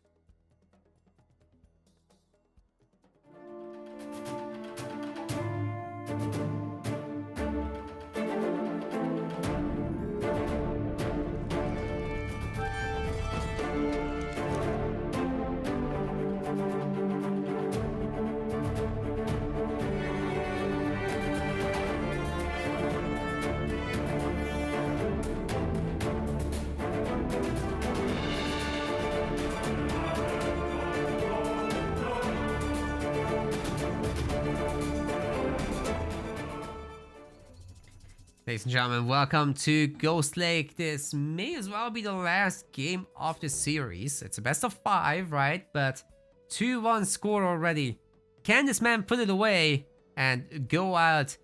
Ladies and gentlemen, welcome to Ghost Lake. This may as well be the last game of the series. It's a best of 5, right? But 2-1 score already. Can this man put it away and go out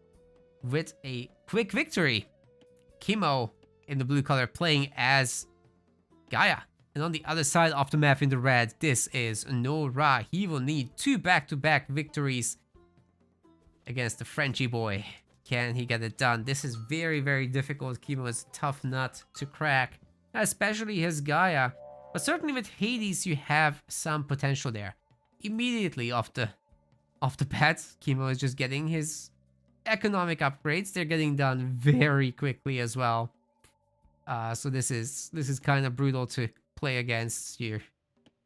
with a quick victory? Chemo in the blue color playing as Gaia. And on the other side of the map in the red, this is Nora. He will need 2 back-to-back victories against the Frenchy boy. Can he get it done? This is very, very difficult. Chemo is a tough nut to crack, especially his Gaia. But certainly with Hades, you have some potential there. Immediately off the bat, Chemo is just getting his economic upgrades. They're getting done very quickly as well. So this is kind of brutal to play against. You're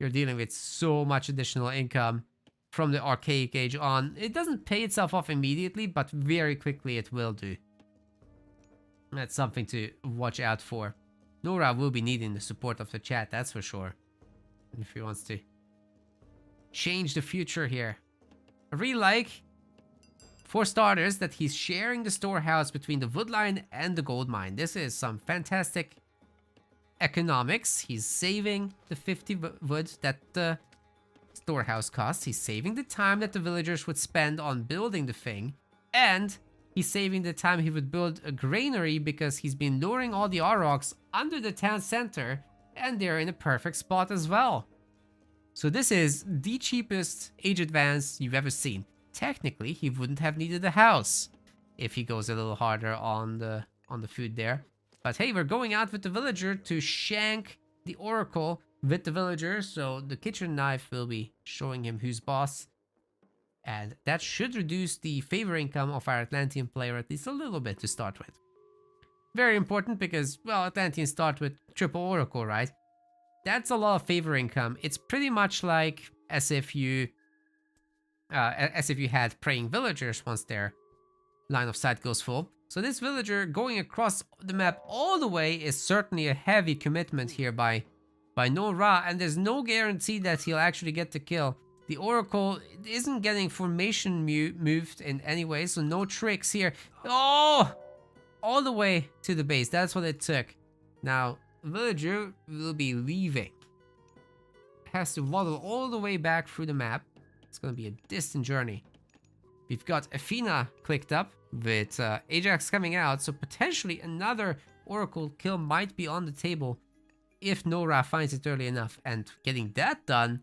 dealing with so much additional income from the Archaic Age on. It doesn't pay itself off immediately, but very quickly it will do. That's something to watch out for. Nora will be needing the support of the chat, that's for sure. If he wants to change the future here. I really like, for starters, that he's sharing the storehouse between the woodline and the gold mine. This is some fantastic economics. He's saving the 50 wood that the storehouse costs. He's saving the time that the villagers would spend on building the thing, and he's saving the time he would build a granary because he's been luring all the Aurochs under the town center, and they're in a perfect spot as well. So this is the cheapest age advance you've ever seen. Technically, he wouldn't have needed a house if he goes a little harder on the food there. But hey, we're going out with the villager to shank the Oracle with the villager, so the kitchen knife will be showing him who's boss. And that should reduce the favor income of our Atlantean player at least a little bit to start with. Very important because, well, Atlanteans start with triple Oracle, right? That's a lot of favor income. It's pretty much like as if you had praying villagers once their line of sight goes full. So this villager going across the map all the way is certainly a heavy commitment here by Nora, and there's no guarantee that he'll actually get the kill. The Oracle isn't getting formation moved in any way, so no tricks here. Oh! All the way to the base. That's what it took. Now, villager will be leaving. Has to waddle all the way back through the map. It's going to be a distant journey. We've got Athena clicked up with Ajax coming out, so potentially another Oracle kill might be on the table if Nora finds it early enough. And getting that done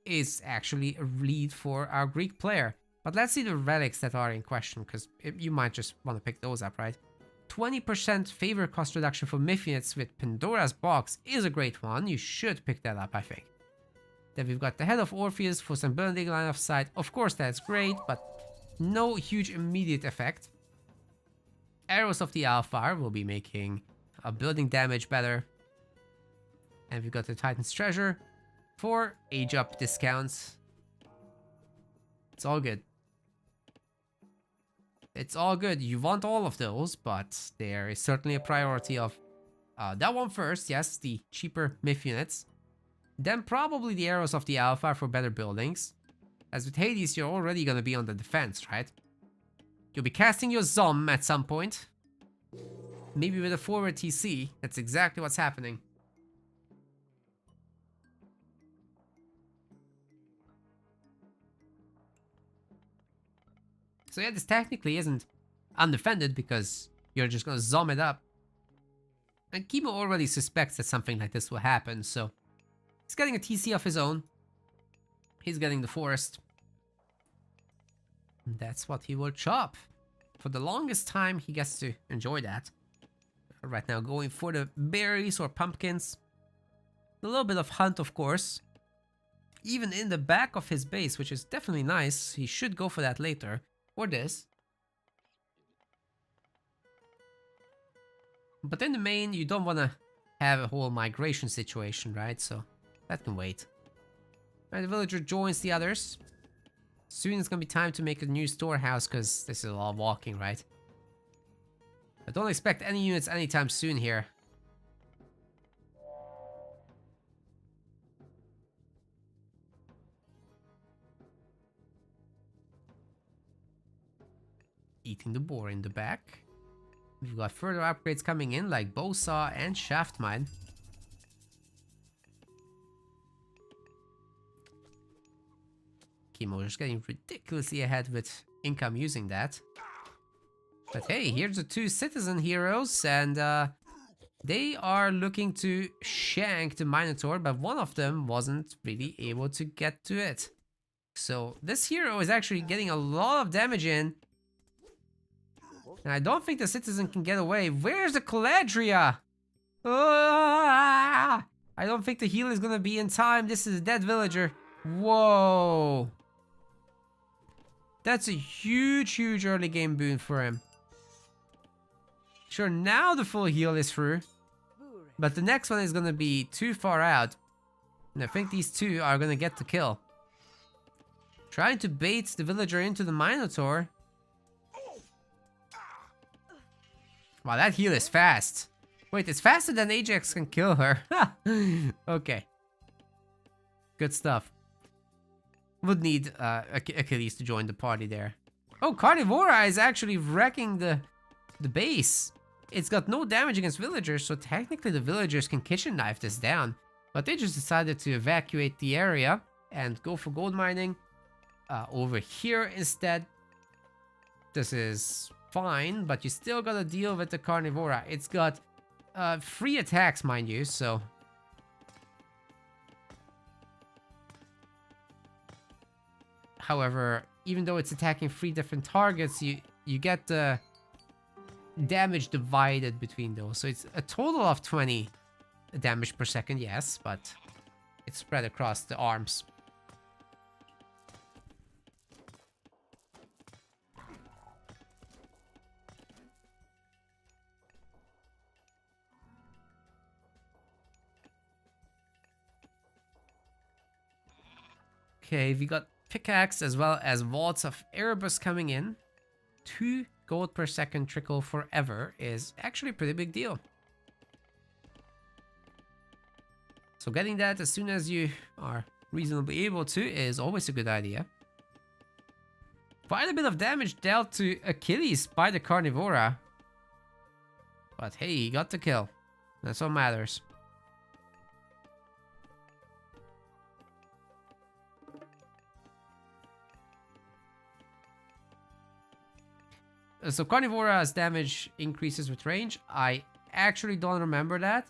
is actually a lead for our Greek player. But let's see the relics that are in question, because you might just want to pick those up, right? 20% favor cost reduction for Mythiots with Pandora's Box is a great one. You should pick that up, I think. Then we've got the Head of Orpheus for some building line of sight. Of course, that's great, but no huge immediate effect. Arrows of the Alphar will be making building damage better. And we've got the Titan's Treasure for age up discounts. It's all good. It's all good. You want all of those, but there is certainly a priority of That one first, yes, the cheaper myth units. Then probably the arrows of the Alpha for better buildings. As with Hades, you're already gonna be on the defense, right? You'll be casting your Zom at some point. Maybe with a forward TC. That's exactly what's happening. So yeah, this technically isn't undefended because you're just gonna Zom it up. And Kimo already suspects that something like this will happen, so he's getting a TC of his own. He's getting the forest. And that's what he will chop. For the longest time, he gets to enjoy that. Right now, going for the berries or pumpkins. A little bit of hunt, of course. Even in the back of his base, which is definitely nice. He should go for that later. Or this. But in the main, you don't want to have a whole migration situation, right? So that can wait. Right, the villager joins the others. Soon it's gonna be time to make a new storehouse because this is all walking, right? I don't expect any units anytime soon here. Eating the boar in the back. We've got further upgrades coming in like bow saw and shaft mine. Kimo is getting ridiculously ahead with income using that. But hey, here's the two citizen heroes, and they are looking to shank the Minotaur, but one of them wasn't really able to get to it. So this hero is actually getting a lot of damage in. And I don't think the citizen can get away. Where's the Caladria? I don't think the heal is gonna be in time. This is a dead villager. Whoa. That's a huge, huge early game boon for him. Sure, now the full heal is through. But the next one is gonna be too far out. And I think these two are gonna get the kill. Trying to bait the villager into the Minotaur. Wow, that heal is fast. Wait, it's faster than Ajax can kill her. Okay. Good stuff. Would need Achilles to join the party there. Oh, Carnivora is actually wrecking the base. It's got no damage against villagers, so technically the villagers can kitchen knife this down. But they just decided to evacuate the area and go for gold mining over here instead. This is fine, but you still gotta deal with the Carnivora. It's got 3 attacks, mind you, so... However, even though it's attacking 3 different targets, you get the damage divided between those. So it's a total of 20 damage per second, yes, but it's spread across the arms. Okay, we got pickaxe as well as vaults of Erebus coming in. 2 gold per second trickle forever is actually a pretty big deal. So getting that as soon as you are reasonably able to is always a good idea. Quite a bit of damage dealt to Achilles by the Carnivora. But hey, he got the kill. That's what matters. So Carnivora's damage increases with range. I actually don't remember that.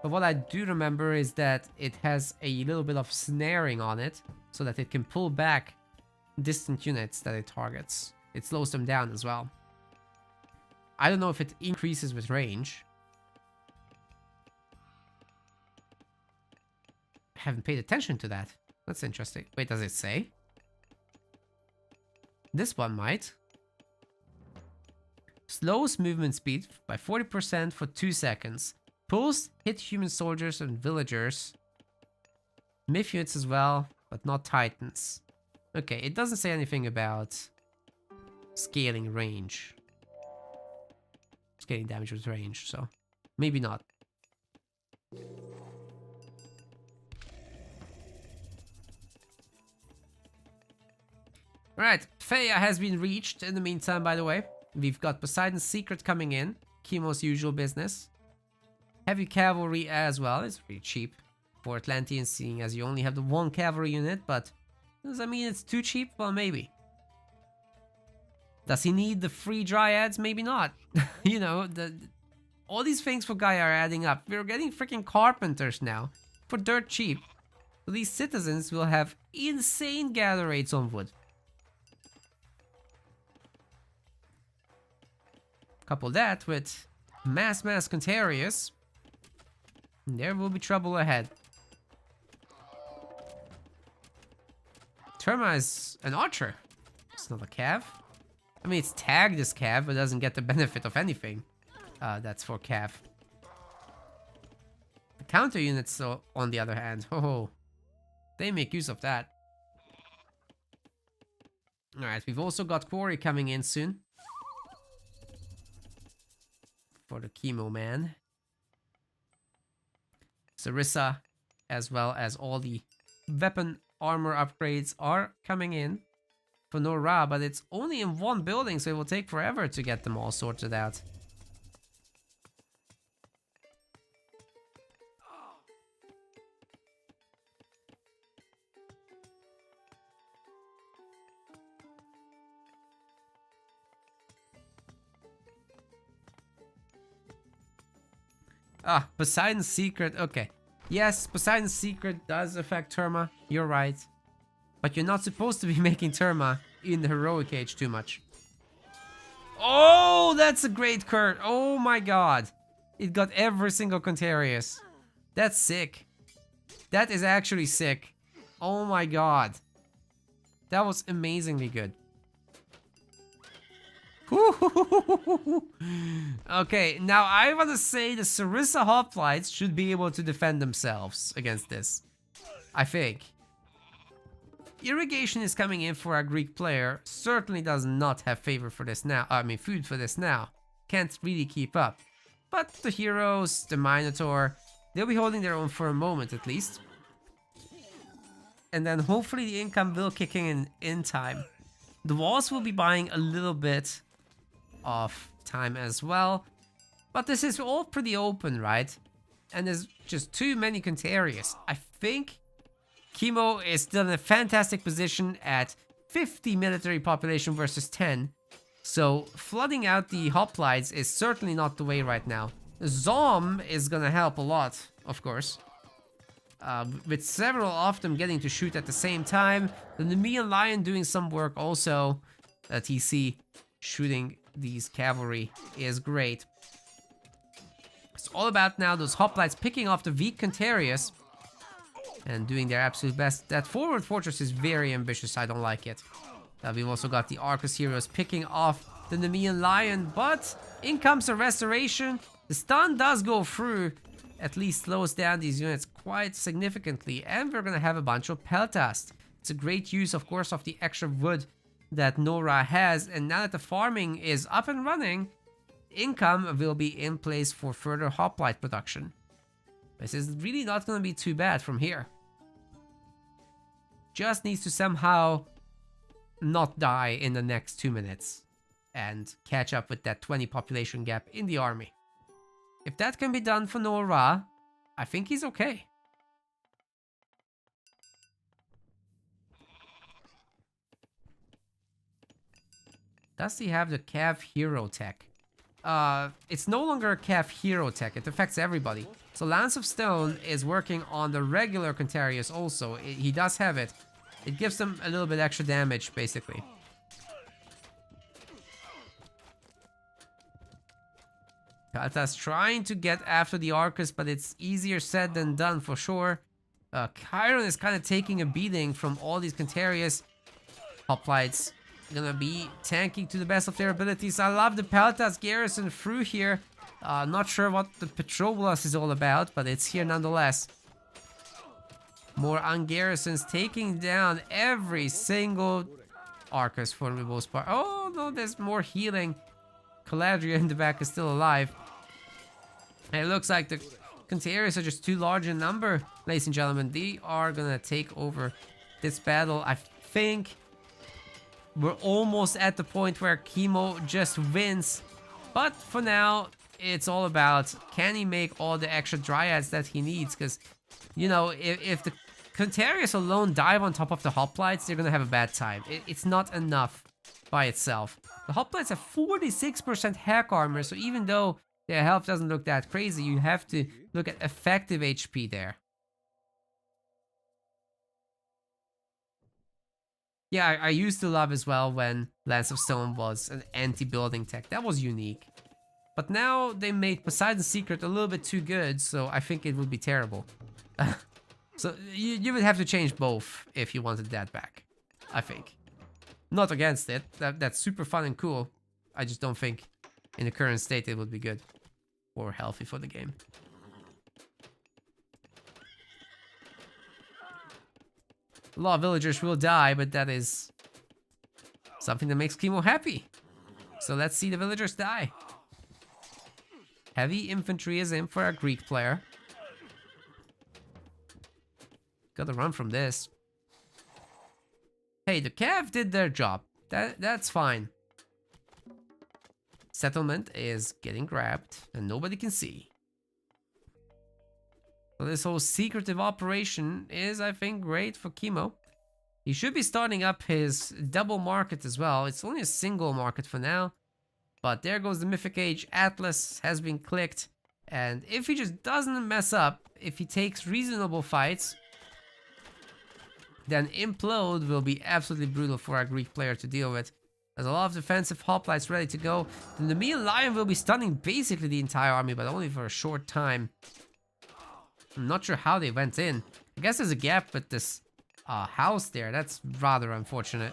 But what I do remember is that it has a little bit of snaring on it, so that it can pull back distant units that it targets. It slows them down as well. I don't know if it increases with range. I haven't paid attention to that. That's interesting. Wait, does it say? This one might. Slows movement speed by 40% for 2 seconds. Pulls hit human soldiers and villagers. Myth units as well, but not titans. Okay, it doesn't say anything about scaling range. Scaling damage with range, so maybe not. Alright, Feia has been reached in the meantime, by the way. We've got Poseidon's Secret coming in. Chemo's usual business. Heavy cavalry as well. It's pretty cheap for Atlanteans, seeing as you only have the one cavalry unit, but does that mean it's too cheap? Well, maybe. Does he need the free dryads? Maybe not. You know, all these things for Gaia are adding up. We're getting freaking carpenters now for dirt cheap. So these citizens will have insane gather rates on wood. Couple that with mass Contarius, there will be trouble ahead. Terma is an archer. It's not a cav. I mean, it's tagged as cav, but doesn't get the benefit of anything. That's for cav. The counter units, on the other hand, they make use of that. Alright, we've also got Quarry coming in soon. For the Chemo Man. Sarissa, as well as all the weapon armor upgrades are coming in for Nora, but it's only in one building, so it will take forever to get them all sorted out. Ah, Poseidon's Secret. Okay. Yes, Poseidon's Secret does affect Terma. You're right. But you're not supposed to be making Terma in the heroic age too much. Oh, that's a great curt. Oh my god. It got every single Contarius. That's sick. That is actually sick. Oh my god. That was amazingly good. Okay, now I want to say the Sarissa hoplites should be able to defend themselves against this. I think. Irrigation is coming in for our Greek player. Certainly does not have favor for this now. I mean, food for this now. Can't really keep up. But the heroes, the Minotaur, they'll be holding their own for a moment at least. And then hopefully the income will kick in time. The walls will be buying a little bit of time as well, but this is all pretty open, right? And there's just too many Contarius. I think Chemo is still in a fantastic position at 50 military population versus 10, so flooding out the hoplites is certainly not the way right now. Zom is gonna help a lot, of course, with several of them getting to shoot at the same time. The Nemean Lion doing some work also. TC shooting these cavalry is great. It's all about now those hoplites picking off the weak Contarius and doing their absolute best. That forward fortress is very ambitious. I don't like it. We've also got the Arcus heroes picking off the Nemean Lion, but in comes a restoration. The stun does go through, at least slows down these units quite significantly, and we're gonna have a bunch of Peltast. It's a great use, of course, of the extra wood that Nora has, and now that the farming is up and running, income will be in place for further hoplite production. This is really not going to be too bad from here. Just needs to somehow not die in the next 2 minutes and catch up with that 20 population gap in the army. If that can be done for Nora, I think he's okay. Does he have the Cav Hero tech? It's no longer a Cav Hero tech. It affects everybody. So Lance of Stone is working on the regular Contarius also. He does have it. It gives them a little bit extra damage, basically. Kalta's trying to get after the Arcus, but it's easier said than done for sure. Chiron is kind of taking a beating from all these Contarius. Hoplites gonna be tanking to the best of their abilities. I love the Peltas garrison through here. Not sure what the Petrobolas is all about, but it's here nonetheless. More ungarrisons taking down every single Arcus for the most part. Oh no, there's more healing. Caladria in the back is still alive. And it looks like the Contarius are just too large in number, ladies and gentlemen. They are gonna take over this battle, I think. We're almost at the point where Chemo just wins. But for now, it's all about, can he make all the extra Dryads that he needs? Because, you know, if the Contarius alone dive on top of the Hoplites, they're going to have a bad time. It's not enough by itself. The Hoplites have 46% hack armor, so even though their health doesn't look that crazy, you have to look at effective HP there. Yeah, I used to love as well when Lance of Stone was an anti-building tech. That was unique. But now they made Poseidon's Secret a little bit too good, so I think it would be terrible. So you would have to change both if you wanted that back, I think. Not against it. That's super fun and cool. I just don't think in the current state it would be good or healthy for the game. A lot of villagers will die, but that is something that makes Chemo happy. So let's see the villagers die. Heavy infantry is in for a Greek player. Gotta run from this. Hey, the Cav did their job. That's fine. Settlement is getting grabbed and nobody can see. So this whole secretive operation is, I think, great for Chemo. He should be starting up his double market as well. It's only a single market for now. But there goes the Mythic Age. Atlas has been clicked. And if he just doesn't mess up, if he takes reasonable fights, then Implode will be absolutely brutal for our Greek player to deal with. There's a lot of defensive hoplites ready to go. The Nemean Lion will be stunning basically the entire army, but only for a short time. I'm not sure how they went in. I guess there's a gap with this house there. That's rather unfortunate.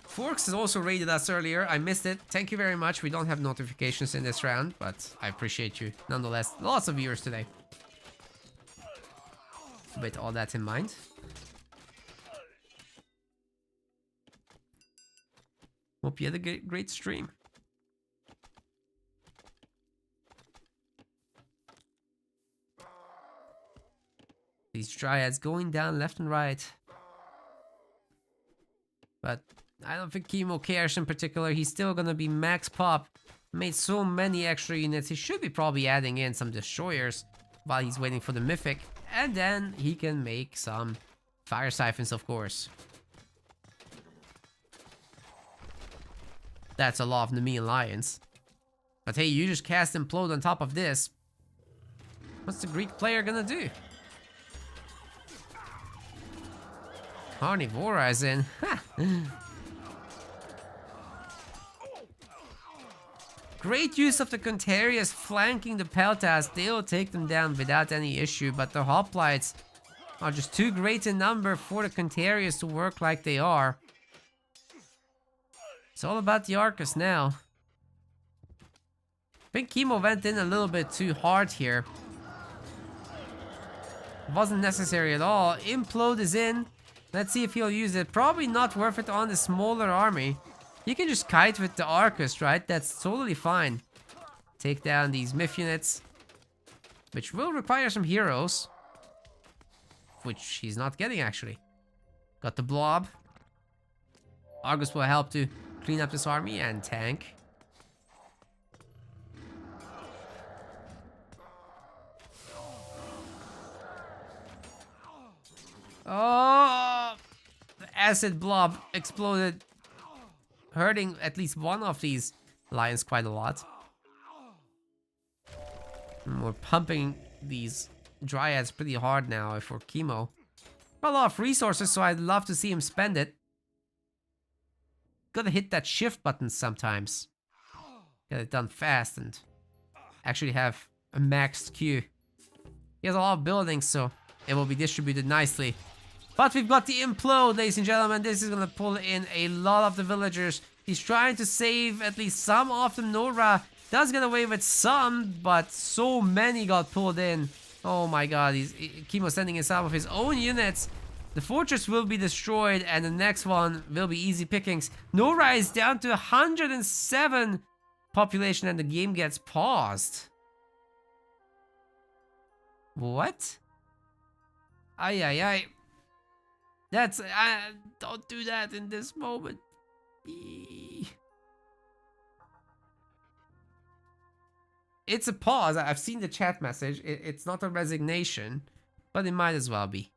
Forks has also raided us earlier. I missed it. Thank you very much. We don't have notifications in this round, but I appreciate you nonetheless. Lots of viewers today. With all that in mind. Hope you had a great stream. These Dryads going down left and right. But I don't think Chemo cares in particular. He's still gonna be max pop. Made so many extra units. He should be probably adding in some destroyers while he's waiting for the Mythic. And then he can make some fire siphons, of course. That's a lot of Nemean Lions. But hey, you just cast Implode on top of this. What's the Greek player gonna do? Carnivora is in. Great use of the Contarius flanking the Peltas. They'll take them down without any issue, but the Hoplites are just too great in number for the Contarius to work like they are. It's all about the Arcus now. I think Chemo went in a little bit too hard here. Wasn't necessary at all. Implode is in. Let's see if he'll use it. Probably not worth it on the smaller army. You can just kite with the Arcus, right? That's totally fine. Take down these Myth units. Which will require some heroes. Which he's not getting, actually. Got the Blob. Argus will help to clean up this army and tank. Oh! The acid blob exploded, hurting at least one of these lions quite a lot. And we're pumping these Dryads pretty hard now for Chemo. A lot of resources, so I'd love to see him spend it. Gotta hit that shift button sometimes. Get it done fast and actually have a maxed queue. He has a lot of buildings, so it will be distributed nicely. But we've got the Implode, ladies and gentlemen. This is gonna pull in a lot of the villagers. He's trying to save at least some of them. Nora does get away with some, but so many got pulled in. Oh my god, Chemo sending in some of his own units. The fortress will be destroyed, and the next one will be easy pickings. Nora is down to 107 population, and the game gets paused. What? Ay, ay, ay. That's... don't do that in this moment. It's a pause. I've seen the chat message. It's not a resignation, but it might as well be.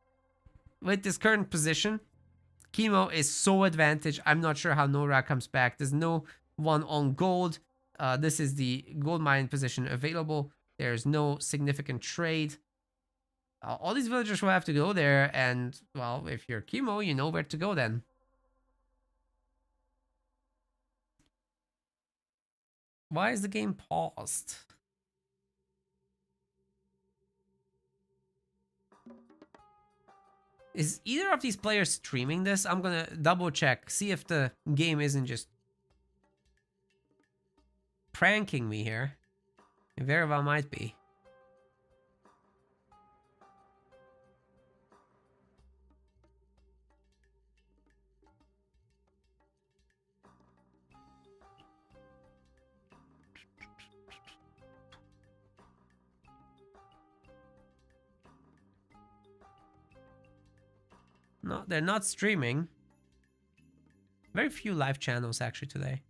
With this current position, Chemo is so advantaged. I'm not sure how Nora comes back. There's no one on gold. This is the gold mine position available. There's no significant trade. All these villagers will have to go there, and, well, if you're Chemo, you know where to go then. Why is the game paused? Is either of these players streaming this? I'm gonna double check, see if the game isn't just pranking me here. It very well might be. No, they're not streaming. Very few live channels actually today.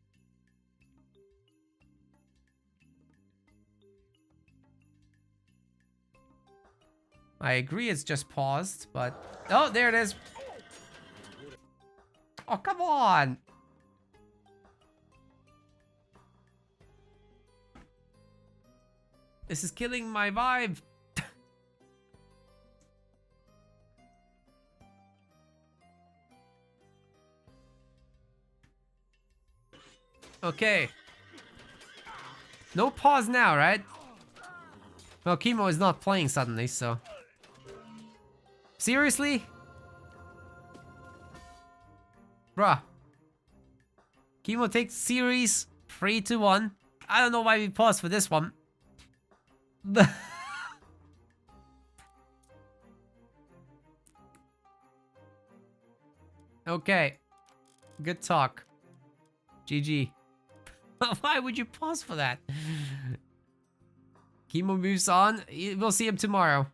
I agree it's just paused, but... Oh, there it is. Oh, come on. This is killing my vibe. Okay. No pause now, right? Well, Chemo is not playing suddenly, so... Seriously? Bruh. Chemo takes series 3-1. I don't know why we paused for this one. Okay. Good talk. GG. Why would you pause for that? Chemo moves on. We'll see him tomorrow.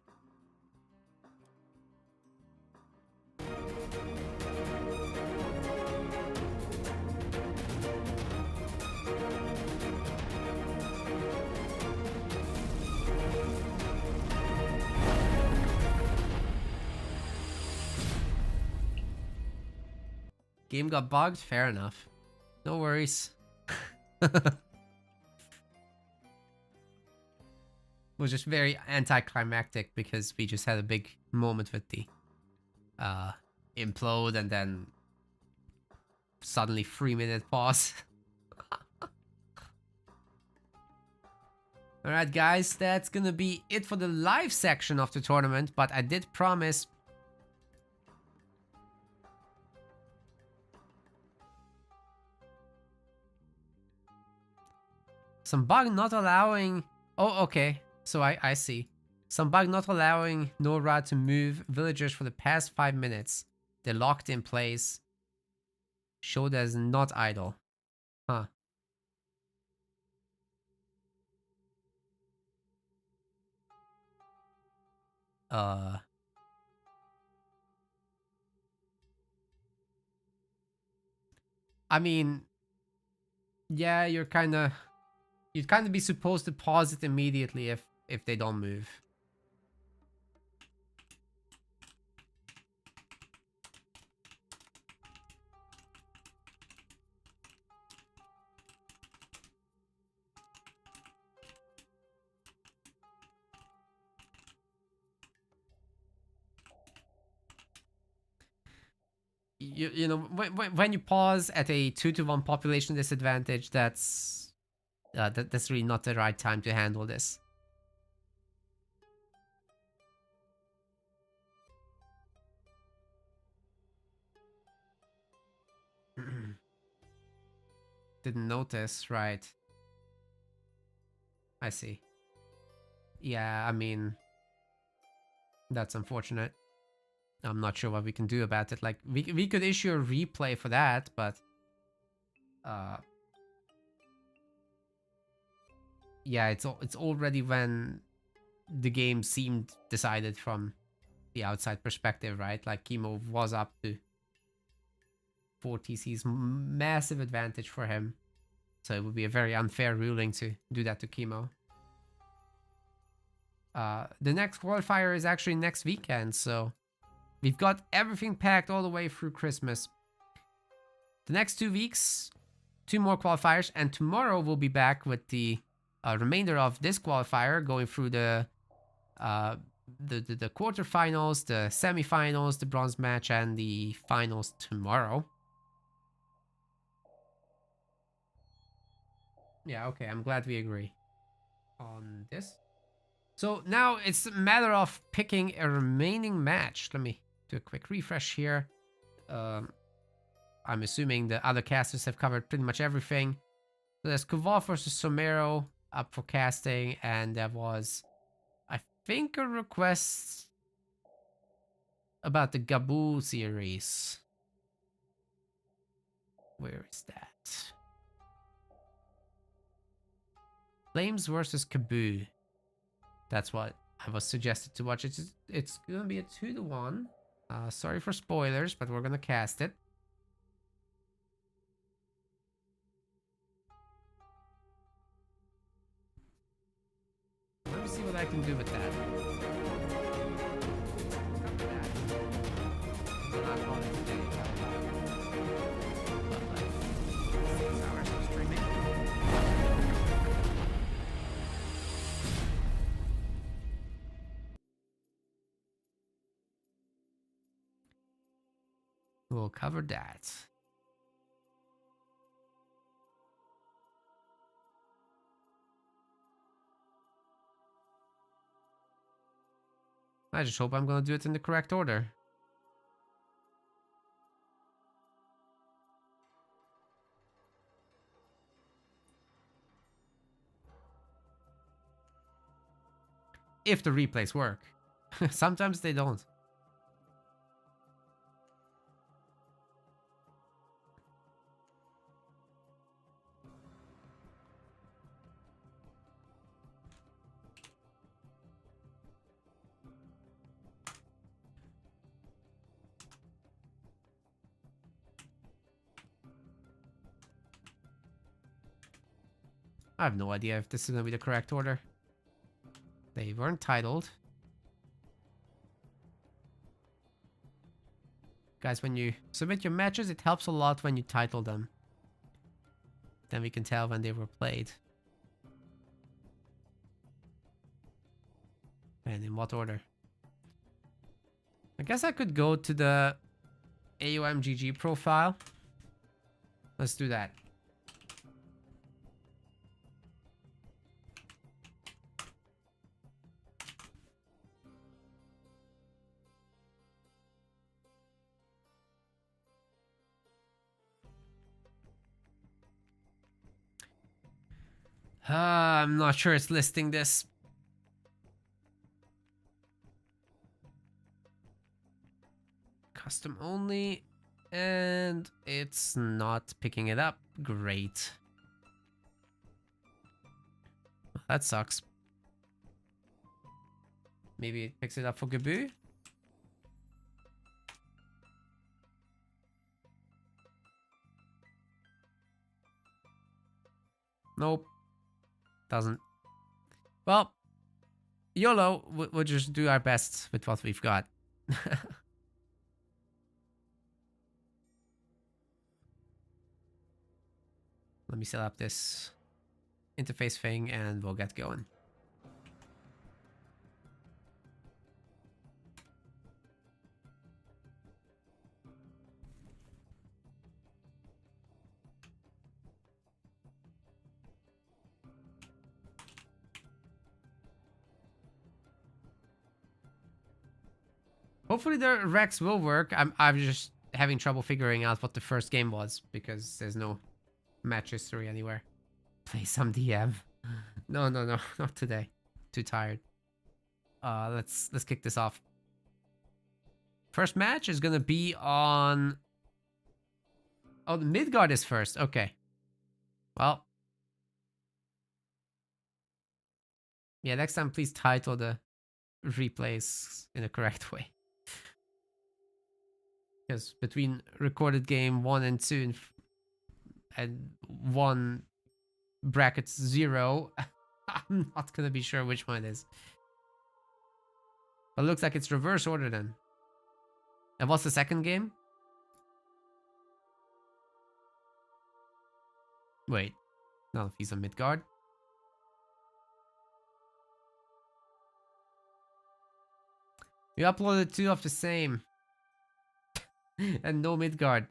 Game got bugged? Fair enough. No worries. Was just very anticlimactic because we just had a big moment with the implode and then suddenly 3-minute pause. Alright guys, that's gonna be it for the live section of the tournament, but I did promise some bug not allowing... Oh, okay. So I see. Some bug not allowing Nora to move villagers for the past 5 minutes. They're locked in place. Showed as not idle. Huh. I mean... Yeah, you'd kind of be supposed to pause it immediately if they don't move. You know, when you pause at a 2-1 population disadvantage, that's really not the right time to handle this. Didn't notice, right? I see. Yeah, I mean, that's unfortunate. I'm not sure what we can do about it. Like, we could issue a replay for that, but... yeah, it's already when the game seemed decided from the outside perspective, right? Like Chemo was up to 4 TC's massive advantage for him. So it would be a very unfair ruling to do that to Chemo. The next qualifier is actually next weekend, so we've got everything packed all the way through Christmas. The next 2 weeks, 2 more qualifiers, and tomorrow we'll be back with the remainder of this qualifier, going through the quarterfinals, the semifinals, the bronze match, and the finals tomorrow. Yeah, okay, I'm glad we agree on this. So now it's a matter of picking a remaining match. Let me do a quick refresh here. I'm assuming the other casters have covered pretty much everything. So there's Koval versus Somero up for casting, and there was, I think, a request about the Gabu series. Where is that? Flames versus Kaboo. That's what I was suggested to watch. It's gonna be a 2-1. Sorry for spoilers, but we're gonna cast it. Let me see what I can do with that. Not on it today, but like 6 hours of streaming. We'll cover that. I just hope I'm gonna do it in the correct order. If the replays work. Sometimes they don't. I have no idea if this is gonna be the correct order. They weren't titled. Guys, when you submit your matches, it helps a lot when you title them. Then we can tell when they were played. And in what order. I guess I could go to the AOMGG profile. Let's do that. I'm not sure it's listing this. Custom only. And it's not picking it up. Great. That sucks. Maybe it picks it up for Gabu. Nope. Doesn't. Well, YOLO, we'll just do our best with what we've got. Let me set up this interface thing and we'll get going. Hopefully the Rex will work. I'm just having trouble figuring out what the first game was because there's no match history anywhere. Play some DM. No, not today. Too tired. Let's kick this off. First match is gonna be on. Oh, the Midgard is first. Okay. Well, Yeah, next time please title the replays in the correct way. Because between recorded game 1 and 2 and 1 brackets 0, I'm not gonna be sure which one it is. But it looks like it's reverse order then. And what's the second game? Wait, none of these are Midgard. You uploaded 2 of the same. And no Midgard.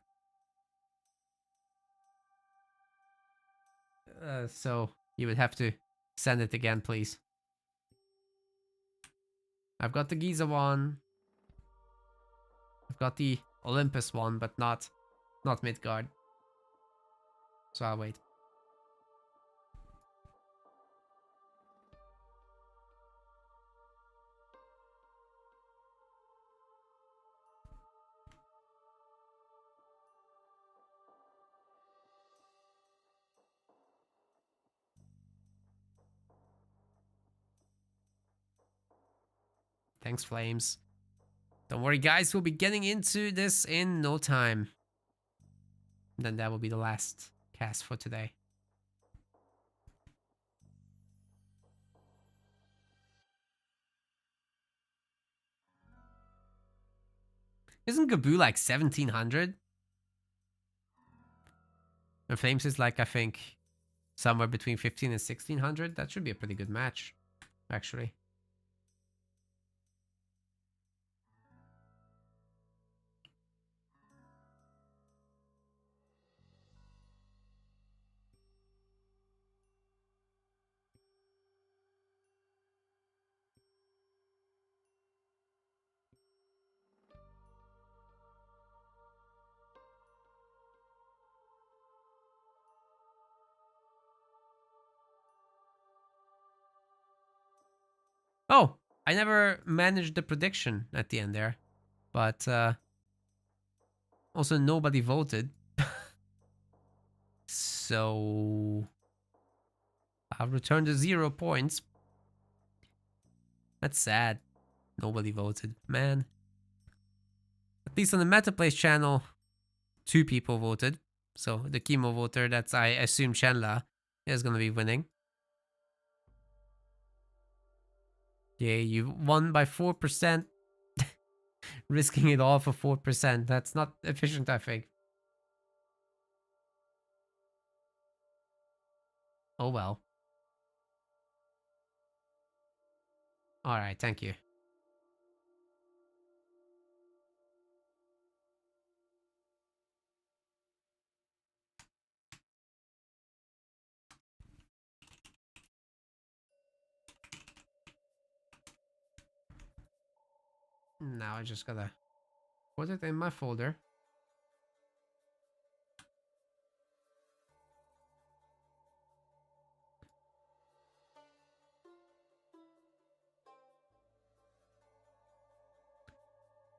So you would have to send it again, please. I've got the Giza one. I've got the Olympus one, but not Midgard. So I'll wait. Thanks, Flames. Don't worry, guys. We'll be getting into this in no time. And then that will be the last cast for today. Isn't Gaboo like 1700? And Flames is like, I think, somewhere between 15 and 1600. That should be a pretty good match, actually. Oh, I never managed the prediction at the end there. But also nobody voted. So I'll return to 0 points. That's sad. Nobody voted, man. At least on the MetaPlays channel, 2 people voted. So the chemo voter, that's I assume Chenla, is gonna be winning. Yeah, you won by 4%. Risking it all for 4%. That's not efficient, I think. Oh well. Alright, thank you. Now I just gotta put it in my folder.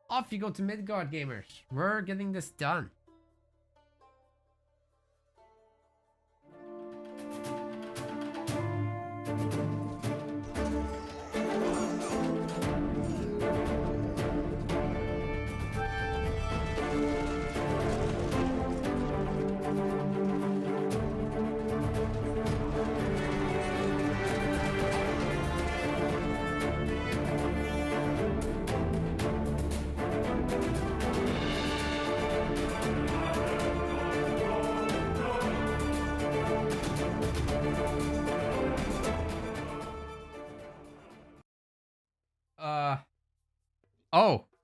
Off you go to Midgard, gamers. We're getting this done.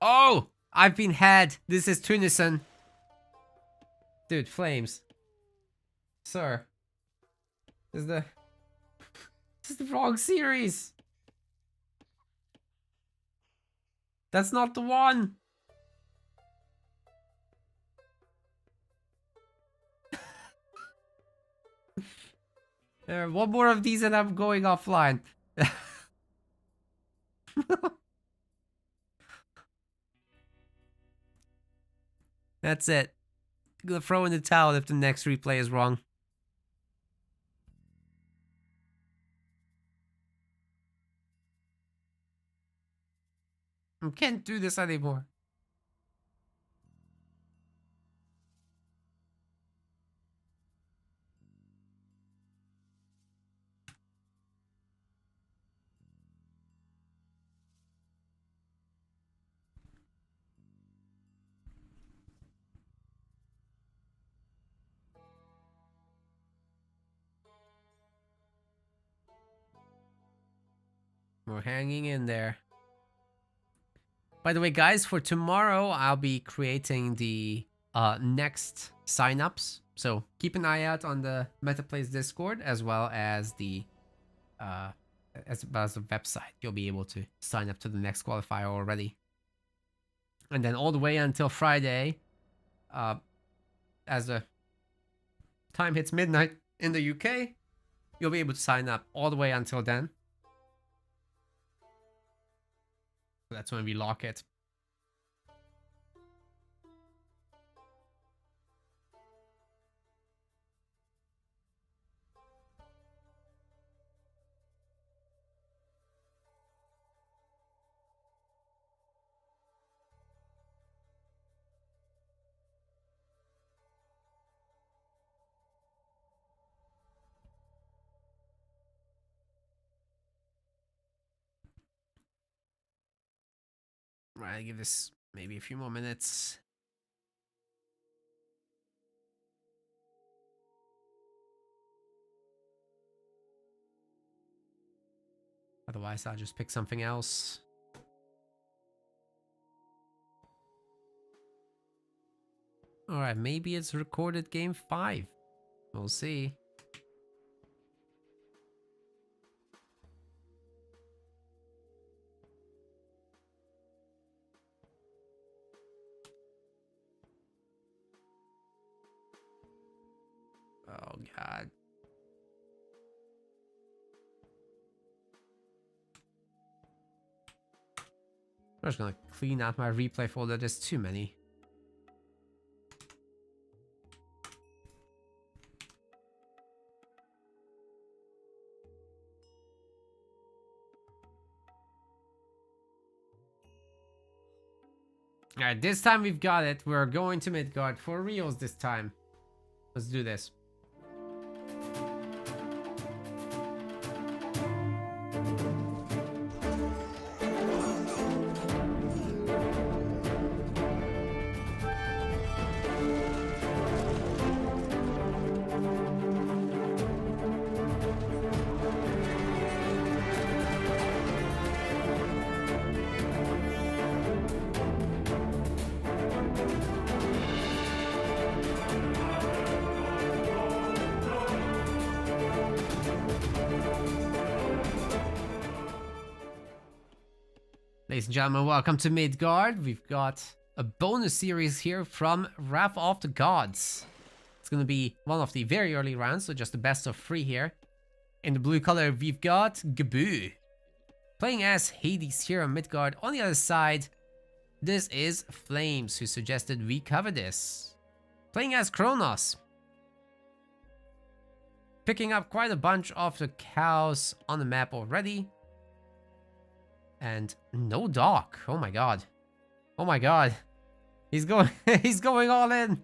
Oh! I've been had. This is Tunison. Dude, Flames. Sir. This is the wrong series. That's not the one. One more of these and I'm going offline. That's it. I'm gonna throw in the towel if the next replay is wrong. I can't do this anymore. We're hanging in there. By the way, guys, for tomorrow, I'll be creating the next signups. So keep an eye out on the MetaPlays Discord as well as the website. You'll be able to sign up to the next qualifier already. And then all the way until Friday, as the time hits midnight in the UK, you'll be able to sign up all the way until then. So that's when we lock it. Right, give this maybe a few more minutes. Otherwise, I'll just pick something else. Alright, maybe it's recorded game 5. We'll see. Oh, God. I'm just gonna clean out my replay folder. There's too many. Alright, this time we've got it. We're going to Midgard for reals this time. Let's do this. Ladies and gentlemen, welcome to Midgard. We've got a bonus series here from Wrath of the Gods. It's going to be one of the very early rounds, so just the best of 3 here. In the blue color, we've got Gabu. Playing as Hades here on Midgard. On the other side, this is Flames, who suggested we cover this. Playing as Kronos. Picking up quite a bunch of the cows on the map already. And no dock. Oh my god. Oh my god. He's going he's going all in.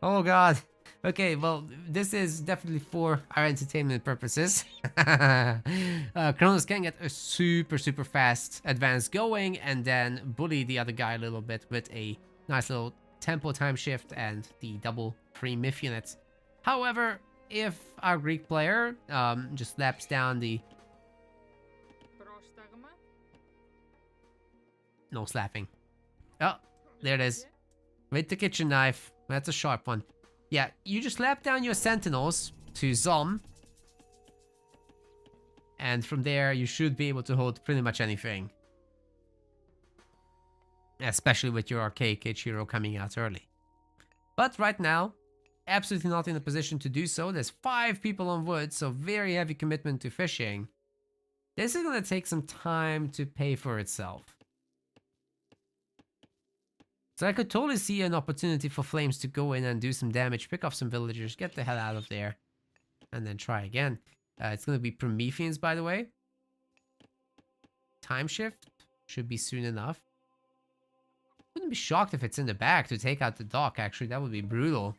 Oh god. Okay, well, this is definitely for our entertainment purposes. Kronos can get a super fast advance going and then bully the other guy a little bit with a nice little tempo time shift and the double free myth units. However, if our Greek player just slaps down the... No slapping. Oh, there it is. With the kitchen knife. That's a sharp one. Yeah, you just slap down your sentinels to Zom. And from there, you should be able to hold pretty much anything. Especially with your archaic Ichiro coming out early. But right now, absolutely not in a position to do so. There's 5 people on wood, so very heavy commitment to fishing. This is going to take some time to pay for itself. So I could totally see an opportunity for Flames to go in and do some damage, pick off some villagers, get the hell out of there, and then try again. It's going to be Prometheans, by the way. Time shift should be soon enough. Wouldn't be shocked if it's in the back to take out the dock, actually. That would be brutal.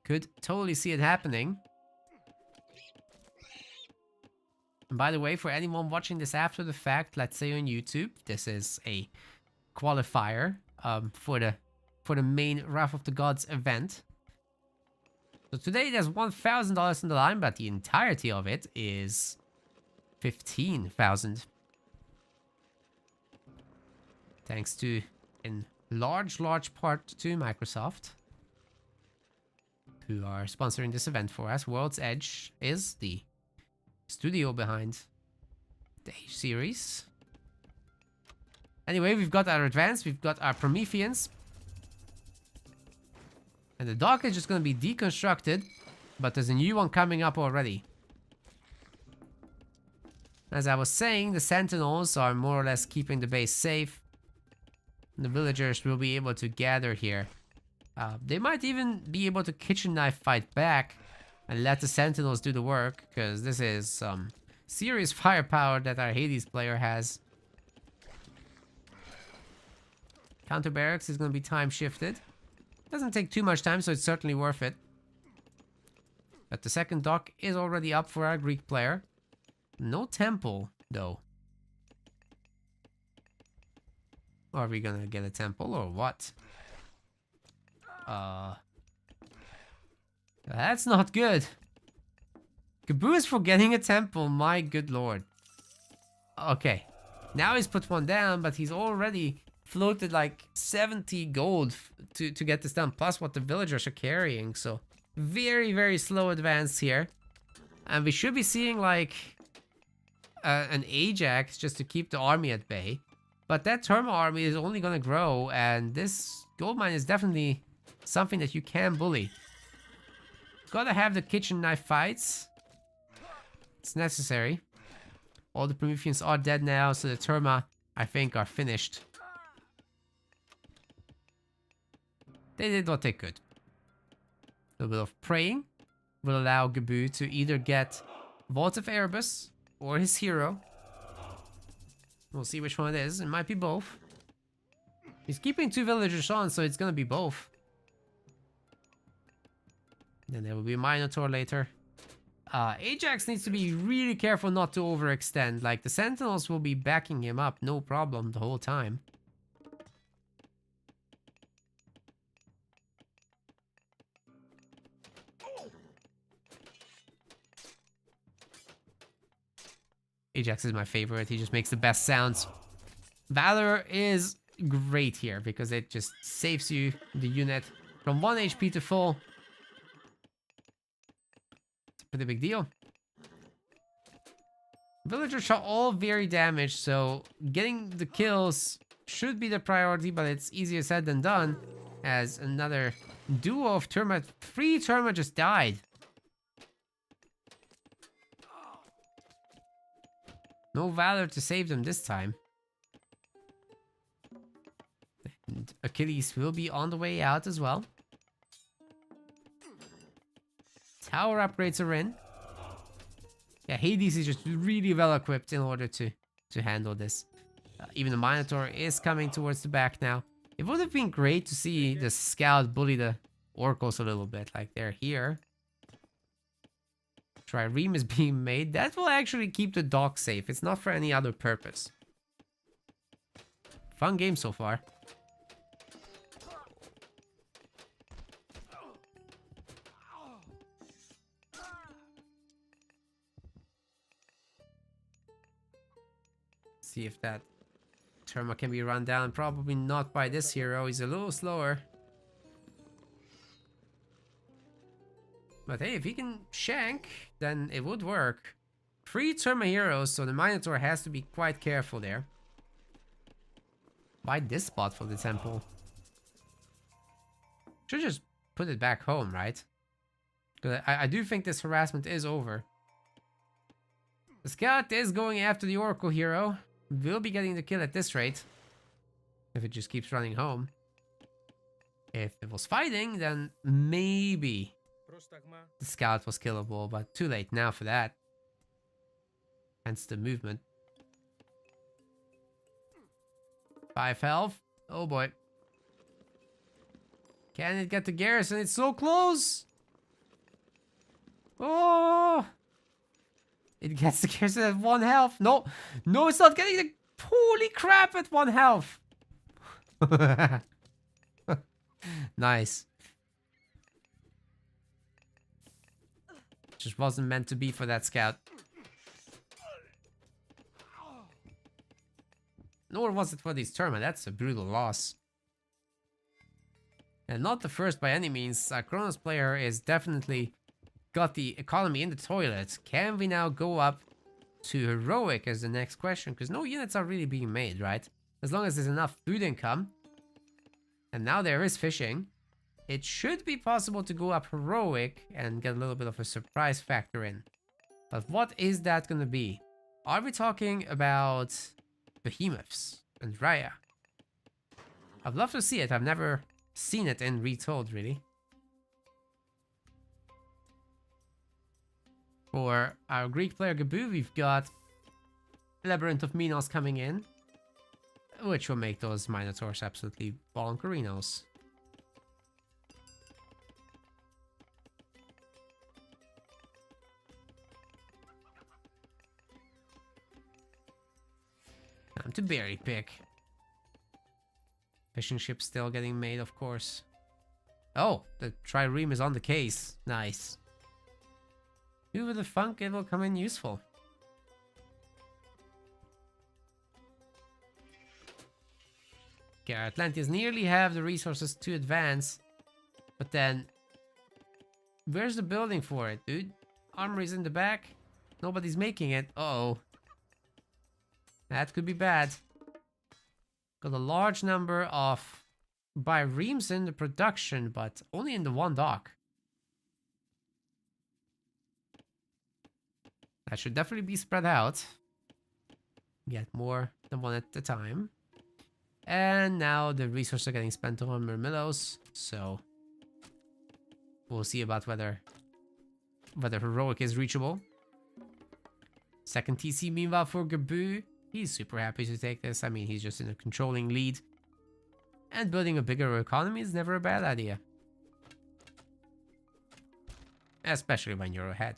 Could totally see it happening. And by the way, for anyone watching this after the fact, let's say on YouTube, this is a qualifier for the main Wrath of the Gods event. So today there's $1,000 on the line, but the entirety of it is 15,000. Thanks to, in large part to Microsoft, who are sponsoring this event for us. World's Edge is the studio behind the H series. Anyway, we've got our Advanced, we've got our Prometheans. And the dock is just going to be deconstructed, but there's a new one coming up already. As I was saying, the Sentinels are more or less keeping the base safe. The villagers will be able to gather here. They might even be able to kitchen knife fight back and let the Sentinels do the work, because this is some serious firepower that our Hades player has. Counter barracks is going to be time shifted. Doesn't take too much time, so it's certainly worth it. But the second dock is already up for our Greek player. No temple, though. Are we gonna get a temple or what? That's not good. Gabu is forgetting a temple, my good lord. Okay. Now he's put one down, but he's already floated like 70 gold to get this done, plus what the villagers are carrying. So very slow advance here. And we should be seeing like an Ajax just to keep the army at bay. But that Terma army is only going to grow, and this gold mine is definitely something that you can bully. Gotta have the kitchen knife fights. It's necessary. All the Prometheans are dead now, so the Terma, I think, are finished. They did what they could. A little bit of praying will allow Gabu to either get Vault of Erebus or his hero. We'll see which one it is. It might be both. He's keeping 2 villagers on, so it's gonna be both. Then there will be a Minotaur later. Ajax needs to be really careful not to overextend. Like, the Sentinels will be backing him up, no problem, the whole time. Ajax is my favorite. He just makes the best sounds. Valor is great here because it just saves you, the unit, from 1 HP to full. It's a pretty big deal. Villagers are all very damaged, so getting the kills should be the priority, but it's easier said than done, as another duo of Terma, 3 Terma just died. No Valor to save them this time. And Achilles will be on the way out as well. Tower upgrades are in. Yeah, Hades is just really well equipped in order to handle this. Even the Minotaur is coming towards the back now. It would have been great to see the Scout bully the Oracles a little bit, like they're here. Trireme is being made. That will actually keep the dock safe. It's not for any other purpose. Fun game so far. See if that Terma can be run down. Probably not by this hero. He's a little slower. But hey, if he can shank, then it would work. 3 Terma heroes, so the Minotaur has to be quite careful there. Why this spot for the temple? Should just put it back home, right? Because I do think this harassment is over. The Scout is going after the Oracle hero. Will be getting the kill at this rate. If it just keeps running home. If it was fighting, then maybe the Scout was killable, but too late now for that. Hence the movement. 5 health. Oh boy. Can it get the garrison? It's so close. Oh. It gets the garrison at 1 health. No. No, it's not getting the... Holy crap, at 1 health. Nice. Just wasn't meant to be for that scout. Nor was it for this tournament. That's a brutal loss. And not the first by any means. Chronos player is definitely got the economy in the toilet. Can we now go up to heroic as the next question? Because no units are really being made, right? As long as there's enough food income. And now there is fishing. It should be possible to go up heroic and get a little bit of a surprise factor in. But what is that going to be? Are we talking about behemoths and Raya? I'd love to see it. I've never seen it in Retold, really. For our Greek player Gabu, we've got Labyrinth of Minos coming in, which will make those Minotaurs absolutely bonkerinos. Time to berry pick. Fishing ship still getting made, of course. Oh, the trireme is on the case. Nice. Who would have thunk it will come in useful? Okay, our Atlanteans nearly have the resources to advance. But then... where's the building for it, dude? Armory's in the back. Nobody's making it. Uh-oh. That could be bad. Got a large number of biremes in the production, but only in the one dock. That should definitely be spread out. Get more than one at a time. And now the resources are getting spent on Myrmillos, so we'll see about whether heroic is reachable. Second TC meanwhile for Gabu. He's super happy to take this. I mean, he's just in a controlling lead. And building a bigger economy is never a bad idea. Especially when you're ahead.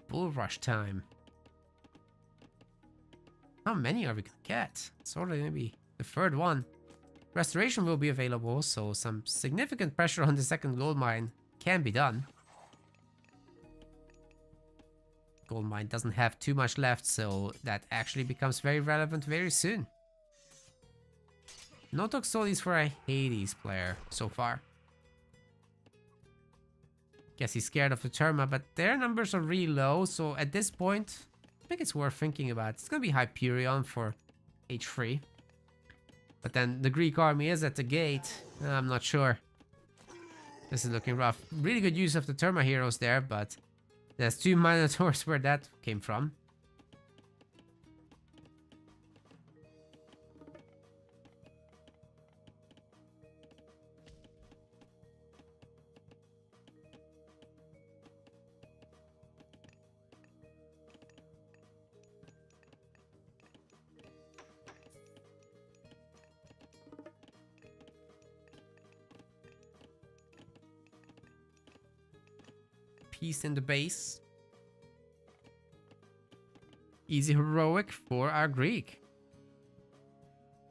Bull rush time. How many are we gonna get? It's already gonna be the third one. Restoration will be available, so some significant pressure on the second gold mine can be done. Gold mine doesn't have too much left, so that actually becomes very relevant very soon. No Toxotes for a Hades player so far. Guess he's scared of the Terma, but their numbers are really low, so at this point, I think it's worth thinking about. It's gonna be Hyperion for H3. But then the Greek army is at the gate. I'm not sure. This is looking rough. Really good use of the Terma heroes there, but there's 2 Minotaurs where that came from. Peace in the base. Easy heroic for our Greek.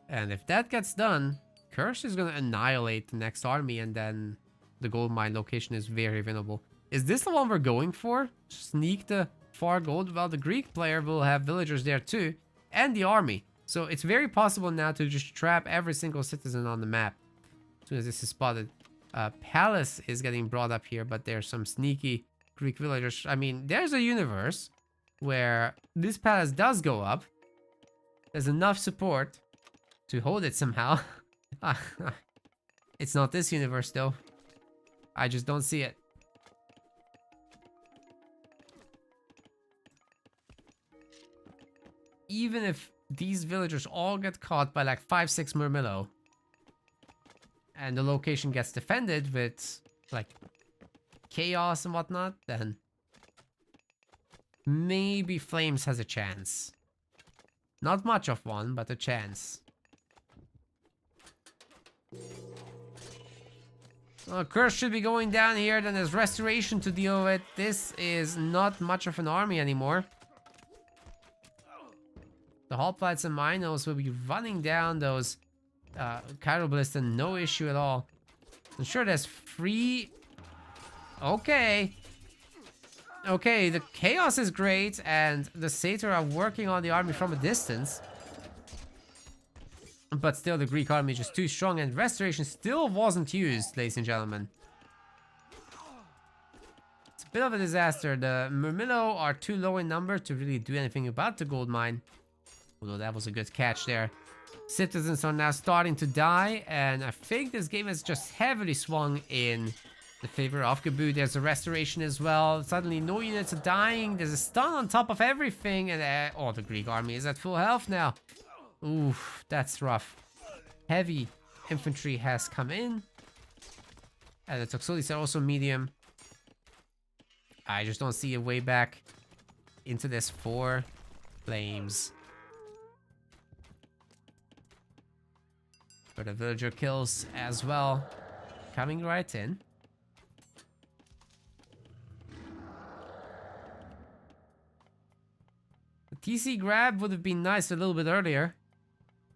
And if that gets done, Curse is gonna annihilate the next army, and then the gold mine location is very winnable. Is this the one we're going for? Sneak the far gold? Well, the Greek player will have villagers there too, and the army. So it's very possible now to just trap every single citizen on the map. As soon as this is spotted. Palace is getting brought up here, but there's some sneaky Greek villagers. I mean, there's a universe where this palace does go up. There's enough support to hold it somehow. It's not this universe though. I just don't see it. Even if these villagers all get caught by like 5-6 Murmillo, and the location gets defended with like chaos and whatnot, then maybe Flames has a chance. Not much of one, but a chance. Well, Curse should be going down here, then there's Restoration to deal with. This is not much of an army anymore. The Hoplites and Minos will be running down those Chiroballista, no issue at all. I'm sure there's free... Okay. Okay, the Chaos is great, and the Satyr are working on the army from a distance. But still, the Greek army is just too strong, and Restoration still wasn't used, ladies and gentlemen. It's a bit of a disaster. The Murmillo are too low in number to really do anything about the gold mine. Although that was a good catch there. Citizens are now starting to die, and I think this game has just heavily swung in the favor of Gabu. There's a Restoration as well. Suddenly no units are dying. There's a stun on top of everything, and oh, the Greek army is at full health now. Oof, that's rough. Heavy infantry has come in, and the Toxotes are also medium. I just don't see a way back into this for Flames. But the villager kills as well, coming right in. The TC grab would have been nice a little bit earlier.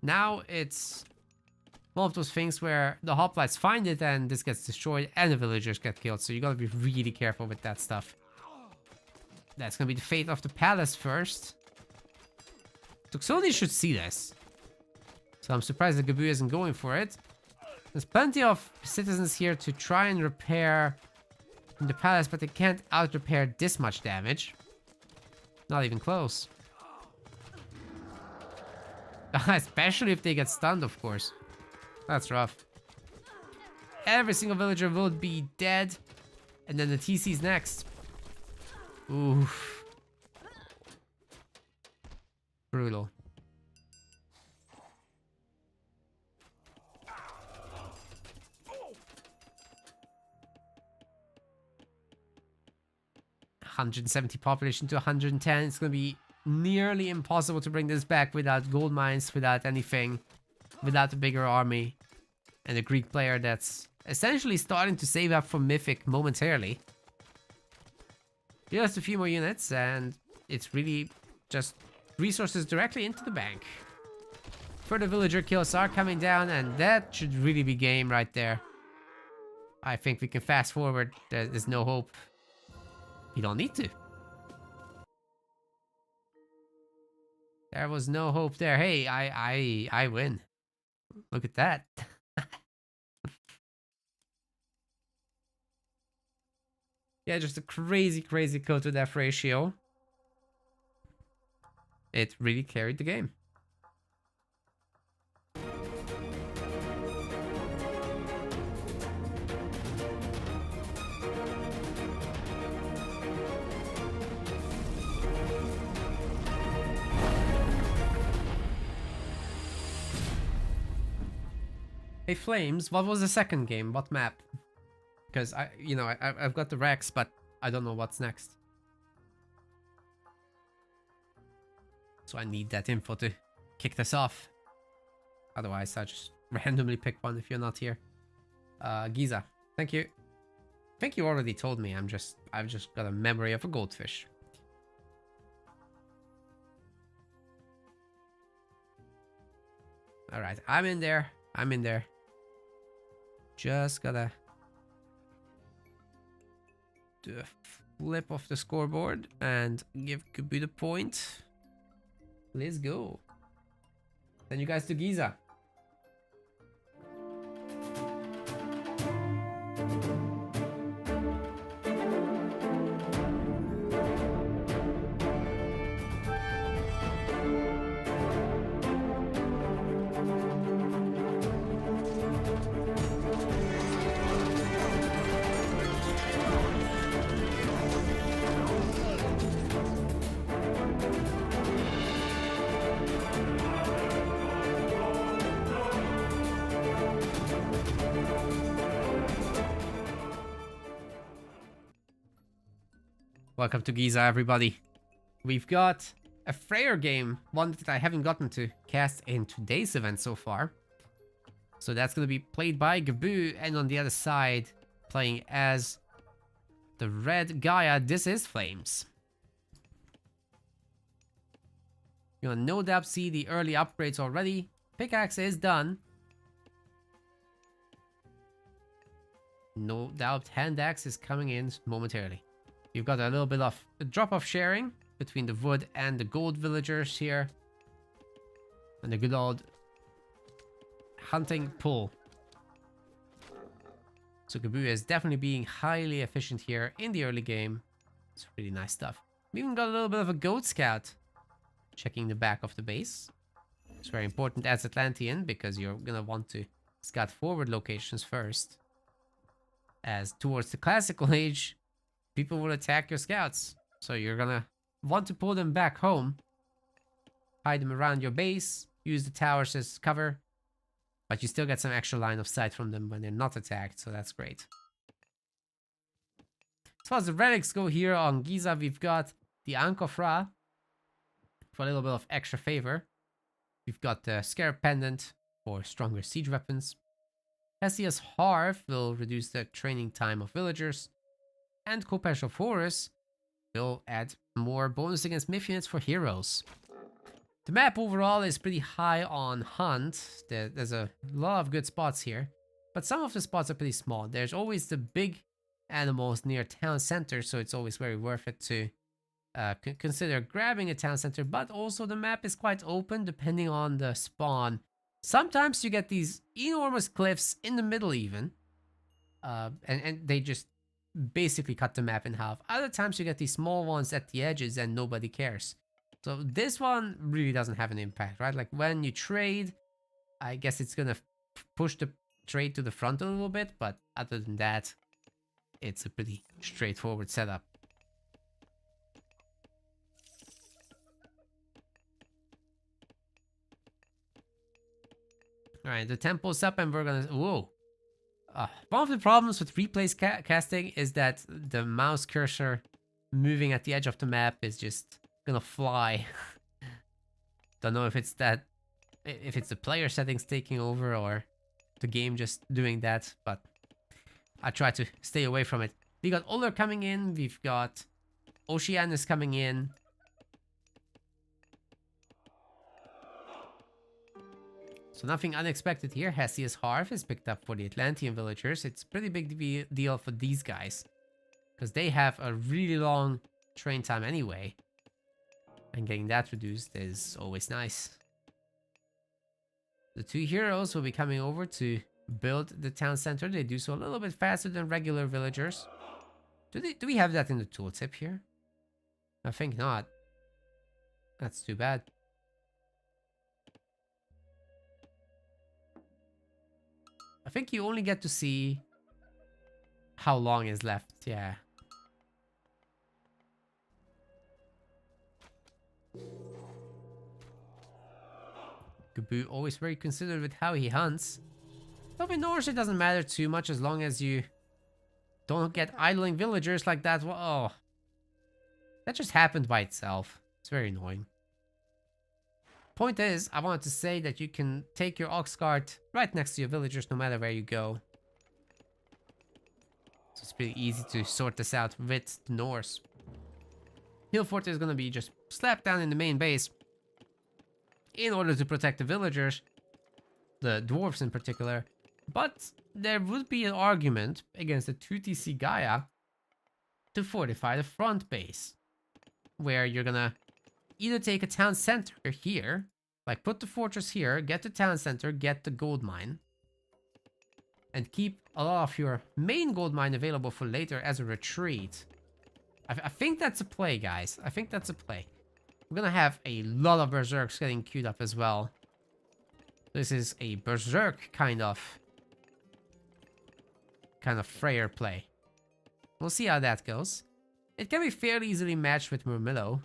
Now it's one of those things where the hoplites find it and this gets destroyed and the villagers get killed. So you gotta be really careful with that stuff. That's gonna be the fate of the palace first. Toxotes should see this. So I'm surprised that Gabu isn't going for it. There's plenty of citizens here to try and repair the palace, but they can't out-repair this much damage. Not even close. Especially if they get stunned, of course. That's rough. Every single villager will be dead. And then the TC's next. Oof. Brutal. $170 population to 110. It's going to be nearly impossible to bring this back without gold mines, without anything, without a bigger army. And a Greek player that's essentially starting to save up for Mythic momentarily. Just a few more units and it's really just resources directly into the bank. Further villager kills are coming down and that should really be game right there. I think we can fast forward. There's no hope. You don't need to. There was no hope there. Hey, I win. Look at that. Yeah, just a crazy code to death ratio. It really carried the game. Hey Flames, what was the second game? What map? Because I've got the Rex, but I don't know what's next. So I need that info to kick this off. Otherwise, I just randomly pick one if you're not here. Giza, thank you. I think you already told me. I've just got a memory of a goldfish. All right, I'm in there. I'm in there. Just gotta do a flip of the scoreboard and give Kubu the point. Let's go. Then you guys to Giza. Welcome to Giza, everybody. We've got a Freyr game, one that I haven't gotten to cast in today's event so far. So that's going to be played by Gabu, and on the other side, playing as the red Gaia, this is Flames. You'll no doubt see the early upgrades already. Pickaxe is done. No doubt hand axe is coming in momentarily. You've got a little bit of a drop-off sharing between the wood and the gold villagers here. And the good old hunting pull. So Gabu is definitely being highly efficient here in the early game. It's really nice stuff. We even got a little bit of a goat scout checking the back of the base. It's very important as Atlantean because you're gonna want to scout forward locations first. As towards the classical age, people will attack your scouts. So you're gonna want to pull them back home. Hide them around your base. Use the towers as cover. But you still get some extra line of sight from them when they're not attacked. So that's great. As far as the relics go here on Giza, we've got the Ankh of Ra. For a little bit of extra favor. We've got the Scarab Pendant for stronger siege weapons. Hesia's Harv will reduce the training time of villagers. And Kopesh's Forest will add more bonus against myth units for heroes. The map overall is pretty high on hunt. There's a lot of good spots here. But some of the spots are pretty small. There's always the big animals near town center, so it's always very worth it to consider grabbing a town center. But also the map is quite open depending on the spawn. Sometimes you get these enormous cliffs in the middle even. And they just basically cut the map in half. Other times you get these small ones at the edges and nobody cares. So this one really doesn't have an impact, right? Like when you trade, I guess it's gonna push the trade to the front a little bit, but other than that, it's a pretty straightforward setup. Alright, the temple's up and we're gonna... Whoa! One of the problems with replays casting is that the mouse cursor moving at the edge of the map is just gonna fly. Don't know if it's that... if it's the player settings taking over or the game just doing that, but I try to stay away from it. We got Uller coming in, we've got Oceanus coming in. So nothing unexpected here. Hesia's Harv is picked up for the Atlantean villagers. It's a pretty big deal for these guys. Because they have a really long train time anyway. And getting that reduced is always nice. The two heroes will be coming over to build the town center. They do so a little bit faster than regular villagers. Do we have that in the tooltip here? I think not. That's too bad. I think you only get to see how long is left, yeah. Gabu always very considerate with how he hunts. But with Norse it doesn't matter too much as long as you don't get idling villagers like that. Oh, that just happened by itself. It's very annoying. Point is, I wanted to say that you can take your ox cart right next to your villagers no matter where you go. So it's pretty easy to sort this out with the Norse. Hillfort is going to be just slapped down in the main base in order to protect the villagers, the dwarves in particular. But there would be an argument against the 2TC Gaia to fortify the front base, where you're gonna either take a town center here, like put the fortress here, get the town center, get the gold mine, and keep a lot of your main gold mine available for later as a retreat. I think that's a play, guys. I think that's a play. We're gonna have a lot of berserks getting queued up as well. This is a berserk kind of Freyr play. We'll see how that goes. It can be fairly easily matched with Murmillo.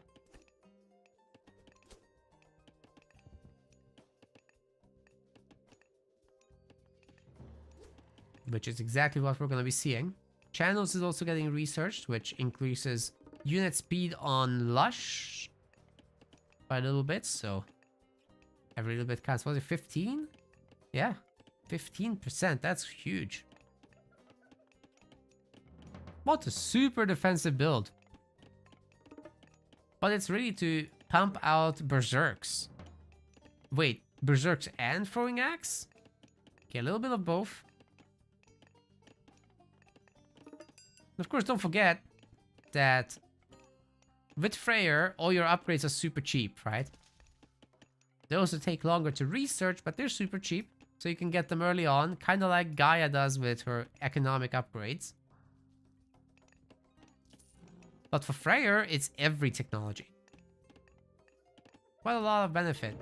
Which is exactly what we're going to be seeing. Channels is also getting researched, which increases unit speed on Lush by a little bit, so every little bit counts. Was it 15? Yeah, 15%. That's huge. What a super defensive build. But it's really to pump out Berserks. Wait, Berserks and Throwing Axe? Okay, a little bit of both. Of course, don't forget that with Freyr, all your upgrades are super cheap, right? They also take longer to research, but they're super cheap. So you can get them early on, kind of like Gaia does with her economic upgrades. But for Freyr, it's every technology. Quite a lot of benefit.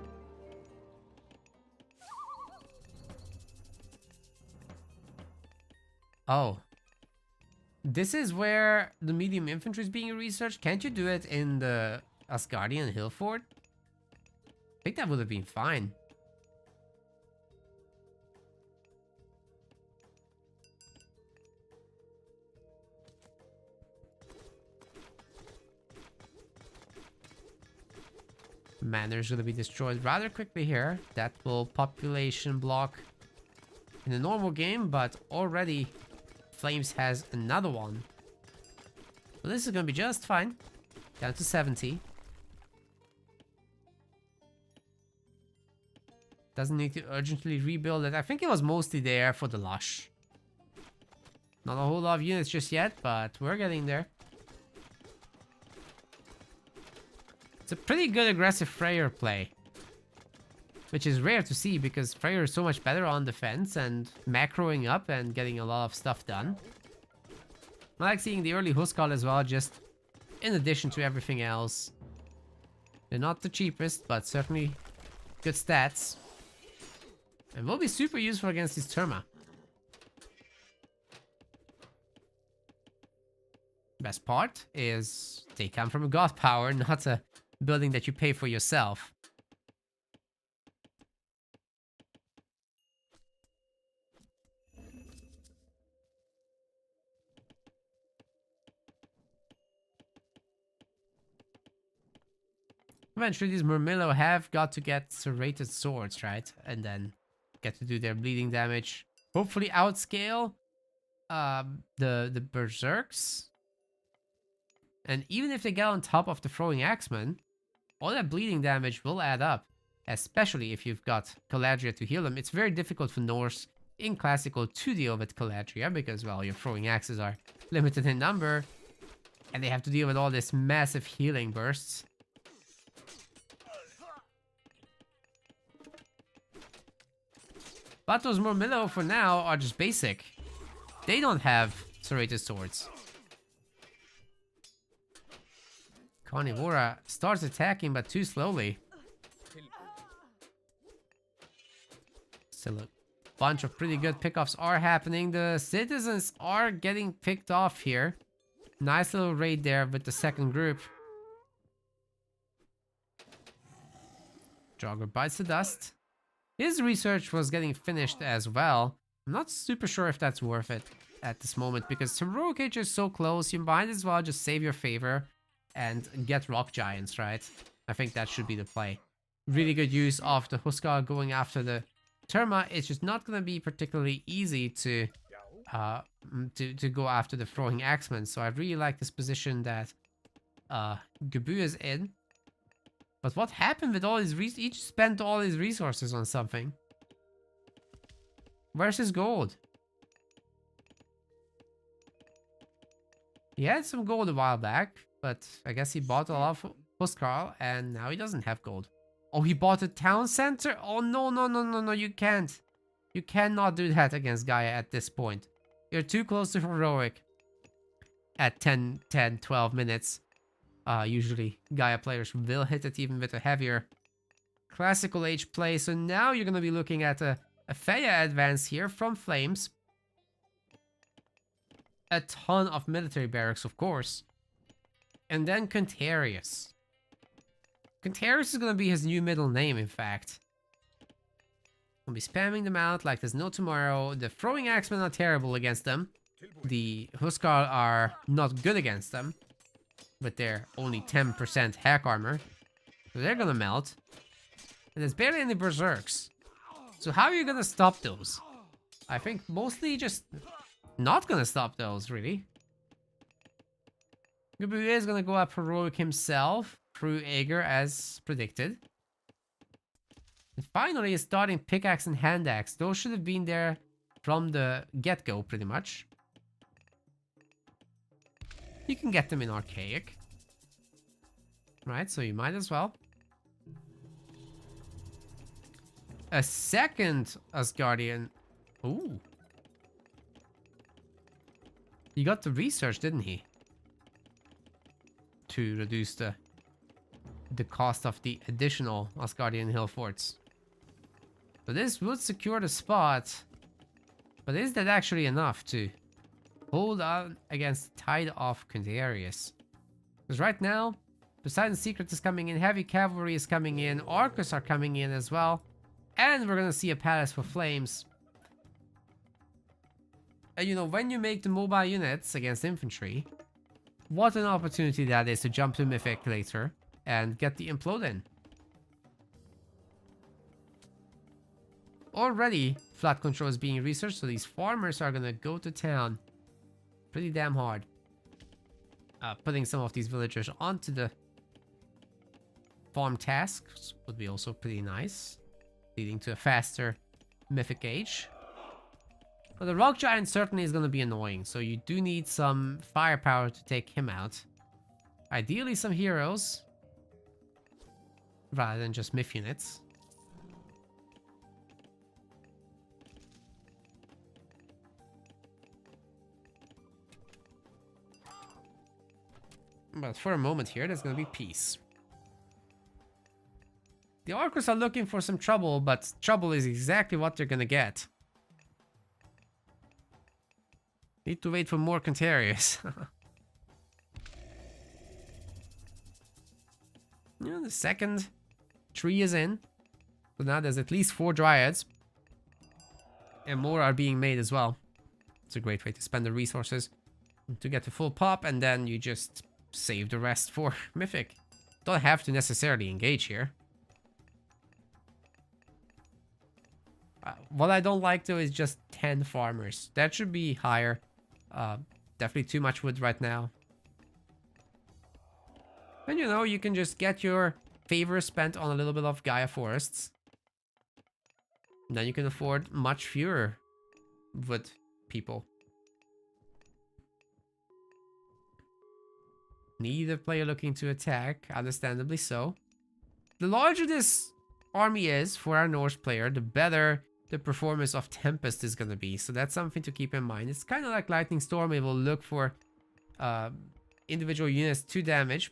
Oh. This is where the medium infantry is being researched. Can't you do it in the Asgardian hill fort? I think that would have been fine. Manor's gonna be destroyed rather quickly here. That will population block in the normal game, but already Flames has another one. Well, this is gonna be just fine. Down to 70. Doesn't need to urgently rebuild it. I think it was mostly there for the Lush. Not a whole lot of units just yet, but we're getting there. It's a pretty good aggressive Freyr play. Which is rare to see because Freyr is so much better on defense and macroing up and getting a lot of stuff done. I like seeing the early Huskar as well, just in addition to everything else. They're not the cheapest, but certainly good stats. And will be super useful against this Terma. Best part is they come from a god power, not a building that you pay for yourself. Eventually these Murmillo have got to get serrated swords, right? And then get to do their bleeding damage. Hopefully outscale the Berserks. And even if they get on top of the Throwing Axeman, all that bleeding damage will add up. Especially if you've got Caladria to heal them. It's very difficult for Norse in Classical to deal with Caladria because, well, your Throwing Axes are limited in number. And they have to deal with all this massive healing bursts. But those Murmillo for now are just basic. They don't have serrated swords. Carnivora starts attacking, but too slowly. Still a bunch of pretty good pickoffs are happening. The citizens are getting picked off here. Nice little raid there with the second group. Jogger bites the dust. His research was getting finished as well. I'm not super sure if that's worth it at this moment because Heroic Age is so close. You might as well just save your favor and get Rock Giants, right? I think that should be the play. Really good use of the Huskar going after the Terma. It's just not going to be particularly easy to go after the Throwing Axeman. So I really like this position that Gabu is in. But what happened with all his each spent all his resources on something? Where's his gold? He had some gold a while back, but I guess he bought a lot of Huskar and now he doesn't have gold. Oh, he bought a town center? Oh, no, you can't. You cannot do that against Gaia at this point. You're too close to heroic at 10, 12 minutes. Usually Gaia players will hit it even with a heavier Classical Age play. So now you're going to be looking at a Feya advance here from Flames. A ton of military barracks, of course. And then Contarius. Contarius is going to be his new middle name, in fact. We'll be spamming them out like there's no tomorrow. The Throwing Axemen are terrible against them. The Huskar are not good against them. with their only 10% hack armor. So they're gonna melt. And there's barely any berserks. So how are you gonna stop those? I think mostly just not gonna stop those, really. Gubu is gonna go up heroic himself through Aegir as predicted. And finally, a starting pickaxe and hand axe. Those should have been there from the get-go, pretty much. You can get them in Archaic. Right, so you might as well. A second Asgardian. Ooh. He got the research, didn't he? To reduce the cost of the additional Asgardian hill forts. So this would secure the spot. But is that actually enough to hold on against the tide of Quintarius? Because right now, Poseidon's Secret is coming in, Heavy Cavalry is coming in, Arcus are coming in as well. And we're gonna see a Palace for Flames. And you know, when you make the mobile units against infantry, what an opportunity that is to jump to Mythic later and get the implode in. Already, flat control is being researched, so these farmers are gonna go to town pretty damn hard. Putting some of these villagers onto the farm tasks would be also pretty nice, leading to a faster Mythic Age. But the Rock Giant certainly is gonna be annoying, so you do need some firepower to take him out. Ideally some heroes, rather than just myth units. But for a moment here, there's gonna be peace. The Orcus are looking for some trouble, but trouble is exactly what they're gonna get. Need to wait for more Quintarius. Yeah, the second tree is in. So now there's at least 4 Dryads. And more are being made as well. It's a great way to spend the resources to get the full pop, and then you just save the rest for Mythic. Don't have to necessarily engage here. What I don't like though is just 10 farmers. That should be higher. Definitely too much wood right now. And you know, you can just get your favor spent on a little bit of Gaia forests. And then you can afford much fewer wood people. Neither player looking to attack, understandably so. The larger this army is for our Norse player, the better the performance of Tempest is going to be. So that's something to keep in mind. It's kind of like Lightning Storm. It will look for individual units to damage.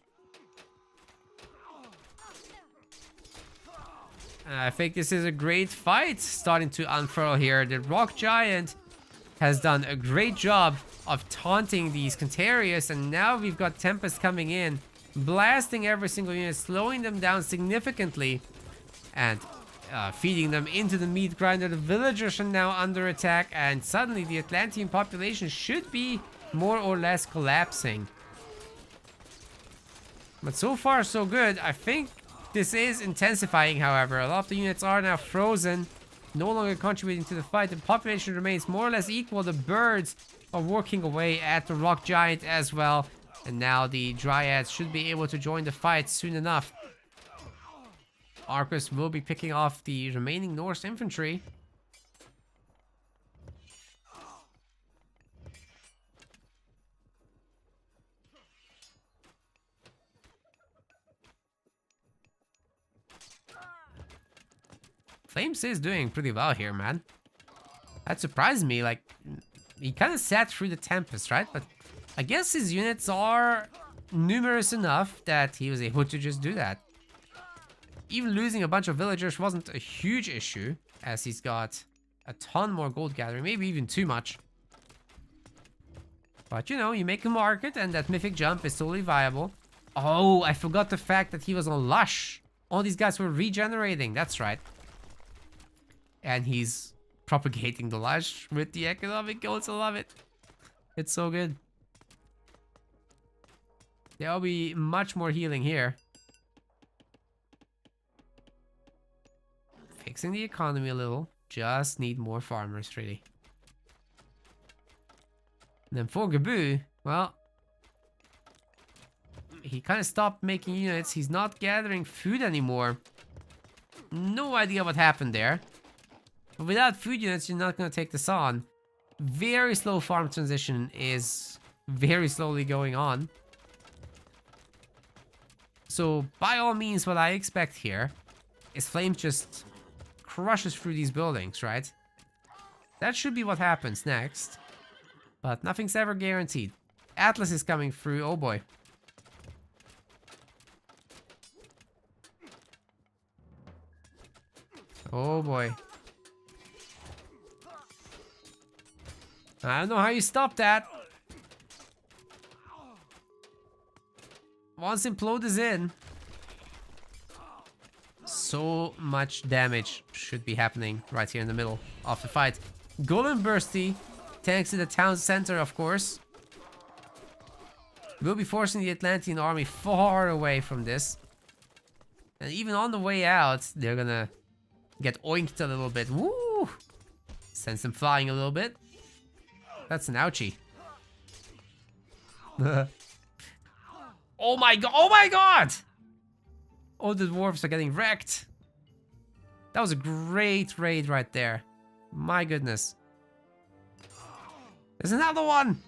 I think this is a great fight starting to unfurl here. The Rock Giant has done a great job of taunting these Quintarius, and now we've got Tempest coming in, blasting every single unit, slowing them down significantly, and feeding them into the meat grinder. The villagers are now under attack, and suddenly the Atlantean population should be more or less collapsing. But so far so good. I think this is intensifying, however. A lot of the units are now frozen, no longer contributing to the fight. The population remains more or less equal. The birds are working away at the Rock Giant as well. And now the Dryads should be able to join the fight soon enough. Arcus will be picking off the remaining Norse infantry. Flames is doing pretty well here, man. That surprised me. Like, he kind of sat through the Tempest, right? But I guess his units are numerous enough that he was able to just do that. Even losing a bunch of villagers wasn't a huge issue, as he's got a ton more gold gathering, maybe even too much. But you know, you make a market and that mythic jump is totally viable. Oh, I forgot the fact that he was on Lush. All these guys were regenerating, that's right. And he's propagating the Lush with the economic goals. I love it. It's so good. There'll be much more healing here. Fixing the economy a little. Just need more farmers, really. And then for Gabu, well, he kind of stopped making units. He's not gathering food anymore. No idea what happened there. But without food units, you're not going to take this on. Very slow farm transition is very slowly going on. So, by all means, what I expect here is Flames just crushes through these buildings, right? That should be what happens next. But nothing's ever guaranteed. Atlas is coming through. Oh boy. Oh boy. I don't know how you stop that. Once Implode is in, so much damage should be happening right here in the middle of the fight. Golden Bursty tanks in the town center, of course. We'll be forcing the Atlantean army far away from this. And even on the way out, they're gonna get oinked a little bit. Woo! Sends them flying a little bit. That's an ouchie. Oh my god! Oh my god! Oh, the dwarves are getting wrecked. That was a great raid right there. My goodness. There's another one!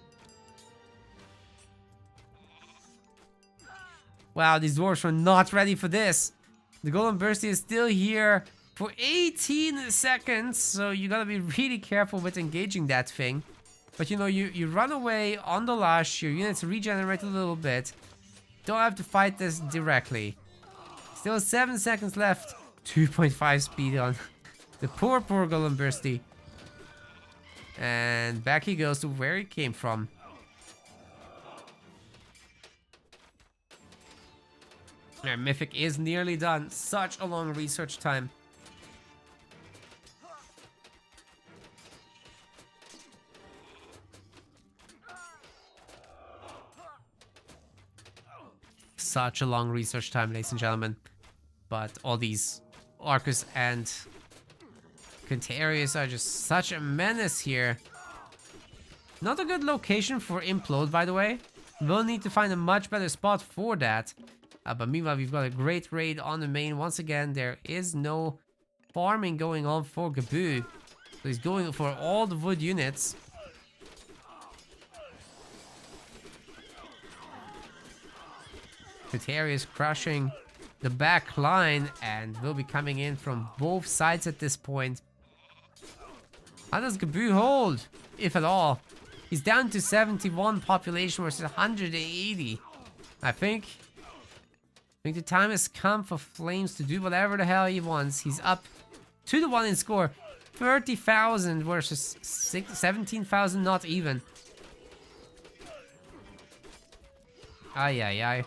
Wow, these dwarves were not ready for this. The Golden Bursty is still here for 18 seconds, so you gotta be really careful with engaging that thing. But you know, you run away on the lush, your units regenerate a little bit. Don't have to fight this directly. Still 7 seconds left. 2.5 speed on the poor Golden Bursty. And back he goes to where he came from. Our Mythic is nearly done. Such a long research time. Such a long research time, ladies and gentlemen. But all these Arcus and Quintarius are just such a menace here. Not a good location for Implode, by the way. We'll need to find a much better spot for that. But meanwhile, we've got a great raid on the main. Once again, there is no farming going on for Gabu. So he's going for all the wood units. Quintarius crushing the back line and will be coming in from both sides at this point. How does Gabu hold, if at all? He's down to 71 population versus 180. I think the time has come for Flames to do whatever the hell he wants. He's up 2-1 in score. 30,000 versus 17,000, not even. Ay, ay, ay.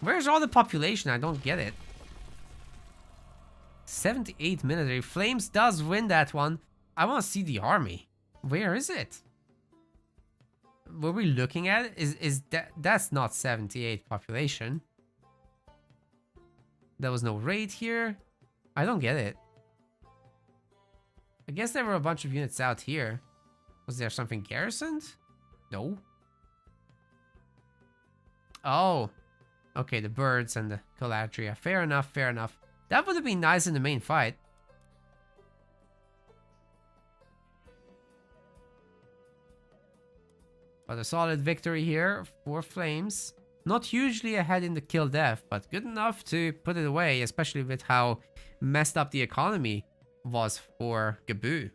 Where's all the population? I don't get it. 78 military. Flames does win that one. I want to see the army. Where is it? Were we looking at it? Is that's not 78 population. There was no raid here. I don't get it. I guess there were a bunch of units out here. Was there something garrisoned? No. Oh. Okay, the birds and the Caladria. Fair enough, fair enough. That would have been nice in the main fight. But a solid victory here for Flames. Not hugely ahead in the kill death, but good enough to put it away, especially with how messed up the economy was for Gabu.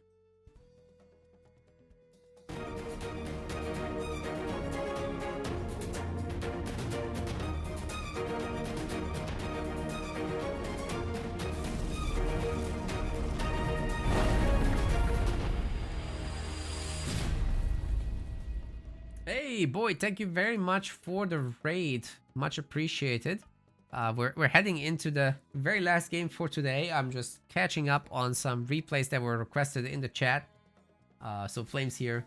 Hey, boy, thank you very much for the raid. Much appreciated. We're heading into the very last game for today. I'm just catching up on some replays that were requested in the chat. So Flames here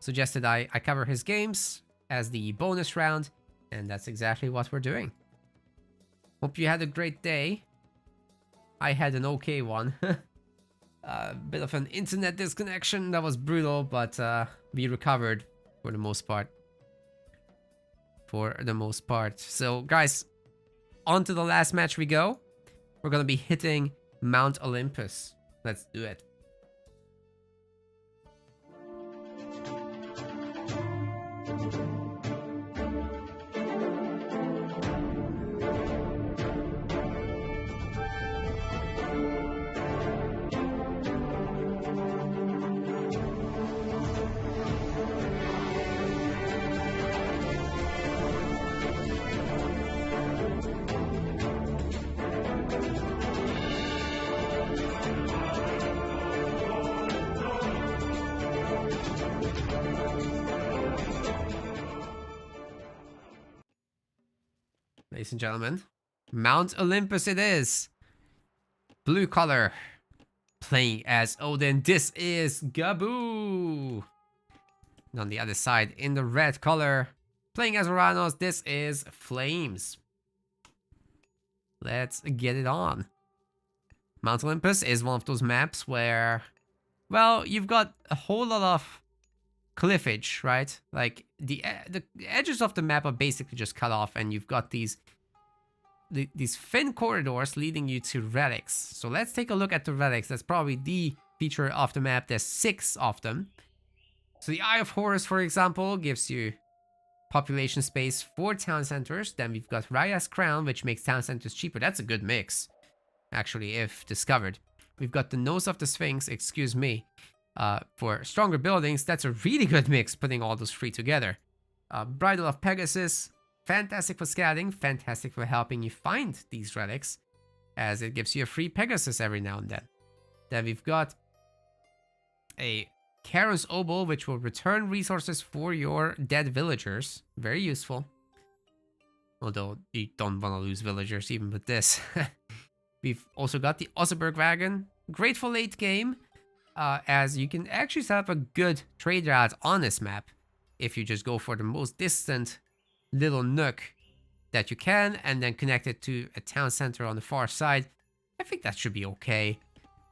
suggested I cover his games as the bonus round, and that's exactly what we're doing. Hope you had a great day. I had an okay one. A bit of an internet disconnection that was brutal, but we recovered for the most part. So guys, on to the last match we go. We're gonna be hitting Mount Olympus. Let's do it. Ladies and gentlemen, Mount Olympus it is. Blue color, playing as Odin, this is Gabu. And on the other side, in the red color, playing as Uranus, this is Flames. Let's get it on. Mount Olympus is one of those maps where, well, you've got a whole lot of cliffage, right? Like the edges of the map are basically just cut off, and you've got these thin corridors leading you to relics. So let's take a look at the relics. That's probably the feature of the map. There's 6 of them. So the Eye of Horus, for example, gives you population space for town centers. Then we've got Raya's Crown, which makes town centers cheaper. That's a good mix, actually, if discovered. We've got the Nose of the Sphinx, excuse me, for stronger buildings. That's a really good mix, putting all those 3 together. Bridle of Pegasus, fantastic for scouting, fantastic for helping you find these relics, as it gives you a free Pegasus every now and then. Then we've got a Charon's Obol, which will return resources for your dead villagers. Very useful. Although you don't want to lose villagers even with this. We've also got the Oseberg Wagon. Great for late game, as you can actually set up a good trade route on this map if you just go for the most distant little nook that you can and then connect it to a town center on the far side. I think that should be okay,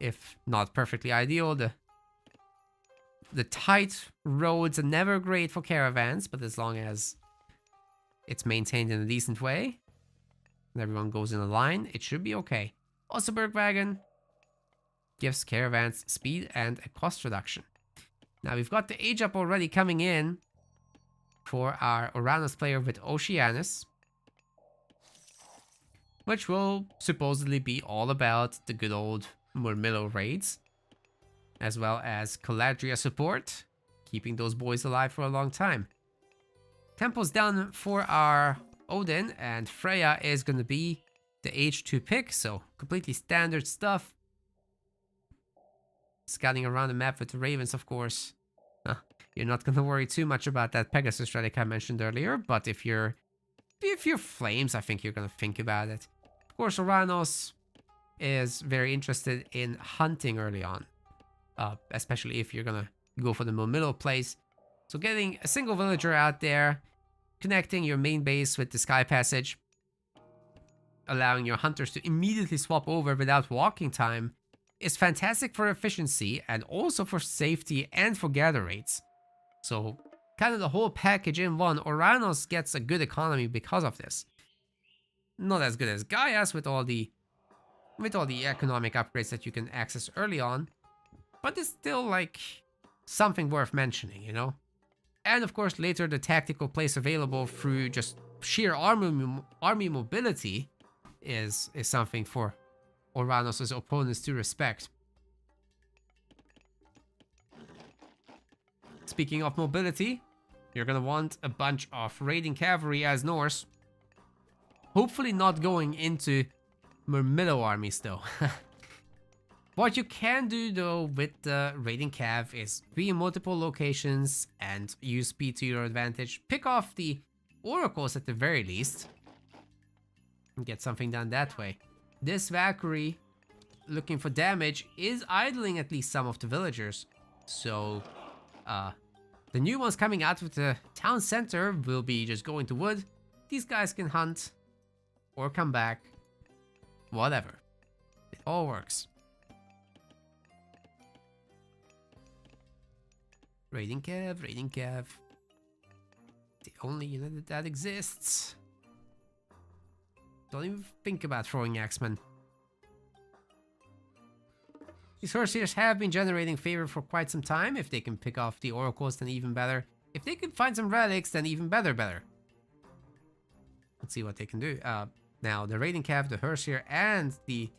if not perfectly ideal. The tight roads are never great for caravans, but as long as it's maintained in a decent way and everyone goes in a line, it should be okay. Oseberg Wagon gives caravans speed and a cost reduction. Now we've got the age up already coming in for our Uranus player with Oceanus, which will supposedly be all about the good old Murmillo raids, as well as Caladria support, keeping those boys alive for a long time. Tempo's down for our Odin, and Freya is going to be the H2 pick, so completely standard stuff. Scouting around the map with the Ravens, of course. You're not going to worry too much about that Pegasus relic I mentioned earlier, but if you're Flames, I think you're going to think about it. Of course, Uranus is very interested in hunting early on, especially if you're going to go for the more middle place. So getting a single villager out there, connecting your main base with the Sky Passage, allowing your hunters to immediately swap over without walking time, is fantastic for efficiency and also for safety and for gather rates. So kind of the whole package in one. Uranus gets a good economy because of this. Not as good as Gaia's with all the economic upgrades that you can access early on, but it's still like something worth mentioning, you know? And of course later the tactical place available through just sheer army mobility is something for Uranus' opponents to respect. Speaking of mobility, you're gonna want a bunch of raiding cavalry as Norse. Hopefully not going into Murmillo armies though. What you can do though with the raiding cav is be in multiple locations and use speed to your advantage. Pick off the oracles at the very least. and get something done that way. This Valkyrie, looking for damage, is idling at least some of the villagers. So, the new ones coming out of the town center will be just going to wood. These guys can hunt or come back. Whatever. It all works. Raiding Cav, Raiding Cav. The only unit that exists. Don't even think about throwing Axemen. These Horseers have been generating favor for quite some time. If they can pick off the Oracles, then even better. If they can find some relics, then even better. Let's see what they can do. Now, the Raiding Cav, the Horseer, and the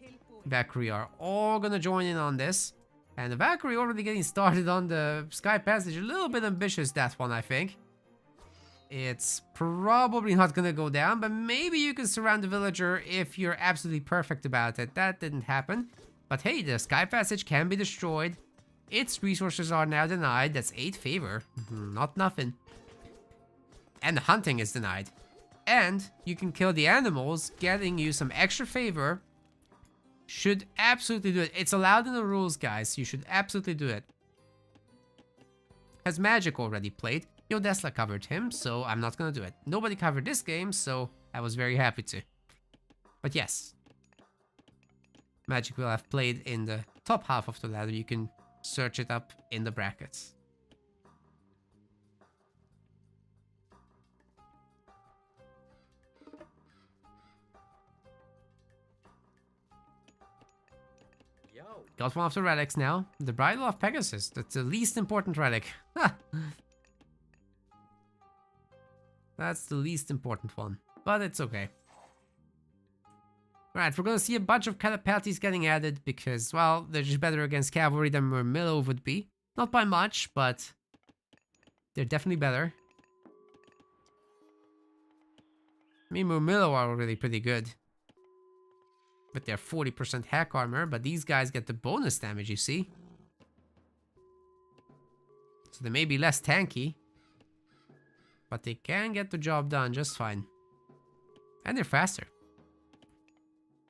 Valkyrie are all gonna join in on this. And the Valkyrie already getting started on the Sky Passage. A little bit ambitious, that one, I think. It's probably not gonna go down, but maybe you can surround the villager if you're absolutely perfect about it. That didn't happen. But hey, the Sky Passage can be destroyed. Its resources are now denied. That's 8 favor. Not nothing. And the hunting is denied. And you can kill the animals, getting you some extra favor. Should absolutely do it. It's allowed in the rules, guys. You should absolutely do it. Has Magic already played? Yo, Desla covered him, so I'm not gonna do it. Nobody covered this game, so I was very happy to. But yes. Magic will have played in the top half of the ladder. You can search it up in the brackets. Got one of the relics now. The Bridle of Pegasus. That's the least important relic. That's the least important one. But it's okay. Alright, we're gonna see a bunch of Catapulties getting added because, well, they're just better against cavalry than Murmillo would be. Not by much, but they're definitely better. I mean, Murmillo are already pretty good with their 40% hack armor, but these guys get the bonus damage, you see. So they may be less tanky, but they can get the job done just fine. And they're faster.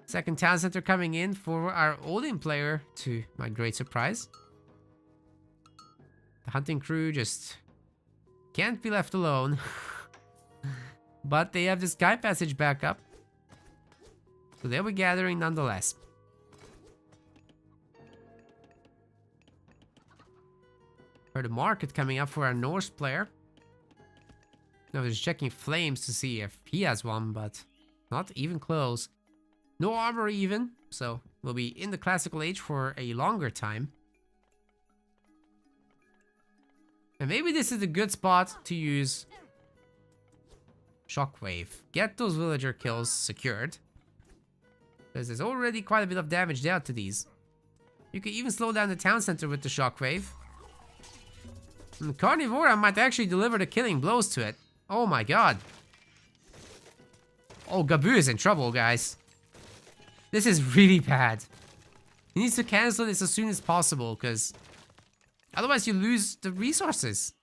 Second town center coming in for our Odin player, to my great surprise. The hunting crew just can't be left alone. But they have the Sky Passage back up. So they'll be gathering nonetheless. Heard a market coming up for our Norse player. I was checking flames to see if he has one, but not even close. No armor even, so we'll be in the classical age for a longer time. And maybe this is a good spot to use Shockwave. Get those villager kills secured. Because there's already quite a bit of damage dealt to these. You can even slow down the town center with the Shockwave. And Carnivora might actually deliver the killing blows to it. Oh my god. Oh, Gabu is in trouble, guys. This is really bad. He needs to cancel this as soon as possible, because otherwise you lose the resources.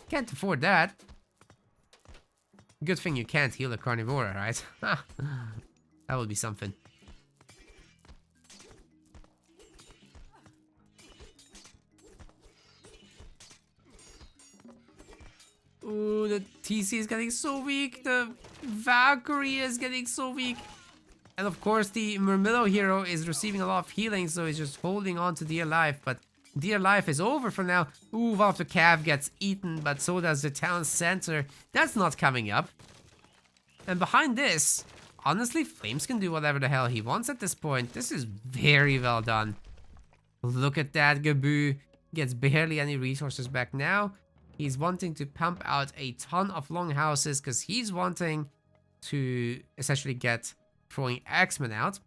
Can't afford that. Good thing you can't heal a Carnivora, right? That would be something. Ooh, the TC is getting so weak. The Valkyrie is getting so weak. And of course, the Murmillo hero is receiving a lot of healing, so he's just holding on to dear life. But dear life is over for now. Ooh, one of the Cav gets eaten, but so does the town center. That's not coming up. And behind this, honestly, Flames can do whatever the hell he wants at this point. This is very well done. Look at that, Gabu gets barely any resources back now. He's wanting to pump out a ton of longhouses because he's wanting to essentially get throwing axemen out.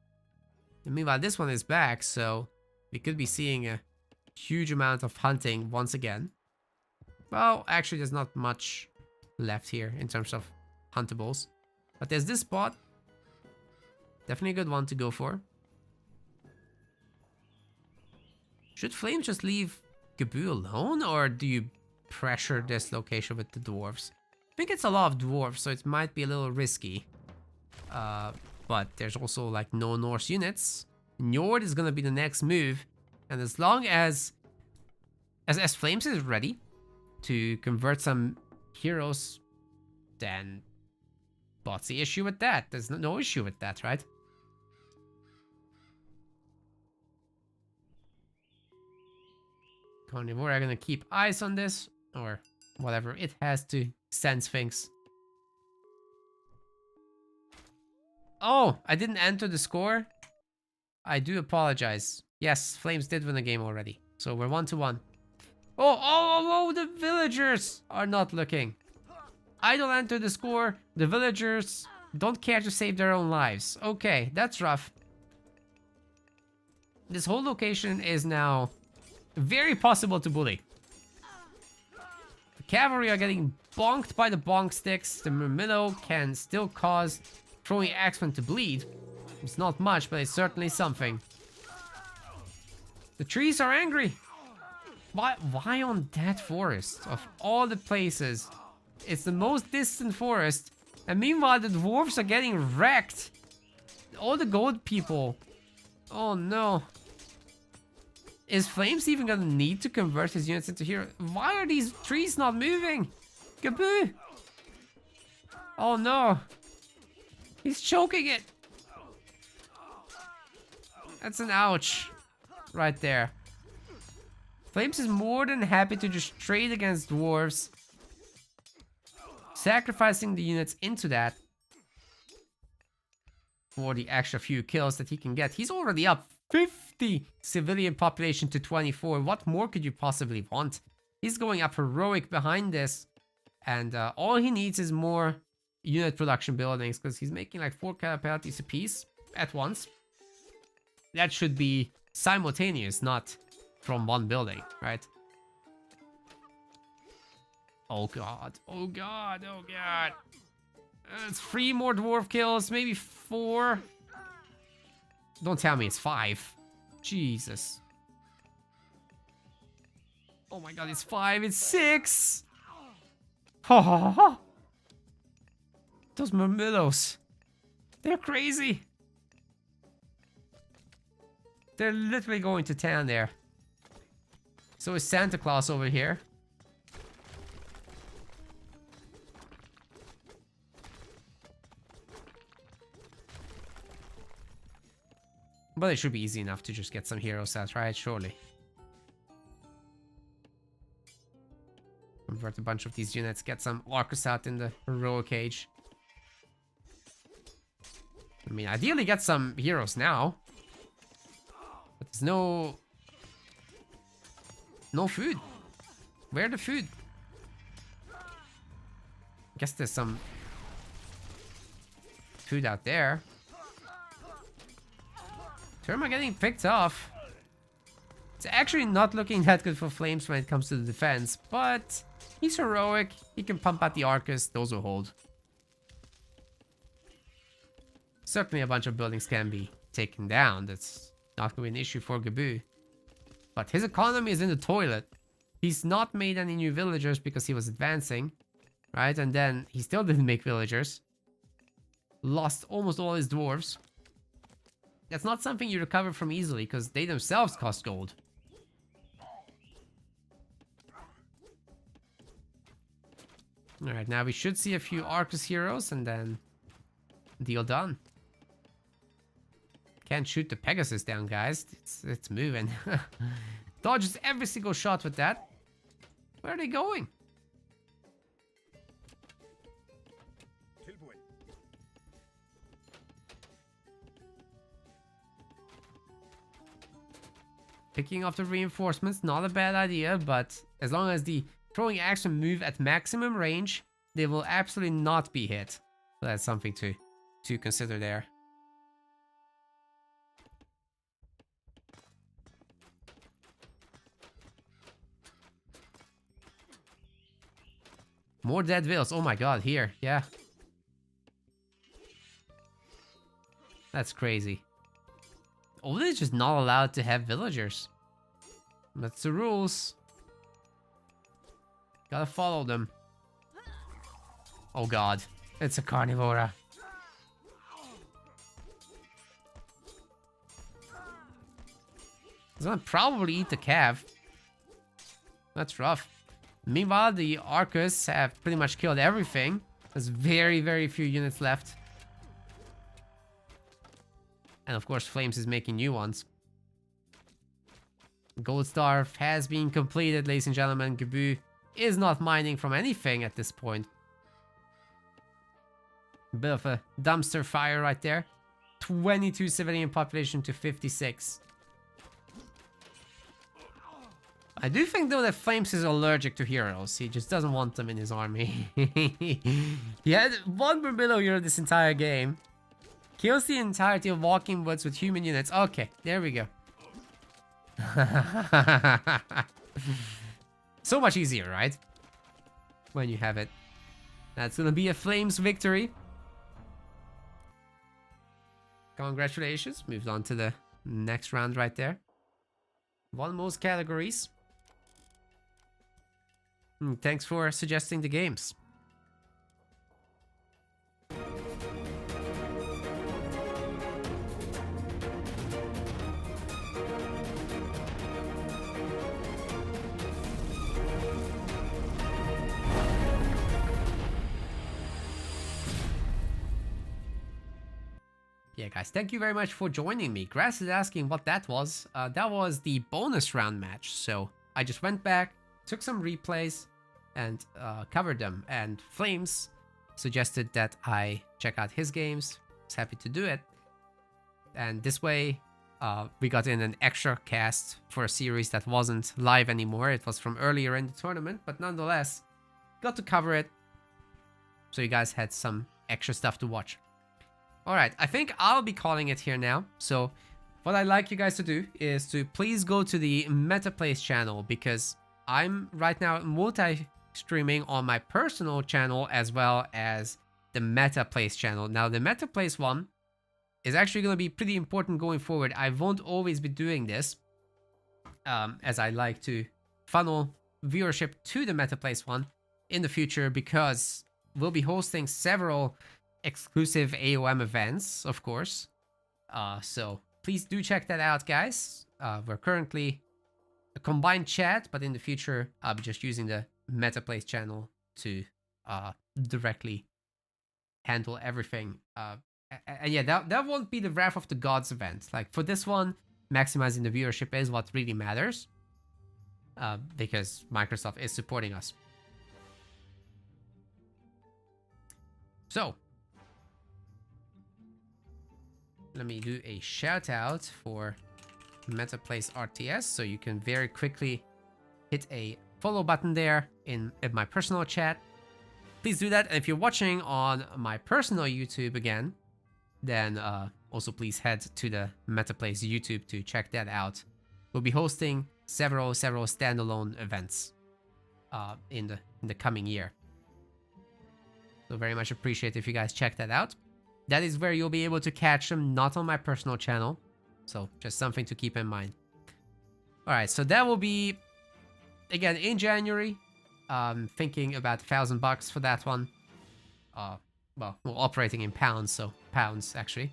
And meanwhile, this one is back, so we could be seeing a huge amount of hunting once again. Well, actually, there's not much left here in terms of huntables. But there's this spot. Definitely a good one to go for. Should Flames just leave Gabu alone, or do you pressure this location with the dwarves? I think it's a lot of dwarves, so it might be a little risky. But there's also like no Norse units. Njord is gonna be the next move, and as long as Flames is ready to convert some heroes, then what's the issue with that? There's no issue with that, right? Carnivore are gonna keep eyes on this, or whatever it has to sense things. Oh, I didn't enter the score. I do apologize. Yes, Flames did win the game already. So we're 1-1. Oh, the villagers are not looking. I don't enter the score. The villagers don't care to save their own lives. Okay, that's rough. This whole location is now very possible to bully. The cavalry are getting bonked by the bonk sticks. The Murmillo can still cause throwing axemen to bleed. It's not much, but it's certainly something. The trees are angry. Why on that forest? Of all the places, it's the most distant forest. And meanwhile, the dwarves are getting wrecked. All the gold people. Oh no. Is Flames even gonna need to convert his units into heroes? Why are these trees not moving? Kaboo! Oh no. He's choking it. That's an ouch. Right there. Flames is more than happy to just trade against dwarves. Sacrificing the units into that. For the extra few kills that he can get. He's already up 50 civilian population to 24. What more could you possibly want? He's going up heroic behind this. And all he needs is more unit production buildings. Because he's making like 4 catapulties apiece at once. That should be simultaneous, not from one building, right? Oh god, oh god, oh god. It's 3 more dwarf kills, maybe 4. Don't tell me it's 5. Jesus. Oh my god, it's 5, it's 6. Ha ha ha. Those Murmillos. They're crazy. They're literally going to town there. So is Santa Claus over here. But it should be easy enough to just get some heroes out, right? Surely. Convert a bunch of these units, get some walkers out in the heroic age. I mean, ideally get some heroes now. But there's no food. Where the food? Guess there's some food out there. Terma getting picked off. It's actually not looking that good for Flames when it comes to the defense, but he's heroic. He can pump out the Arcus. Those will hold. Certainly a bunch of buildings can be taken down. That's not going to be an issue for Gabu. But his economy is in the toilet. He's not made any new villagers because he was advancing. Right? And then he still didn't make villagers. Lost almost all his dwarves. That's not something you recover from easily because they themselves cost gold. Alright, now we should see a few Arcus heroes and then deal done. Can't shoot the Pegasus down, guys. It's moving. Dodges every single shot with that. Where are they going? Picking off the reinforcements, not a bad idea, but as long as the throwing action move at maximum range, they will absolutely not be hit. So that's something to consider there. More dead vills. Oh my god, here. Yeah. That's crazy. Oh, they're just not allowed to have villagers. That's the rules. Gotta follow them. Oh god. It's a carnivora. He's gonna probably eat the Cav. That's rough. Meanwhile, the Arcus have pretty much killed everything. There's very, very few units left. And of course, Flames is making new ones. Gold Star has been completed, ladies and gentlemen. Gabu is not mining from anything at this point. Bit of a dumpster fire right there. 22 civilian population to 56. I do think though that Flames is allergic to heroes. He just doesn't want them in his army. He had one Murmillo hero this entire game. Kills the entirety of Walking Woods with human units. Okay, there we go. So much easier, right? When you have it. That's gonna be a Flames victory. Congratulations. Moved on to the next round right there. Won most categories. Thanks for suggesting the games. Yeah, guys, thank you very much for joining me. Grass is asking what that was. That was the bonus round match. So I just went back, took some replays, and covered them. And Flames suggested that I check out his games. I was happy to do it. And this way, we got in an extra cast for a series that wasn't live anymore. It was from earlier in the tournament, but nonetheless, got to cover it. So you guys had some extra stuff to watch. Alright, I think I'll be calling it here now. So what I'd like you guys to do is to please go to the MetaPlays channel, because I'm right now multi-streaming on my personal channel as well as the MetaPlays channel. Now the MetaPlays one is actually going to be pretty important going forward. I won't always be doing this, as I like to funnel viewership to the MetaPlays one in the future, because we'll be hosting several exclusive AOM events, of course. So please do check that out, guys. We're currently a combined chat, but in the future, I'll be just using the MetaPlays channel to directly handle everything. And yeah, that won't be the Wrath of the Gods event. Like for this one, maximizing the viewership is what really matters, because Microsoft is supporting us. So let me do a shout out for MetaPlays RTS, so you can very quickly hit a follow button there in my personal chat. Please do that. And if you're watching on my personal YouTube again, then also please head to the MetaPlays YouTube to check that out. We'll be hosting several standalone events in the coming year. So very much appreciate if you guys check that out. That is where you'll be able to catch them, not on my personal channel. So just something to keep in mind. Alright, so that will be, again, in January. Thinking about $1,000 for that one. Well, we're operating in pounds, so pounds, actually.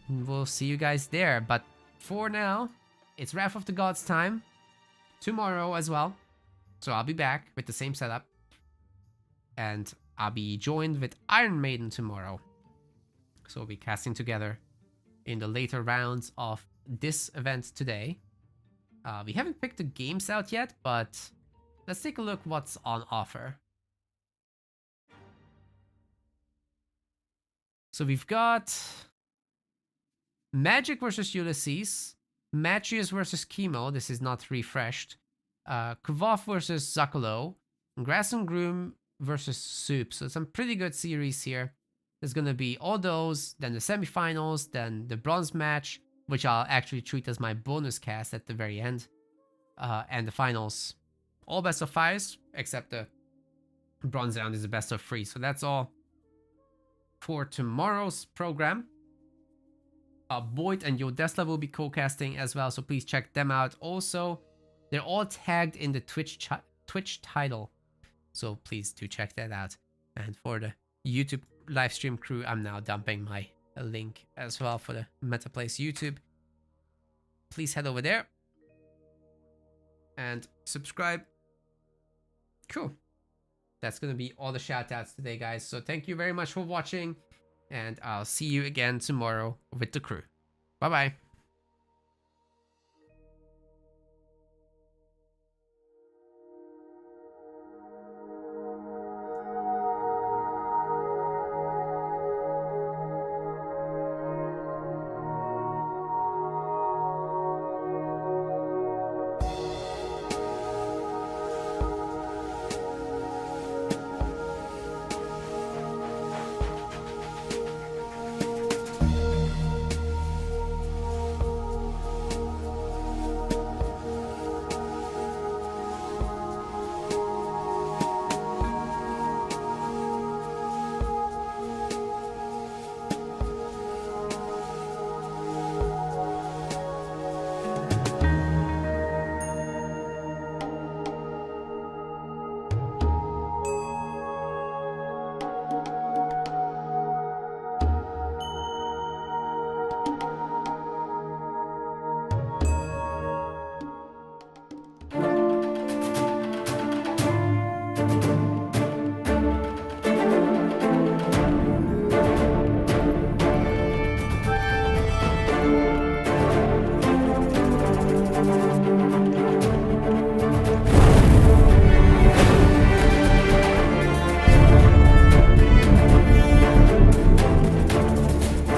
And we'll see you guys there. But for now, it's Wrath of the Gods time. Tomorrow as well. So I'll be back with the same setup. And I'll be joined with Iron Maiden tomorrow. So we'll be casting together in the later rounds of this event today. We haven't picked the games out yet, but let's take a look what's on offer. So we've got Magic versus Ulysses, Matrius versus Chemo, this is not refreshed, Kvoth versus Zakalo, Grass and Groom versus Soup. So some pretty good series here. There's going to be all those, then the semifinals, then the bronze match, which I'll actually treat as my bonus cast at the very end, and the finals. All best of fives, except the bronze round is the best of three. So that's all for tomorrow's program. Boyd and Yodesla will be co-casting as well, so please check them out. Also, they're all tagged in the Twitch title, so please do check that out. And for the YouTube live stream crew, I'm now dumping my link as well for the MetaPlays YouTube. please head over there and subscribe. Cool. That's going to be all the shout outs today, guys. So thank you very much for watching, and I'll see you again tomorrow with the crew. Bye-bye.